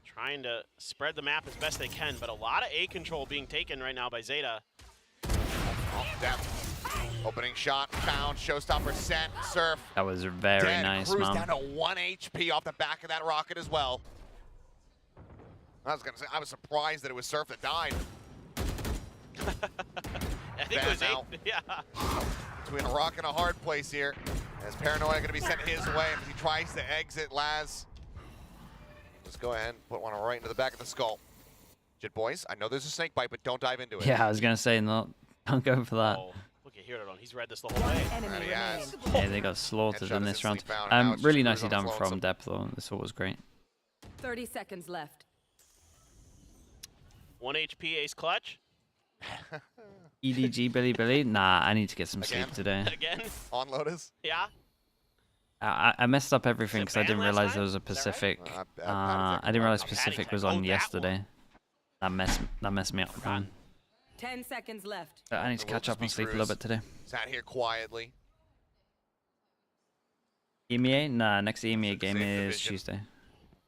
trying to spread the map as best they can, but a lot of A control being taken right now by Zeta. Oh, depth. Opening shot found. Showstopper sent. Surf. That was very dead. nice, Cruise man. down to 1 HP off the back of that rocket as well. I was gonna say, I was surprised that it was Surf that died. I think it was now. yeah. Between a rock and a hard place here. As Paranoia going to be sent his way as he tries to exit Laz. Let's go ahead and put one right into the back of the skull. Jit boys, I know there's a snake bite, but don't dive into it. Yeah, I was going to say, no, don't go for that. Oh, look at Eurodon. He's read this the whole way. And he has. Yeah, they got slaughtered Headshot in is this round. instantly found, and now it's Really just nicely Cruise on done his from lonesome. Depth, though. This all was great. 30 seconds left. 1 HP ace clutch. EDG Billy. Nah, I need to get some Again? sleep today. Again? On Lotus? Yeah. I messed up everything because I didn't banned last realize time? there was a Is that right? Pacific. Patty I didn't realize Tech. Pacific Tech. was Oh, on that yesterday. That messed me up, man. 10 seconds left. I need to catch up on sleep a little bit today. Sat here quietly. EMEA? Nah, next EMEA game Same is division. Tuesday.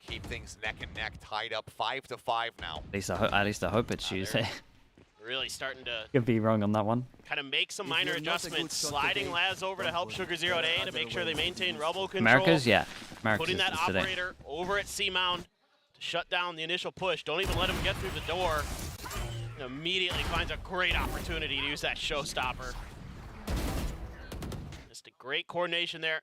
Keep things neck and neck, tied up 5-5 now. At least I hope it's Tuesday. Really starting to Could be wrong on that one. kind of make some If minor you're not a good adjustments. shot Sliding today, Laz over to help Sugar Zero at A to make sure they maintain rubble control. America's, yeah. America's Putting that is today. operator over at C-Mound to shut down the initial push. Don't even let him get through the door. Immediately finds a great opportunity to use that showstopper. Just a great coordination there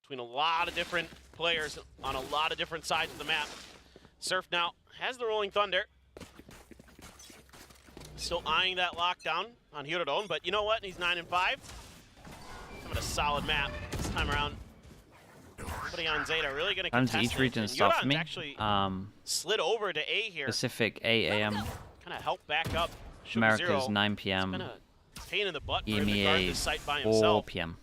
between a lot of different players on a lot of different sides of the map. Surf now has the Rolling Thunder. Still eyeing that lockdown on Eurodon, but you know what? He's 9-5. Having a solid map this time around. Putting on Zeta, really going to Times contest each region it. stuff for Eurodon's me. actually slid over to A here. Pacific 8 a.m. Kind of help back up Sugar America's Zero. 9 It's p.m. been a pain in the butt for him to guard EMEA this site by 4 himself. p.m.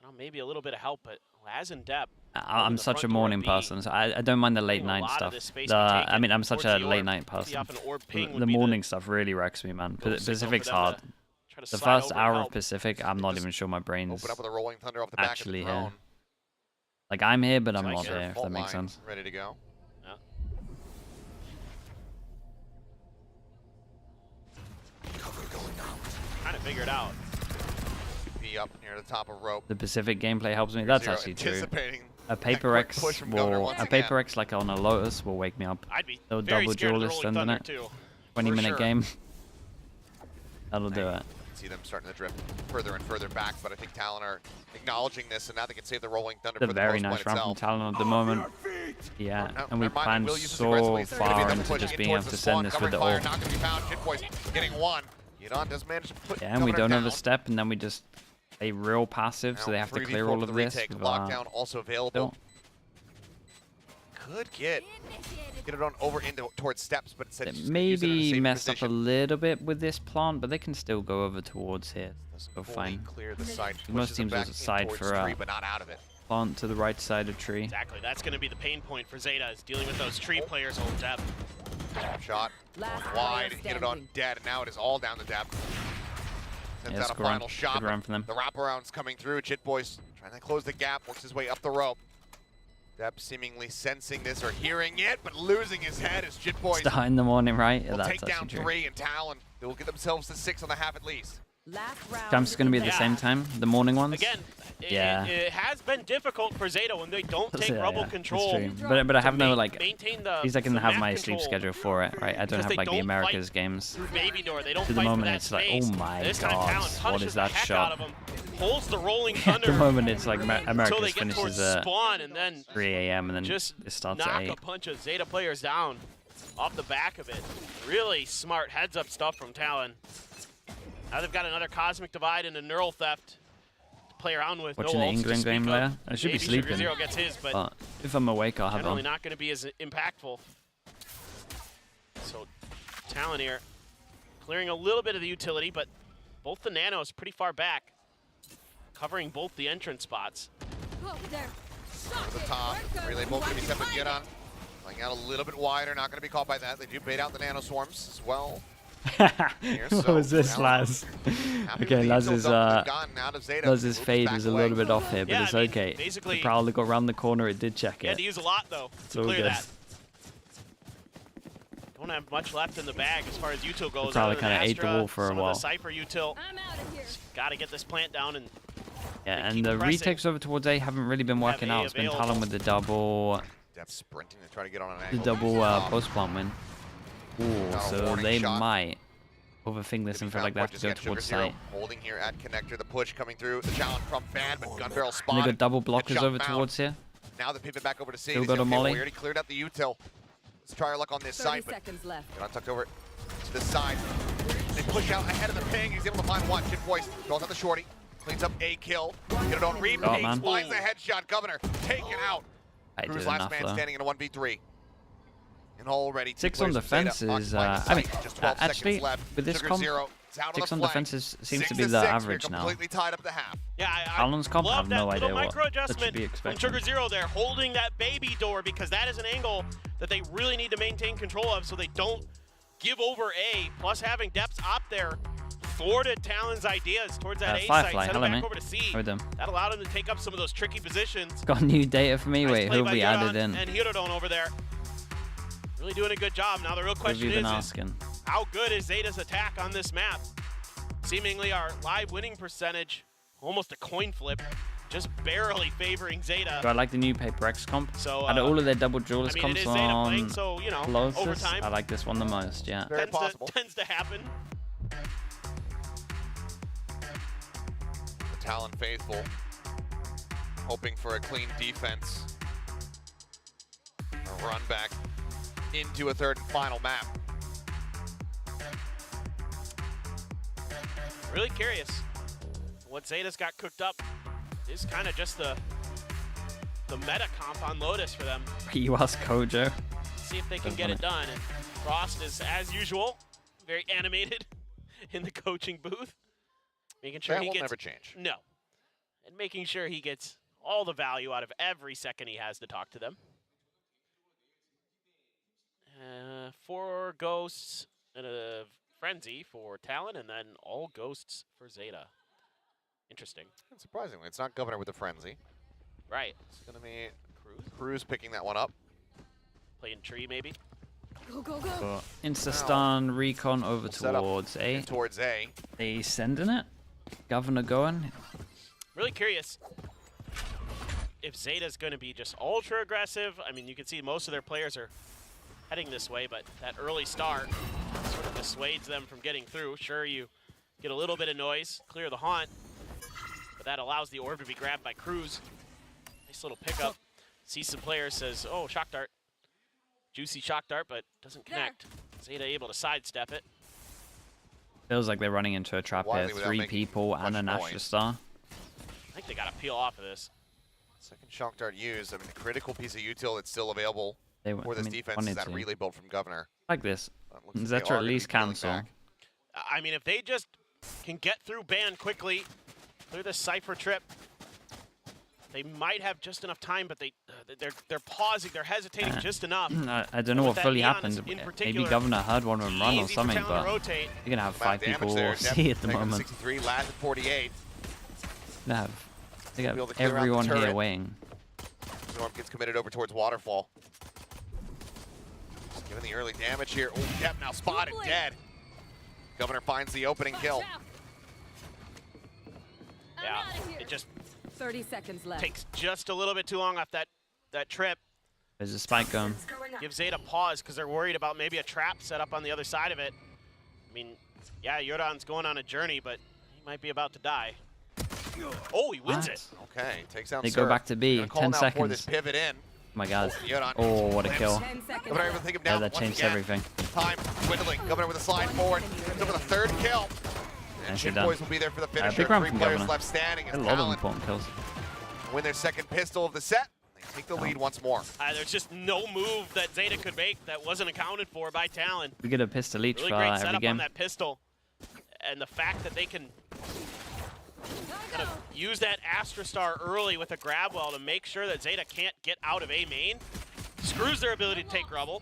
So now maybe a little bit of help, but Laz and Depp. I'm such a morning person, so I don't mind the late night stuff. I mean, I'm such a late night person. The morning stuff really wrecks me, man. Pacific's hard. The first hour of Pacific, I'm not even sure my brain's actually here. Like, I'm here, but I'm not here, if that makes sense. Ready to go. Yeah. Trying to figure it out. Be up near the top of rope. The Pacific gameplay helps me. That's actually true. A Paper X like on a Lotus will wake me up. I'd be They'll very double scared of the duelist Rolling ending Thunder, it. too. 20-minute game. That'll do it. See them starting to drift further and further back, but I think Talon are acknowledging this, and now they can save the Rolling Thunder It's for a the very post nice point round from itself. Talon at the moment. Yeah, and we planned so far into just being able to send this with the ult. Not gonna be found. Shitboy's getting one. Yudon does manage to put Yeah, and we Governor don't down. overstep, and then we just play real passive, so they have to 3v4 clear for all the of this. retake. with, Lockdown also available. still. Could get it on over into towards steps, but instead It maybe messed up a little bit with this plant, but they can still go over towards here. So fine. Clear the side. Most teams use a side for a but not out of it. plant to the right side of tree. Exactly. That's going to be the pain point for Zeta, is dealing with those tree players on depth. Shot wide, hit it on dead, and now it is all down the depth. Sends Yeah, out a good run. final shot. Good run from them. The wraparound's coming through. Jitboy's trying to close the gap, works his way up the rope. Depp seemingly sensing this or hearing it, but losing his head as Jitboy Start in the morning, right? Yeah, will that's take down actually true. 3, and Talon, they will get themselves to 6 on the half at least. Jumps going to be at the same time, the morning ones. Again, yeah. it has been difficult for Zeta when they don't take Yeah, Rebel yeah, control. it's true. But I have no, like, maintain the, these I can the have map my sleep control. schedule for it, right? I don't Because have, they like, the don't Americas fight games. Through Baby Door. They don't To the fight for moment, that it's like, space. oh my This time, god, Talon what punishes is that the heck shot? out of him, pulls the Rolling At Thunder the moment, it's like until they Americas get finishes towards at spawn, and then 3 a.m. and then just it starts knock at 8. a bunch of Zeta players down off the back of it. Really smart heads-up stuff from Talon. Now they've got another Cosmic Divide and a Neural Theft to play around with. Watching no the ults to England speak game of. later. I should be Maybe sleeping. Sugar Zero gets his, but if I'm awake, I'll have generally on. not going to be as impactful. So Talon here clearing a little bit of the utility, but both the Nanos pretty far back, covering both the entrance spots. Over the top, relay both going to be set with Yudon. Playing out a little bit wider, not going to be caught by that. They do bait out the Nano Swarms as well. What was this, Laz? Okay, Laz's fade was a little bit off here, but Yeah, it's I mean, okay. basically- The Prowler got around the corner, it did check He had it. to use a lot, though, to all clear good. that. Don't have much left in the bag as far as util goes. Prowler other than kinda ate the Astra, wall for a some of while. the Cypher util. Got to get this plant down and Yeah, keep and the pressing. retakes over towards A haven't really been working A out. It's been available. Talon with the double, Depth sprinting to try to get on an the angle. double post plant win. Ooh, Got a so warning they shot. might overthink this and feel like they have to go towards site. Holding here at connector, the push coming through, the challenge from Fan, but gun barrel And spotted. they got double Good blockers shot over found. towards here. Now they pivot back over to C. Still They got say, a okay, molly. We already cleared out the util. Let's try our luck on this 30 side, but seconds left. Yudon tucked over to the side. They push out ahead of the ping. He's able to find one. Jitboy draws out the shorty. Cleans up a kill. Get it on repace. man. Finds the headshot. Governor taken out. I did Crew's last enough man though. standing in a 1v3. And already 6 on defense is, I mean, actually, with this comp, 6 on defenses seems to be the average now. Completely tied up the half. Yeah, I Talon's comp, I love have that no little idea what micro that should adjustment be from expected. Sugar Zero there, holding that baby door, because that is an angle that they really need to maintain control of so they don't give over A, plus having Depths op there thwarted Talon's ideas towards that A Firefly, site, sent hello him back mate. over to C. How we doing? That allowed him to take up some of those tricky positions. Got new data for me. Nice Wait, play who by we Yudon added in? and Hirodon over there. Really doing a good job. Now the real Who have question you been is asking? how good is Zeta's attack on this map? Seemingly our live winning percentage, almost a coin flip, just barely favoring Zeta. Do I like the new Paper X comp? So, Out of all of their double duelist I mean, it comps is Zeta on playing, so, you know, Colossus, overtime. I like this one the most, yeah. Very possible. Tends to happen. The Talon faithful, hoping for a clean defense. A run back into a third and final map. Really curious. What Zeta's got cooked up is kind of just the meta comp on Lotus for them. You ask Kojo. See if they can That's get it funny. done. And Frost is, as usual, very animated in the coaching booth, making sure That he will gets. never change. No, and making sure he gets all the value out of every second he has to talk to them. 4 ghosts and a frenzy for Talon, and then all ghosts for Zeta. Interesting. And surprisingly, it's not Governor with the frenzy. Right. It's going to be Cruz picking that one up. Playing tree, maybe. Go, go, go. Insta-stun recon over towards A. Towards A. They sending it. Governor going. Really curious if Zeta's going to be just ultra aggressive. I mean, you can see most of their players are heading this way, but that early start sort of dissuades them from getting through. Sure, you get a little bit of noise, clear the haunt, but that allows the orb to be grabbed by Cruz. Nice little pickup. Sees some players, says, oh, shock dart. Juicy shock dart, but doesn't connect. Zeta able to sidestep it. Feels like they're running into a trap here. 3 people and an Astra Star. I think they got to peel off of this. Second shock dart used. I mean, the critical piece of util that's still available for this defense is that relay build from Governor. Like this. Zeta at least cancel. I mean, if they just can get through ban quickly, clear the Cypher trip, they might have just enough time, but they're pausing, they're hesitating just enough. I don't know what fully happened. Maybe Governor heard one of them run or something, but you're going to have 5 people C at the moment. 63, last at 48. They got everyone here waiting. Storm gets committed over towards Waterfall. Just given the early damage here. Oh, Depp now spotted, dead. Governor finds the opening kill. Yeah, it just 30 seconds left. Takes just a little bit too long off that trip. There's a spike going. Give Zeta pause because they're worried about maybe a trap set up on the other side of it. I mean, yeah, Yordan's going on a journey, but he might be about to die. Oh, he wins it. Okay, takes down They go back to B. 10 For seconds. this pivot in. Oh my God. Yordan Oh, what a kill. Governor able to take him down that changed everything. Time dwindling. Governor with a slide forward. Comes up with a 3rd kill. And Nicely Shit done. Boys will be there for the finisher. Big round 3 from players Governor. left standing. A lot of important kills. Win their 2nd pistol of the set. They take the lead once more. There's just no move that Zeta could make that wasn't accounted for by Talon. We get a pistol each Really for great every setup game. on that pistol. And the fact that they can kind of use that Astra Star early with a grab well to make sure that Zeta can't get out of A main screws their ability to take rubble.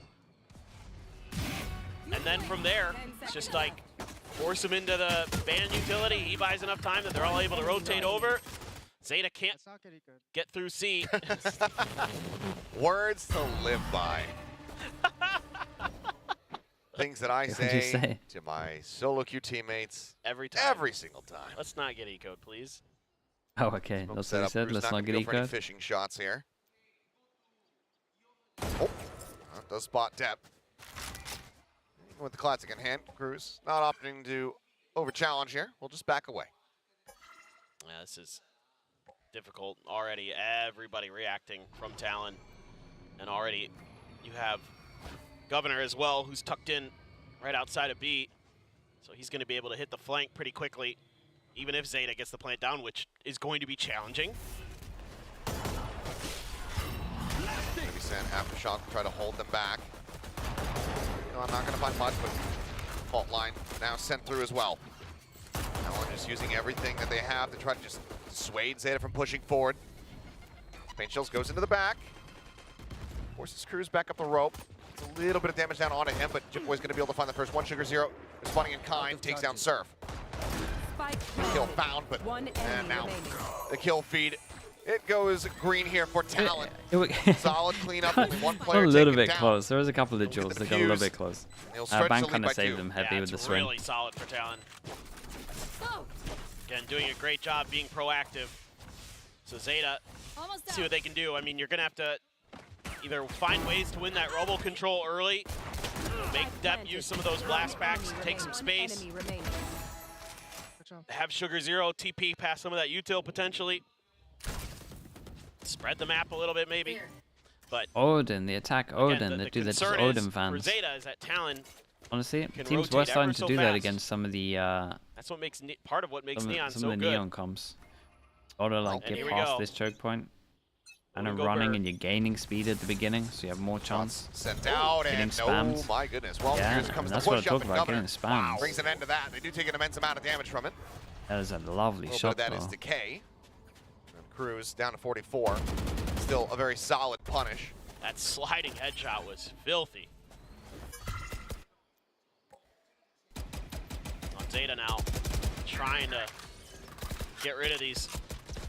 And then from there, it's just like force him into the ban utility. He buys enough time that they're all able to rotate over. Zeta can't get through C. Words to live by. Things that I say to my solo queue teammates every time, every single time. Let's not get ecoed, please. Oh, okay. That's what he said. Let's not get ecoed. Fishing shots here. Oh, does spot Depp. With the classic in hand, Cruz not opting to over-challenge here. We'll just back away. Yeah, this is difficult already. Everybody reacting from Talon. And already you have Governor as well, who's tucked in right outside of B. So he's going to be able to hit the flank pretty quickly, even if Zeta gets the plant down, which is going to be challenging. Maybe send Aftershock to try to hold them back. No, I'm not going to find much, but fault line now sent through as well. Talon just using everything that they have to try to just dissuade Zeta from pushing forward. Paint Shells goes into the back. Forces Cruz back up the rope. It's a little bit of damage down onto him, but Jipboy's going to be able to find the first one. Sugar Zero responding in kind, takes down Surf. Kill found, but and now the kill feed. It goes green here for Talon. Solid cleanup, only one player a little taken bit down. close. There was a couple of duels that got a little bit close. Ban kind of saved them heavy with the swing. Really solid for Talon. Again, doing a great job being proactive. So Zeta, see what they can do. I mean, you're going to have to either find ways to win that robo control early, make Depp use some of those blast packs, take some space, have Sugar Zero TP past some of that util potentially, spread the map a little bit maybe. But Odin, the attack Odin, again, they do that to concern Odin for fans. Zeta is that Talon Honestly, can teams rotate were ever starting to so do that fast. against some of the That's what makes part of what makes Neon some so of the good. Neon comps. Gotta like And get here we past go. this choke point. And we then go running Bird. and you're gaining speed at the beginning, so you have more chance. Sent out Getting and spammed. oh my goodness. Well, Yeah, here comes and the that's what I push up talk and about, Governor getting spammed. brings an end to that. They do take an immense amount of damage from it. That is a lovely A little shot bit of that is though. decay. Cruz down to 44. Still a very solid punish. That sliding headshot was filthy. On Zeta now, trying to get rid of these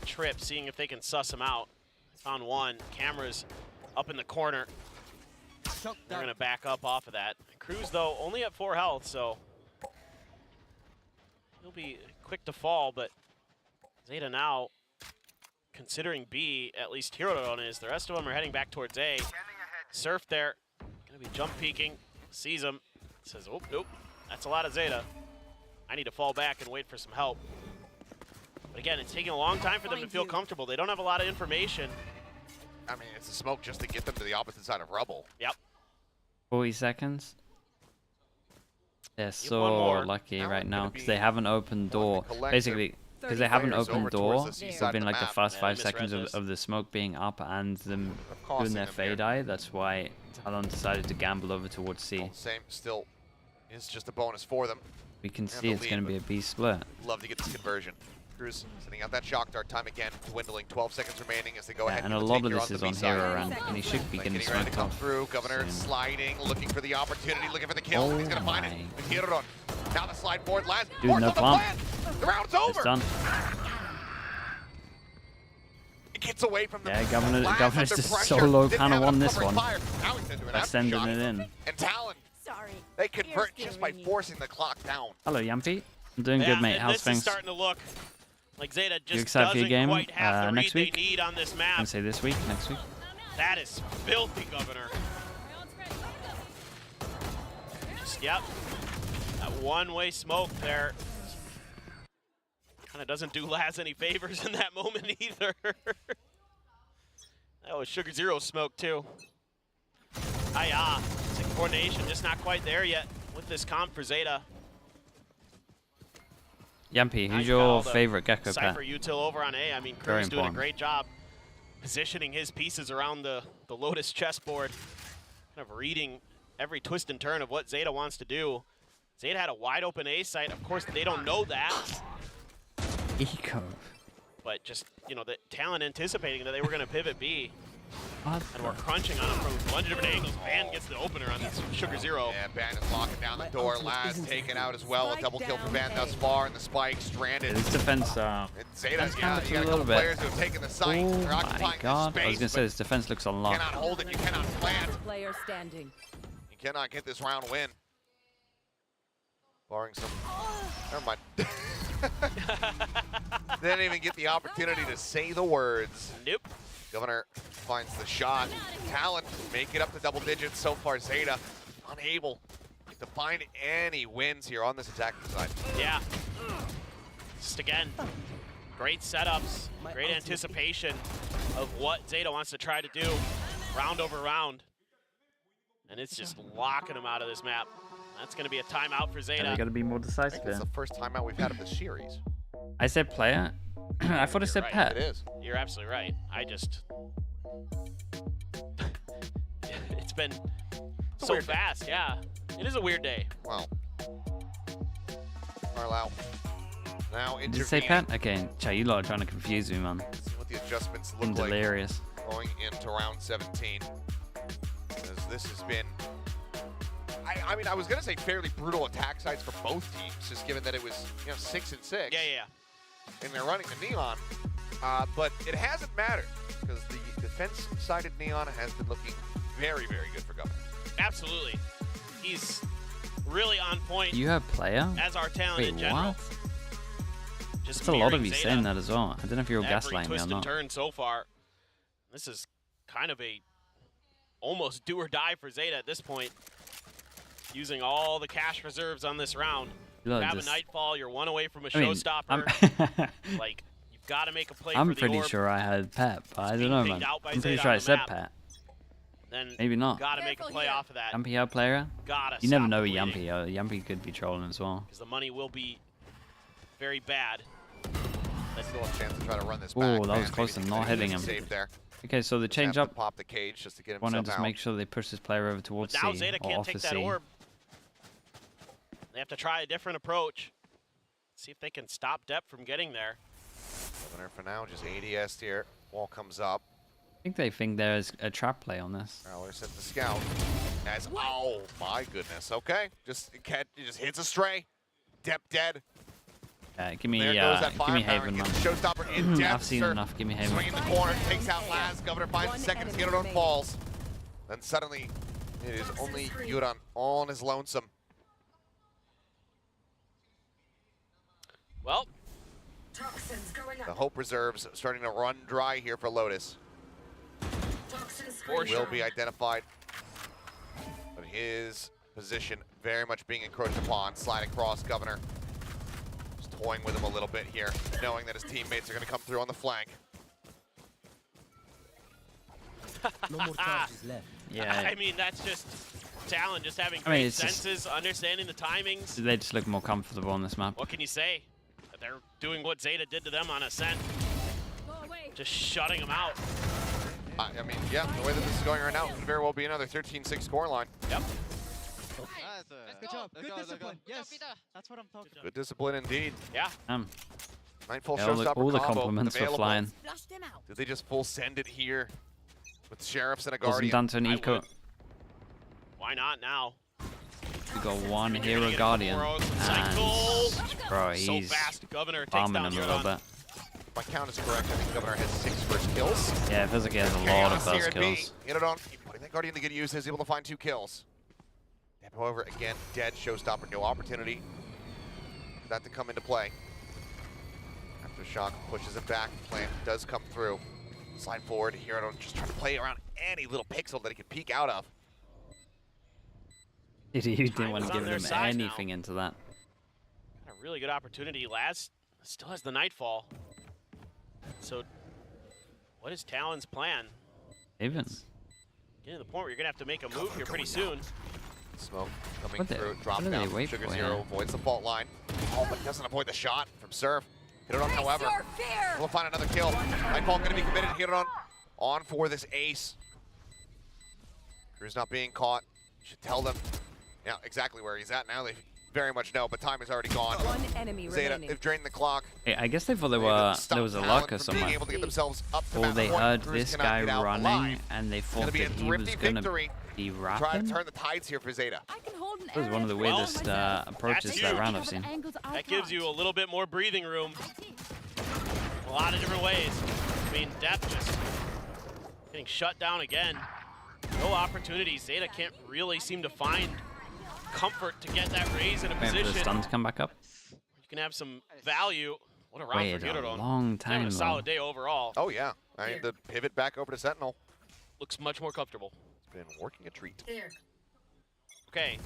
trips, seeing if they can suss them out. Found one. Cameras up in the corner. They're going to back up off of that. Cruz, though, only at 4 health, so he'll be quick to fall, but Zeta now, considering B, at least Hirodon is. The rest of them are heading back towards A. Surf there, going to be jump peeking, sees him, says, oh, nope, that's a lot of Zeta. I need to fall back and wait for some help. But again, it's taking a long time for them to feel comfortable. They don't have a lot of information. I mean, it's a smoke just to get them to the opposite side of rubble. Yep. 40 seconds. They're so lucky right now because they haven't opened door. Basically, because they haven't opened door within like the first 5 seconds of the smoke being up and them doing their fade eye. That's why Talon decided to gamble over towards C. Same, still is just a bonus for them. We can see it's going to be a B split. Love to get this conversion. Cruz sending out that shock dart, time again dwindling. 12 seconds remaining as they go ahead. And a lot of this is on Hero round, and he should be getting ready to smoked come off. through. Governor sliding, looking for the opportunity, looking for the kill. He's going to find it with Hirodon. Now the slide forward lands. Dude, no plan. The round's over. It's done. It gets away from the Governor's just solo kind of won this one by sending it in. And Talon, they convert just by forcing the clock down. Hello, Yampy. I'm doing good, mate. How's This things? is starting to look like Zeta You just excited for your doesn't game quite have the next read week? they need on this map. I'm say this week, next week. That is filthy, Governor. Just, yep. That one-way smoke there. Kind of doesn't do Laz any favors in that moment either. That was Sugar Zero smoke too. It's like coordination just not quite there yet with this comp for Zeta. Yampy, who's your favorite Gecko pet? Cypher util over on A. I mean, Very Crew's doing a important. great job positioning his pieces around the Lotus chessboard, kind of reading every twist and turn of what Zeta wants to do. Zeta had a wide open A site. Of course, they don't know that. Eco. But just, you know, the Talon anticipating that they were going to pivot B. What? And we're crunching on him from a bunch of different angles. Ban gets the opener on this Sugar Zero. Yeah, Ban is locking down the door. Laz taken out as well. A double kill for Ban thus far, and the spike stranded. This defense, Zeta, kind of you got a couple players who have taken the site. Oh They're my occupying god, this I was space, going to say this defense looks you unlocked. cannot hold it, you cannot plant. Player standing. You cannot get this round win. Barring some... Never mind. They didn't even get the opportunity to say the words. Nope. Governor finds the shot. Talon make it up to double digits. So far, Zeta unable to find any wins here on this attacking side. Yeah. Just again, great setups, great anticipation of what Zeta wants to try to do round over round. And it's just locking them out of this map. That's going to be a timeout for Zeta. Yeah, got to be more decisive. It's the first timeout we've had of the series. I said player. I thought I said right. pet. It is. You're absolutely right. It's been so fast, yeah. It is a weird day. Well, Carlisle now Did you say intervening. pet? Okay, Chay, you lot are trying to confuse me, man. See what the adjustments I'm look like delirious. going into round 17. As this has been, I mean, I was going to say fairly brutal attack sides for both teams, just given that it was, 6 and 6. Yeah. And they're running the Neon. But it hasn't mattered because the defense-sided Neon has been looking very, very good for Governor. Absolutely. He's really on point. You have player? As our talent Wait, in general. what? Just That's a lot of you mirroring saying Zeta. that as well. I don't know if you're Every gaslighting me twist or and not. turn so far. This is kind of a almost do or die for Zeta at this point. Using all the cash reserves on this round. You Look, have just- a Nightfall, you're one away from a I mean, showstopper. Like, you've got to make a play I'm for the pretty orb. sure I had pet, but I don't know, man. out by I'm pretty Zeta sure on I the said map. pet. Then Maybe not. Got to make a play off of that. Yampy have player? Gotta You never stop know with bleeding. Yampy. Yampy could be trolling as well. Because the money will be very bad. Let's go a chance to try to run this Oh, back. that was Man, close maybe to not hitting him. Safe there. Okay, so the change Have up. to pop the cage just to get Want to himself just out. make sure they push this player over towards Now C Zeta or can't off take of that C. orb. They have to try a different approach. See if they can stop Depp from getting there. Governor for now, just ADS here. Wall comes up. I think they think there's a trap play on this. Prowler sent the scout. As, oh my goodness. Okay, just hits a stray. Dep dead. Give me There goes that give me firepower. Haven, man. Gets the showstopper in depth. I've seen enough. Give me Haven. Swinging the corner, takes out Laz. Governor finds the second. Hirodon falls. Then suddenly, it is only Yuran all on his lonesome. Well, the hope reserves starting to run dry here for Lotus. Will be identified, but his position very much being encroached upon. Slide across, Governor. Just toying with him a little bit here, knowing that his teammates are going to come through on the flank. No more charges left. Yeah. I mean, that's just Talon just having I mean, great it's just- senses, understanding the timings. They just look more comfortable on this map. What can you say? That they're doing what Zeta did to them on Ascent. Just shutting them out. I mean, yeah, the way that this is going right now, could very well be another 13-6 scoreline. Yep. Good job. Good discipline. Yes. That's what I'm talking about. Good discipline indeed. Yeah. Nightfall Yeah, showstopper all the combo compliments for available. flying. Did they just full send it here with sheriffs and a Wasn't guardian? done to an eco. Why not now? We got one hero guardian, and bro, So he's fast, Governor takes farming down him a little Hirodon. bit. If my count is correct, I think Governor has 6 first kills. Yeah, it feels like he has a lot of Chaos here first at B. kills. Hirodon putting that guardian to good use, is able to find 2 kills. Dep, however, again, dead. Showstopper, no opportunity for that to come into play. Aftershock pushes it back. Plant does come through. Slide forward. Hirodon just trying to play around any little pixel that he could peek out of. You didn't want to on give their him side now. anything into that. Got a really good opportunity. Laz still has the Nightfall. So, what is Talon's plan? Even. Getting to the point where you're gonna have to make a move here pretty soon. Smoke coming What the- through. Drop what do they down. wait Sugar for Zero here? avoids the fault line. Oh, but doesn't avoid the shot from Serve. Hirodon, however, will find another kill. Nightfall going to be committed. Hirodon on for this ace. Crew's not being caught. Should tell them, yeah, exactly where he's at now. They very much know, but time is already gone. One enemy Zeta, remaining. they've drained the clock. Hey, I guess they thought there was a Talon locker from being somewhere. able to get themselves up to Or map they point. heard Cruz this cannot guy get out running, alive. and they It's thought gonna be a that he was thrifty going to victory. be Try to rapping. turn the tides here for Zeta. It was one of the weirdest approaches to that round I've seen. That gives you a little bit more breathing room. A lot of different ways. I mean, Dep just getting shut down again. No opportunities. Zeta can't really seem to find comfort to get that raise in a Waiting for the position. stun to come back up. You can have some value. What a round Waited for a Hirodon. long He's having time, a though. solid day overall. Oh, yeah. I mean, the pivot back over to Sentinel. Looks much more comfortable. It's been working a treat. Okay.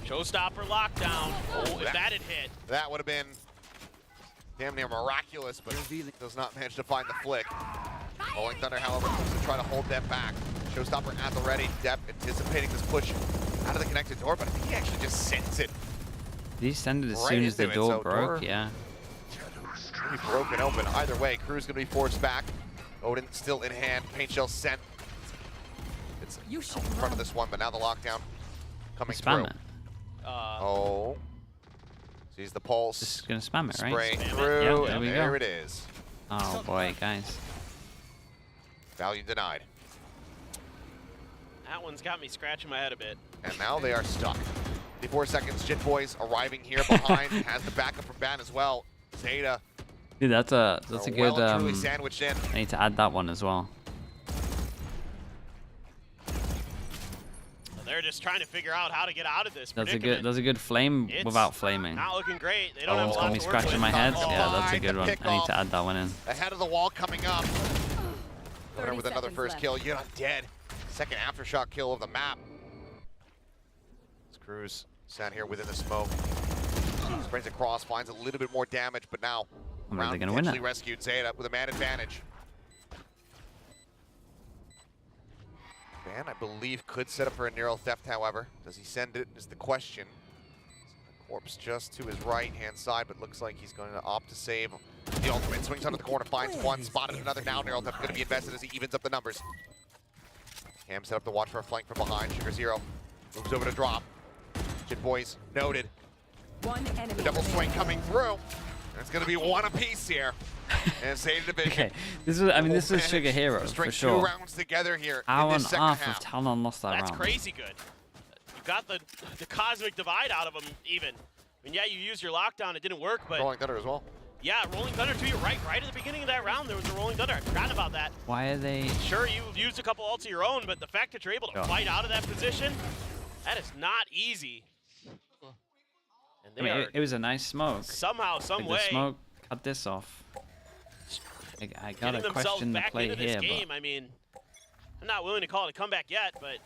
Showstopper lockdown. Oh, if that had hit. That would have been damn near miraculous, but does not manage to find the flick. Rolling Thunder, however, comes to try to hold Dep back. Showstopper at the ready. Dep anticipating this push out of the connected door, but I think he actually just sends it. Did he send it as Right soon as the into it, door so broke? door- Yeah. Be broken open. Either way, Crew's going to be forced back. Odin still in hand. Paint shell sent. It's in front of this one, but now the lockdown coming Spam through. it. Oh. Sees the pulse. Just gonna spam it, right? Spray Spam it. through, Yeah, and we there go. it is. Oh boy, guys. Value denied. That one's got me scratching my head a bit. And now they are stuck. 54 seconds. Jit Boys arriving here behind. Has the backup from Ban as well. Zeta. Dude, that's a are good. well and truly sandwiched in. I need to add that one as well. They're just trying to figure out how to get out of this That's a predicament. good. That's a good flame It's without flaming. Not looking great. They That don't have a one's lot got me to work scratching with. my head. Oh, Yeah, that's a fine, good the one. I need pickoff. to add that one in. Ahead of the wall coming up. Runner with another seconds first left. kill. You're not dead. Second aftershock kill of the map. Cruz sat here within the smoke. Sprays across, finds a little bit more damage, but now I'm really round gonna win potentially it. rescued Zeta with a man advantage. Ban, I believe, could set up for a neural theft, however. Does he send it is the question. Corpse just to his right-hand side, but looks like he's going to opt to save. The ultimate swings under the corner, finds one, spotted another. Now neural theft going to be invested as he evens up the numbers. Cam set up to watch for a flank from behind. Sugar Zero moves over to drop. Jit Boys noted. One enemy The double swing remaining. coming through. And it's going to be one apiece here. And Zeta Division. Okay, this was. I mean, this was Sugar Hero for sure. 2 rounds together here. How in on this second earth half. have Talon lost that That's round? crazy good. You got the cosmic divide out of him even. I mean, yeah, you used your lockdown, it didn't work, but Rolling Thunder as well. yeah, Rolling Thunder to your right at the beginning of that round, there was a Rolling Thunder. I forgot about that. Why are they? Sure, you used a couple ults of your own, but the fact that you're able to fight out of that position, that is not easy. And I mean, it was a nice smoke. somehow, some Like, way, the smoke cut this off. I gotta getting themselves question the back play into this here, game. I mean, I'm not willing to call it a comeback yet, but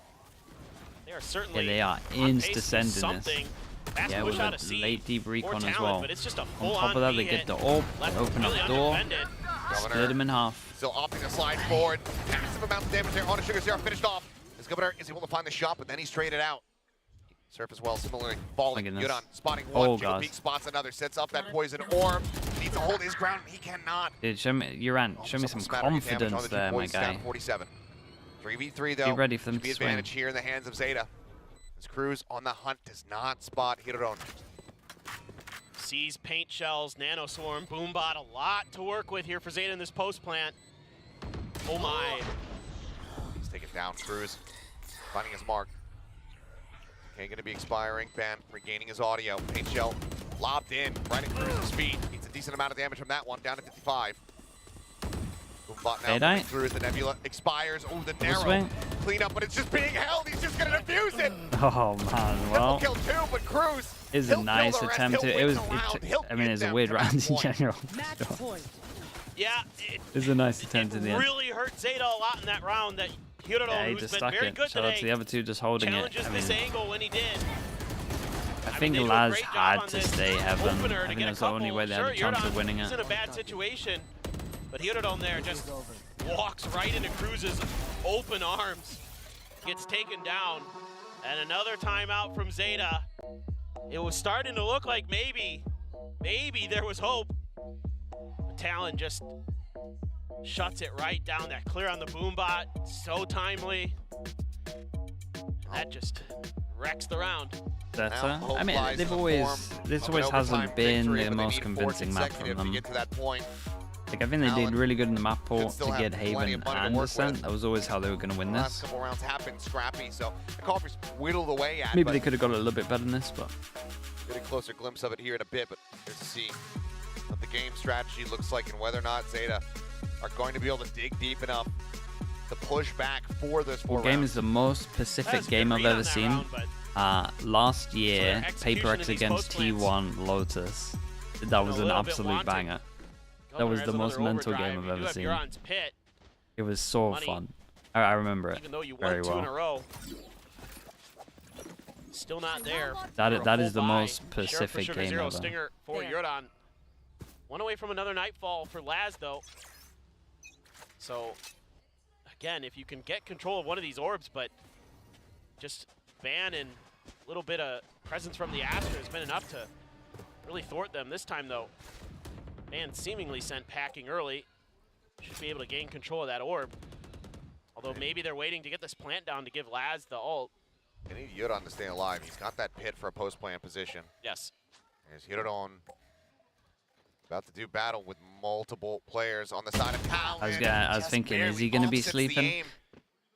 they are but certainly they are on pace to do insta-sending something. this. Fast Yeah, push with out a of C, late deep more recon as talent, well. but it's just a On full-on top of that, they V get the hit. orb, Left they open up really the door, undefended. split him in half. Still opting to slide forward. Massive amount of damage there on a Sugar Zero finished off. As Governor is able to find the shot, but then he's traded out. Surf as well, similarly falling. Yudon spotting one, Jiggle Peak spots another, sets up that poison orb. Needs to hold his ground, he cannot. Dude, show me, Uran, show me some confidence there, my guy. 47. 3v3 though. Be ready for them Should be to swing. advantage here in the hands of Zeta. As Cruz on the hunt does not spot Hirodon. Sees paint shells, nano swarm, boombot, a lot to work with here for Zeta in this post plant. Oh my. He's taken down, Cruz finding his mark. Okay, gonna be expiring. Ban regaining his audio. Paint shell lobbed in right at Cruz's feet. Needs a decent amount of damage from that one, down to 55. Boombot now coming through as the Nebula expires. Oh, the narrow clean up, but it's just being held. He's just gonna defuse it. Oh man, well, kill two, but Cruz. Is a nice attempt. It was. I mean, it's a weird round in general. Yeah, It's a nice attempt in the end. really hurt Zeta a lot in that round. That Hirodon, Yeah, he who's just been stuck very it. good Shout out today, to the other two just holding it. challenges I this mean, angle when he did. I think Laz had to stay heaven. I think that's the only way they had a chance of winning it. He's in a bad situation, but Hirodon there just walks right into Cruz's open arms, gets taken down, and another timeout from Zeta. It was starting to look like maybe there was hope. But Talon just shuts it right down. That clear on the boombot, so timely. That just wrecks the round. Zeta. I mean, this always hasn't been the most convincing map from them. Like, I think they did really good in the map pool to get Haven and Descent. That was always how they were going to win this. Last couple rounds have been scrappy, so the Coffers whittled away at. Maybe they could have got a little bit better than this, but get a closer glimpse of it here in a bit. But here's to see what the game strategy looks like and whether or not Zeta are going to be able to dig deep enough to push back for this the game is the most Pacific game I've ever seen. Last year, Paper X against T1 Lotus. That was an absolute banger. That was the most mental game I've ever seen. It was so fun. I remember it very well. 2 in a row. Still not there. That is the most Pacific Sugar game Zero ever. Stinger for Hirodon. One away from another Nightfall for Laz, though. So, again, if you can get control of one of these orbs, but just ban and a little bit of presence from the Astra has been enough to really thwart them. This time, though, Ban seemingly sent packing early. Should be able to gain control of that orb. Although maybe they're waiting to get this plant down to give Laz the ult. They need Hirodon to stay alive. He's got that pit for a post-plant position. Yes. There's Hirodon about to do battle with multiple players on the side of Talon. I was thinking, is he going to be sleeping?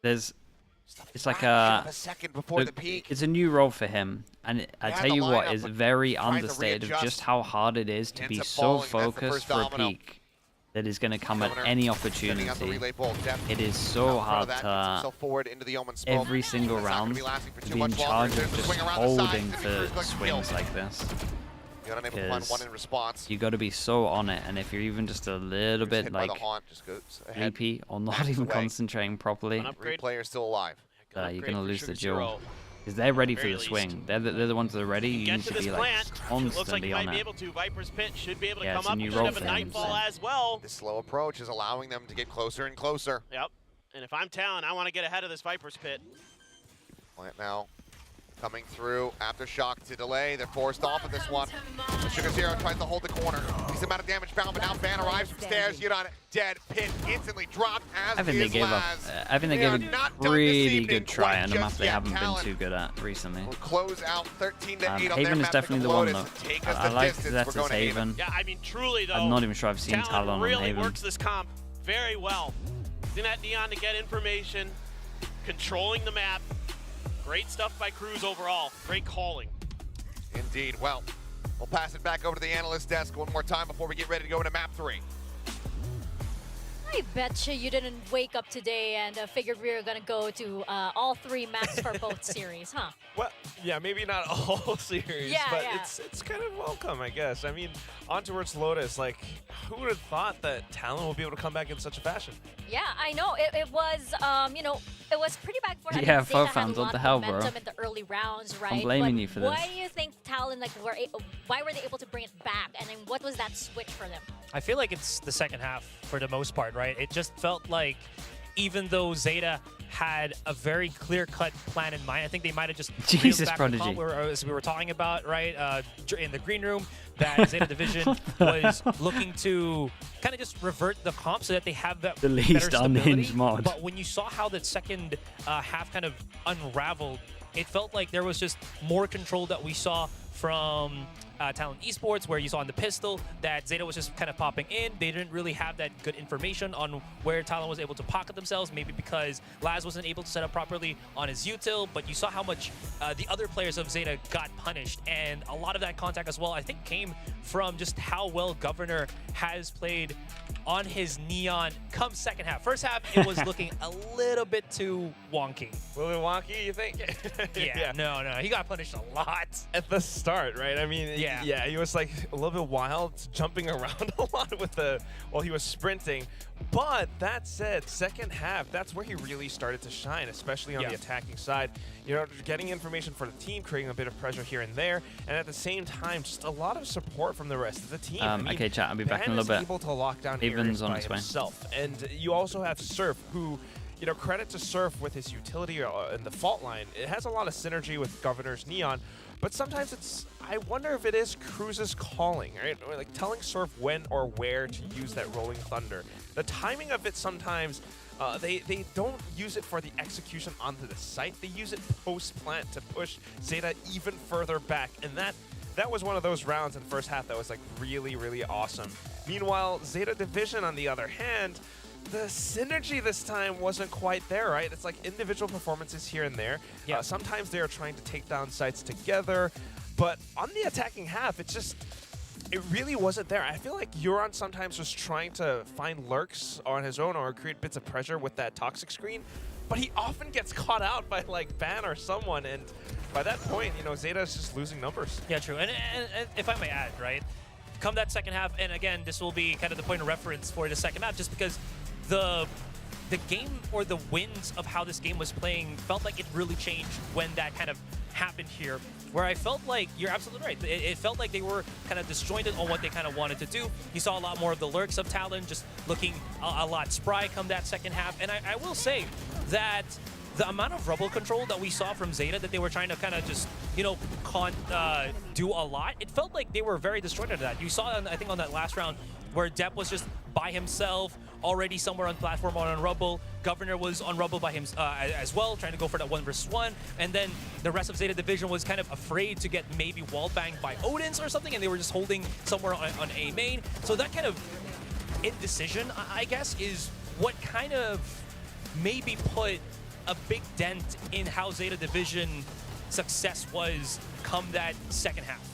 It's like second before the peak. It's a new role for him, and I tell you what is very understated of just how hard it is to be so focused for a peak that is going to come at any opportunity. It is so hard to every single round to be in charge of just holding for swings like this. Because you got to be so on it, and if you're even just a little bit like sleepy or not even concentrating properly, players still alive. You're gonna lose the duel. Because they're ready for the swing. They're the ones that are ready. You need to be like constantly on it. Viper's Pit should be able to Yeah, come it's a up new and role have a for him, Nightfall so. as well. This slow approach is allowing them to get closer and closer. Yep. And if I'm Talon, I want to get ahead of this Viper's Pit. Plant now. coming through. Aftershock to delay. They're forced off of this one. The Sugar Zero tries to hold the corner. Decent amount of damage found, but now Van arrives from stairs. Yudon dead. Pin instantly dropped as I think they gave up. I think they gave a pretty good try on a map they haven't been too good at recently. We'll close out 13 to 8 on Haven their is map definitely the one though. I like Zeta's Haven. Haven. Yeah, I mean, truly though. I'm not even sure I've seen Talon Talon really on Haven. works this comp very well. Using that Neon to get information, controlling the map. Great stuff by Cruz overall. Great calling. Indeed. Well, we'll pass it back over to the analyst desk one more time before we get ready to go into map 3. I betcha you didn't wake up today and figured we were going to go to all 3 maps for both series, huh? Well, yeah, maybe not all series, Yeah, but yeah. it's kind of welcome, I guess. I mean, on towards Lotus, like, who would have thought that Talon would be able to come back in such a fashion? Yeah, I know. It was, you know, it was pretty bad for Yeah, Zeta had fans, a what lot the of hell, bro? momentum in the early rounds, right? blaming But you for this. Why do you think Talon, like, why were they able to bring it back? And then what was that switch for them? I feel like it's the second half for the most part, right? It just felt like even though Zeta had a very clear-cut plan in mind, I think they might have just Jesus, back Prodigy. the comp as we were talking about, right, in the green room, that Zeta Division was looking to kind of just revert the comp so that they have that The better least unhinged stability. mod. But when you saw how the second half kind of unraveled, it felt like there was just more control that we saw from Talon Esports, where you saw in the pistol that Zeta was just kind of popping in. They didn't really have that good information on where Talon was able to pocket themselves, maybe because Laz wasn't able to set up properly on his util, but you saw how much the other players of Zeta got punished, and a lot of that contact as well, I think, came from just how well Governor has played on his Neon come second half. First half, it was looking a little bit too wonky. A little bit wonky, you think? Yeah, no, he got punished a lot. At the start, right? I mean, yeah, he was like a little bit wild, jumping around a lot with while he was sprinting. But that said, second half, that's where he really started to shine, especially on the attacking side. You know, getting information for the team, creating a bit of pressure here and there, and at the same time, just a lot of support from the rest of the team. I mean, okay, chat, I'll be back in a Ban little is bit. able to lock down Haven's areas on by its way. himself. And you also have Surf, who, you know, credit to Surf with his utility in the fault line. It has a lot of synergy with Governor's Neon, but sometimes I wonder if it is Cruz's calling, right? Or like telling Surf when or where to use that Rolling Thunder. The timing of it sometimes, they don't use it for the execution onto the site. They use it post-plant to push Zeta even further back, and that was one of those rounds in the first half that was like really, really awesome. Meanwhile, Zeta Division, on the other hand, the synergy this time wasn't quite there, right? It's like individual performances here and there. Yeah. Sometimes they are trying to take down sites together, but on the attacking half, it really wasn't there. I feel like Euron sometimes was trying to find lurks on his own or create bits of pressure with that toxic screen, but he often gets caught out by like Ban or someone, and by that point, you know, Zeta is just losing numbers. Yeah, true. And if I may add, right, come that second half, and again, this will be kind of the point of reference for the second half, just because the game or the winds of how this game was playing felt like it really changed when that kind of happened here, where I felt like, you're absolutely right, it felt like they were kind of disjointed on what they kind of wanted to do. You saw a lot more of the lurks of Talon just looking a lot spry come that second half, and I will say that the amount of rubble control that we saw from Zeta, that they were trying to kind of just, you know, do a lot, it felt like they were very disjointed of that. You saw, I think, on that last round, where Depp was just by himself, already somewhere on platform or on Rubble. Governor was on Rubble by him as well, trying to go for that 1v1. And then the rest of Zeta Division was kind of afraid to get maybe wall banged by Odin's or something, and they were just holding somewhere on A main. So that kind of indecision, I guess, is what kind of maybe put a big dent in how Zeta Division success was come that second half.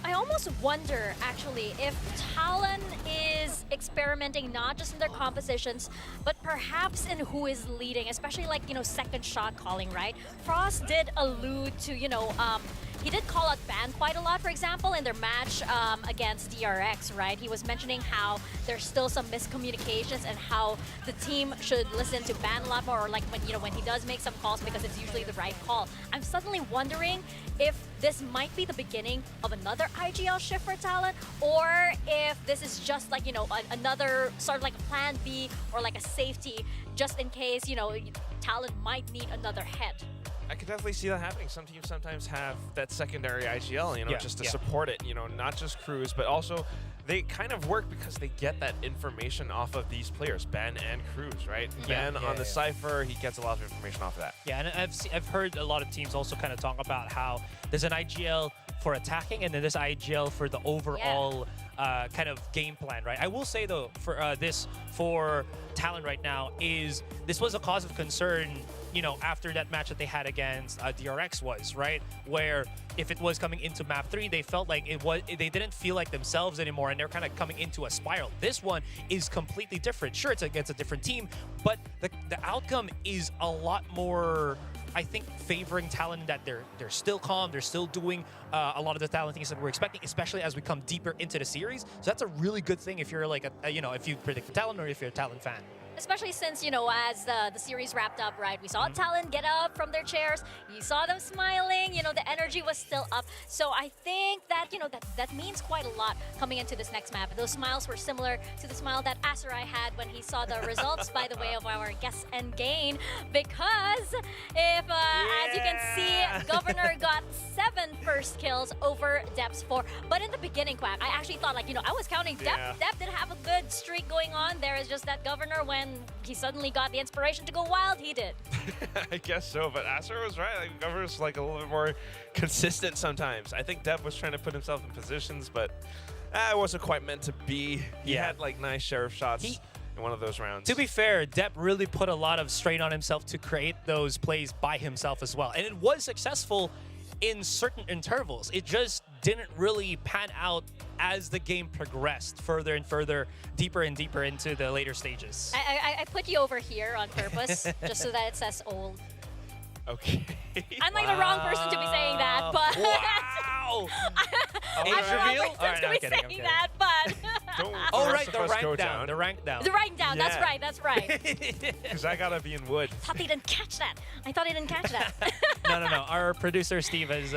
I almost wonder, actually, if Talon is experimenting not just in their compositions, but perhaps in who is leading, especially like, you know, second shot calling, right? Frost did allude to, you know, he did call out Ban quite a lot, for example, in their match against DRX, right? He was mentioning how there's still some miscommunications and how the team should listen to Ban a lot more, or like when, you know, when he does make some calls, because it's usually the right call. I'm suddenly wondering if this might be the beginning of another IGL shift for Talon, or if this is just like, you know, another sort of like a plan B or like a safety, just in case, you know, Talon might need another head. I could definitely see that happening. Some teams sometimes have that secondary IGL, you know, Yeah, just to yeah. support it, you know, not just Cruz, but also they kind of work because they get that information off of these players, Ben and Cruz, right? Yeah, Ben yeah, on the yeah. Cypher, he gets a lot of information off of that. Yeah, and I've heard a lot of teams also kind of talk about how there's an IGL for attacking and then there's IGL for the overall kind of game plan, right? I will say though, for Talon right now is this was a cause of concern, you know, after that match that they had against DRX was, right? Where if it was coming into map 3, they felt like they didn't feel like themselves anymore and they're kind of coming into a spiral. This one is completely different. Sure, it's against a different team, but the outcome is a lot more, I think, favoring Talon, that they're still calm, they're still doing a lot of the Talon things that we're expecting, especially as we come deeper into the series. So that's a really good thing if you're like, you know, if you predict Talon or if you're a Talon fan. Especially since, you know, as the series wrapped up, right, we saw Talon get up from their chairs. You saw them smiling. You know, the energy was still up. So I think that, you know, that means quite a lot coming into this next map. Those smiles were similar to the smile that Asarai had when he saw the results, by the way, of our guess and gain. Because if, as you can see, Governor got 7 first kills over Dep's 4. But in the beginning, Quack, I actually thought, like, you know, I was counting Dep. Yeah. Dep did have a good streak going on. There is just that Governor, when he suddenly got the inspiration to go wild, he did. I guess so, but Asura was right. Like, Governor's like a little bit more consistent sometimes. I think Dev was trying to put himself in positions, but it wasn't quite meant to be. He had like nice sheriff shots in one of those rounds. To be fair, Depp really put a lot of strain on himself to create those plays by himself as well. And it was successful in certain intervals. It just didn't really pan out as the game progressed further and further, deeper and deeper into the later stages. I put you over here on purpose, just so that it says old. Okay. I'm like the wrong person to be saying that, but... Wow! I'm the wrong person to be saying that, but... Oh, right, the rank down. The rank down. The rank down, that's Yeah. right, that's right. Because I gotta be in wood. I thought they didn't catch that. I thought they didn't catch that. No. Our producer, Steve, has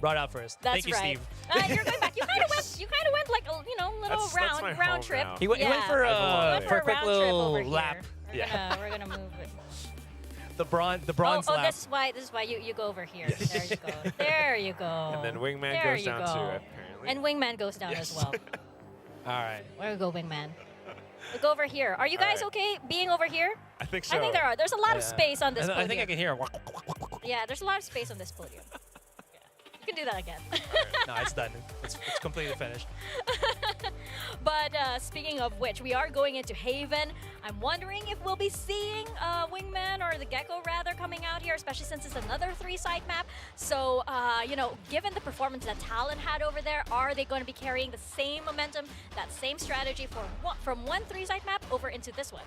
brought out first. That's Thank you, right. Steve. You're going back. You kind of went like a, you know, little That's my round home trip. now. He went for Went a quick round trip little over lap. here. We're gonna move it. The bronze Oh, lap. this is why you go over here. There you go. There you go. And then Wingman There goes you down go. too, apparently. And Wingman goes down as well. All right. Where we go, Wingman? We'll go over here. Are you guys okay being over here? I think so. I think there are. There's a lot of space on this podium. I think I can hear. Yeah, there's a lot of space on this podium. Yeah. You can do that again. No, it's done. It's completely finished. But speaking of which, we are going into Haven. I'm wondering if we'll be seeing Wingman or the Gecko rather coming out here, especially since it's another 3-site map. So, you know, given the performance that Talon had over there, are they going to be carrying the same momentum, that same strategy from one 3-site map over into this one?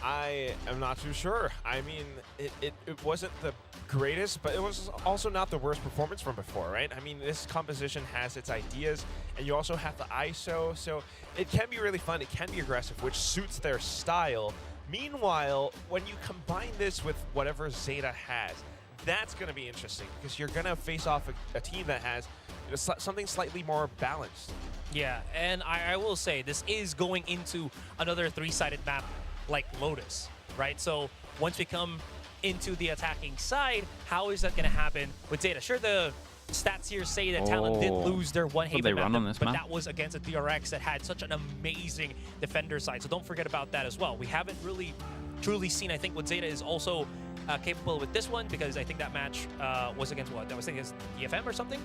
I am not too sure. I mean, it wasn't the greatest, but it was also not the worst performance from before, right? I mean, this composition has its ideas, and you also have the ISO, so it can be really fun. It can be aggressive, which suits their style. Meanwhile, when you combine this with whatever Zeta has, that's going to be interesting, because you're going to face off a team that has something slightly more balanced. Yeah, and I will say, this is going into another 3-sided map like Lotus, right? So once we come into the attacking side, how is that going to happen with Zeta? Sure, the stats here say that Talon did lose their one Haven map, but that was against a DRX that had such an amazing defender side. So don't forget about that as well. We haven't really truly seen, I think, what Zeta is also capable with this one, because I think that match was against what? I was thinking against DFM or something.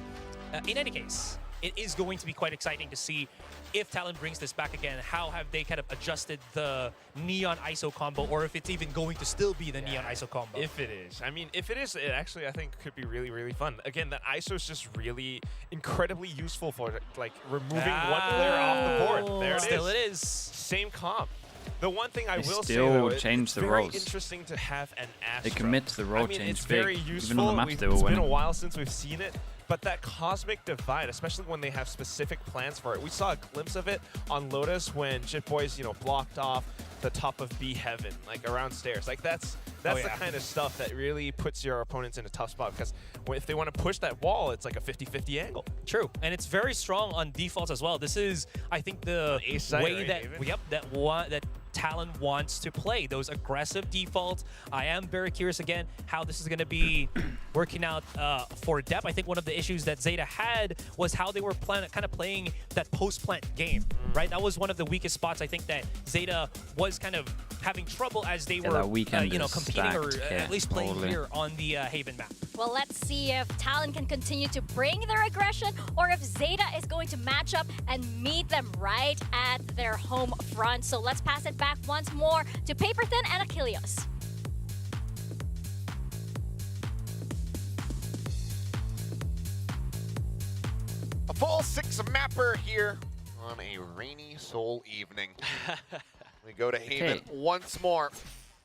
In any case, it is going to be quite exciting to see if Talon brings this back again. How have they kind of adjusted the Neon ISO combo, or if it's even going to still be the Neon ISO combo? If it is. I mean, if it is, it actually, I think, could be really, really fun. Again, that ISO is just really incredibly useful for, like, removing one player off the board. There it is. Still it is. Same comp. The one thing I will say, still though, change it's the very roles. interesting to have an Astra. They commit to the role I mean, change it's big. very useful. Even on the maps they were It's been winning. a while since we've seen it. But that cosmic divide, especially when they have specific plans for it. We saw a glimpse of it on Lotus when Jitboys, you know, blocked off the top of B Heaven, like around stairs. Like that's the kind of stuff that really puts your opponents in a tough spot, because if they want to push that wall, it's like a 50-50 angle. True, and it's very strong on defaults as well. This is, I think, the way that that Talon wants to play, those aggressive defaults. I am very curious again how this is going to be working out for Dep. I think one of the issues that Zeta had was how they were kind of playing that post-plant game, right? That was one of the weakest spots. I think that Zeta was kind of having trouble as they were, competing or at least playing here on the Haven map. Well, let's see if Talon can continue to bring their aggression or if Zeta is going to match up and meet them right at their home front. So let's pass it back once more to Paperthin and Achilles. A full 6-mapper here on a rainy Seoul evening. We go to Haven once more.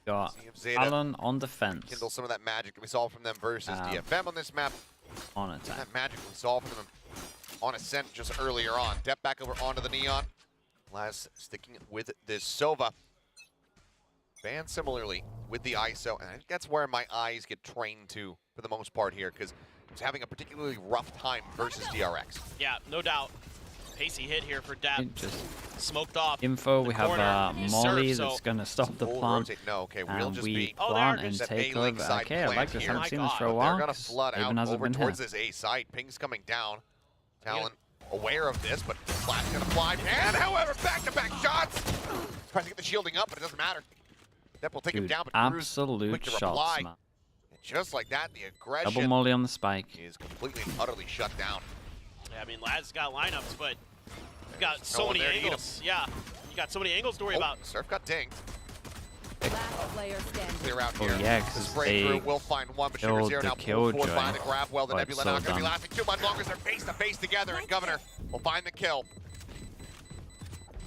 Got Talon on defense. Kindle some of that magic that we saw from them versus DFM on this map. On attack. That magic we saw from them on Ascent just earlier on. Dep back over onto the Neon. Laz sticking with this Sova. Ban similarly with the ISO, and I think that's where my eyes get trained to for the most part here, because it's having a particularly rough time versus DRX. Yeah, no doubt. Pacey hit here for Dep. Smoked off. Info, we have Molly that's going to stop the plant. No, okay, we'll and just we be plant and take over. Okay, I like this. I haven't seen this for a while. They're going to flood out over towards this A side. Ping's coming down. Talon aware of this, but Flash going to fly. And however, back-to-back shots. Trying to get the shielding up, but it doesn't matter. Dep will take him down, but absolute shots, man. Just like that, the aggression double molly on the spike is completely and utterly shut down. Yeah, I mean, Laz's got lineups, but you've got so many angles. Yeah, you got so many angles to worry about. Surf got dinged. Last player standing. Clear out here. Yeah, because they will find one, but Sugar Zero now pulled forward, find the grab. Well, the Nebula not going to be lasting too much longer as they're face to face together, and Governor will find the kill.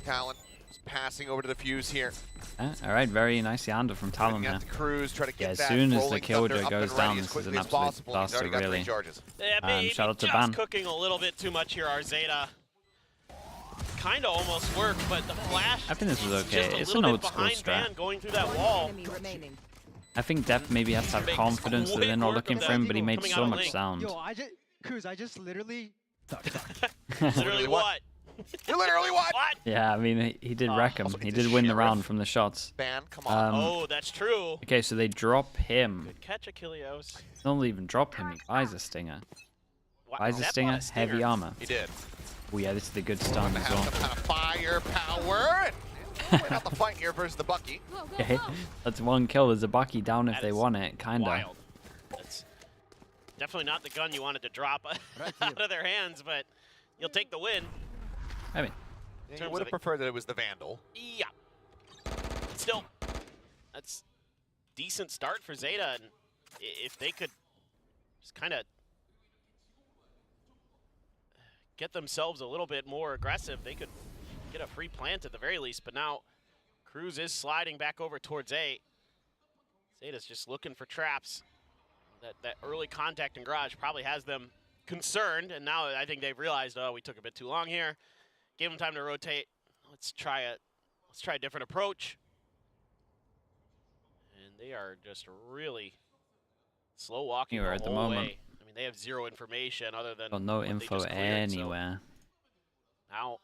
Talon is passing over to the fuse here. All right, very nice Yanda from Talon here. Cruise, try to get as soon as the Killjoy goes down, this is an absolute disaster, really. Yeah, shout out to just Ban. Cooking a little bit too much here, our Zeta. Kind of almost worked, but the flash. I think this was okay. Just it's a an little old bit school behind Ban strat. going through that wall. I think Dep maybe has to have confidence that they're not looking for him, but he made so much sound. Yo, I just literally. Literally what? You literally what? Yeah, I mean, he did wreck him. He did win the round from the shots. Ban, come on. Oh, that's true. Okay, so they drop him. Good catch, Achilles. Don't even drop him. He buys a stinger. Buys a stinger, heavy armor. He did. Oh yeah, this is the good stun as well. Some kind of firepower. Wait out the fight here versus the Bucky. Okay, that's one kill. There's a Bucky down if they want it, kinda. Wild. That's definitely not the gun you wanted to drop out of their hands, but you'll take the win. I mean, you would have preferred that it was the Vandal. Yeah. Still, that's decent start for Zeta, and if they could just kind of get themselves a little bit more aggressive, they could get a free plant at the very least. But now Cruz is sliding back over towards A. Zeta's just looking for traps. That early contact in garage probably has them concerned, and now I think they've realized, oh, we took a bit too long here. Gave them time to rotate. Let's try a different approach. And they are just really slow walking at the whole moment. way. I mean, they have zero information other than well, no what they info just cleared, anywhere. So now,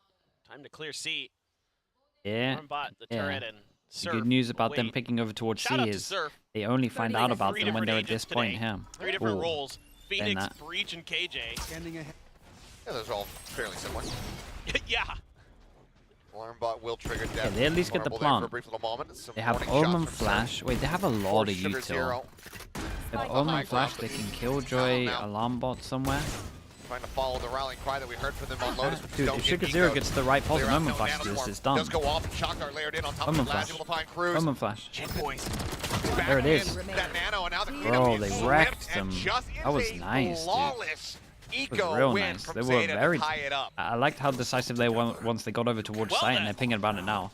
time to clear C. Yeah. Armbot, the turret, and The Surf good news about them wait. picking over towards Shout C out to is Surf. they only find out about Three them when different they're at this agents point today. here. 3 different Ooh. roles. Saying Phoenix, that. Breach, and KJ. Yeah, those are all fairly similar. Yeah. Alarmbot will trigger death. Yeah, they at least get the Vulnerable there plant. For a brief little moment. Some They have warning shots Omen from Flash. Surf. Wait, they have a lot of Sugar util. Zero. They have Omen Flash, they can Killjoy, Alarmbot somewhere. Trying to follow the rallying cry that we heard from them on Lotus. Dude, if Sugar Zero gets the right pulse, Omen Flash to this, it's done. Does go off and shock dart layered in on top Omen of Flash. Flash. Able to find Cruz. Omen Flash. Chin boys. There it is. That nano, and now the Bro, they wrecked them. That was nice, flawless dude. It was eco real win nice. from They were Zeta very. to tie it up. I liked how decisive they were once they got over towards site, and they're pinging about it now.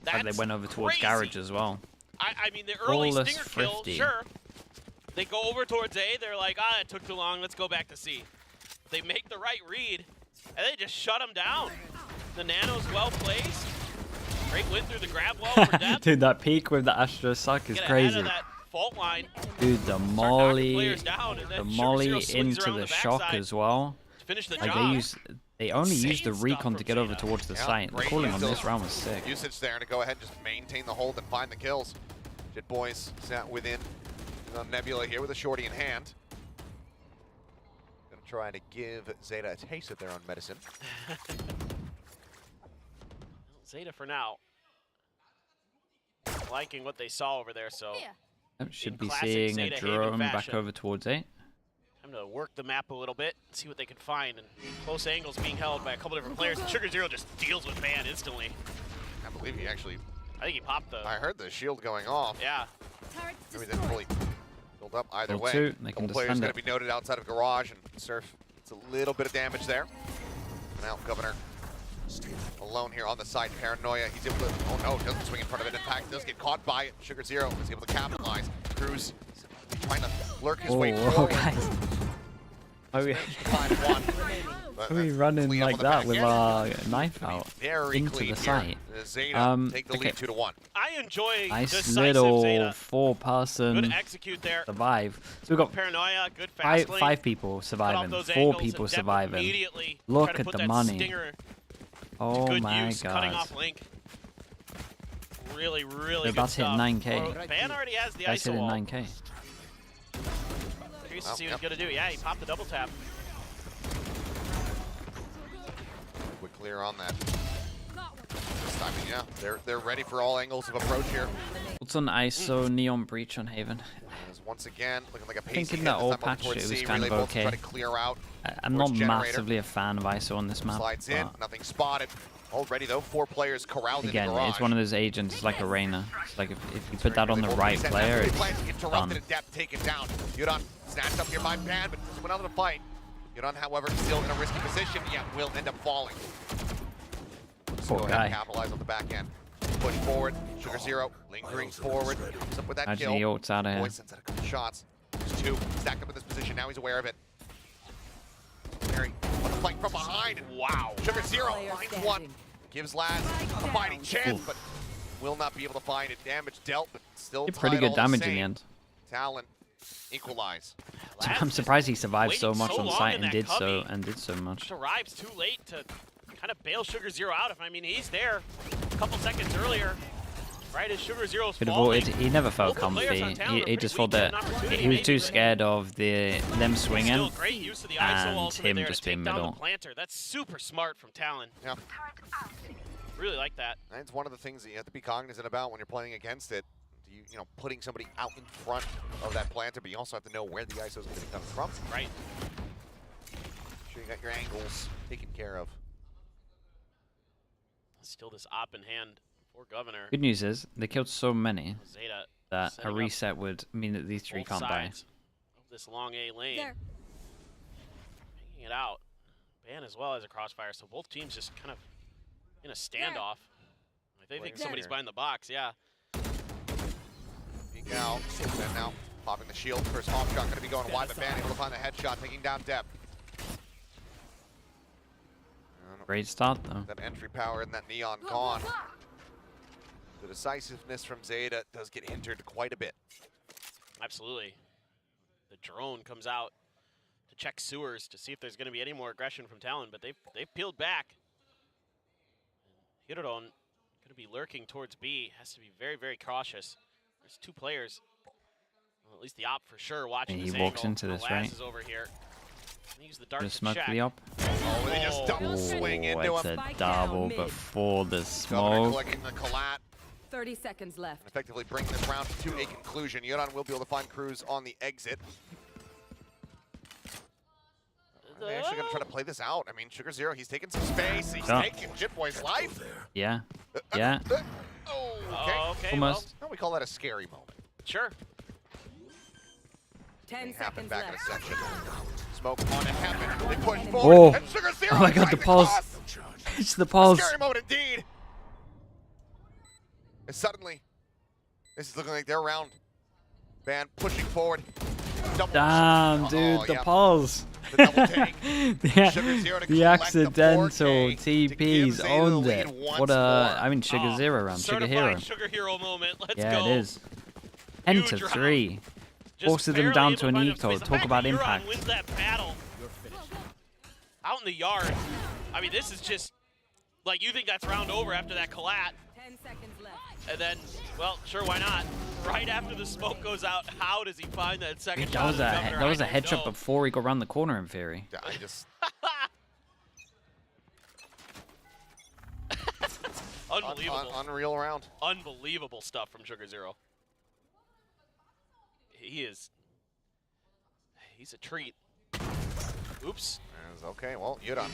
Like they That's went over towards crazy. garage as well. I mean, the early Flawless stinger kill, thrifty. sure. They go over towards A. They're like, it took too long. Let's go back to C. They make the right read, and they just shut them down. The nano's well placed. Great win through the grab wall for Dep. Dude, that peak with the Astro suck is Get crazy. ahead of that fault line. Dude, the knocking molly, players down, and then the Sugar molly Zero swings into around the the shock backside as well. to finish the Like job. They only used the recon to get over towards the site. The great calling on use this of round was sick. Usage there to go ahead and just maintain the hold and find the kills. Jit Boys sat within Nebula here with a shorty in hand. Gonna try to give Zeta a taste of their own medicine. Zeta for now. Liking what they saw over there, so Should be seeing a drone back over towards A. Time to work the map a little bit, see what they can find, and close angles being held by a couple different players. And Sugar Zero just deals with Ban instantly. I believe he actually. I think he popped the. I heard the shield going off. Yeah. Maybe they didn't fully build up either way. Two, they can Couple players defend going to it. be noted outside of Garage, and Surf. It's a little bit of damage there. Now Governor alone here on the side. Paranoia. He's able to. Oh no, doesn't swing in front of it. In fact, does get caught by it. Sugar Zero is able to capitalize. Cruz trying to lurk his way forward. Guys. Why Are are we running like that with our knife out Very into clean the here. site? Zeta take the okay. lead 2-1. I enjoy Nice decisive little Zeta. four-person Good execute there. survive. So we've got Paranoia, good fast lane. five people Cut surviving, off those 4 angles, people and Depp surviving. immediately Look try to at put the that money. Stinger Oh good my use, cutting god. off Link. Really, really They're about good to hit stuff. 9K. Well, Ban already has the Guys ISO hitting wall. 9K. Curious to see what he's gonna do. Yeah, he popped the double tap. Quick clear on that. This time, yeah, they're ready for all angles of approach here. What's on ISO? Neon Breach on Haven. As once again, looking like a I think pacey in hit, that this old time over patch towards it was C, kind of really both to okay. try to clear out I'm towards not Generator. massively a fan of ISO on this map. Slides in, but nothing spotted. Already though, 4 players corralled again, in the garage. it's one of those agents like a Reina. It's like if you put that on the right player, it's interrupted done. and Depp taken down. Yudon snatched up here by Ban, but went out of the fight. Yudon, however, still in a risky position, yet will end up falling. Poor Go ahead guy. and capitalize on the back end. Push forward, Sugar Zero lingering forward. Comes up with that Imagine kill. he ults out of here. Boy sends out a couple shots. There's 2 stacked up in this position. Now he's aware of it. Barry on the flank from behind. Wow. Sugar Zero finds one. Gives Laz a fighting chance, but will not be able to find it. Damage dealt, but still Did pretty tied good all damage the in the same. end. Talon equalize. I'm surprised he survived so waiting much so on long site in and that did so cubby. much. Just arrives too late to kind of bail Sugar Zero out. I mean, he's there a couple seconds earlier. Right as Sugar Zero's Could have falling. avoided. He never felt Multiple players on comfy. Talon, He a just pretty thought that weak opportunity he was maybe, too but scared of them swinging Still great use of the ISO and ultimate him there just to being take down the middle. planter. That's super smart from Talon. Yeah. Really like that. And it's one of the things that you have to be cognizant about when you're playing against it. You know, putting somebody out in front of that planter, but you also have to know where the ISO is going to come from. Right. Make sure you got your angles taken care of. Still this op in hand for Governor. Good news is they killed so many Zeta that a setting up reset would mean that these 3 both can't die. sides of this long A lane. Picking it out. Ban as well as a crossfire, so both teams just kind of in a standoff. Like they think somebody's behind the box, yeah. Peek out, then now popping the shield. First hop shot going to be going wide, but Ban able to find the headshot, taking down Depp. Great start though. That entry power and that neon gone. The decisiveness from Zeta does get hindered quite a bit. Absolutely. The drone comes out to check sewers to see if there's going to be any more aggression from Talon, but they've peeled back. Hirodon going to be lurking towards B. Has to be very, very cautious. There's 2 players, well, at least the op for sure, watching And this he walks angle. into this, Laz right? is over here. Use the dart Just to smoke check. the op. Oh, they just double swing into It's him. a double before the Governor smoke. collecting the collat. 30 seconds left. And effectively bring this round to a conclusion. Yudon will be able to find Cruz on the exit. They're actually going to try to play this out. I mean, Sugar Zero, he's taking some space. He's taking Jit Boy's life. Yeah. Yeah. Oh, okay. Almost. Well, we call that a scary moment. Sure. 10 Happen seconds back in a left. section. Smoke on it happened. They push Oh. forward. And Sugar Zero Oh my god, the pause. It's the pause. Scary moment indeed. And suddenly, this is looking like their round. Ban pushing forward. Double Damn, dude, the pause. The double take. Sugar Zero to the collect accidental 4K to give TPs Zeta the owned lead it. once What a, more. I mean, Sugar Zero round, Sugar Hero. Certified Sugar Hero moment. Let's Yeah, go. it is. 10 to round. 3. Just Forces them barely down able to an find a eco. space. The Talk fact about that Huron impact. wins that battle out in the yard. I mean, this is just, like, you think that's round over after that collat. 10 seconds left. And then, well, sure, why not? Right after the smoke goes out, how does he find that second shot? That was a headshot before he got around the corner, in theory. Yeah, I just... Unbelievable. Unreal round. Unbelievable stuff from Sugar Zero. He's a treat. Oops. Okay, well, Yudon.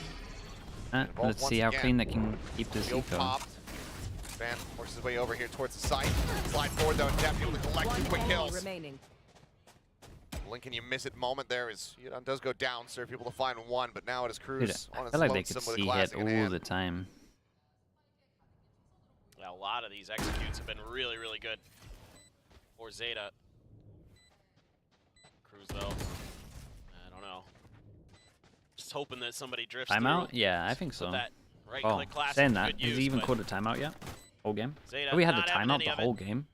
Let's see how clean they can keep this eco. Van forces his way over here towards the site. Slide forward though, Def able to collect 2 quick kills. Remaining. Blink and you miss it moment there as Yudon does go down, serve people to find 1, but now it is Cruz on I his feel like they lonesome could with a see classic hit in all hand. the time. Yeah, a lot of these executes have been really, really good for Zeta. Cruz though, I don't know. Just hoping that somebody drifts Timeout? through. Yeah, I think so. That right Oh, click classic saying is that, good has use, he even but called a timeout yet? Whole game? Zeta Oh, we had the not having timeout any the of whole it. game.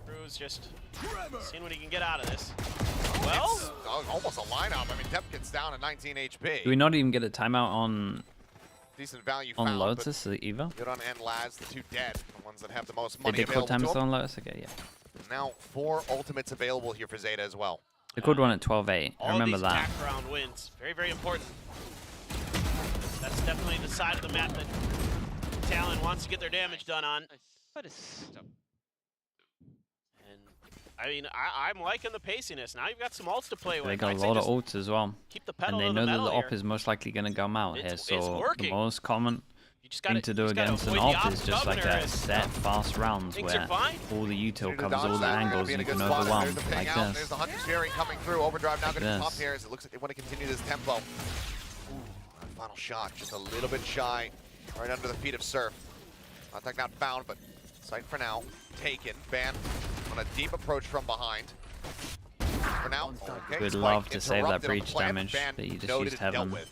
Cruz just seeing what he can get out of this. Well, it's almost a lineup. I mean, Def gets down at 19 HP. Do we not even get a timeout on Decent value on found, Lotus either? Yudon and Laz, the 2 dead, the ones that have the most They money did call available to timeout on them. Lotus? Okay, yeah. Now 4 ultimates available here for Zeta as well. They called one at 12-8. I remember these that. back round wins. Very, very important. That's definitely the side of the map that Talon wants to get their damage done on. And I mean, I'm liking the paciness. Now you've got some ults to play with. They got I'd a say lot of just ults as well. keep the pedal And they to the know that metal the op here. is most likely going to come out here. It's So the working. most common just thing to do against an op is just like a set fast rounds Things where are fine. all the util Due to covers dodge all the there, angles be in and a you good can spot. overwhelm There's the ping like out. this. There's the Hunter's Fury coming through. Overdrive now Like going to this. top here as it looks like they want to continue this tempo. Ooh, final shot, just a little bit shy. Right under the feet of Surf. Contact not found, but sight for now. Taken. Van on a deep approach from behind. For now, okay. Would Spike love to save that interrupted on the breach plant, damage Van that you just noted used and dealt Heaven. with.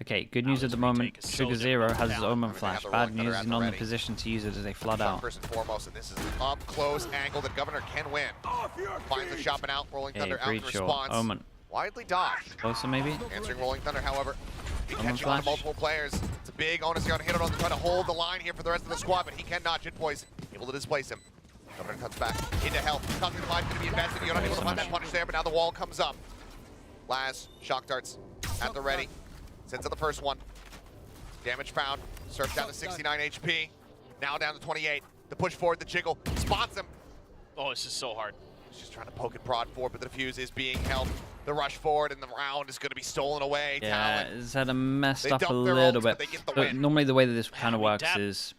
Okay, good news at the moment. Sugar Zero has his Omen they flash. have the Bad rolling thunder news, at he's the not in the ready. position to use it as they flood Shot out. first and foremost, and this is an up close angle that Governor can win. Finds the shopping out, Rolling Okay, Thunder out in breach or response. Omen. Widely dodged. Closer maybe? Answering Rolling Thunder, however. He Omen catches on flash. to multiple players. It's a big onus here on Hit on to try to hold the line here for the rest of the squad, but he cannot. Jit Boy's able to displace him. Governor cuts back into hell. Comes to the line, going to be invested. You're not able to find that punish there, but now the wall comes up. Laz, shock darts at the ready. Sends out the first one. Damage found. Surf down to 69 HP. Now down to 28. The push forward, the jiggle. Spots him. Oh, this is so hard. He's just trying to poke and prod forward, but the defuse is being held. The rush forward and the round is going to be stolen away. Yeah, Talon. it's had a messed They up a dump their little ults, but bit. they get the So win. normally the way that this kind of mean, works Dap is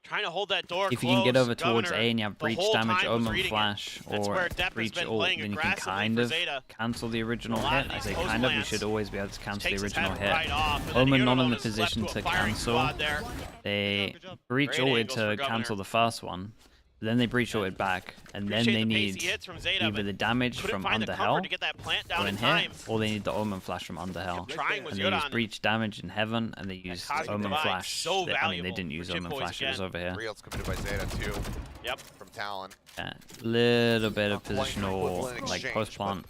Trying to hold that door if you can get closed. over towards Governor, A and you have the breach whole damage, time was Omen reading it. flash, That's or where Depp has breach been ult, playing then you can aggressively kind for of Zeta. cancel the original A lot hit. of I these say post kind of, you plants should always be able to cancel the takes his original head hit. right off, and then Omen not Unilone in the is left position to a to firing cancel. squad there. They breach Great ulted angles for to Governor. cancel the first one. Then they breach ulted back, and then Appreciate they the need pacey hits from Zeta, either but the damage couldn't from find the under comfort hell to get that plant or down in in time. hit, or they need the Omen flash from under hell. Trying was And they good use on breach damage in heaven, and they use cosmic Omen divide, flash. so I mean, they valuable didn't use for Jit Omen Boys flash, it was again. over here. Real's committed by Zeta too. Yep. From Talon. Yeah, little bit of Playing equivalent positional, like exchange, post-plant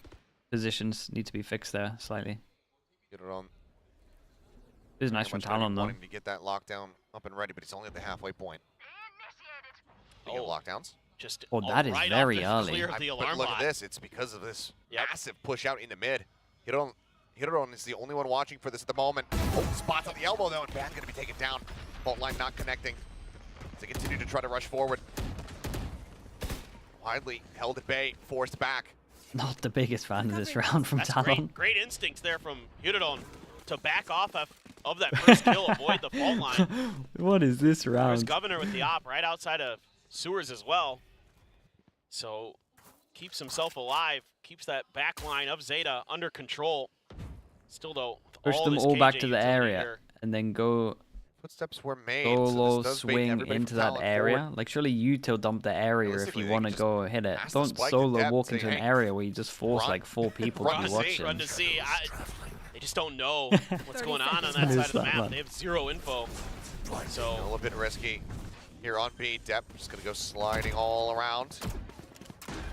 positions need to be fixed there slightly. Get it on. It was nice from Talon though. Wanting to get that lockdown up and ready, but he's only at the halfway point. Speaking of lockdowns. Just Oh, that is right very off the early. clear of the But alarm look bot. at this. It's because of this massive push out into mid. Hideron is the only one watching for this at the moment. Oh, spots on the elbow though, and Van's going to be taken down. Fault line not connecting. As they continue to try to rush forward. Widely held at bay, forced back. Not the biggest fan of this round from That's Talon. great instincts there from Hideron to back off of that first kill, avoid the fault line. What is this There's round? Governor with the op right outside of Sewers as well. So keeps himself alive, keeps that back line of Zeta under control. Still though, with Push all them this all back KJ to the utility area, here, and then go Footsteps were made. solo so this does bait swing everybody into from that Talon area. forward. Like surely you till dump the area if Realistically, you they want to can go hit it. pass the Don't spike to solo Deb walk and into say, an "Hey, area where you just force run." like 4 people to run be to see, watching. run to see. They just don't know what's going on that seconds. side of the That map. one. They have zero info. A So little bit risky here on B. Depp just going to go sliding all around.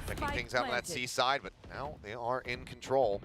Checking things out on that C side, but now they are in control.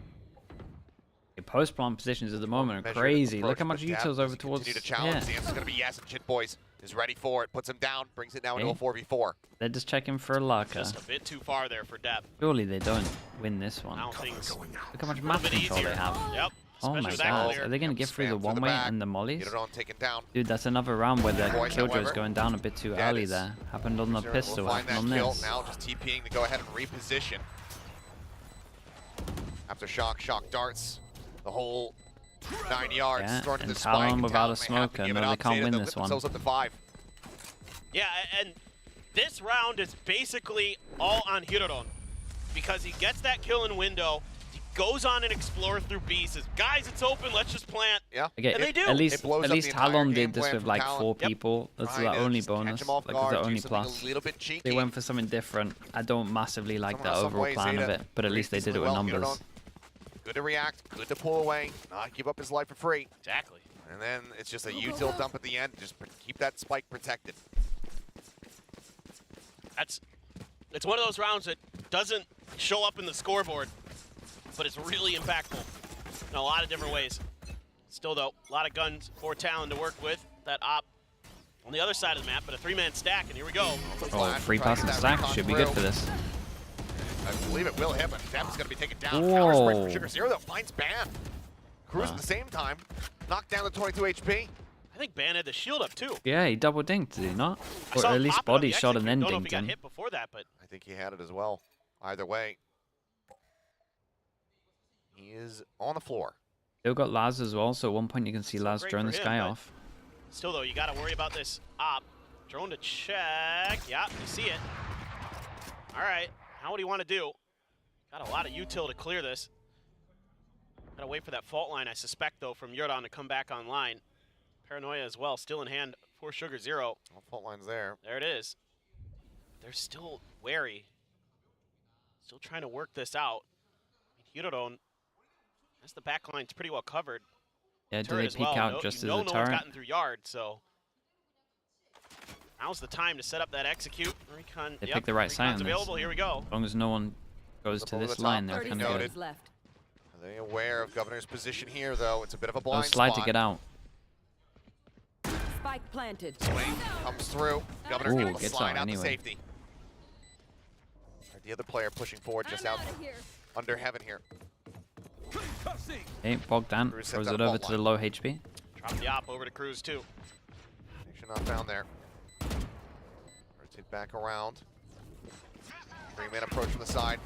Post plant positions at the moment are crazy. Look how much utils over towards. Continue to challenge. The answer's going to be yes, and Shit Boys is ready for it. Puts him down, brings it now into a 4v4. They're just checking for a lurker. Just a bit too far there for Depp. Surely they don't win this one. Now things Look how much map control they have. Yep. Oh my god, are they going to get through the one-way and the mollies? Taken down. Dude, that's another round where the killjoy is going down a bit too early there. Happened on the pistol, happened on this. Now just TPing to go ahead and reposition. After shock darts, the whole 9 yards. Yeah, and Talon without a smoker, no, they can't win this one. Up to 5. Yeah, and this round is basically all on Hiroron because he gets that kill in window. Goes on and explores through B, says, guys, it's open, let's just plant. Yeah. Okay, and they do. At least Talon did this with like 4 people. That's the only bonus. Like, that's the only plus. They went for something different. I don't massively like the overall plan of it, but at least they did it with numbers. Good to react, good to pull away, not give up his life for free. Exactly. And then it's just a util dump at the end. Just keep that spike protected. It's one of those rounds that doesn't show up in the scoreboard, but it's really impactful in a lot of different ways. Still, though, a lot of guns for Talon to work with. That op on the other side of the map, but a 3-man stack, and here we go. Oh, 3-person stack should be good for this. I believe it will hit, but Deb's going to be taken down. Whoa. Power spray from Sugar Zero, though, finds Ban. Cruz at the same time, knocked down to 22 HP. I think Ban had the shield up, too. Yeah, he double dinked, did he not? Or at least body shot and then dinked him. I don't know if he got him. hit before that, but I think he had it as well. Either way, he is on the floor. Still got Laz as well, so at one point you can see Laz drone the sky off. Still, though, you got to worry about this op. Drone to check. Yeah, you see it. All right. Now what do you want to do? Got a lot of util to clear this. Got to wait for that fault line, I suspect, though, from Yordon to come back online. Paranoia as well, still in hand for Sugar Zero. All fault lines there. There it is. They're still wary. Still trying to work this out. Yordon, that's the back line's pretty well covered. Yeah, do they peek out just as a no one's turret? gotten through yard, so now's the time to set up that execute. Recon, They pick the right side on this. Available. Here we go. As long as no one goes to this line, they're kind of good. Are they aware of Governor's position here, though? It's a bit of a blind slide spot. to get out. Spike planted. Swing comes through. Governor's going to slide out to safety. The other player pushing forward just out under heaven here. Hey, Bogdan throws it over to the low HP. Drop the op over to Cruz, too. Should not found there. Rotate back around. 3-man approach from the side.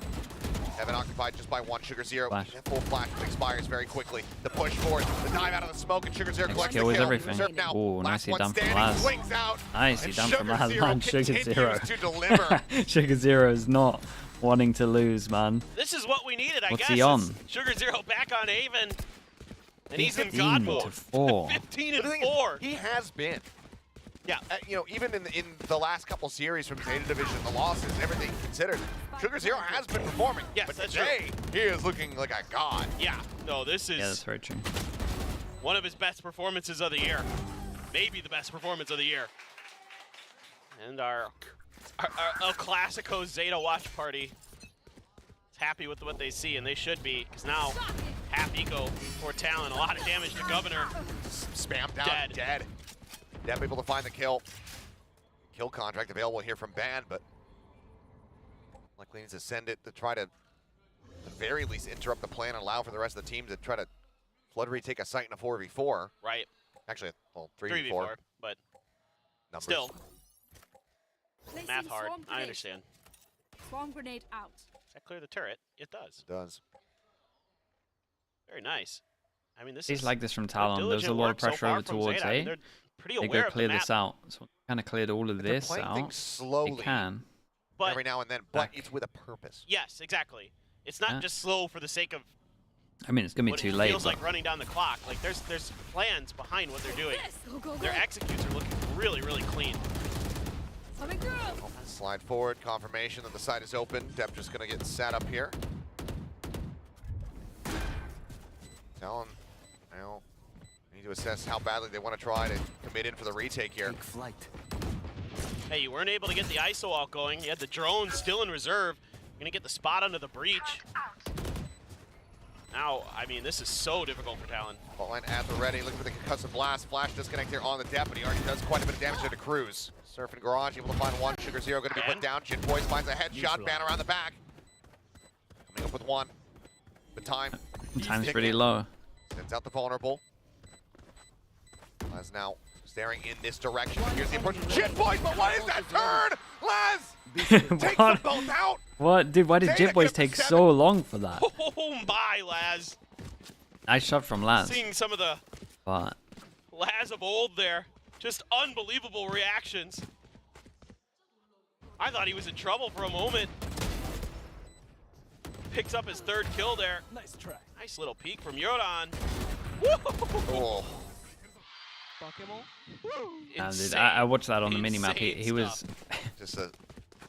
Heaven occupied just by 1. Sugar Zero. Flash. Full flash expires very quickly. The push forward, the dive out of the smoke, and Sugar Zero collects the kill is kill. everything. Now. Ooh, nicely done from standing, Laz. swings out, Nicely done from Laz, man. Sugar Zero. To deliver. Sugar Zero is not wanting to lose, man. This is what we needed, I guess. What's he on? Sugar Zero back on Haven, and he's in 15 God to mode. 4. 15 and 4. He has been. Yeah. You know, even in the last couple series from Zeta Division, the losses, everything considered, Sugar Zero has been performing. Yes, but that's today, he is looking like a god. Yeah. No, this is that's very true. One of his best performances of the year. Maybe the best performance of the year. And our El Clasico Zeta watch party is happy with what they see, and they should be, because now half eco for Talon. A lot of damage to Governor. Spammed out, dead. Deb able to find the kill. Kill contract available here from Ban, but likely needs to send it to try to, at the very least, interrupt the plan and allow for the rest of the team to try to flood retake a site in a 4v4. Right. Actually, well, 3v4. But numbers. Still. Math hard. I understand. Swarm grenade out. Does that clear the turret? It does. It does. Very nice. I mean, this He's is like this from Talon. There's a lot of pressure over towards A. They're pretty They aware go of clear the this map. out. So kind of cleared all of this playing out. things slowly. They can. But every now and then, but it's with a purpose. Yes, exactly. It's not just slow for the sake of. I mean, it's gonna be too late. It feels like running down the clock. Like there's plans behind what they're doing. Their executes are looking really, really clean. Slide forward, confirmation that the site is open. Deb just gonna get set up here. Talon, now need to assess how badly they want to try to commit in for the retake here. Hey, you weren't able to get the ISO out going. You had the drone still in reserve. You're gonna get the spot under the breach. Now, I mean, this is so difficult for Talon. Fallen at the ready, looking for the concussive blast. Flash disconnect here on the depth, but he already does quite a bit of damage there to Cruz. Surf and Garage able to find one. Sugar Zero going to be put down. Jit Boys finds a headshot. Ban around the back. Coming up with one. The time's pretty low. Sends out the vulnerable. Laz now staring in this direction. Here's the approach. Jit Boys, but what is that turn? Laz takes them both out. What? Dude, why did Jit Boys take so long for that? Oh my, Laz. Nice shot from Laz. Seeing some of the But Laz of old there. Just unbelievable reactions. I thought he was in trouble for a moment. Picks up his third kill there. Nice try. Nice little peek from Yodan. Oh. dude, I watched that on the minimap. He was just a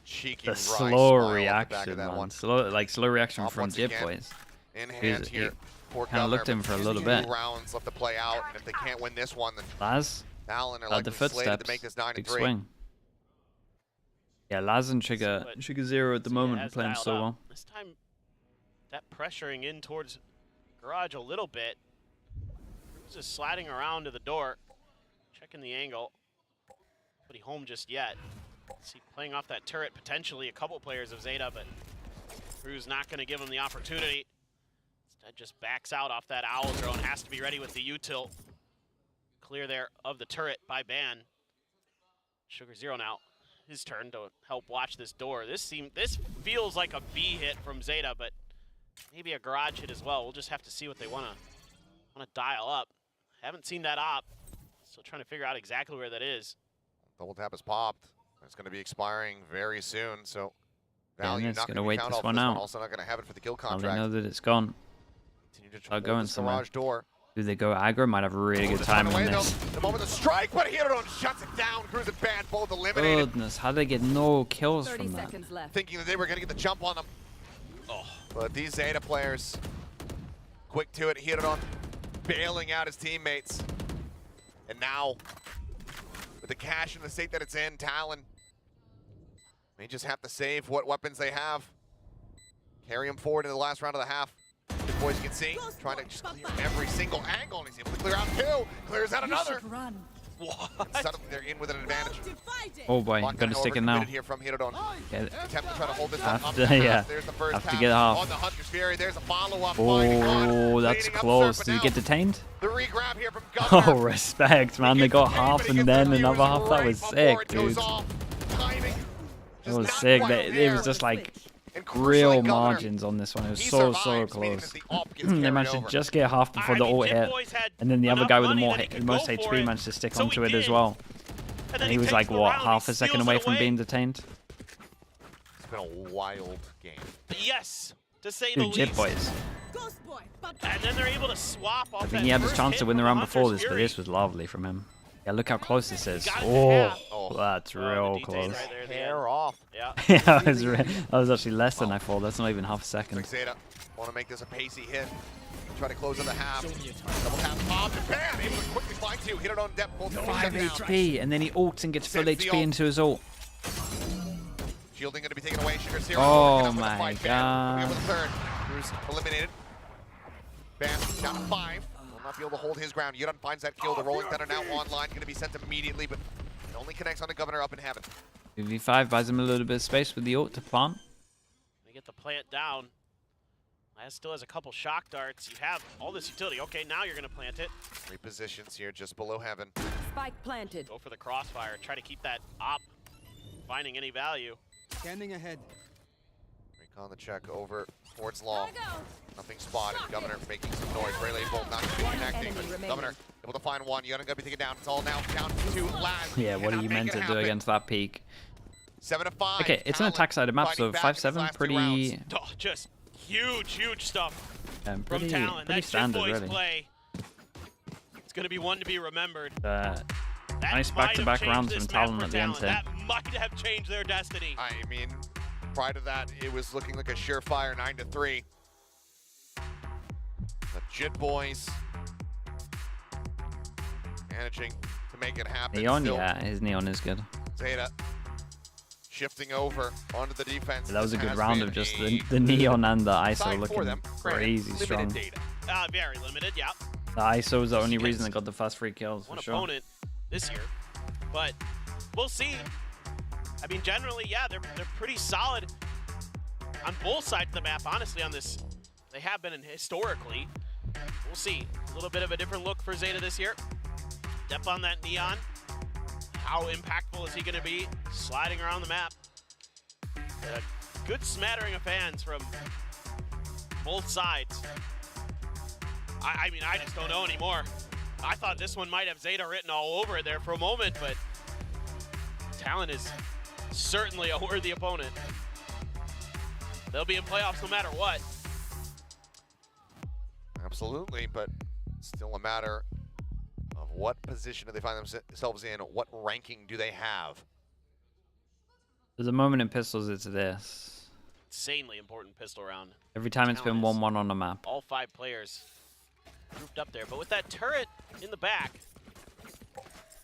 cheeky the wry slow smile reaction, of that man. one. Slow reaction from once Jit again, Boys. In He hand here. kind of looked at him for a little bit. 2 rounds left to play out, and if they can't win this one, then Laz, Talon are the likely slated to footsteps, make this 9-3. big swing. Yeah, Laz and Sugar Zero at the moment are playing so well. This time, that pressuring in towards Garage a little bit. He's just sliding around to the door, checking the angle. But he home just yet. See, playing off that turret, potentially a couple players of Zeta, but Crew's not going to give him the opportunity. Instead, just backs out off that owl drone. Has to be ready with the U-tilt. Clear there of the turret by Ban. Sugar Zero now. His turn to help watch this door. This feels like a B hit from Zeta, but maybe a Garage hit as well. We'll just have to see what they want to dial up. Haven't seen that op. Still trying to figure out exactly where that is. Double tap is popped. It's going to be expiring very soon, so Value not going going to wait count this off one this out. Also not going to have it for the kill Well, contract. they know that it's gone. Start going somewhere. Garage door. Do they go aggro? Might have a really good time on this. The moment the strike, but Hirodon shuts it down. Cruz and Ban both eliminated. Goodness, how they get no kills from that? Thinking that they were going to get the jump on them. Oh. But these Zeta players, quick to it. Hirodon bailing out his teammates. And now, with the cash in the state that it's in, Talon may just have to save what weapons they have. Carry them forward into the last round of the half. The boys can see, trying to just clear every single angle, and he's able to clear out 2, clears out another. What? Suddenly they're in with an advantage. Oh boy, gonna stick it now. Here from Hirodon. Get it. Attempt to try to hold this Have one to, up. yeah. There's the first Have to pass get half. on the Hunter's Fury. There's a follow-up. Oh, that's close. Did he get detained? The regrab here from Governor. Oh, respect, man. They got half and then another half. That was sick, dude. That was sick. It was just like real margins on this one. It was so close. They managed to just get half before the ult hit, and then the other guy with the most HP managed to stick onto it as well. And he was like, what, half a second away from being detained? It's been a wild game. Yes, to say the Dude, least. Jit Boys. And then they're able to swap off I think he had his chance to win the round before this, but this was lovely from him. Yeah, look how close this is. Oh, that's real close. Hair off. Yeah. Yeah, that was actually less than I thought. That's not even half a second. Zeta want to make this a pacey hit. Try to close in the half. Double tap pop and bam! Able to quickly find 2. Hit it on depth. Both 5 HP, and then he ults and gets full HP into his ult. Shielding going to be taken away. Sugar Zero. Oh my god. With the third. Cruz eliminated. Bam down to 5. Will not be able to hold his ground. Yudon finds that kill. The rolling thunder now online. Going to be sent immediately, but it only connects on the Governor up in heaven. 2v5 buys him a little bit of space with the ult to plant. They get the plant down. Laz still has a couple shock darts. You have all this utility. Okay, now you're going to plant it. 3 positions here just below heaven. Spike planted. Go for the crossfire. Try to keep that op finding any value. Scanning ahead. Recon the check over towards long. Nothing spotted. Governor making some noise. Rayleigh Bolt not connecting. Governor able to find one. Yudon going to be taken down. It's all now down to Laz. Yeah, what are you meant to do against that peak? 7 to 5. Okay, it's an attack-sided map, so 5-7, pretty... Oh, just huge stuff pretty, from Talon. pretty That standard, Jit Boys really. play, it's going to be one to be remembered. Nice back-to-back rounds from Talon at the end there. That might have changed their destiny. I mean, prior to that, it was looking like a surefire 9-3. The Jit Boys managing to make it happen. Neon, Still, yeah, his Neon is good. Zeta shifting over onto the defense. That was a This good has round been of just a the Neon and the sign ISO for looking them. crazy Limited strong. data. Very limited, yeah. The ISO was the only reason they got the first 3 kills, One for sure. opponent this year, but we'll see. I mean, generally, yeah, they're pretty solid on both sides of the map. Honestly, on this, they have been historically. We'll see. A little bit of a different look for Zeta this year. Depth on that Neon. How impactful is he going to be sliding around the map? A good smattering of fans from both sides. I mean, I just don't know anymore. I thought this one might have Zeta written all over it there for a moment, but Talon is certainly a worthy opponent. They'll be in playoffs no matter what. Absolutely, but still a matter of what position do they find themselves in, what ranking do they have? There's a moment in pistols, it's this. Insanely important pistol round. Every time it's been Talon 1-1 on the map. All 5 players grouped up there, but with that turret in the back,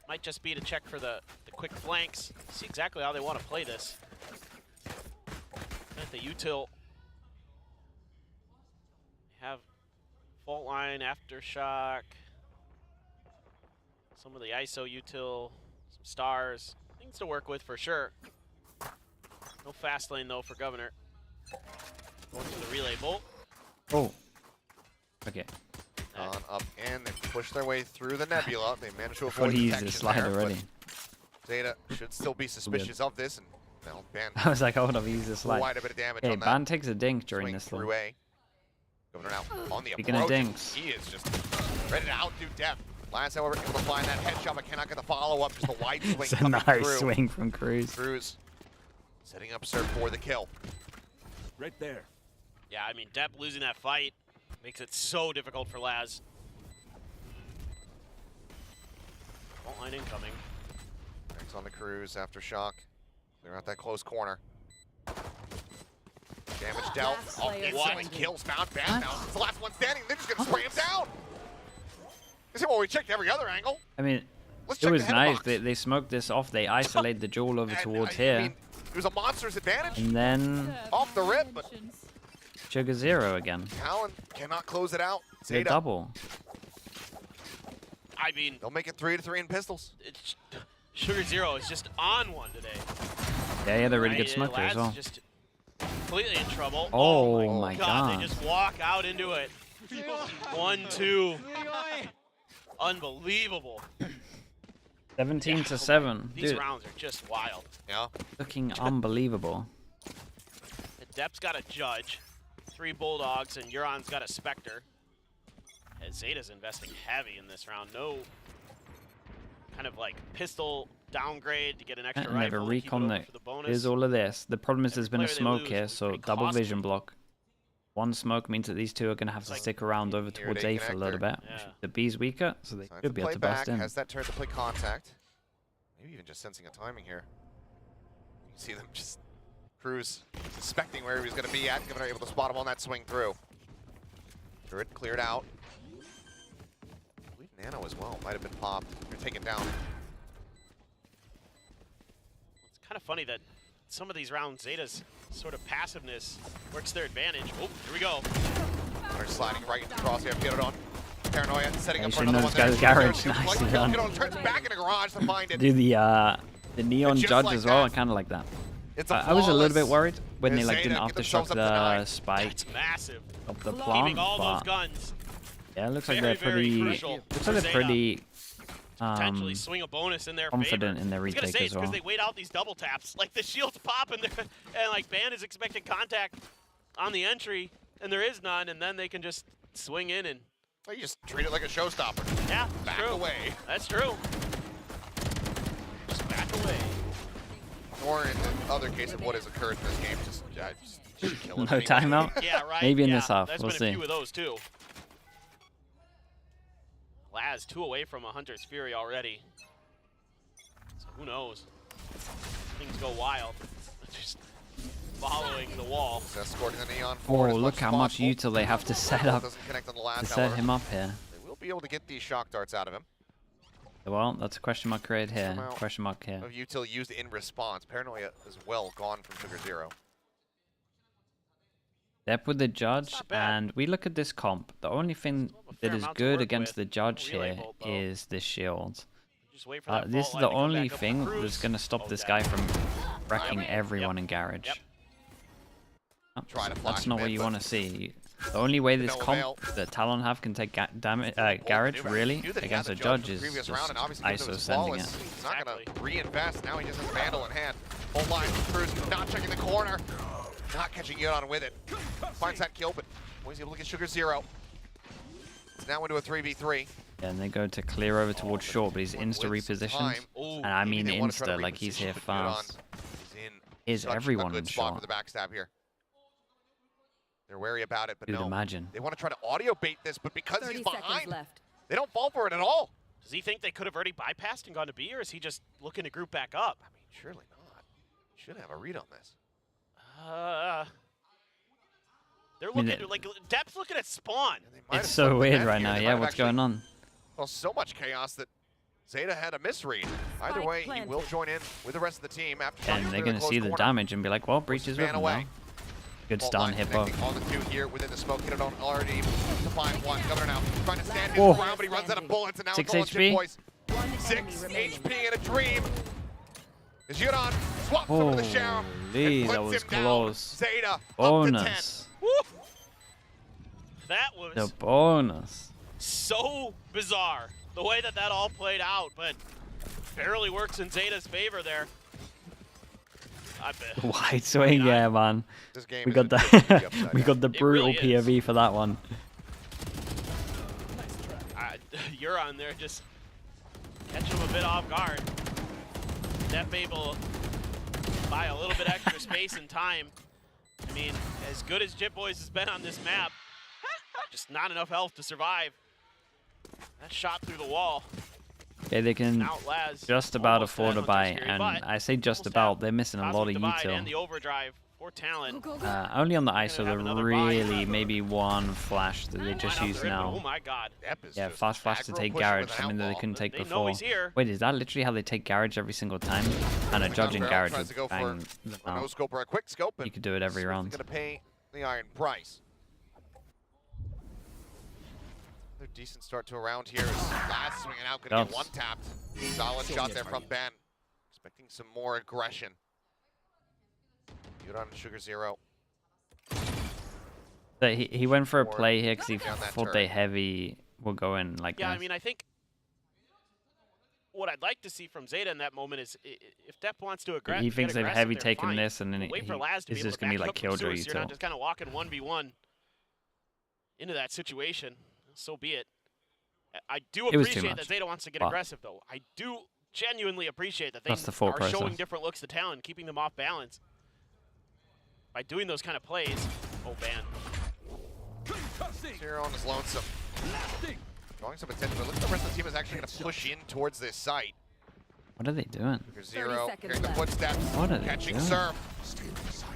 might just be to check for the quick flanks, see exactly how they want to play this. At the util, have fault line, aftershock, some of the ISO util, some stars, things to work with for sure. No fast lane though for Governor. Going for the relay bolt. Oh. Okay. On up and they push their way through the nebula. They managed to I thought avoid he used detection his slide there, already. but Zeta should still be suspicious of this, and they'll ban I was like, hold up, he used his slide. quite a bit of damage Okay, on that. Ban takes a dink during Swing this through though. A. Governor now on the Speaking of approach. dinks. He is just ready to outdo Depth. Lance, however, able to find that headshot, but cannot get the follow-up. Just a wide swing It's a coming nice through. swing from Cruz. Cruz setting up Sir for the kill. Right there. Yeah, I mean, Depp losing that fight makes it so difficult for Laz. Fault line incoming. Thanks on the Cruz after shock. Clear out that close corner. Damage dealt. Oh, instantly kills found. Ban now. It's the last one standing. They're just going to spray him down. They say, well, we checked every other angle. I mean, Let's it check was the nice. headbox. They smoked this off. They isolate the jewel over towards I here. mean, it was a monster's advantage. And then Off the rip, but Sugar Zero again. Talon cannot close it out. The Zeta, double. I mean, they'll make it 3-3 in pistols. it's, Sugar Zero is just on one today. Yeah, they're really good Right, smoker as Lad's well. just completely in trouble. Oh my God. They just walk out into it. 1-2. Unbelievable. 17 to 7. These Dude, rounds are just wild. Yeah. looking unbelievable. Depp's got a Judge, 3 Bulldogs, and Euron's got a Spectre. And Zeta's investing heavy in this round. No kind of like pistol downgrade to get an extra And they have a rifle. to keep it recon open that for the bonus. here's all of this. The problem is there's been a player they smoke lose here, will be so pretty double costly. vision block. One smoke means that these two are going to have to stick around over Here towards they A for a little connect bit. Yeah. The B's weaker, so they Time should to be able play to back. bust in. Has that turret to play contact. Maybe even just sensing a timing here. You can see them just Cruz suspecting where he was going to be at. Governor able to spot him on that swing through. Turret cleared out. I believe Nano as well might have been popped. You're taken down. It's kind of funny that some of these rounds, Zeta's sort of passiveness works to their advantage. Oh, here we go. They're sliding right into the crosshair. Get it on. Paranoia setting up You for should another know one this there. guy's garage. Nicely done. Get on, turns back in the garage to find it. Do the neon Just judge like as well. that. I kind of like that. It's a I was a little bit flawless worried when they like Zeta didn't get themselves aftershock up to 9. the spike It's massive. of the Keeping plant, all those but guns. yeah, it looks like Very, they're very pretty. crucial Looks for like they're Zeta. pretty Potentially swing a bonus in their confident favor. in their I was gonna retake say as it's because well. they wait out these double taps. Like the shield's pop and like Ban is expecting contact on the entry, and there is none, and then they can just swing in and. Well, you just treat it like a showstopper. Yeah, Back true. away. That's true. Just back away. Or in the other case of what has occurred in this game, just kill him. No anyway. timeout. Yeah, right. Maybe in yeah, this half. There's We'll been see. a few of those too. Laz 2 away from a Hunter's Fury already. So who knows? Things go wild. Just following the wall. He's escorting the Neon Oh, forward as look much how as much possible. util they have to set Ball up doesn't connect on the to last, set however. him up here. They will be able to get these shock darts out of him. Well, that's a question mark right here. Question mark here. Of util used in response. Paranoia as well gone from Sugar Zero. Dep with the judge, and we look at this comp. The only thing that is good against the judge here is the shield. This is the only thing that's going to stop this guy from wrecking everyone in garage. Oh, that's not what you want to see. The only way this comp that Talon have can take garage really against a judge is just ISO sending it. He's not going to reinvest. Now he just has Vandal in hand. Whole line, Cruz not checking the corner. Not catching Yudon with it. Finds that kill, but he's able to get Sugar Zero. It's now into a 3v3. Yeah, and they go to clear over towards short, but he's insta repositioned. And I mean insta, like he's here fast. Is everyone in short? For the backstab here. They're wary about it, but Dude, no. imagine. They want to try to audio bait this, but because he's behind, they don't fall for it at all. Does he think they could have already bypassed and gone to B, or is he just looking to group back up? I mean, surely not. Should have a read on this. They're looking like Dep's looking at spawn. It's so weird right now. Yeah, what's going on? Well, so much chaos that Zeta had a misread. Either way, he will join in with the rest of the team after. And they're going to see the damage and be like, well, breach is with him now. Good stun, hippo. On the two here within the smoke. Hit it on already to find one. Governor now trying to stand his ground, but he runs out of bullets. And now 6 it's HP. Boys. 6 HP in a dream. Is Yudon swaps over the Sheriff. That was close. Zeta bonus. That was the bonus. So bizarre the way that all played out, but barely works in Zeta's favor there. I bet. Wide swing, yeah, man. We got the we got the brutal POV for that one. You're on there, just catching him a bit off guard. Dep able to buy a little bit extra space and time. I mean, as good as Jip Boys has been on this map, just not enough health to survive. That shot through the wall. Okay, they can just about afford to buy, and I say just about, they're missing a lot of util. And the overdrive for Talon. Only on the ISO, they're really maybe one flash that they just use now. Oh my god. Yeah, fast flash to take garage, something that they couldn't take before. Wait, is that literally how they take garage every single time? And a judge in garage would bang them out. No scope or a quick scope. You could do it every round. Gonna pay the iron price. Another decent start to a round here. Last swinging out, gonna get one tapped. Solid shot there from Ben. Expecting some more aggression. Good on Sugar Zero. So he went for a play here because he thought they heavy will go in like this. Yeah, I mean, I think what I'd like to see from Zeta in that moment is if Dep wants to aggressive. He thinks they've heavy taken this, and then it's just gonna be like Killjoy util. You're not just kind of walking 1v1 into that situation. So be it. I do appreciate that Zeta wants to get aggressive, though. I do genuinely appreciate that they are showing different looks to Talon, keeping them off balance. By doing those kind of plays. Oh, ban. Zero on his lonesome. Drawing some attention, but look at the rest of the team is actually going to push in towards this site. What are they doing? Zero, hearing the footsteps, what are they catching doing? Surf.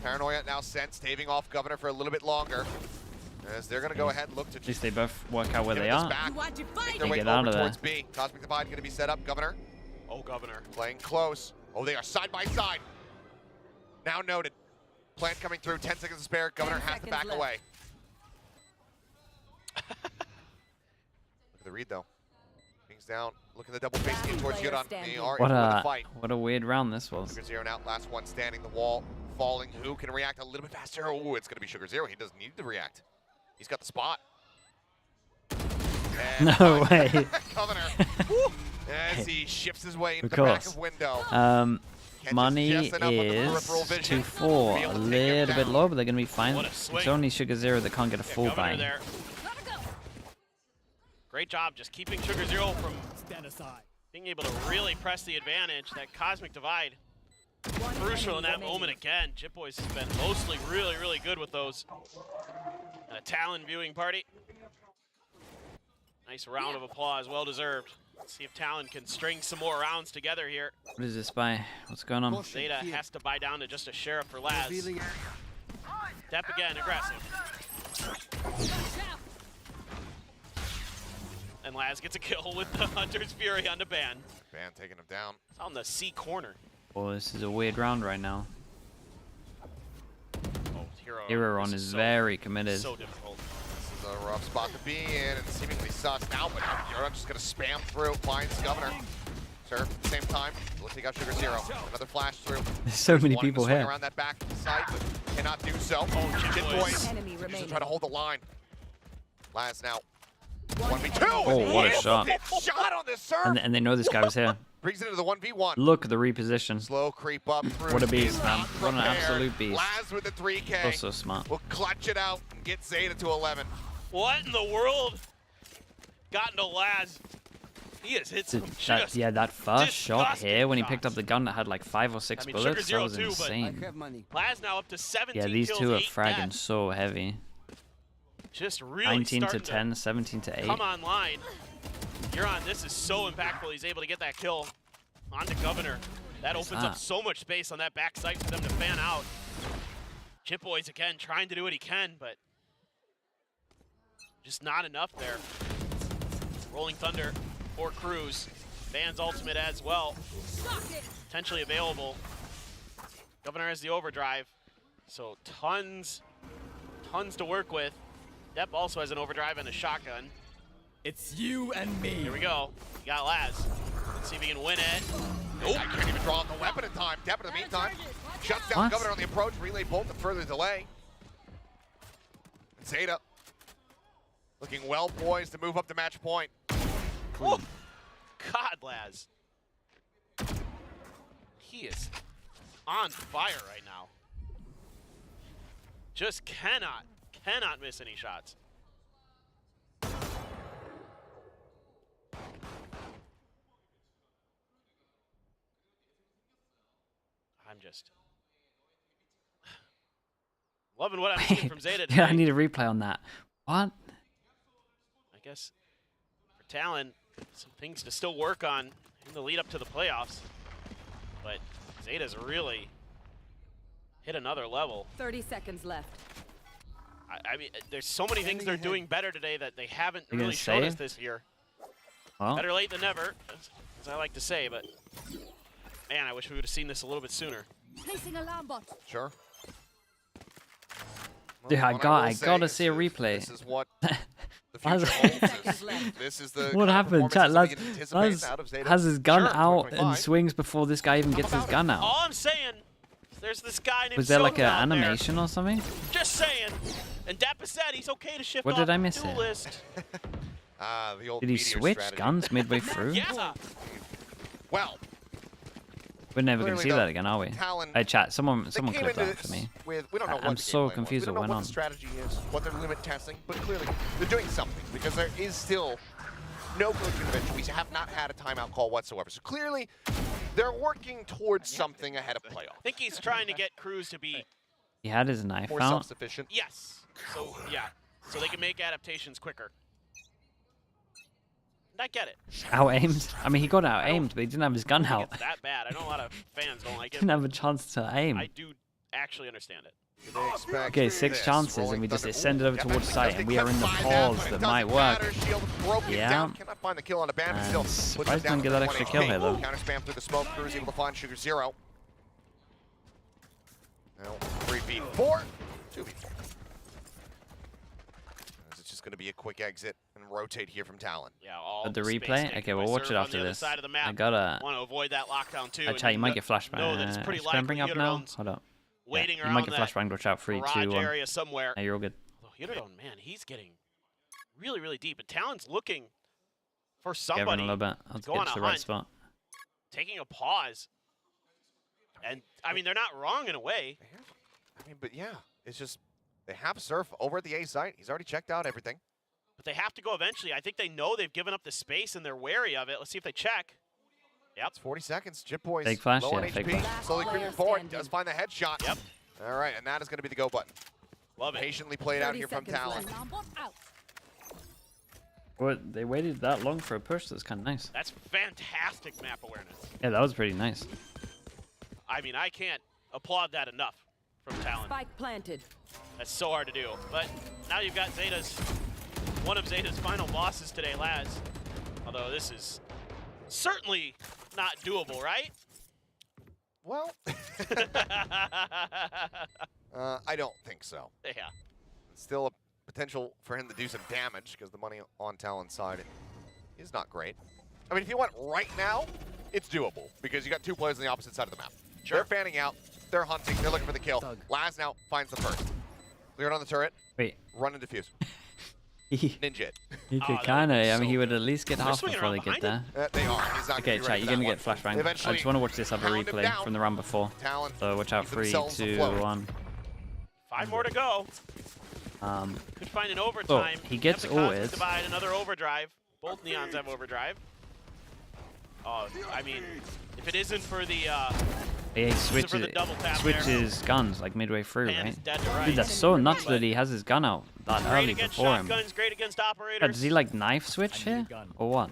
Paranoia now sent, staving off Governor for a little bit longer. As they're going to go ahead and look to... At least they both work out where they are. They get out of there. towards B. Cosmic Divide going to be set up. Governor. Oh, Governor. Playing close. Oh, they are side by side. Now noted. Plant coming through. 10 seconds to spare. Governor has to back away. Look at the read, though. Things down. Look at the double face in towards Yudon. They are in the fight. What a weird round this was. Sugar Zero now. Last one standing. The wall falling. Who can react a little bit faster? Oh, it's going to be Sugar Zero. He doesn't need to react. He's got the spot. And no way. Governor. As he shifts his way into the back of window. Money is 2-4. A little bit low, but they're going to be fine. It's only Sugar Zero that can't get a full buy. Great job just keeping Sugar Zero from being able to really press the advantage. That Cosmic Divide, crucial in that moment again. Jip Boys has been mostly really good with those. And a Talon viewing party. Nice round of applause, well deserved. Let's see if Talon can string some more rounds together here. What is this buy? What's going on? Zeta has to buy down to just a Sheriff for Laz. Dep again, aggressive. And Laz gets a kill with the Hunter's Fury on the Ban. Ban taking him down. It's on the C corner. Oh, this is a weird round right now. Oh, Hero on is very committed. So difficult. This is a rough spot to be in, and seemingly sus now, but Hero just going to spam through, finds Governor. Surf at the same time, we'll take out Sugar Zero. Another flash through. There's so many Wanted to people swing here. around that back side, but cannot do so. Oh, Jit Boys. Just try to hold the line. Laz now. 1v2. Oh, what a shot. Shot on this surf. And they know this guy was here. Brings it into the 1v1. Look at the reposition. Slow creep up through. What a beast, man. What an absolute beast. Laz with the 3K. Oh, so smart. Will clutch it out and get Zeta to 11. What in the world? Got into Laz. He has hit some just that first shot disgusting here when he shots. picked up the gun that had like 5 or 6 bullets, that was insane. Laz now up to 17 Yeah, these kills, two are 8 fragging deaths. so heavy. Just really 19 to starting 10, 17 to 8. Come online. Huron, this is so impactful. He's able to get that kill onto Governor. That opens up so much space on that backside for them to fan out. Chip Boys again trying to do what he can, but just not enough there. Rolling Thunder or Cruz. Van's ultimate as well. Potentially available. Governor has the overdrive. So tons to work with. Depp also has an overdrive and a shotgun. It's you and me. Here we go. We got Laz. Let's see if he can win it. Nope. I can't even draw out the weapon in time. Depp in the meantime shuts down Governor on the approach. Relay bolt to further delay. And Zeta looking well poised to move up to match point. Oh, God, Laz. He is on fire right now. Just cannot miss any shots. I'm just loving what I'm seeing from Zeta today. Yeah, I need a replay on that. What? I guess for Talon, some things to still work on in the lead up to the playoffs. But Zeta's really hit another level. 30 seconds left. I mean, there's so many things they're doing better today that they haven't You really gonna shown say us it? this year. Well, Better late than never, as I like to say, but man, I wish we would have seen this a little bit sooner. Placing alarm bot. Sure. yeah, I gotta see a This replay. is what the Laz- future holds. This is the What kind of happened? performance Chat, that Laz, we can anticipate Laz out of Zeta. has his gun Sure, out and 2025. swings before this guy even gets his gun out. All I'm saying, the's this guy named Was there like Soda an out there. animation or something? Just saying. And Dappa said he's okay to shift What off did I the miss duel here? list. The old Did he meteor switch strategy. guns midway through? Yeah. Well, We're never gonna clearly see the that again, are we? Talon- Hey, chat. Someone they came clip into that for this me. with, we don't know what I'm the so game plan was. confused We what don't went know what on. the strategy is, what they're limit testing, but clearly they're doing something because there is still no coach intervention. We have not had a timeout call whatsoever. So clearly they're working towards something ahead of playoff. I think he's trying to get Cruz to be He had his knife More out. self-sufficient. yes. So yeah. So they can make adaptations quicker. And I get it. Out aimed. I mean, he got out aimed, but he didn't have his gun out. It's that bad. I know a lot of fans don't like it. Didn't have a chance to aim. I do actually understand it. They expect Okay, 6 this. chances, Rolling and we just Thunder. send it over Ooh, towards yeah, site, they and we are in the couldn't find that, pause but it that doesn't might work. matter. Shield broken Yeah. down. Cannot find the kill on the band, but still And puts surprised it down didn't get to that 1 extra kill HP. here, though. Counter spam through the smoke. Cruz able to find Sugar Zero. Now 3v4, 2v4. It's just going to be a quick exit and rotate here from Talon. Yeah, all But the space replay? taken Okay, by we'll watch it Serve on after the other this. side of the map. I gotta... Want to avoid that lockdown too. and chat, you might get know flashbang. that it's pretty Should I bring likely up now? Hyunodon's Hold up. waiting You around might get that flashbang. Watch out. 3, 2, garage 1. area somewhere. No, you're all good. Hyunodon, man, he's getting really deep. And Talon's looking for Yeah, run a somebody little bit. I'll to go get on to a the right hunt, spot. taking a pause. And I mean, they're not wrong in a way. I mean, but yeah, it's just they have Surf over at the A site. He's already checked out everything. But they have to go eventually. I think they know they've given up the space and they're wary of it. Let's see if they check. Yep. It's 40 seconds. Chip Boys Fake flash, low on yeah, fake HP. flash. Slowly creeping forward. Does find the headshot. Yep. All right, and that is going to be the go button. Love it. Patiently played out here from Talon. Alarm bot out. Well, they waited that long for a push. That's kind of nice. That's fantastic map awareness. Yeah, that was pretty nice. I mean, I can't applaud that enough from Talon. Spike planted. That's so hard to do. But now you've got Zeta's one of Zeta's final bosses today, Laz. Although this is certainly not doable, right? Well, I don't think so. Yeah. Still a potential for him to do some damage because the money on Talon's side is not great. I mean, if you went right now, it's doable because you got two players on the opposite side of the map. Sure. They're fanning out, they're hunting, they're looking for the kill. Laz now finds the first. Clear it on the turret. Wait. Run and defuse. Ninja it. He could kind of, I mean, he would at least get half before they get there. They are. He's not Okay, chat, you're going to get flashbang. I just want to watch this other replay from the round before. Talon, so watch out, 3, 2, 1. 5 more to go. Could find an overtime. He gets ulted. Divide another overdrive. Both Neons have overdrive. Oh, I mean, if it isn't for the he switches guns like midway through, right? Dude, that's so nuts that he has his gun out that early before him. Great against operators. Does he like knife switch here, or what?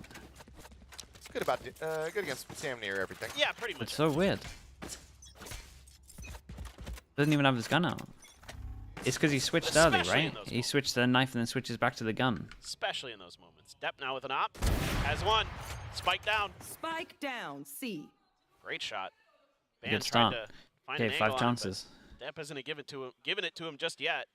It's good about good against damn near everything. Yeah, pretty much. It's so weird. Doesn't even have his gun out. It's because he switched early, right? He switched the knife and then switches back to the gun. Especially in those moments. Depp now with an op. Has one. Spike down. Spike down. C. Great shot. Good start. Okay, 5 chances. Depp isn't giving it to him just yet.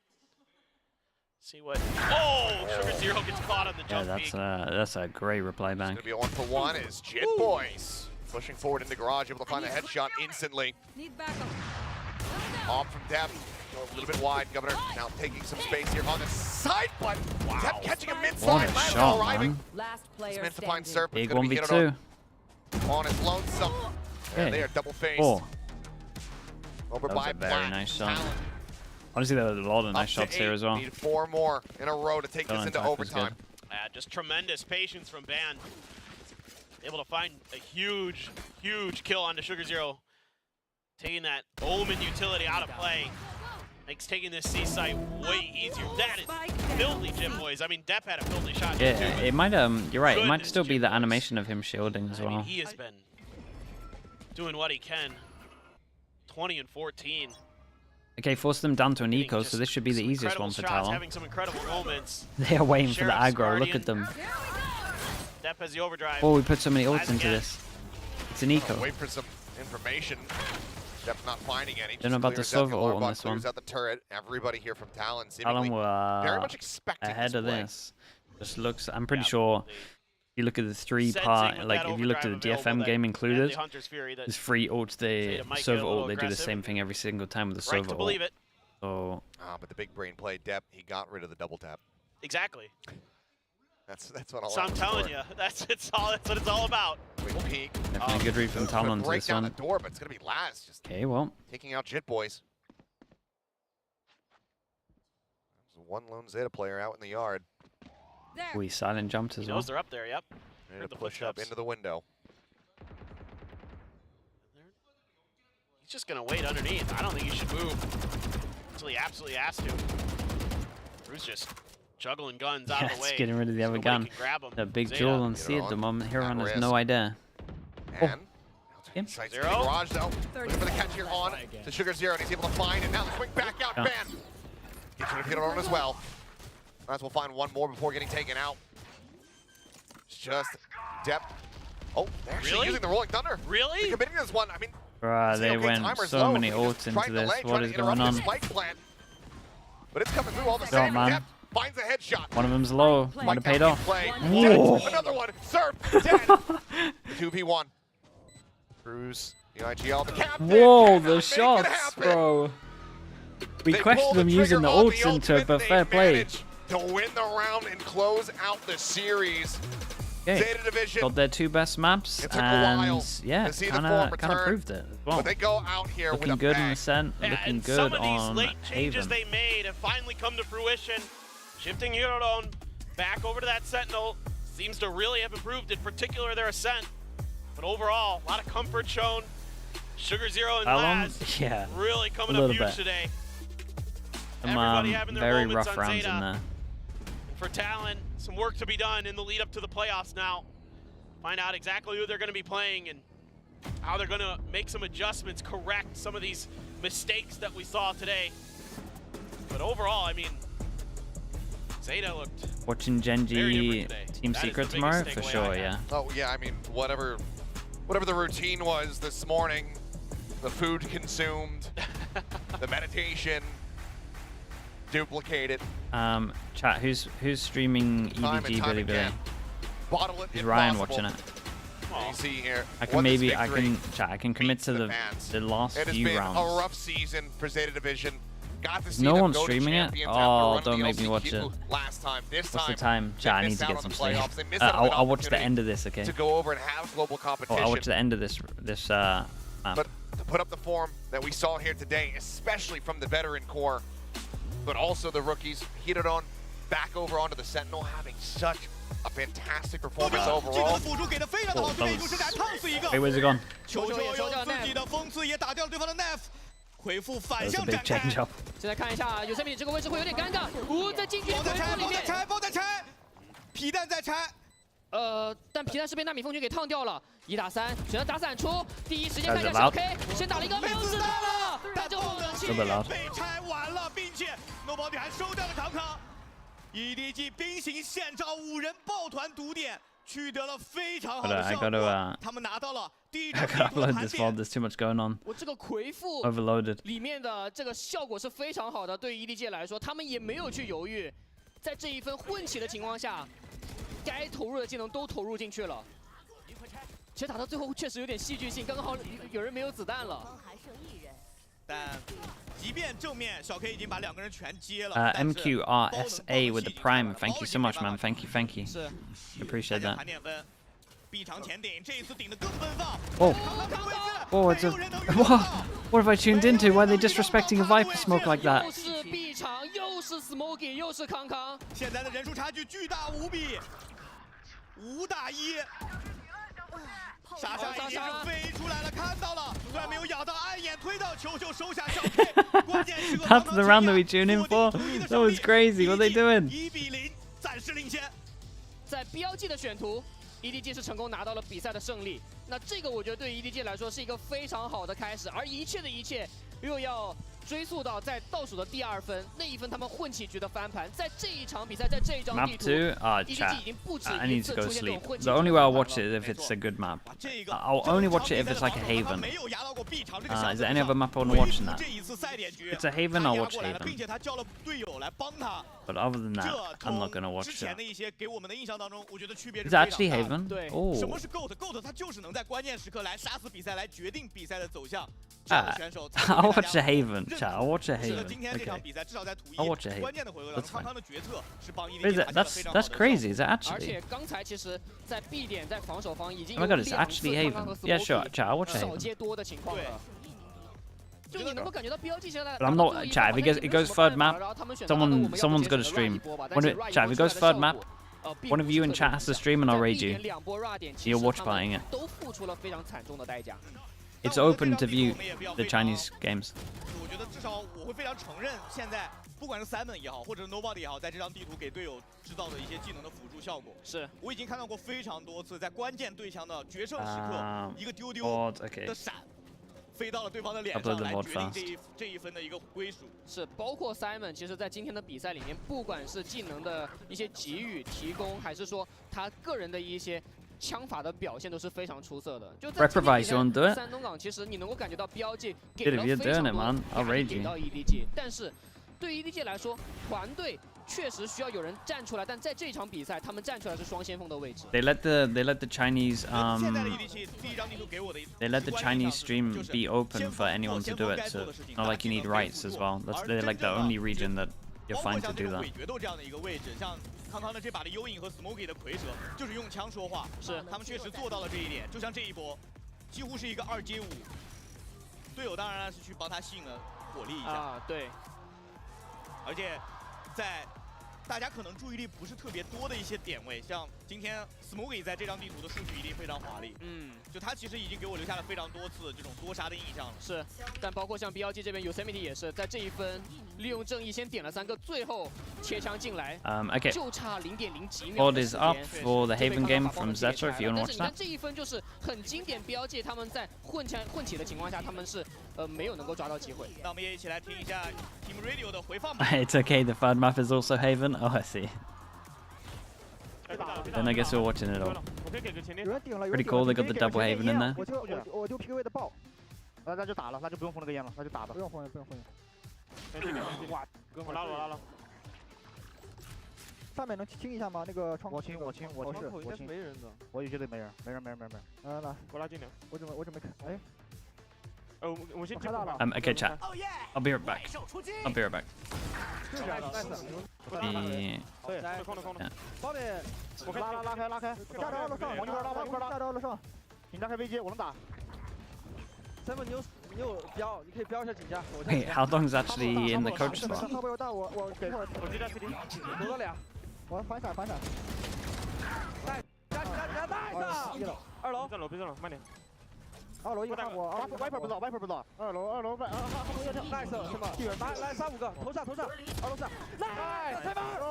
See what? Oh, Sugar Zero gets caught on the jump peak. That's a great replay back. It's gonna be a 1-for-1 as Jit Boys pushing forward into garage, able to find a headshot instantly. Need backup. Off from Depp. A little bit wide. Governor now taking some space here on the side, but Depp catching a mid-side. What a shot, man. Last player meant to find Serpent. Big 1v2. On his lonesome. And they are double-faced. Oh. Over That by was a very nice shot. Talon. Honestly, there were a lot of nice shots here as well. Need 4 more in a row to take this into overtime. Just tremendous patience from Ban. Able to find a huge kill onto Sugar Zero. Taking that Omen utility out of play. Makes taking this C site way easier. That is filthy, Jim Boys. I mean, Depp had a filthy shot. Yeah, it might, you're right, it might Goodness, still be Jim the Boys. animation of him shielding as well. I mean, he has been doing what he can. 20 and 14. Okay, force them down to an eco, so this should be the easiest one for Talon. Having some incredible moments. They are waiting for the Sheriff's aggro, Guardian. look at them. Depp has the overdrive. Oh, we put so many ults into this. It's an eco. Wait for some information. Depp not finding any. Don't know about the silver ult on this one. Out the turret. Everybody here from Talon Talon were very much expecting ahead of play. this. Just looks, I'm pretty sure if you look at the 3-part, like if you looked at the DFM game included, there's 3 ults, the silver ult, they do the same thing every single time with the silver ult. So, but the big brain play, Depp, he got rid of the double tap. Exactly. That's what all So I'm telling you, that's what it's all about. Quick peek. Definitely a good read from Talon to break this down one. the door, but it's gonna be Laz just Okay, well. taking out Jit Boys. There's one lone Zeta player out in the yard. We silent jumped as He well. knows they're up there, yep. Ready Heard to the push up footsteps. into the window. He's just gonna wait underneath. I don't think he should move until he absolutely has to. Drew's just juggling guns out Yeah, of the way. it's getting rid of the other gun. The big Zeta. jewel on C at the moment. Heron has no idea. And Him? Sights in the garage though. Looking for the catch here on to Sugar Zero, and he's able to find it. Now the swing back out, Yeah. Ban. He's going to hit it on as well. Might as well find one more before getting taken out. It's just Depp. Oh, they're actually Really? using the Rolling Thunder. Really? They're committing to this one. I mean, Bruh, they okay, went timer's so low. many He just ults tried into to this. delay, What trying is to going interrupt on? his spike plan. But it's coming through all the Go, same. man. Depp finds a headshot. One of them's low. Might have paid off. Play. Whoa. Another one. Surf. Dead. 2v1. Cruz. The IGL. The captain. Whoa, the cannot shots, make it happen. bro. We They questioned pull them the using the trigger on ults into ultimate, it, but they fair play. manage to win the round and close out the series. Okay. Zeta Division. Got their 2 best maps, It took a and while yeah, to see the kind form of return, proved it as well. But they go out here Looking with a good in bang. the scent, Yeah, looking and good some of these on late changes Haven. they made have finally come to fruition. Shifting Eurodome back over to that Sentinel seems to really have improved, in particular their ascent. But overall, a lot of comfort shown. Sugar Zero and Talon? Laz Yeah, really coming a up little huge bit. today. Some Everybody having their very moments rough on rounds Zeta. in there. And for Talon, some work to be done in the lead up to the playoffs now. Find out exactly who they're going to be playing and how they're going to make some adjustments, correct some of these mistakes that we saw today. But overall, I mean, Zeta looked Watching Genji Team Secret tomorrow for sure. Yeah. Oh yeah, I mean whatever the routine was this morning, the food consumed, the meditation duplicated. Chat, who's streaming EDG Billy Billy? Bottle it. Is Ryan watching it? You see here. I can commit to the last few It has been rounds. a rough season for Zeta Division. Got to see No them one's go to streaming it? champions Oh, after don't running make the me watch LCQ it. last time. This What's the time, time? Chat, I they need missed to out get on some the sleep. playoffs. They missed out on an I'll watch the opportunity end of this, okay? to go over and have global competition. I'll watch the end of this map. But to put up the form that we saw here today, especially from the veteran core, but also the rookies, heated on back over onto the Sentinel, having such a fantastic performance overall. Hey, where's it gone? 球球也收掉 自己的锋刺也打掉了对方的 Nef， 回复反向展开。现在看一下，有森米这个位置会有点尴尬。在禁区里面，包在拆，皮蛋在拆。但皮蛋是被纳米风群给烫掉了。1打3，选择打闪出，第一时间看一下小 K， 先打了一个没有子弹了，大家放冷气。被拆完了，并且 Nobody 还收掉了康康。EDG 兵行险招，5人抱团堵点，取得了非常好的效果。他们拿到了第一张地图的盘点。 There's too much going on. 我这个回复 Overloaded 里面的这个效果是非常好的，对于 EDG 来说，他们也没有去犹豫，在这一分混起的情况下，该投入的技能都投入进去了。其实打到最后确实有点戏剧性，刚刚好有人没有子弹了。但即便正面小 K 已经把2个人全接了。MQRSA with the Prime. Thank you so much, man. Thank you, thank you. Appreciate that. 必尝前顶，这一次顶得更奔放。 Whoa. Whoa, it's a... What have I tuned into? Why are they disrespecting a Viper smoke like that? 又是必尝，又是 Smokey， 又是康康。现在的人数差距巨大无比，5打1。莎莎已经是飞出来了，看到了，虽然没有咬到，暗眼推到，球球收下小 K。关键时刻 That's the round that we tuned in for? That was crazy. What are they doing? 1比0，暂时领先。在标记的选图。 EDG 是成功拿到了比赛的胜利，那这个我觉得对于 EDG 来说是一个非常好的开始，而一切的一切又要追溯到在倒数的第2分，那一分他们混起局的翻盘，在这一场比赛，在这一张地图 ，EDG 已经不止一次出现这种混起局。 The only way I'll watch it is if it's a good map. I'll only watch it if it's like a Haven. Is there any other map I want to watch in that? If it's a Haven, I'll watch Haven. But other than that, I'm not gonna watch it. Is it actually Haven? Oh. 什么是 GOAT？GOAT 它就是能在关键时刻来杀死比赛，来决定比赛的走向。I'll watch a Haven. I'll watch a Haven. I'll watch a Haven. That's fine. Is it? That's crazy. Is it 而 actually? 且刚才其实，在 B 点在防守方已经 Oh my god, it's actually Haven. Yeah, sure. I'll watch a 少 Haven. 接多的情况了。就你能够感觉到标记现在。 But I'm not. Chat. If it goes third map, someone's got to stream. Chat. If it goes third map, one of you in chat has to stream, and I'll raid you. You'll watch playing it. 都付出了非常惨重的代价。 It's open to view the Chinese games. 我觉得至少我会非常承认，现在不管是 Simon 也好，或者 Nobody 也好，在这张地图给队友制造的一些技能的辅助效果，是我已经看到过非常多次，在关键对枪的决胜时刻，一个丢丢的闪。 飞到了对方的脸上，来决定这一分的一个归属。是，包括 Simon， 其实在今天的比赛里面，不管是技能的一些给予提供，还是说他个人的一些枪法的表现，都是非常出色的。就在山东港，其实你能够感觉到标记给了非常多给到 EDG， 但是对于 EDG 来说，团队。 确实需要有人站出来，但在这场比赛，他们站出来是双先锋的位置。They let the Chinese they let the Chinese stream be open for anyone to do it. So not like you need rights as well. They're like the only region that you're fine to do that. 鬼决斗这样的一个位置，像康康的这把的幽影和 Smokey 的蝰蛇，就是用枪说话。是，他们确实做到了这一点。就像这一波，几乎是一个2接5，队友当然是去帮他吸引了火力一下。啊，对。而且。 在大家可能注意力不是特别多的一些点位，像今天 Smokey 在这张地图的数据一定非常华丽。就他其实已经给我留下了非常多次这种多杀的印象了。是，但包括像 BLG 这边 Yosemite 也是在这一分利用正义先点了3个，最后切枪进来， Okay. 就差0.0几秒 Board 的 is 时 up 间。 for the 就被 Haven 康康 game 把爆 from 头给 Zeta 拆 if you 了 want to 但是 watch 你看 that. 这一分就是很经典标记，他们在混起的情况下，他们是没有能够抓到机会。那我们也一起来听一下 Team Radio 的回放。It's okay, the third map is also Haven. Oh, I see. Then I guess we're watching it all. Pretty cool, they got the double Haven in there. 我就 PK 位的爆，那就打了，那就不用封那个烟了，那就打吧。不用封烟，不用封烟。哇，我拉了。上面能清一下吗？那个窗口。我清。应该是没人的。我也觉得没人。来，我拉近点。我准备看，哎。我先开大了。Okay, chat. I'll be right back. I'll be right back. 对，空的。包贝，拉开，架着2楼上，往一块拉，架着2楼上。你拉开飞机，我能打。3分你有标，你可以标一下警架。Wait, how long's actually in the coach slot? 炮贝又大，我给会儿。我直接 CD， 夺到2。我反闪。带上。2楼。别站了，慢点。2楼一个看我，Viper 不知道，2楼，nice 是吧？来3-5个，头上，2楼上，nice，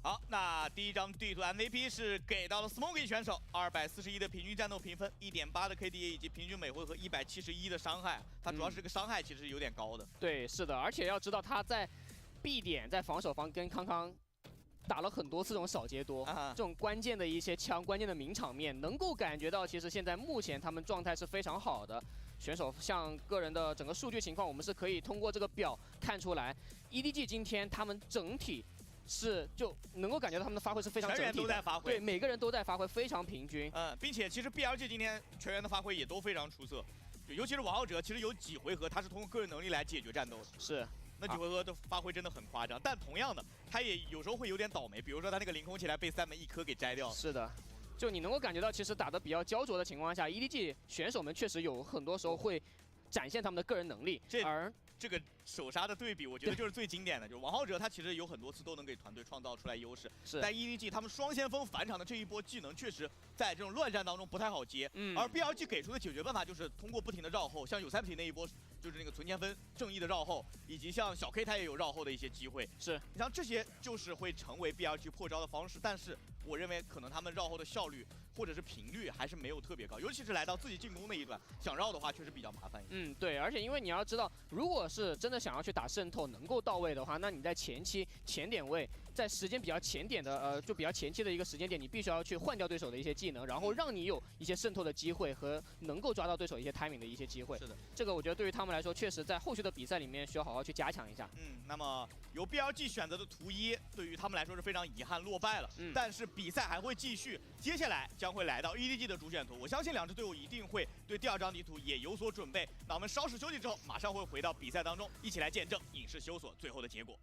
好，那第一张地图 MVP 是给到了 Smoky 选手，241的平均战斗评分，1.8的 KDA 以及平均每回合171的伤害。他主要是这个伤害其实有点高的。对，是的，而且要知道他在 B 点在防守方跟康康打了很多次这种扫截多，这种关键的一些枪、关键的名场面，能够感觉到其实现在目前他们状态是非常好的。选手像个人的整个数据情况，我们是可以通过这个表看出来。EDG 今天他们整体是就能够感觉到他们的发挥是非常整体的，全员都在发挥，对，每个人都在发挥，非常平均。并且其实 BLG 今天全员的发挥也都非常出色，尤其是王浩哲，其实有几回合他是通过个人能力来解决战斗的。是。 那几回合的发挥真的很夸张，但同样的，他也有时候会有点倒霉，比如说他那个凌空起来被3门1颗给摘掉了。是的，就你能够感觉到，其实打得比较焦灼的情况下 ，EDG 选手们确实有很多时候会展现他们的个人能力，而这个手杀的对比，我觉得就是最经典的，就是王浩哲他其实有很多次都能给团队创造出来优势，但 EDG 他们双先锋返场的这一波技能，确实在这种乱战当中不太好接。而 BLG 给出的解决办法就是通过不停的绕后，像有3皮那一波。 就是那个存钱分正义的绕后，以及像小 K 他也有绕后的一些机会。是你像这些就是会成为 BLG 破招的方式，但是我认为可能他们绕后的效率或者是频率还是没有特别高，尤其是来到自己进攻那一段，想绕的话确实比较麻烦。对，而且因为你要知道，如果是真的想要去打渗透能够到位的话，那你在前期前点位，在时间比较前点的就比较前期的一个时间点，你必须要去换掉对手的一些技能，然后让你有一些渗透的机会和能够抓到对手一些 timing 的一些机会。是的，这个我觉得对于他们来说，确实在后续的比赛里面需要好好去加强一下。那么由 BLG 选择的图1，对于他们来说是非常遗憾落败了。但是比赛还会继续，接下来将会来到 EDG 的主选图，我相信2支队伍一定会对第2张地图也有所准备。那我们稍事休息之后，马上会回到比赛当中，一起来见证影视修索最后的结果。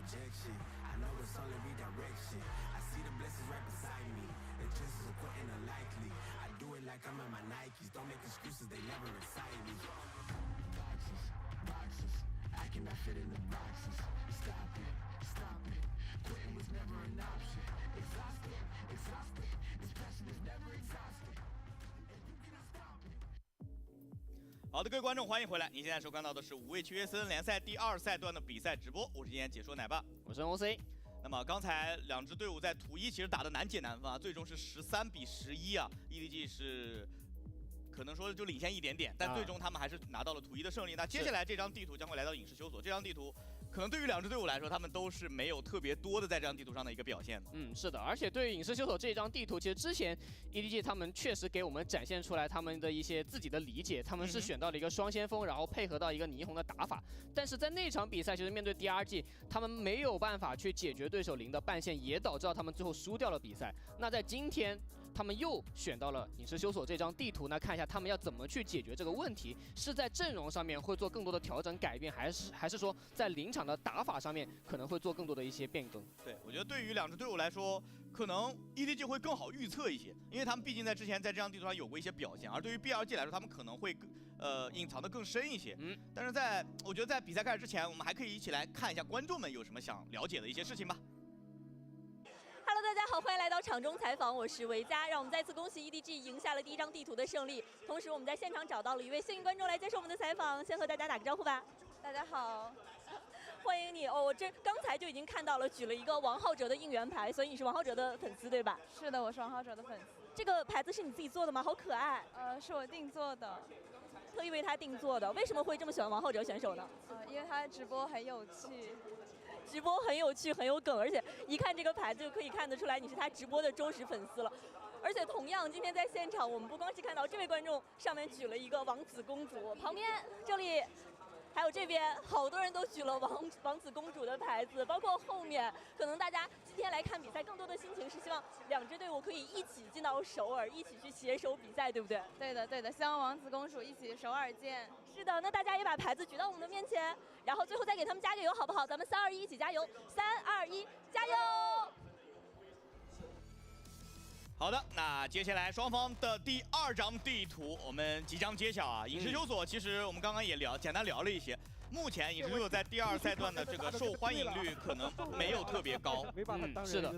rejection. I know it's only redirection. I see the blessings right beside me. The chances of quitting are likely. I do it like I'm in my Nikes. Don't make excuses, they never excite me. Boxes, boxes. I cannot fit in the boxes. Stop it, stop it. Quitting was never an option. Exhausted, exhausted. This passion is never exhausted. And you cannot stop it. 好的，各位观众，欢迎回来！您现在收看到的是5位契约斯联赛第2赛段的比赛直播，我是今天解说奶爸，我是 OC。那么刚才两支队伍在图1其实打得难解难分啊，最终是13比11啊 ，EDG 是可能说就领先一点点，但最终他们还是拿到了图1的胜利。那接下来这张地图将会来到影视修索，这张地图可能对于两支队伍来说，他们都是没有特别多的在这张地图上的一个表现的。是的，而且对于影视修所这张地图，其实之前 EDG 他们确实给我们展现出来他们的一些自己的理解，他们是选到了一个双先锋，然后配合到一个霓虹的打法。但是在那场比赛，其实面对 DRG， 他们没有办法去解决对手零的半线，也导致到他们最后输掉了比赛。那在今天，他们又选到了影视修所这张地图，那看一下他们要怎么去解决这个问题，是在阵容上面会做更多的调整改变，还是说在临场的打法上面可能会做更多的一些变更？对，我觉得对于两支队伍来说，可能 EDG 会更好预测一些，因为他们毕竟在之前在这张地图上有过一些表现，而对于 BLG 来说，他们可能会隐藏的更深一些。但是我觉得在比赛开始之前，我们还可以一起来看一下观众们有什么想了解的一些事情吧。Hello， 大家好，欢迎来到场中采访，我是维嘉。让我们再次恭喜 EDG 赢下了第一张地图的胜利。同时，我们在现场找到了一位幸运观众来接受我们的采访，先和大家打个招呼吧。大家好，欢迎你哦！我这刚才就已经看到了，举了一个王浩哲的应援牌，所以你是王浩哲的粉丝对吧？是的，我是王浩哲的粉丝。这个牌子是你自己做的吗？好可爱。是我定做的，特意为他定做的。为什么会这么喜欢王浩哲选手呢？因为他的直播很有趣。直播很有趣，很有梗，而且一看这个牌子就可以看得出来你是他直播的忠实粉丝了。而且同样，今天在现场，我们不光是看到这位观众上面举了一个王子公主，旁边这里还有这边好多人都举了王子公主的牌子，包括后面，可能大家今天来看比赛，更多的心情是希望两支队伍可以一起进到首尔，一起去携手比赛，对不对？对的，对的，希望王子公主一起首尔见。是的，那大家也把牌子举到我们的面前，然后最后再给他们加个油，好不好？咱们3、2、1一起加油！3、2、1，加油！好的，那接下来双方的第二张地图我们即将揭晓啊。影视修所其实我们刚刚也简单聊了一些，目前影视修所在第二赛段的这个受欢迎率可能没有特别高。是的。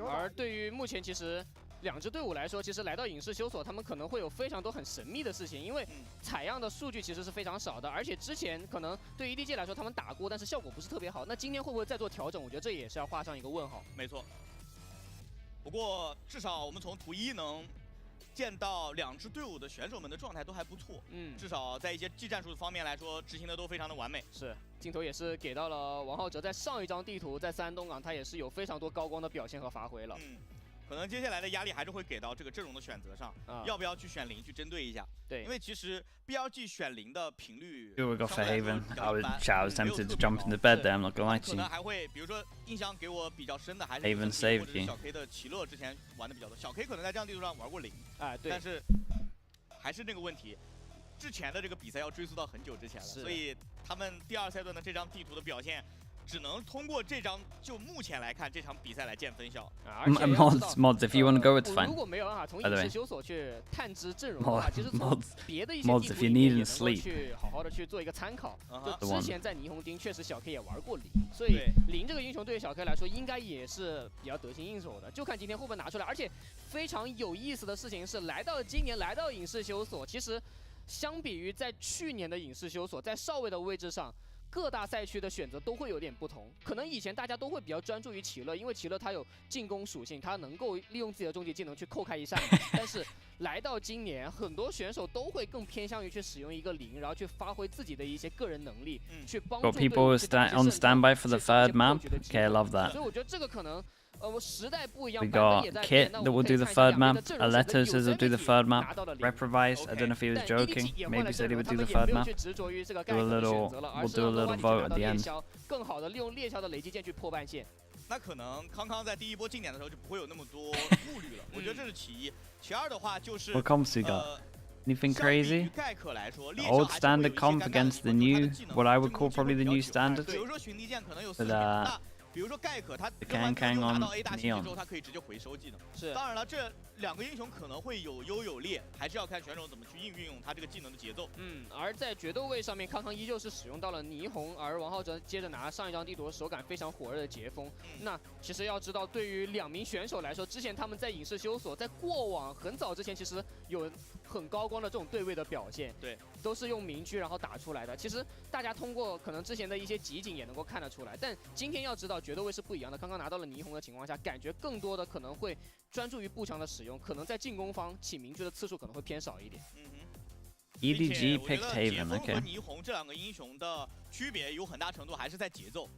而对于目前其实两支队伍来说，其实来到影视修所，他们可能会有非常多很神秘的事情，因为采样的数据其实是非常少的，而且之前可能对于 EDG 来说，他们打过，但是效果不是特别好。那今天会不会再做调整？我觉得这也是要画上一个问号。没错。不过至少我们从图1能见到两支队伍的选手们的状态都还不错。至少在一些技战术方面来说，执行的都非常的完美。是，镜头也是给到了王浩哲，在上一张地图在3东港，他也是有非常多高光的表现和发挥了。可能接下来的压力还是会给到这个阵容的选择上，要不要去选0去针对一下？对，因为其实 BLG 选0的频率。We got for Haven. I was tempted to jump into bed there. I'm not gonna lie to you. 可能还会，比如说印象给我比较深的还是 Haven saved you. 小 K 的奇乐之前玩的比较多，小 K 可能在这样地图上玩过0，对，但是还是那个问题，之前的这个比赛要追溯到很久之前了，所以他们第二赛段的这张地图的表现。只能通过这张，就目前来看，这场比赛来见分晓。Mods, if you want to go, it's fine. 如果没有办法从影视修所去探知阵容的话，其实从别的一些地图 if you 里面 need 也 and 能够 sleep. 去好好的去做一个参考。就之前在霓虹町确实小 K 也玩过0，所以0这个英雄对于小 K 来说应该也是比较得心应手的，就看今天会不会拿出来。而且非常有意思的事情是，今年来到影视修所，其实相比于在去年的影视修所，在少尉的位置上。各大赛区的选择都会有点不同，可能以前大家都会比较专注于奇乐，因为奇乐它有进攻属性，它能够利用自己的终极技能去扣开一扇门。但是来到今年，很多选手都会更偏向于去使用一个0，然后去发挥自己的一些个人能力，去帮助 Got people on standby for the third map. Okay, I love that. 所以我觉得这个可能。时代不一样 We got Kit that will do the third map. Aletta says he'll do the third map. Reprovise, I don't know if he was joking. Maybe said he would do the third map. We'll do a little vote at the end. 更好的利用猎枭的雷击剑去破半线。那可能康康在第一波竞点的时候就不会有那么多顾虑了。我觉得这是其一。其二的话就是 What comps we got? Anything crazy? Old standard comp against the new, what I would call probably the new standard. 比如说巡敌剑可能有4那比如说盖可，他跟完拿到 A 大型之后，他可以直接回收技能。是，当然了，这2个英雄可能会有优有劣，还是要看选手怎么去运用他这个技能的节奏。而在决斗位上面，康康依旧是使用到了霓虹，而王浩哲接着拿上一张地图手感非常火热的截锋。那其实要知道，对于2名选手来说，之前他们在影视修所，在过往很早之前，其实有很高光的这种对位的表现。对，都是用明狙然后打出来的。其实大家通过可能之前的一些集锦也能够看得出来，但今天要知道。决斗位是不一样的，刚刚拿到了霓虹的情况下，感觉更多的可能会专注于步枪的使用，可能在进攻方起明狙的次数可能会偏少一点。EDG picked Haven. Okay. 和霓虹这两个英雄的区别有很大程度还是在节奏。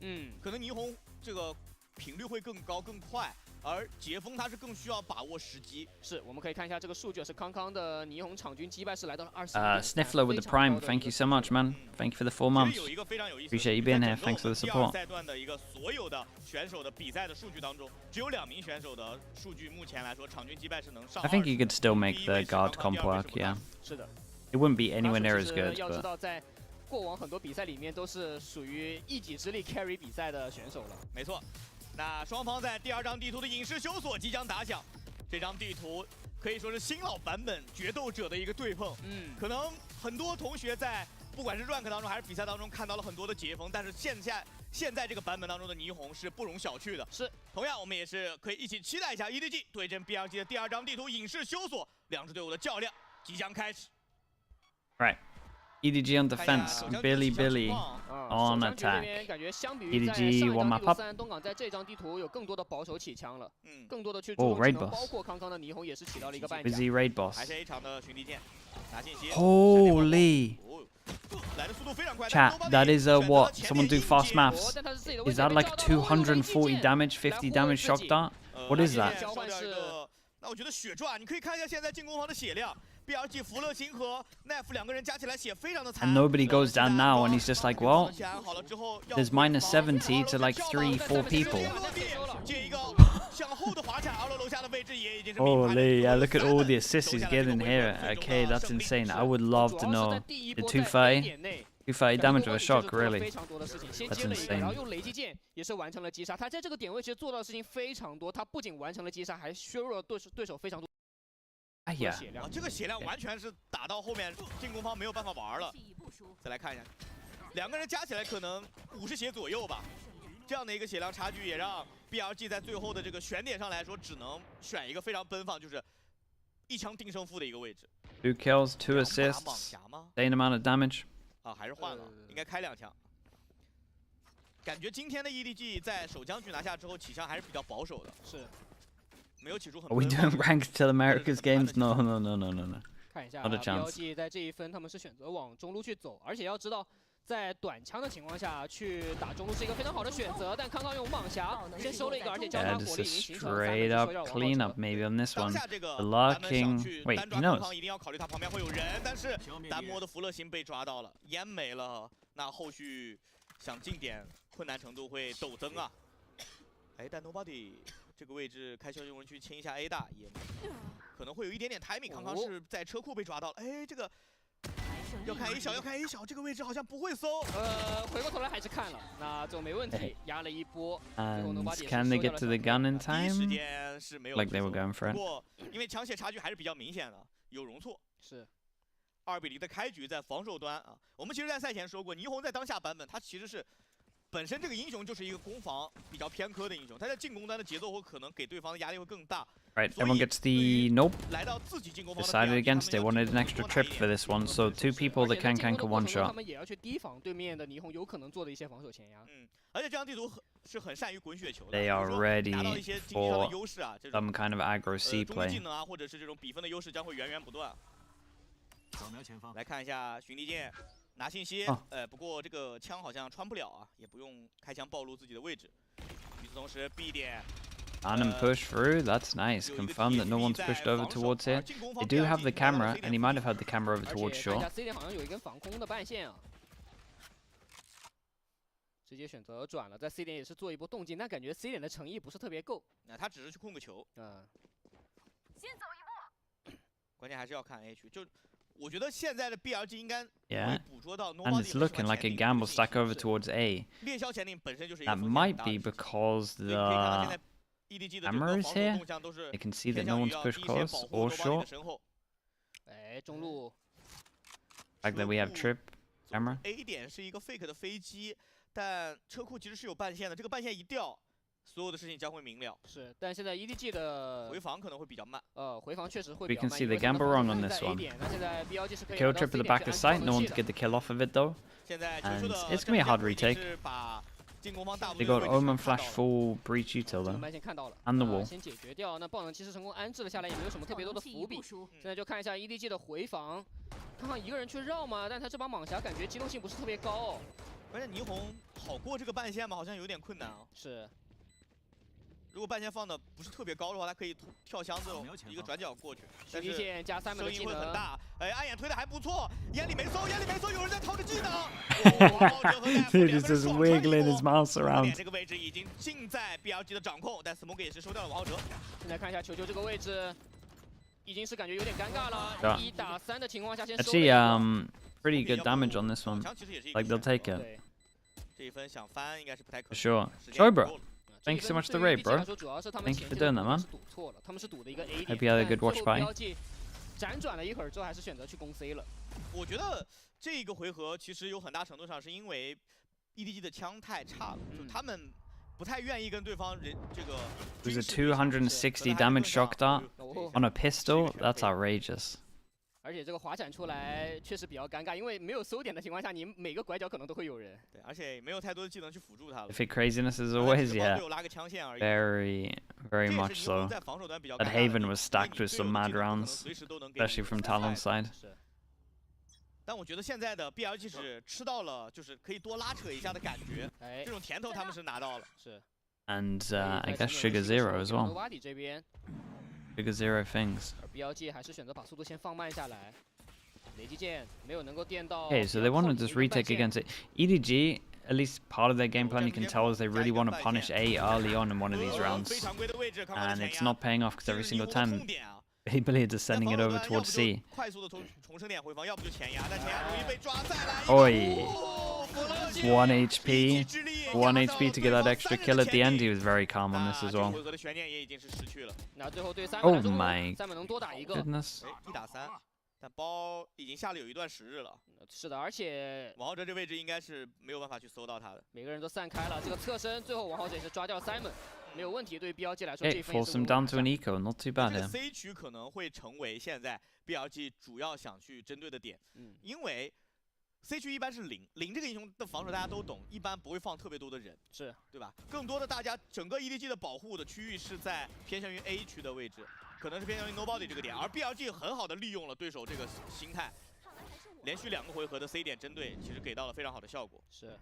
可能霓虹这个频率会更高更快。 而杰峰他是更需要把握时机。是，我们可以看一下这个数据，是康康的霓虹场均击败是来到了20。Sniffler with the Prime. Thank you so much, man. Thank you for the 4 months. Appreciate you being here. Thanks for the support. 赛段的一个所有的选手的比赛的数据当中，只有2名选手的数据目前来说场均击败是能上。I think you could still make the guard comp work. Yeah. 是的。It wouldn't be anywhere near as good. 要知道，在过往很多比赛里面都是属于一己之力 carry 比赛的选手了。没错。 那双方在第2张地图的影视修索即将打响，这张地图可以说是新老版本决斗者的一个对碰。可能很多同学在不管是 rank 当中还是比赛当中看到了很多的截锋，但是现在这个版本当中的霓虹是不容小觑的。是，同样我们也是可以一起期待一下 EDG 对阵 BRG 的第2张地图影视修索，两支队伍的较量即将开始。Right. EDG on defense, Billy on attack. EDG one map up. 东港在这张地图有更多的保守起枪了，更多的去注重技能，包括康康的霓虹也是起到了一个半甲。Busy raid boss. 还是 A 场的巡地剑，拿信息。Holy. 来的速度非常快。 Chat, that is a what? Someone do fast maths. Is that like 240 damage, 50 damage shock dart? What is that? 那我觉得血赚，你可以看一下现在进攻方的血量。 BRG 福乐星和奈夫2个人加起来血非常的惨。 And nobody goes down now, and he's just like, well, there's minus 70 to like 3-4 people. Holy, yeah, look at all the assists he's getting here. Okay, that's insane. I would love to know the 230 damage of a shock, really. That's insane. 然后用雷击剑也是完成了击杀。他在这个点位其实做到的事情非常多，他不仅完成了击杀，还削弱了对手非常多。 哎呀，这个血量完全是打到后面进攻方没有办法玩了。再来看一下，2个人加起来可能50血左右吧，这样的一个血量差距也让 BRG 在最后的这个选点上来说，只能选一个非常奔放，就是一枪定胜负的一个位置。 2 kills, 2 assists, same amount of damage. 啊，还是换了，应该开2枪。感觉今天的 EDG 在首将局拿下之后，起枪还是比较保守的。是。 Are we doing ranked till America's games? No. 看一下 BLG 在这一分他们是选择往中路去走，而且要知道，在短枪的情况下去打中路是一个非常好的选择。但康康用蟒侠先收了一个，而且交叉火力已经形成了straight up cleanup maybe on this one. The lurking. Wait, he knows. 一定要考虑他旁边会有人，但是单摸的福乐星被抓到了，烟没了，那后续想进点困难程度会陡增啊。哎，但 nobody。 这个位置开销用人去清一下 A 大，也可能会有一点点 timing。康康是在车库被抓到了，哎，这个要看 A 小，要看 A 小，这个位置好像不会搜。回过头来还是看了，那就没问题，压了一波。And can they get to the gun in time? 时间是没有 Like they were going for it. 不过因为枪械差距还是比较明显的，有容错。是2比0的开局，在防守端啊，我们其实在赛前说过，霓虹在当下版本它其实是。 本身这个英雄就是一个攻防比较偏科的英雄，他在进攻端的节奏会可能给对方的压力会更大。Right, everyone gets the nope. Decided against it. Wanted an extra trip for this one, so 2 people that can cancel 1 shot. 他们也要去提防对面的霓虹有可能做的一些防守前压。而且这张地图是很善于滚雪球的。 They are ready for some kind of aggro C play. 技能啊，或者是这种比分的优势将会源源不断。来看一下巡地剑。 拿信息，不过这个枪好像穿不了啊，也不用开枪暴露自己的位置。与此同时 ，B 点 And him push through, that's nice. Confirm that no one's pushed over towards here. They do have the camera, and he might have had the camera over towards shore. C 点好像有一根防空的半线啊，直接选择转了，在 C 点也是做一波动静，但感觉 C 点的诚意不是特别够。那他只是去控个球，先走一步。关键还是要看 A 区，就。 我觉得现在的 BRG 应该 Yeah, and it's looking like a gamble stack over towards A. That might be because the camera is here. They can see that no one's pushed close or short. The fact that we have trip camera. A 点是一个 fake 的飞机，但车库其实是有半线的，这个半线一掉。 所有的事情将会明了。是，但现在 EDG 的回防可能会比较慢。回防确实会 We can see the gamble wrong on this one. Kill trip at the back of sight. No one to get the kill off of it though. And it's gonna be a hard retake. They got Omen Flash full breach util though. And the wall. 先解决掉，那爆能其实成功安置了下来，也没有什么特别多的伏笔。现在就看一下 EDG 的回防。看看一个人去绕嘛，但他这把蟒侠感觉机动性不是特别高哦。关键霓虹好过这个半线吗？好像有点困难啊。是。 如果半线放的不是特别高的话，他可以跳箱子一个转角过去。但是剑加3声音会很大。哎，暗眼推的还不错，眼里没搜，有人在掏着技能。Dude is just wiggling his mouse around. 这个位置已经尽在 BLG 的掌控，但 Smoke 也是收掉了王浩哲。现在看一下球球这个位置，已经是感觉有点尴尬了。1打3的情况下，先收。Actually, pretty good damage on this one. Like they'll take it. 这一分想翻应该是不太可能。 For sure. Sorry, bro. Thank you so much for the raid, bro. Thank you for doing that, man. Hope you had a good watch party. 辗转了一会儿之后，还是选择去攻 C 了。我觉得这个回合其实有很大程度上是因为 EDG 的枪太差了，就他们不太愿意跟对方这个。It was a 260 damage shock dart on a pistol. That's outrageous. 而且这个滑铲出来确实比较尴尬，因为没有搜点的情况下，你每个拐角可能都会有人。对，而且没有太多的技能去辅助他了。Defeat craziness as always, yeah. Very much so. That Haven was stacked with some mad rounds, especially from Talon's side. 但我觉得现在的 BLG 是吃到了，就是可以多拉扯一下的感觉，这种甜头他们是拿到了。是。And I guess Sugar Zero as well. Sugar Zero things. BLG 还是选择把速度先放慢下来，雷击剑没有能够电到。Okay, so they want to just retake against it. EDG, at least part of their game plan you can tell is they really want to punish A early on in one of these rounds, and it's not paying off because every single time Billiards are sending it over towards C. Oi. 1 HP. 1 HP to get that extra kill at the end. He was very calm on this as well. Oh my goodness. 1打3，但包已经下了有一段时日了。是的，而且王浩哲这位置应该是没有办法去搜到他的。每个人都散开了，这个侧身，最后王浩哲也是抓掉 Simon， 没有问题。对于 BLG 来说，这一分也是 force him down to an eco, not too bad. 这个 C 区可能会成为现在 BLG 主要想去针对的点，因为 C 区一般是0这个英雄的防守大家都懂，一般不会放特别多的人，是对吧？更多的大家整个 EDG 的保护的区域是在偏向于 A 区的位置，可能是偏向于 Nobody 这个点，而 BLG 很好的利用了对手这个心态，连续2个回合的 C 点针对，其实给到了非常好的效果。是。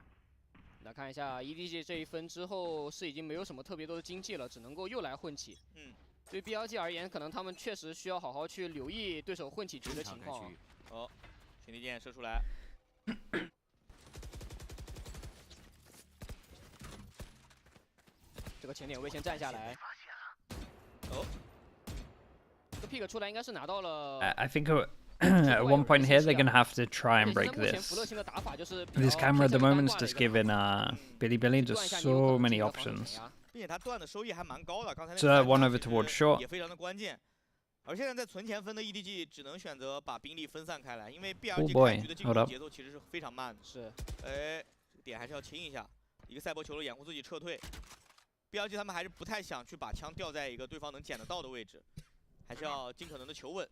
来看一下 EDG 这一分之后是已经没有什么特别多的经济了，只能够又来混起。对 BLG 而言，可能他们确实需要好好去留意对手混起局的情况。哦，群力剑射出来。这个前点位先站下来。哦，这个 pick 出来应该是拿到了。I think at one point here they're gonna have to try and break this. This camera at the moment is just giving Billy just so many options. 并且他断的收益还蛮高的，刚才So that one over towards short. 也非常的关键。而现在在存前分的 EDG 只能选择把兵力分散开来，因为 BLG 开局的进攻节奏其实是非常慢的。是。哎，这个点还是要清一下，一个赛博球了掩护自己撤退。BLG 他们还是不太想去把枪吊在一个对方能捡得到的位置，还是要尽可能的求稳。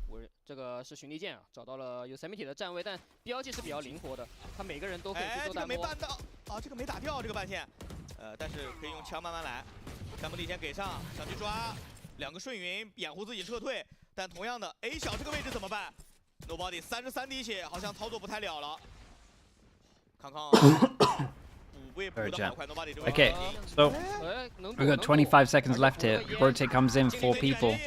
我这个是寻力剑啊，找到了Yosemite的站位，但 BLG 是比较灵活的，他每个人都可以去做弹幕。这个没办到啊，这个没打掉这个半线，但是可以用枪慢慢来。山姆地先给上，想去抓。2个顺云掩护自己撤退，但同样的 A 小这个位置怎么办 ？Nobody 33滴血，好像操作不太了了。康康补位补得好快 ，Nobody 这位。Okay, so we've got 25 seconds left here. Rotate comes in, 4 people.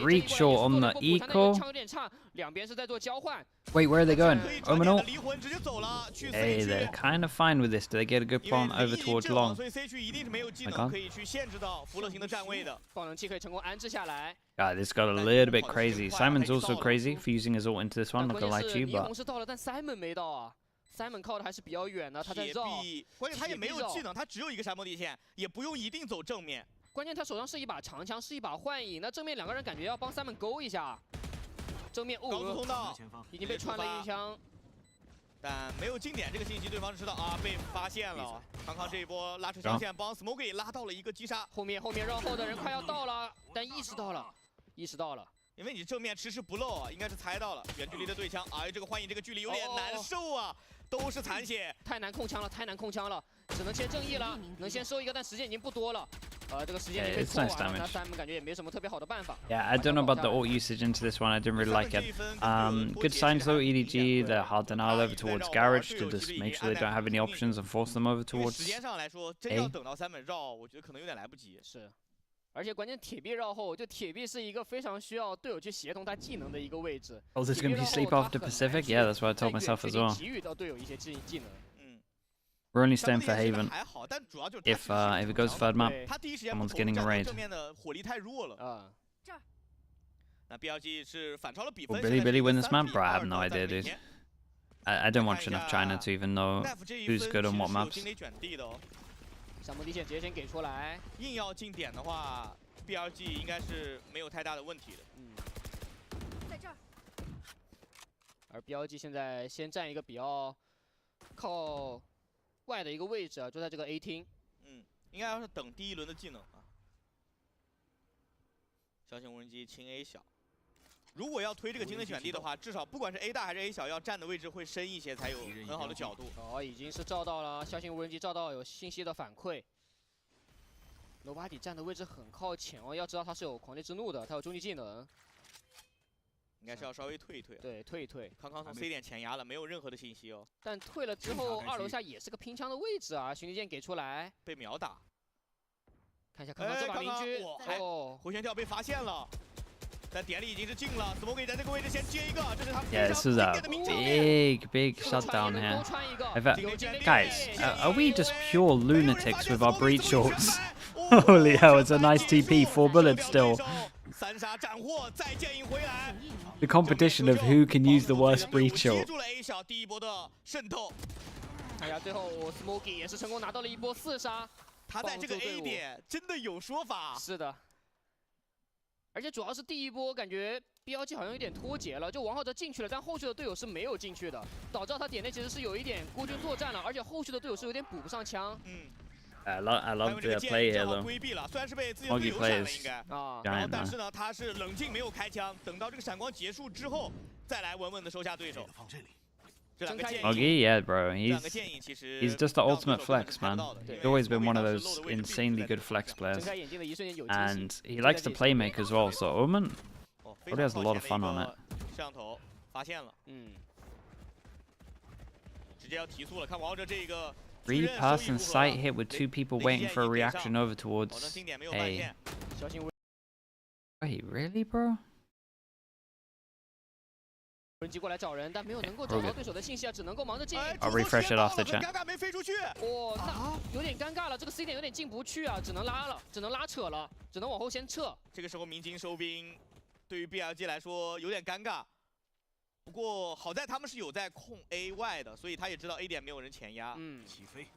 Reach short on the eco. Wait, where are they going? Omenal? Hey, they're kind of fine with this. Do they get a good plant over towards long? God, this got a little bit crazy. Simon's also crazy for using his ult into this one, not gonna lie to you, but... Simon 靠的还是比较远的，他在绕。关键他也没有技能，他只有一个闪魔底线，也不用一定走正面。关键他手上是一把长枪，是一把幻影。那正面2个人感觉要帮 Simon 勾一下。正面高速通道已经被穿了一枪，但没有进点这个信息，对方知道啊，被发现了。康康这一波拉扯枪线，帮 Smoke 拉到了一个击杀。后面绕后的人快要到了，但意识到了。因为你正面迟迟不漏啊，应该是猜到了远距离的对枪。哎，这个幻影这个距离有点难受啊。都是残血，太难控枪了，只能先正义了，能先收一个，但时间已经不多了。这个时间被 it's 拖 nice 完了，那 damage. Simon 感觉也没什么特别好的办法。Yeah, I don't know about the ult usage into this one. I didn't really like it. Good signs though, EDG. They're hard denial over towards Garage to just make sure they don't have any options and force them over towards 时间上来说，真要等到3本绕，我觉得可能有点来不及。是。 而且关键铁臂绕后，就铁臂是一个非常需要队友去协同他技能的一个位置。Oh, there's gonna be sleep after Pacific. Yeah, that's what I told myself as well. 给予到队友一些技能。We're only staying for Haven. If it goes third map, someone's getting a raid. 正面的火力太弱了啊。那 BLG 是反超了比分。 Will Billy win this map? Bro, I have no idea, dude. I don't watch enough China to even know who's good on what maps. 闪目地线直接先给出来，硬要进点的话 ，BLG 应该是没有太大的问题的。在这儿。而 BLG 现在先占一个比较靠外的一个位置啊，就在这个 A 厅。应该要是等第一轮的技能啊。小型无人机轻 A 小。如果要推这个精灵选地的话，至少不管是 A 大还是 A 小，要站的位置会深一些，才有很好的角度。哦，已经是照到了，小型无人机照到有信息的反馈。Nobody 站的位置很靠前哦，要知道他是有狂烈之怒的，他有终极技能。应该是要稍微退一退。对，退一退。康康从 C 点前压了，没有任何的信息哦。但退了之后，2楼下也是个拼枪的位置啊，寻敌剑给出来，被秒打。看一下康康这把明狙，哦，回旋跳被发现了。 但点里已经是进了 ，Smoky 在这个位置先接一个，这是他 Yeah, this is a big shutdown here. Guys, are we just pure lunatics with our breach shorts? Holy hell, it's a nice TP, 4 bullets still. The competition of who can use the worst breach short. 哎呀，最后 Smoky 也是成功拿到了一波4杀。他在这个 A 点真的有说法。是的。 而且主要是第一波感觉 BLG 好像有点脱节了，就王浩哲进去了，但后续的队友是没有进去的，导致他点内其实是有一点孤军作战了，而且后续的队友是有点补不上枪。I love the play here though. 规避了，虽然是被自由队友闪了应该啊，但是呢他是冷静没有开枪，等到这个闪光結束之後，再來穩穩的收下對手。 Oggy, yeah, bro. He's just the ultimate flex, man. He's always been one of those insanely good flex players. And he likes to play make as well, so Omen probably has a lot of fun on it. 摄像头发现了，直接要提速了，看王浩哲这个 3-person sight hit with 2 people waiting for a reaction over towards A. Wait, really, bro? 无人机过来找人，但没有能够找到对手的信息啊，只能够忙着进。I'll refresh it off the chat. 尴尬没飞出去。哇，那有点尴尬了，这个 C 点有点进不去啊，只能拉了，只能拉扯了，只能往后先撤。这个时候鸣金收兵，对于 BLG 来说有点尴尬。不过好在他们是有在控 A 外的，所以他也知道 A 点没有人前压。起飞。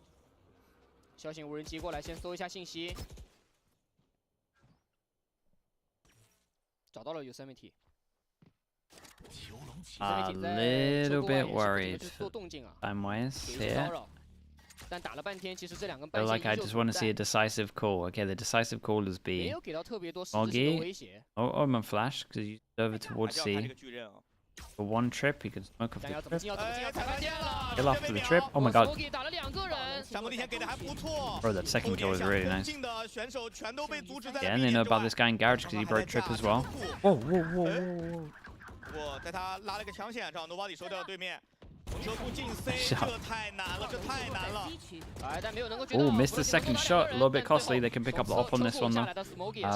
小型无人机过来先搜一下信息，找到了Yosemite。 A little bit worried. Time-wise here. Feel like I just want to see a decisive call. Okay, the decisive call is B. Oggy. Oh, Omen flash because he's over towards C. For 1 trip, he can smoke off the trip. Kill after the trip. Oh my god. Bro, that second kill was really nice. Yeah, and they know about this guy in Garage because he broke trip as well. Whoa, whoa, whoa, whoa. 我带他拉了个枪线，让 Nobody 收掉对面。车速进 C， 这太难了，这太难了。Oh, missed the second shot. A little bit costly. They can pick up the op on this one though.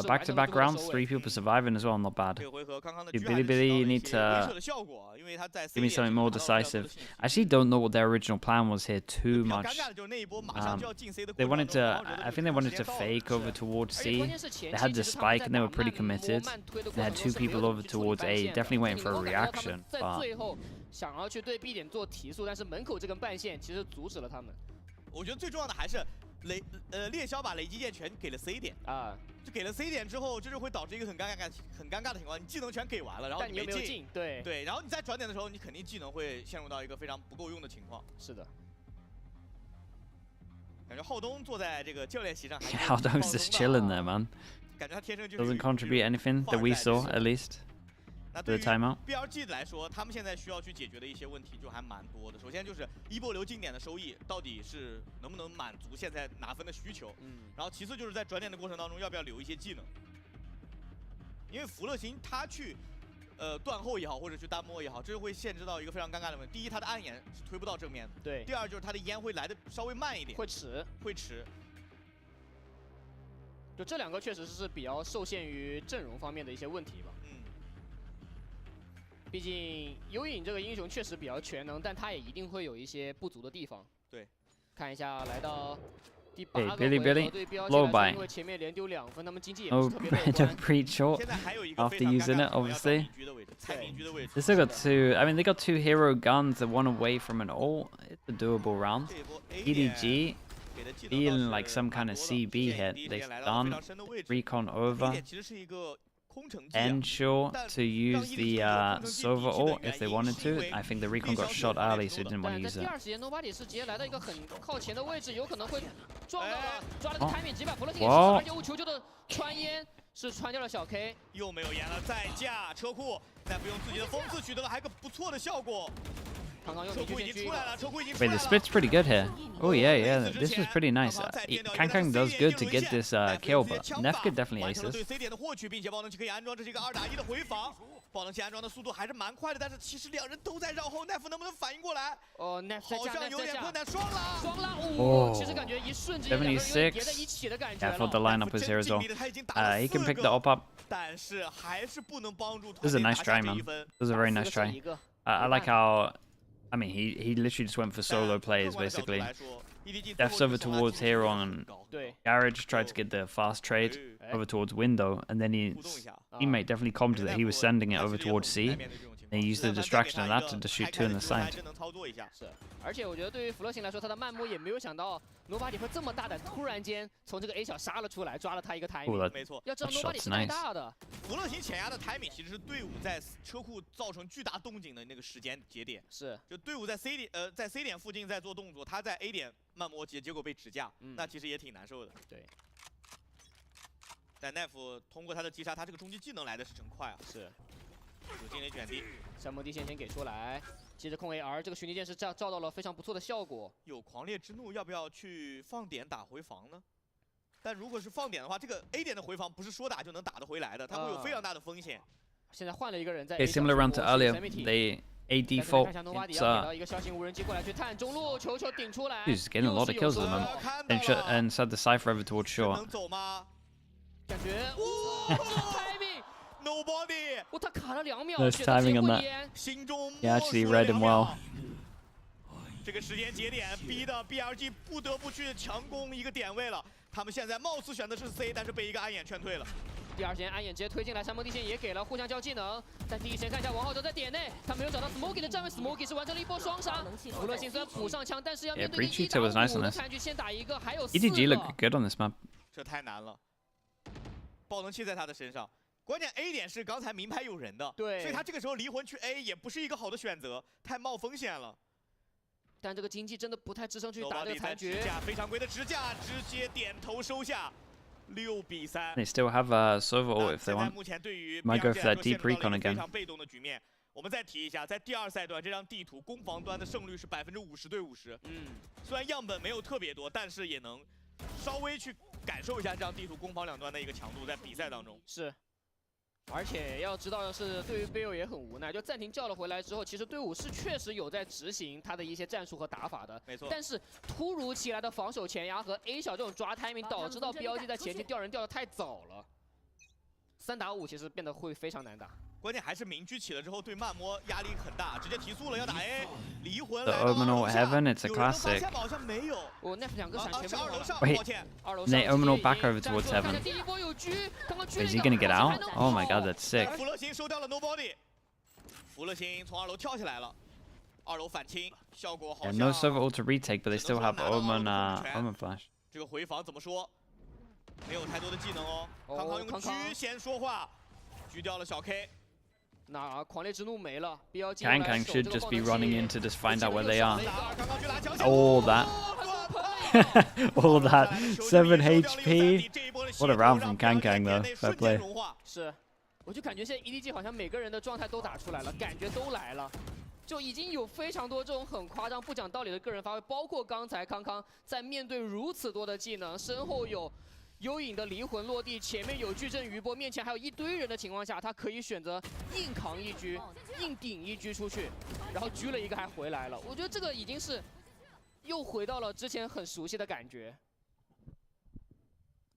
Back-to-back rounds, 3 people surviving as well. Not bad. Dude, Billy need to give me something more decisive. I actually don't know what their original plan was here too much. They wanted to. I think they wanted to fake over towards C. They had the spike and they were pretty committed. They had 2 people over towards A, definitely waiting for a reaction. But 想要去对 B 点做提速，但是门口这根半线其实阻止了他们。我觉得最重要的还是猎枭把雷击剑全给了 C 点啊，就给了 C 点之后，这就会导致一个很尴尬的情况，你技能全给完了，然后你没进，对，然后你再转点的时候，你肯定技能会陷入到一个非常不够用的情况。是的。感觉浩东坐在这个教练席上，浩东's just chilling there, man. 感觉他天生就是 doesn't contribute anything that we saw, at least. the timeout. BRG 来说，他们现在需要去解决的一些问题就还蛮多的。首先就是一波流经典的收益到底是能不能满足现在拿分的需求，然后其次就是在转点的过程当中要不要留一些技能，因为福乐行他去断后也好，或者去单摸也好，这就会限制到一个非常尴尬的问题。第一，他的暗眼是推不到正面的；对。第二，就是他的烟会来的稍微慢一点，会迟。就这两个确实是比较受限于阵容方面的一些问题吧。毕竟幽影这个英雄确实比较全能，但他也一定会有一些不足的地方。对。看一下来到第8个 Billy 对标记来说，因为前面连丢2分，他们经济也不是特别乐观。Pretty short after using it, obviously. They still got two. I mean, they got 2 hero guns and 1 away from an ult. It's a doable round. EDG feeling like some kind of CB hit. They stun. Recon over. Ensure to use the Sova ult if they wanted to. I think the Recon got shot early, so he didn't want to use it. 第2时间 ，Nobody 是直接来到一个很靠前的位置，有可能会撞到了，抓了个 timing， 直接把弗洛辛给吃了，而且无球球的穿烟是穿掉了小 K， 又没有烟了，再架车库，再不用自己的风刺取得了还个不错的效果。 Wait, the split's pretty good here. Oh yeah, this was pretty nice. Kang does good to get this kill, but Nef could definitely ace this. 爆能器安装的速度还是蛮快的，但是其实两人都在绕后，奈夫能不能反应过来？哦，奈夫好像有点困难，双拉，其实感觉一瞬之间两个人叠在一起的感觉。I thought the lineup was here as well. He can pick the op up. 但是还是不能帮助。This is a nice try, man. This is a very nice try. I like how. I mean, he literally just went for solo plays, basically. Def's over towards here on Garage, tried to get the fast trade over towards Window, and then his teammate definitely commented that he was sending it over towards C. And he used the distraction of that to shoot 2 in the side. 是，而且我觉得对于弗洛辛来说，他的慢摸也没有想到 Nobody 会这么大胆，突然间从这个 A 小杀了出来，抓了他一个 timing。没错，要知道 Nobody 是太大的。弗洛辛前压的 timing 其实是队伍在车库造成巨大动静的那个时间节点。是，就队伍在 C 点在 C 点附近在做动作，他在 A 点慢摸结果被直架，那其实也挺难受的。对。但奈夫通过他的击杀，他这个终极技能来的是真快啊！是。 有精灵卷地，山摩地线先给出来，接着控 AR， 这个寻敌剑是照到了非常不错的效果。有狂烈之怒，要不要去放点打回防呢？但如果是放点的话，这个 A 点的回防不是说打就能打得回来的，它会有非常大的风险。现在换了一个人在 A similar round to earlier, they A default. He's getting a lot of kills at the moment. And set the Cypher over towards short. 感觉 Nobody， 他卡了2秒， Nice timing on that. He actually read him well. 这个时间节点逼的 BRG 不得不去强攻一个点位了。他们现在貌似选的是 C， 但是被一个暗眼劝退了。第2时间暗眼直接推进来，山摩地线也给了，互相交技能。但第一时间看一下王浩哲在点内，他没有找到 Smokey 的站位 ，Smokey 是完成了一波双杀。弗洛辛虽然补上枪，但是要面对1打5的看局，先打一个，还有4个。EDG look good on this map. 这太难了，爆能器在他的身上。 关键 A 点是刚才明牌有人的，对，所以他这个时候离魂去 A 也不是一个好的选择，太冒风险了。但这个经济真的不太支撑去打这个残局。非常规的支架，直接点头收下，6比3。They still have a server ult if they want. 目前对于 might go for that deep recon again. 非常被动的局面。我们再提一下，在第2赛段这张地图攻防端的胜率是50%对50%。虽然样本没有特别多，但是也能稍微去感受一下这张地图攻防两端的一个强度，在比赛当中是。 而且要知道的是，对于贝欧也很无奈，就暂停叫了回来之后，其实队伍是确实有在执行他的一些战术和打法的。没错。但是突如其来的防守前压和 A 小这种抓 timing， 导致到 BLG 在前期掉人掉的太早了。3打5其实变得会非常难打。关键还是明狙起了之后对慢摸压力很大，直接提速了要打 A， 离魂 The Omenal Heaven, it's a classic. 好像没有。哦 ，Nef 2个闪全部2楼上， Wait, 抱歉。 Nate Omenal back over towards Heaven. Is he gonna get out? Oh my god, that's sick. 弗勒辛收掉了 Nobody， 弗勒辛从2楼跳下来了，2楼反清，效果好像。 No server ult to retake, but they still have Omen Flash. 这个回防怎么说？没有太多的技能哦。康康用狙先说话，狙掉了小 K。 那狂烈之怒没了 ，Kang should just be running in to just find out where they are. All that, all that, 7 HP. What a round from Kang though. Fair play. 是，我就感觉现在 EDG 好像每个人的状态都打出来了，感觉都来了。 就已经有非常多这种很夸张、不讲道理的个人发挥，包括刚才康康在面对如此多的技能，身后有幽影的离魂落地，前面有矩阵余波，面前还有一堆人的情况下，他可以选择硬扛一狙、硬顶一狙出去，然后狙了一个还回来了。我觉得这个已经是又回到了之前很熟悉的感觉。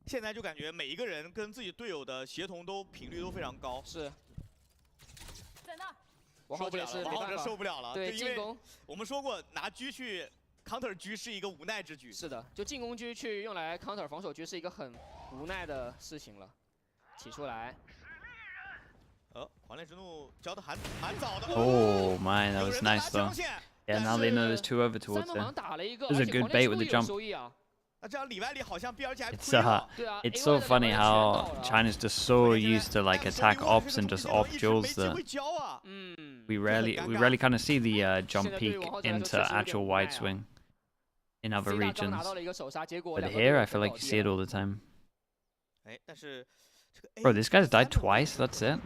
现在就感觉每一个人跟自己队友的协同都频率都非常高。是。 受不了了，王浩哲受不了了。对，进攻，我们说过拿狙去 counter 狙是一个无奈之举。是的，就进攻狙去用来 counter 防守狙是一个很无奈的事情了。起出来。狂烈之怒交的蛮早的。Oh man, that was nice though. Yeah, now they know there's 2 over towards there. It was a good bait with the jump. 那这样里外里好像 BRG 还 It's so funny how China's just so used to like attack ops and just op duels that we rarely kind of see the jump peek into actual wide swing in other regions. But here I feel like you see it all the time. Bro, this guy's died twice. That's it.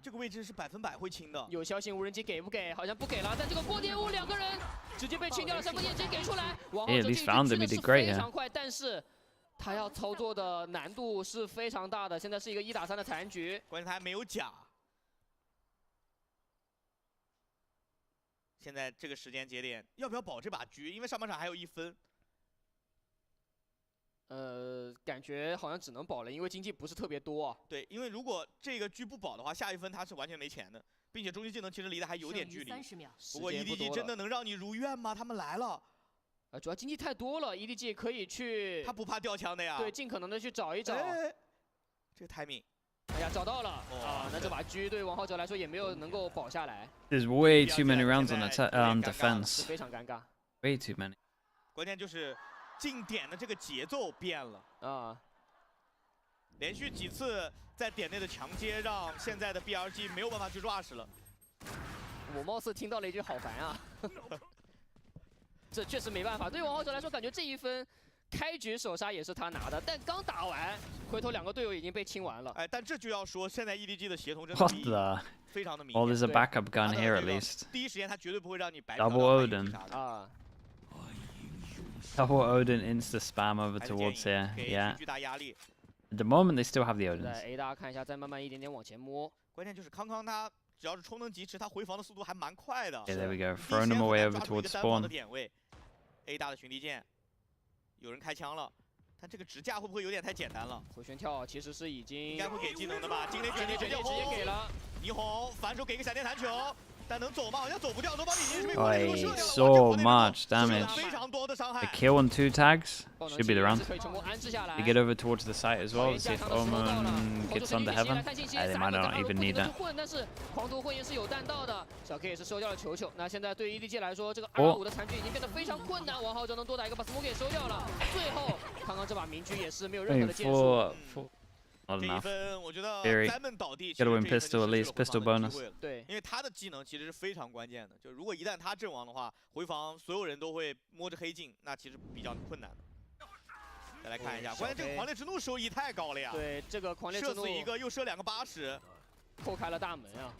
这个位置是100%会清的。有消息无人机给不给？好像不给了。但这个过点舞2个人直接被清掉了，3分眼睛给出来。王浩哲这一局真的是非常快，但是他要操作的难度是非常大的。现在是一个1打3的残局，关键他还没有甲。现在这个时间节点，要不要保这把局？因为上半场还有1分。 感觉好像只能保了，因为经济不是特别多啊。对，因为如果这个局不保的话，下1分他是完全没钱的，并且终极技能其实离得还有点距离。不过 EDG 真的能让你如愿吗？他们来了。主要经济太多了 ，EDG 可以去。他不怕掉枪的呀。对，尽可能的去找一找。这个 timing。哎呀，找到了啊！那这把狙对王浩哲来说也没有能够保下来。There's way too many rounds on defense. 非常尴尬。Way too many. 关键就是。 进点的这个节奏变了啊！连续几次在点内的强接，让现在的 BRG 没有办法去 rush 了。我貌似听到了一句“好烦啊”，这确实没办法。对王浩哲来说，感觉这1分开局首杀也是他拿的，但刚打完，回头2个队友已经被清完了。哎，但这就要说，现在 EDG 的协同真的非常的明显。Well, there's a backup gun here at least. 第一时间他绝对不会让你白 Double Odin 啊。 Double Odin insta spam over towards here, yeah. At the moment, they still have the Odins. 在 A 大看一下，再慢慢一点点往前摸。关键就是康康他只要是充能疾驰，他回防的速度还蛮快的。Yeah, there we go. Throwing them away over towards spawn. A 大的群力剑，有人开枪了，但这个直架会不会有点太简单了？回旋跳其实是已经应该会给技能的吧？惊雷卷直接给了。霓虹反手给个闪电弹球。 但能走吗？好像走不掉。罗邦已经是被 so much damage. The kill on 2 tags should be the round. They get over towards the site as well. See if Omen gets onto heaven. They might not even need that. 但是狂徒混音是有弹道的，小 K 也是收掉了球球。那现在对于 EDG 来说，这个2-5的残局已经变得非常困难。王浩哲能多打一个，把 smoke 给收掉了。最后，刚刚这把明狙也是没有任何的建树。 Not enough. Theory. Gotta win pistol at least, pistol bonus. 对，因为他的技能其实是非常关键的。就如果一旦他阵亡的话，回防所有人都会摸着黑镜，那其实比较困难的。再来看一下，关键这个狂烈之怒收益太高了呀！对，这个狂烈之怒射死一个又射2个80，破开了大门啊！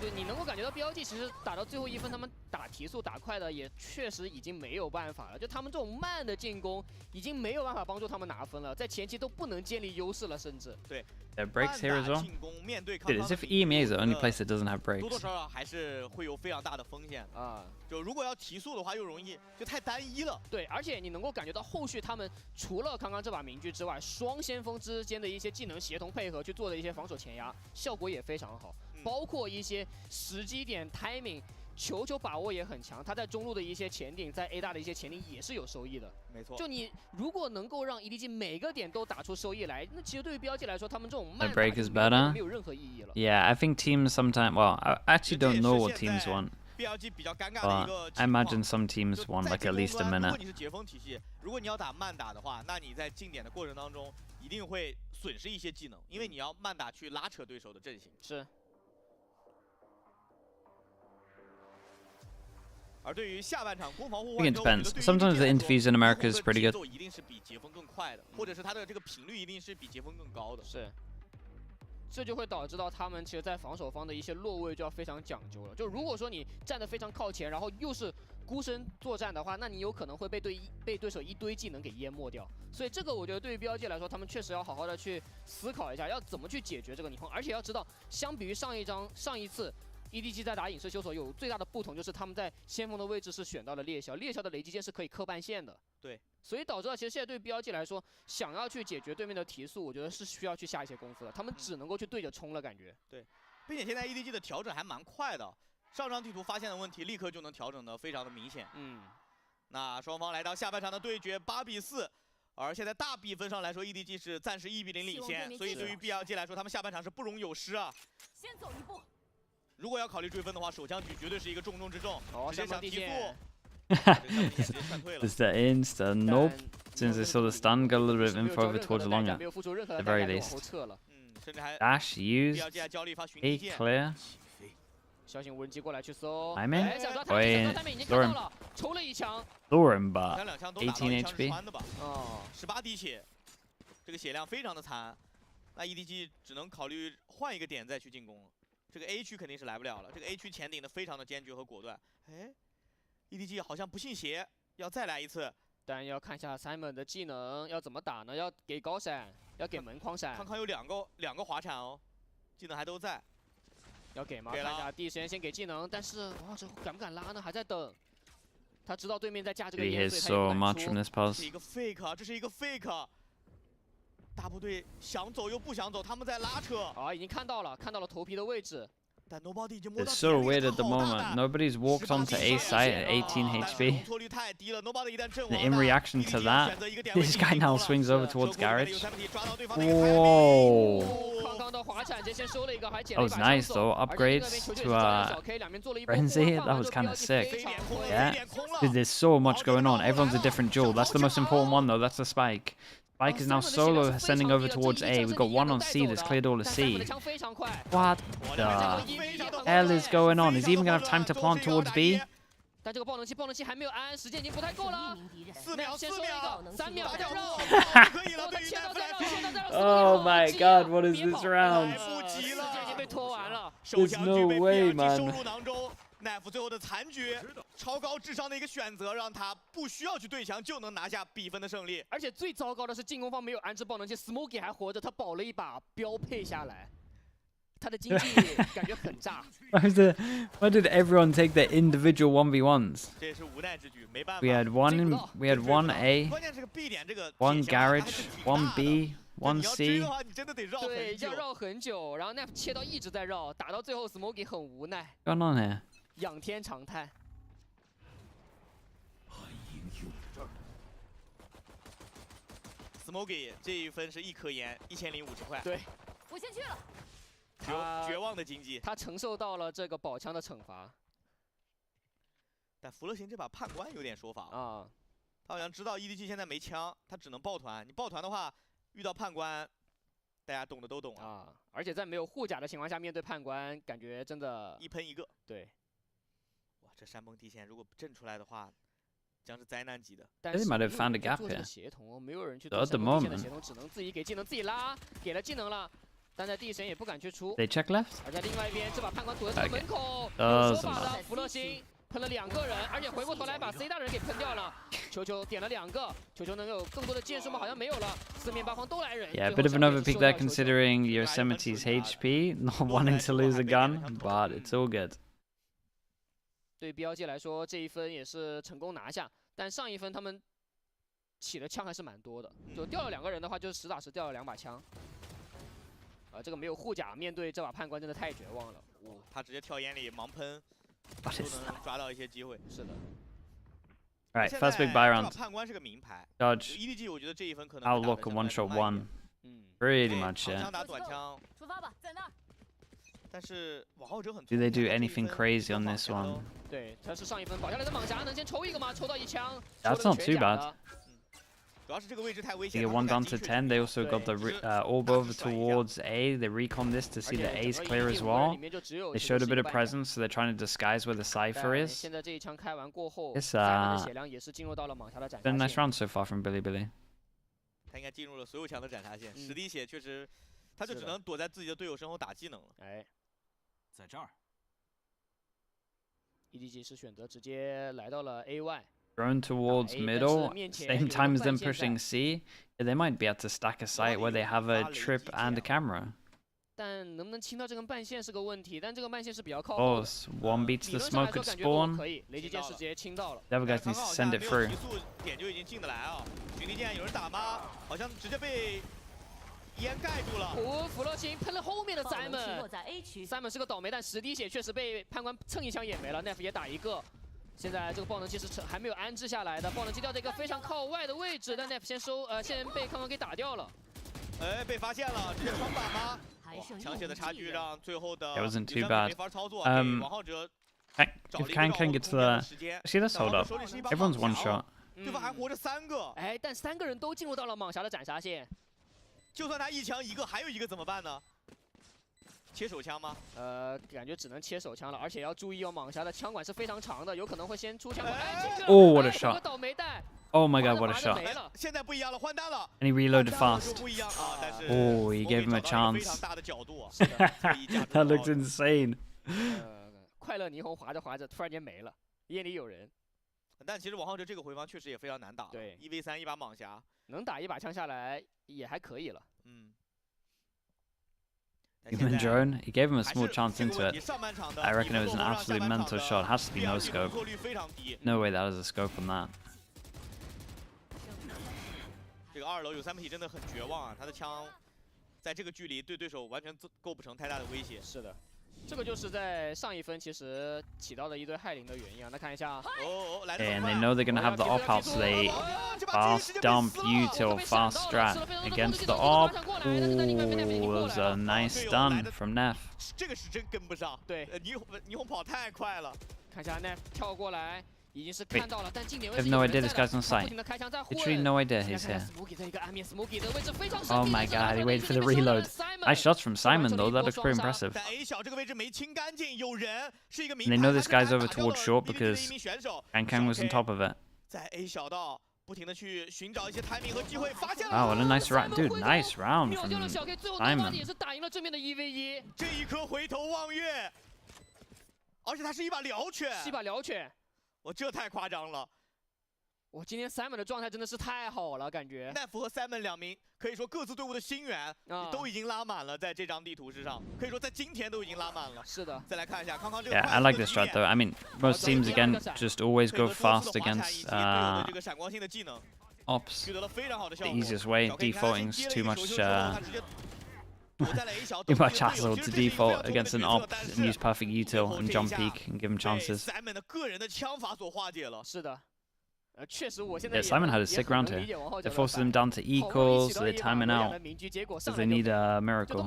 对，你能够感觉到 BLG 其实打到最后1分，他们打提速打快的也确实已经没有办法了。就他们这种慢的进攻，已经没有办法帮助他们拿分了，在前期都不能建立优势了，甚至。对。There are breaks here as well. Dude, as if EMEA is the only place that doesn't have breaks. 多多少少还是会有非常大的风险啊。就如果要提速的话，又容易就太单一了。对，而且你能够感觉到后续他们除了刚刚这把明狙之外，双先锋之间的一些技能协同配合去做的一些防守前压，效果也非常好。 包括一些时机点 timing， 球把握也很强。他在中路的一些前顶，在 A 大的一些前顶也是有收益的。没错。就你如果能够让 EDG 每个点都打出收益来，那其实对于BLG 来说，他们这种慢打没有任何意义了。Yeah, I think teams sometimes. Well, I actually don't know what teams want. BLG 比较尴尬的一个 I imagine some teams want like at least a minute. 如果你是截锋体系，如果你要打慢打的话，那你在进点的过程当中一定会损失一些技能，因为你要慢打去拉扯对手的阵型。是。而对于下半场攻防互 I 换 think it 之后，我觉 depends. 得对于 Sometimes the 来说 interviews in America is 攻防 pretty 的节 good. 奏一定是比截锋更快的，或者是他的这个频率一定是比截锋更高的。是。这就会导致到他们其实，在防守方的一些落位就要非常讲究了。就如果说你站得非常靠前，然后又是孤身作战的话，那你有可能会被对手一堆技能给淹没掉。所以这个我觉得对于BLG来说，他们确实要好好的去思考一下，要怎么去解决这个情况。而且要知道，相比于上一次 EDG 在打影视修索有最大的不同就是他们在先锋的位置是选到了猎枭，猎枭的雷击剑是可以磕半线的。对。所以导致到其实现在对 BLG 来说，想要去解决对面的提速，我觉得是需要去下一些功夫的。他们只能够去对着冲了，感觉。对，并且现在 EDG 的调整还蛮快的，上张地图发现的问题立刻就能调整的非常的明显。那双方来到下半场的对决8比4，而现在大比分上来说 ，EDG 是暂时1比0领先，所以对于 BLG 来说，他们下半场是不容有失啊。先走一步。如果要考虑追分的话，手枪局绝对是一个重中之重，直接想提速。 There's the insta, nope. As soon as I saw the stun, got a little bit of info over towards long at the very least. Dash used. A clear. 小型无人机过来去搜。I'm in. 已经看到了，抽了一枪。Thorin but 18 HP. 哦，18滴血，这个血量非常的残。那 EDG 只能考虑换一个点再去进攻了。这个 A 区肯定是来不了了，这个 A 区前顶的非常的坚决和果断。哎。 EDG 好像不信邪，要再来一次，但要看一下 Simon 的技能要怎么打呢？要给高闪，要给门框闪。康康有两个滑铲哦，技能还都在，要给吗？看一下第一时间先给技能，但是哇，这敢不敢拉呢？还在等。他知道对面在架这个烟，所以他也不敢出。这是一个 fake， 这是一个 fake。大部队想走又不想走，他们在拉扯。啊，已经看到了头皮的位置。 It's so weird at the moment. Nobody's walked onto A site at 18 HP. And in reaction to that, this guy now swings over towards garage. Whoa! That was nice though. Upgrades to Frenzy. That was kind of sick. Yeah. Dude, there's so much going on. Everyone's a different jewel. That's the most important one though. That's the spike. Spike is now solo ascending over towards A. We've got one on C that's cleared all of C. What the hell is going on? Is he even going to have time to plant towards B? 但这个爆能器还没有安，时间已经不太够了。4秒，先收一个，3秒再绕。Oh my god, what is this round? 时间已经被拖完了。 There's no way, man. 奈夫最后的残局，超高智商的一个选择，让他不需要去对墙就能拿下比分的胜利。而且最糟糕的是进攻方没有安置爆能器 ，Smokey 还活着，他保了一把标配下来，他的经济感觉很炸。Why did everyone take their individual 1v1s? 这也是无奈之举，没办法。We had one A, one garage, one B, one C. 对，要绕很久，然后那切到一直在绕，打到最后 Smokey 很无奈。 What's going on here? 仰天长叹。Smokey 这一分是1颗盐，1050块。对，我先去了。绝望的经济。他承受到了这个宝枪的惩罚。但福乐行这把判官有点说法啊，他好像知道 EDG 现在没枪，他只能抱团。你抱团的话，遇到判官。 大家懂的都懂啊，而且在没有护甲的情况下，面对判官，感觉真的一喷一个。对，哇，这山崩地陷如果震出来的话，将是灾难级的。但是 might have found a gap here. 协同没有人去做山崩地陷的协同，只能自己给技能自己拉，给了技能了，但在第一时间也不敢去出。They check left. 而在另外一边，这把判官堵在这个门口，有说法了，福乐星。 喷了2个人，而且回过头来把 C 大人给喷掉了。球球点了2个，球球能有更多的剑数吗？好像没有了。四面八方都来人。Yeah, a bit of an overpeak there considering Yosemite's HP, not wanting to lose a gun, but it's all good. 对 BLG 来说，这一分也是成功拿下，但上一分他们起的枪还是蛮多的，就掉了2个人的话，就是实打实掉了2把枪。这个没有护甲，面对这把判官真的太绝望了。他直接跳眼里盲喷。 都能抓到一些机会，是的。All right, first big buy round. 判官是个名牌。 Dodge. EDG 我觉得这一分可能 Outlook one shot one. Pretty much, 长 yeah. 枪打短枪。出发吧，在那儿。但是往后者很。 Do they do anything crazy on this one? 对，他是上一分保下来的蟒侠，能先抽一个吗？抽到1枪。 That's not too bad. They get 1 down to 10. They also got the orb over towards A. They recon this to see that A is clear as well. They showed a bit of presence, so they're trying to disguise where the Cypher is. It's been a nice round so far from Bilibili. 他应该进入了所有枪的斩杀线，10滴血确实，他就只能躲在自己的队友身后打技能了。哎，在这儿 ，EDG 是选择直接来到了 AY。Drone towards middle, same time as them pushing C. Yeah, they might be able to stack a site where they have a trip and a camera. 但能不能清到这根半线是个问题，但这个半线是比较靠后的。One beats the smoke at spawn. 可以，雷击剑是直接清到了。 The other guys need to send it through. 点就已经进得来啊！巡离剑有人打吗？好像直接被烟盖住了。弗洛星喷了后面的 Simon 是个倒霉蛋，10滴血确实被判官蹭一枪也没了 ，Nef 也打一个。现在这个爆能器是还没有安置下来的，爆能器掉在一个非常靠外的位置，但 Nef 先被康康给打掉了。哎，被发现了，直接双板吗？ 强血的差距让最后的 It wasn't too bad. 没法操作，给王浩哲 If Kang gets the, actually let's hold up. Everyone's one shot. 对方还活着3个，哎，但3个人都进入到了蟒侠的斩杀线。就算他一枪一个，还有一个怎么办呢？切手枪吗？感觉只能切手枪了，而且要注意哦，蟒侠的枪管是非常长的，有可能会先出枪管。Oh, what a shot! 倒霉蛋。 Oh my god, what a shot. And he reloaded fast. Oh, he gave him a chance. That looked insane. 快乐霓虹滑着滑着，突然间没了，夜里有人。但其实王浩哲这个回防确实也非常难打。对，1v3一把蟒侠，能打一把枪下来也还可以了。嗯。 Even drone, he gave him a small chance into it. I reckon it was an absolute mental shot. Has to be no scope. No way that was a scope on that. 这个2楼有3倍体真的很绝望啊！他的枪在这个距离对对手完全构不成太大的威胁。是的，这个就是在上一分其实起到了一堆害灵的原因啊。那看一下， And they know they're gonna have the op out, so they fast dump util fast strat against the op. Ooh, was a nice stun from Nef. 这个是真跟不上。对，霓虹跑太快了。看一下 Nef 跳过来。 已经是看到了，但近点位 I have no idea this guy's on site. Literally no idea he's here. Oh my god, he waited for the reload. Nice shots from Simon though, that looks pretty impressive. And they know this guy's over towards short because Kang was on top of it. Wow, what a nice round. Dude, nice round from Simon. 而且他是一把獠犬，是一把獠犬。 我这太夸张了！我今天 Simon 的状态真的是太好了，感觉。奈夫和 Simon 两名可以说各自队伍的心源都已经拉满了，在这张地图之上，可以说在今天都已经拉满了。是的。再来看一下康康这个。 Yeah, I like this strat though. I mean, most teams again just always go fast against ops. The easiest way, defaulting's too much. Too much hassle to default against an op and use perfect util and jump peek and give him chances. Yeah, Simon had a sick round here. They forced them down to equals, so they're timing out because they need a miracle.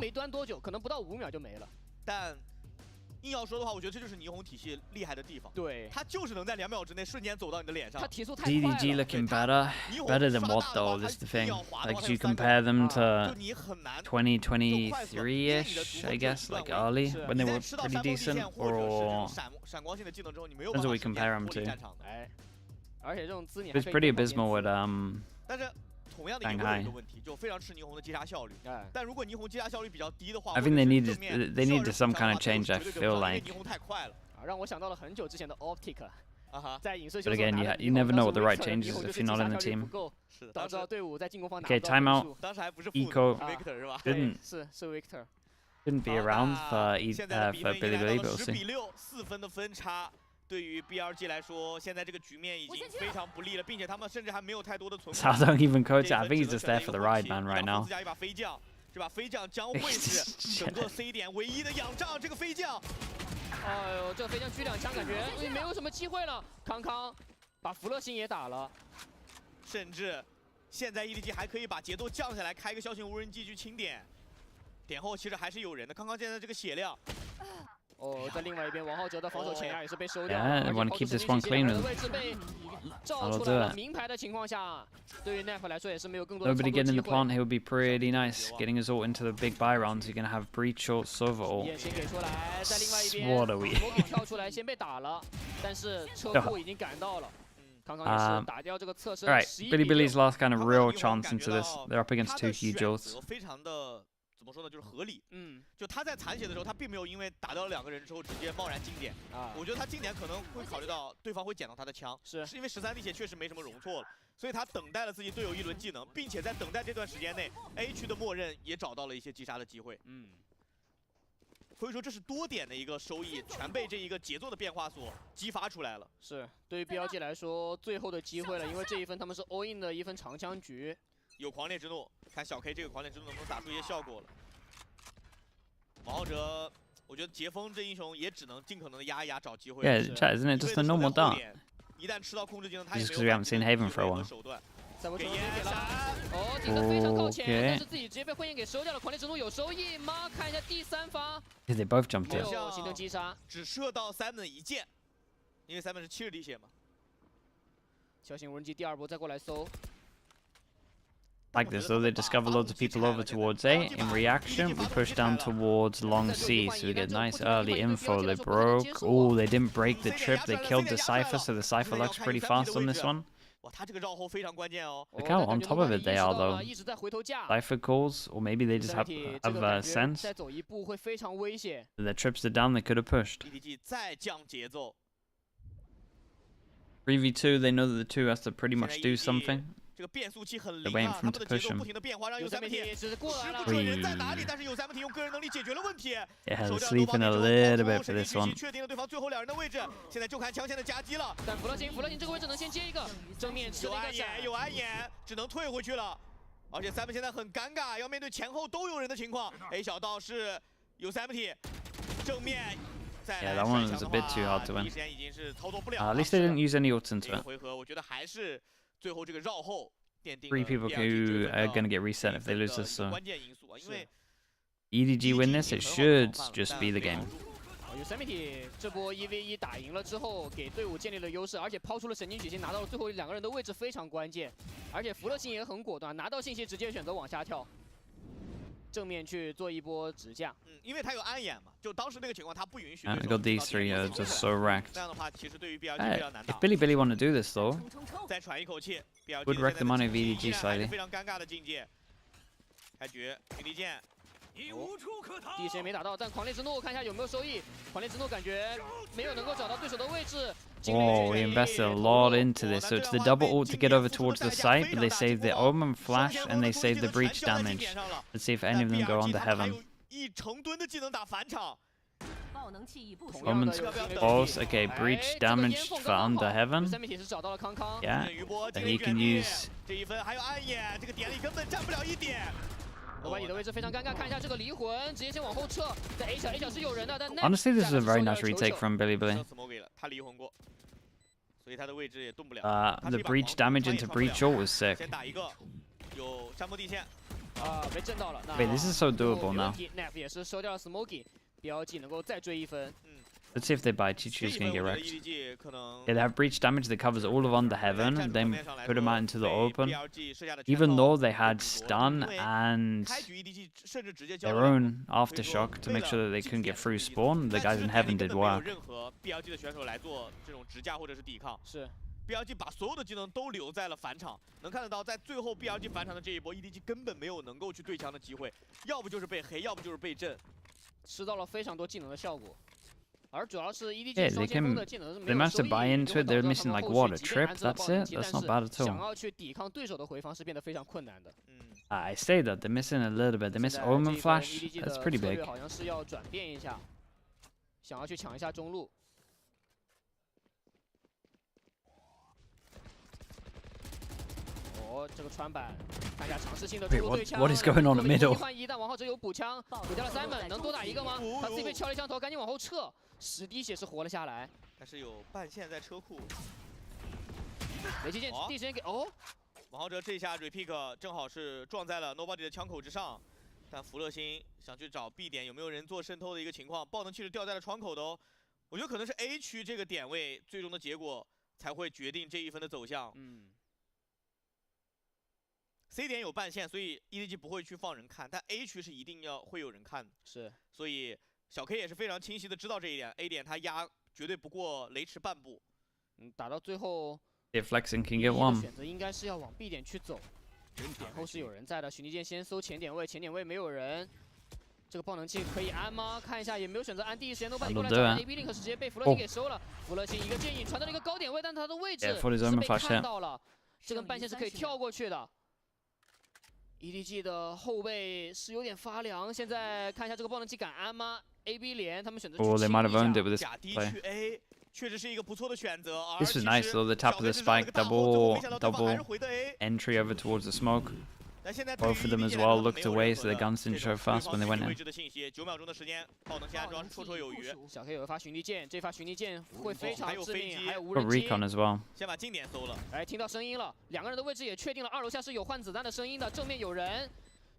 硬要说的话，我觉得这就是霓虹体系厉害的地方。对，他就是能在2秒之内瞬间走到你的脸上。他提速太快了。DDG looking better. Better than what though? This is the thing. Like, you compare them to 2023-ish, I guess, like early when they were pretty decent, or depends what we compare them to. It was pretty abysmal with Shanghai. I think they need some kind of change. I feel like. But again, you never know what the right change is if you're not in the team. Okay, timeout. Eco didn't be around for Bilibili, but we'll see. 对于 BRG 来说，现在这个局面已经非常不利了，并且他们甚至还没有太多的存款。 So don't even coach it. I think he's just there for the ride, man, right now. 加一把飞将，这把飞将将会是整个 C 点唯一的仰仗。这个飞将，哎呦，这个飞将狙2枪，感觉没有什么机会了。康康把弗勒星也打了，甚至现在 EDG 还可以把节奏降下来，开一个小型无人机去清点。点后其实还是有人的。康康现在这个血量。哦，在另外一边，王浩哲的防守前压也是被收掉 Yeah, I want to keep this one clean. 位置被照出来了，名牌的情况下，对于 Nef 来说也是没有更多的 Nobody get in the plant, he'll be pretty nice. Getting us all into the big buy rounds, you're gonna have breach or Sova ult. 眼先给出来，在另外一边 What are we? 跳出来先被打了，但是车库已经赶到了。康康也是打掉这个侧身。Alright, Billy's last kind of real chance into this. They're up against 2 huge ults. 非常的怎么说呢，就是合理。就他在残血的时候，他并没有因为打掉了2个人之后直接贸然进点。我觉得他进点可能会考虑到对方会捡到他的枪，是因为13滴血确实没什么容错了，所以他等待了自己队友一轮技能，并且在等待这段时间内 ，A 区的默认也找到了一些击杀的机会。所以说这是多点的一个收益，全被这一个节奏的变化所激发出来了。是对于 BLG 来说最后的机会了，因为这一分他们是 all in 的一分长枪局。有狂烈之怒，看小 K 这个狂烈之怒能不能打出一些效果了。王浩哲，我觉得杰锋这英雄也只能尽可能的压一压，找机会。Yeah, chat, isn't it just a normal dart? 一旦吃到控制技能，他也 Just 没 because we 有 haven't seen Haven for a while. 手段。再不给了，哦，顶得非常靠前，但是自己直接被婚宴给收掉了。狂烈之怒有收益吗？看一下第3发。Yeah, they both jumped 没 in. 有形成击杀，只射到 Simon 一箭，因为 Simon 是70滴血嘛。小型无人机第2波再过来搜。 Like this, though, they discover loads of people over towards A. In reaction, we push down towards long C, so we get nice early info. They broke. Oh, they didn't break the trip. They killed the Cypher, so the Cypher looks pretty fast on this one. Look how on top of it they are, though. Cypher calls, or maybe they just have sense. Their trips are down, they could have pushed. 3v2, they know that the 2 has to pretty much do something. 这个变速器很 They're 灵 waiting 啊， for 他 him 们 to 的节 push 奏 him. 不停的变化，让有3T 10个人在哪里，但是有3T 用个人能力解决了问题。 Yeah, sleeping a little bit for this one. 确定了对方最后2人的位置，现在就看枪线的夹击了。但弗勒辛这个位置能先接一个，正面吃了一个闪，有暗眼，只能退回去了。而且Simon现在很尴尬，要面对前后都有人的情况。A 小道是有3T，正面。 Yeah, that one was a bit too hard to win. At least they didn't use any ults into it. 回合我觉得还是最后这个绕后奠定 3 people who are going to get reset if they lose this, so EDG win this, it should just be the game. 有3T 这波1v1打赢了之后，给队伍建立了优势，而且抛出了神经曲线，拿到了最后2个人的位置非常关键，而且弗勒辛也很果断，拿到信息直接选择往下跳。 正面去做一波直架，因为他有暗眼嘛，就当时那个情况他不允许。And we got these 3 just so wrecked. 这样的话，其实对于 BLG 非常难打。If Billy want to do this though, 再喘一口气 would wreck the money of EDG slightly. 非常尴尬的境界。开局，云离剑。 第一时间没打到，但狂烈之怒看一下有没有收益。狂烈之怒感觉没有能够找到对手的位置。 Oh, we invested a lot into this. So it's the double ult to get over towards the site, but they save the Omen flash and they save the breach damage. Let's see if any of them go on to heaven. 一成吨的技能打返场。 Omen's close. Okay, breach damage for under heaven. Yeah, then he can use. 这一分还有暗眼，这个点里根本站不了一点。 罗巴里的位置非常尴尬，看一下这个离魂，直接先往后撤。在 A 小是有人的，但 Honestly, this is a very nice retake from Billy. 他离魂过，所以他的位置也动不了。The breach damage into breach ult was sick. 先打一个，有山坡地线。被震到了。 Wait, this is so doable now. Nef 也是收掉了 Smoky，BLG 能够再追1分。 Let's see if they buy. Chichu's gonna get wrecked. Yeah, they have breach damage that covers all of under heaven. Then put them out into the open. Even though they had stun and their own aftershock to make sure that they couldn't get through spawn, the guys in heaven did work. BLG 把所有的技能都留在了返场，能看得到，在最后 BLG 返场的这一波 ，EDG 根本没有能够去对枪的机会，要不就是被黑，要不就是被震，吃到了非常多技能的效果。 而主要是 EDG Yeah, they managed to buy into it. They're missing like what, a trip? That's it. That's not bad at all. 想要去抵抗对手的回防是变得非常困难的。I say that they're missing a little bit. They miss Omen Flash. That's pretty big. 好像是要转变一下，想要去抢一下中路。哦，这个穿板，看一下尝试性的中路对枪。 What is going on at middle? 1-1，但王浩哲有补枪，补掉了Simon，能多打一个吗？他自己被敲了一枪头，赶紧往后撤。10滴血是活了下来，但是有半线在车库。雷击剑第一时间给哦，王浩哲这下 repick 正好是撞在了 Nobody 的枪口之上，但福乐星想去找 B 点有没有人做渗透的一个情况，爆能器是掉在了窗口的哦。我觉得可能是 A 区这个点位最终的结果才会决定这一分的走向。C 点有半线，所以 EDG 不会去放人看，但 A 区是一定要会有人看的。是，所以小 K 也是非常清晰的知道这一点。A 点他压绝对不过雷池半步。打到最后 If flexing can get one， 选择应该是要往 B 点去走。点后是有人在的，许逆剑先搜前点位，前点位没有人。这个爆能器可以安吗？看一下，也没有选择安，第一时间都把你过来找 AB Link 是直接被福乐星给收了。福乐星一个剑影传到了一个高点位，但他的位置是被看到了。这根半线是可以跳过去的。EDG 的后背是有点发凉，现在看一下这个爆能器敢安吗 ？AB 连他们选择去清一下。假 D 去 A 确实是一个不错的选择。 This was nice though, the top of the spike, double entry over towards the smoke. Both of them as well looked away, so their guns didn't show fast when they went in. 9秒钟的时间，爆能器安装绰绰有余。小 K 有一发寻逆剑，这发寻逆剑会非常致命，还有无 Got 人机。 recon as well. 先把近点搜了。哎，听到声音了，两个人的位置也确定了，二楼下是有换子弹的声音的，正面有人。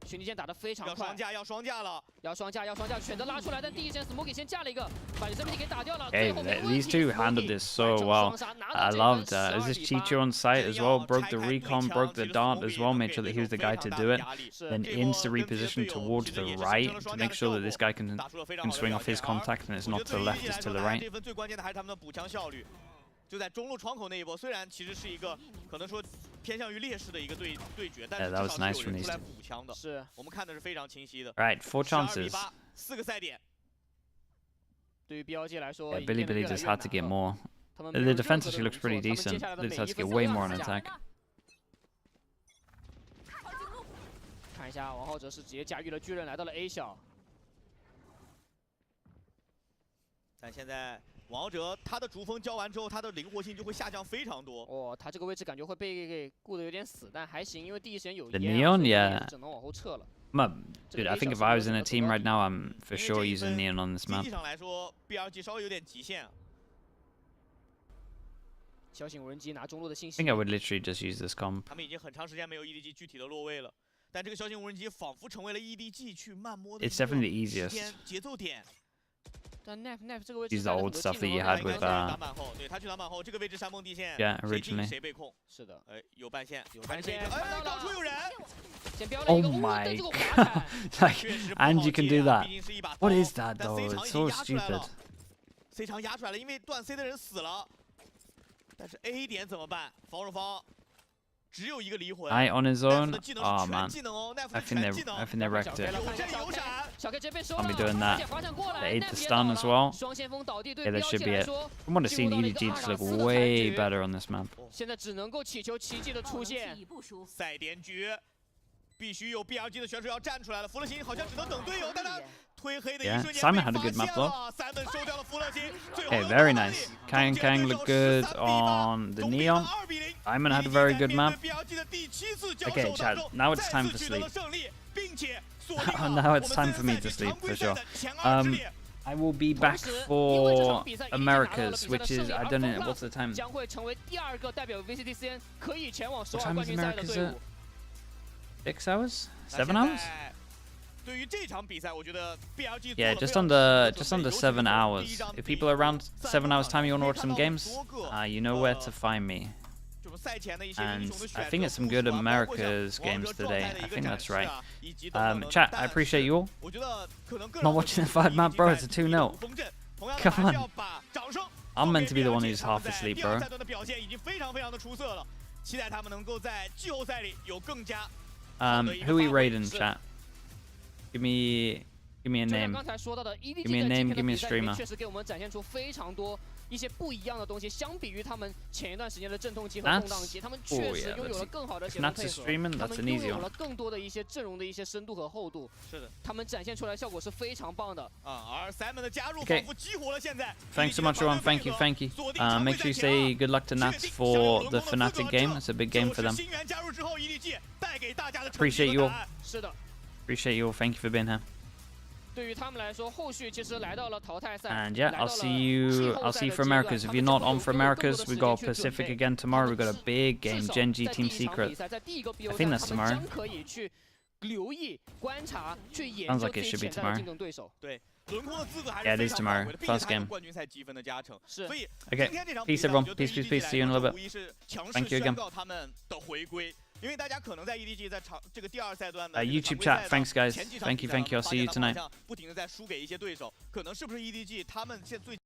寻逆剑打得非常快，要双架了，要双架，选择拉出来，但第一时间 Smoky 先架了一个，把你身边给打掉了。 Hey, these two handled this so well. I loved is this Chicho on site as well, broke the recon, broke the dart as well, made sure that he was the guy to do it. Then insta reposition towards the right to make sure that this guy can swing off his contact and it's not to the left, it's to the right. 这分最关键的还是他们的补枪效率。 就在中路窗口那一波，虽然其实是一个可能说偏向于劣势的一个对决，但是至少是有人出来补枪的。是，我们看的是非常清晰的。Right, 4 chances. 4个赛点。对于 BLG 来说 ，Billy just had to get more. The defense actually looks pretty decent. They just had to get way more on attack. 看一下，王浩哲是直接驾驭了巨人来到了 A 小。但现在。 王浩哲他的逐风交完之后，他的灵活性就会下降非常多。哦，他这个位置感觉会被给顾得有点死，但还行，因为第一时间有 The Neon, yeah. 只能往后撤了。Dude, I think if I was in a team right now, I'm for sure using Neon on this map. 经济上来说 ，BLG 稍微有点极限。小型无人机拿中路的信息。 I think I would literally just use this comp. 他们已经很长时间没有 EDG 具体的落位了，但这个小型无人机仿佛成为了 EDG 去慢摸的 It's definitely the easiest. 节奏点。 但 Nap 这个位置 Use the old stuff that you had with 对他去挡板后，这个位置山崩地陷。 Yeah, originally. 谁被控？是的，有半线，哎，高处有人。 Oh my god! Like, and you can do that. What is that though? It's so stupid. C 场压出来了，因为断 C 的人死了。但是 A 点怎么办？防守方。 只有一一个离魂 Knight on his own. Oh man, I think they wrecked it. I'll be doing that. They ate the stun as well. Yeah, that should be it. From what I've seen, EDG just look way better on this map. 现在只能够祈求奇迹的出现。赛点局，必须有 BLG 的选手要站出来了。弗勒辛好像只能等队友，但他推黑的一瞬间 Simon had a good map though. Simon 收掉了弗勒辛。 Okay, very nice. Kang looked good on the Neon. Simon had a very good map. Okay, Chad, now it's time to sleep. Now it's time for me to sleep, for sure. I will be back for Americas, which is, I don't know, what's the time? What time is Americas at? 6 hours? 7 hours? Yeah, just under 7 hours. If people are around 7 hours time, you want to watch some games, you know where to find me. And I think it's some good Americas games today. I think that's right. Chat, I appreciate you all. Not watching the 5-map, bro. It's a 2-0. Come on. I'm meant to be the one who's half asleep, bro. Who we raiding, chat? Give me a name. Give me a name. Give me a streamer. 一些不一样的东西，相比于他们前一段时间的阵痛期和动荡期，他们确实拥有了更好的协同配合，他们拥有了更多的一些阵容的一些深度和厚度。是的，他们展现出来效果是非常棒的。而 Simon 的加入仿佛激活了现在。Thanks so much, everyone. Thank you. Make sure you say good luck to Nats for the Fnatic game. It's a big game for them. Appreciate you all. 是的。Appreciate you all. Thank you for being here. 对于他们来说，后续其实来到了淘汰赛。And yeah, I'll see you for Americas. If you're not on for Americas, we got Pacific again tomorrow. We got a big game, Genji Team Secret. I think that's tomorrow. 留意、观察、去研 Sounds 究 like 自 it 己 should be 潜在的 tomorrow. 竞争对手。对，轮空的资格还 Yeah, 是 it 非 is 常 tomorrow. 宝贵的，并且 First 他有 game. 冠军赛积分的加成。是。所以 Okay. 今天这场比 Peace 赛，我 everyone. 觉得对 Peace, peace, EDG peace. 来 See you in a 说， little 无疑是强势 Thank you 宣 again. 告他们的回归。因为大家可能在 EDG 在这个第二赛段的 YouTube chat. Thanks, guys. Thank you. Thank you. I'll see you tonight. 不停的在输给一些对手，可能是不是 EDG 他们现最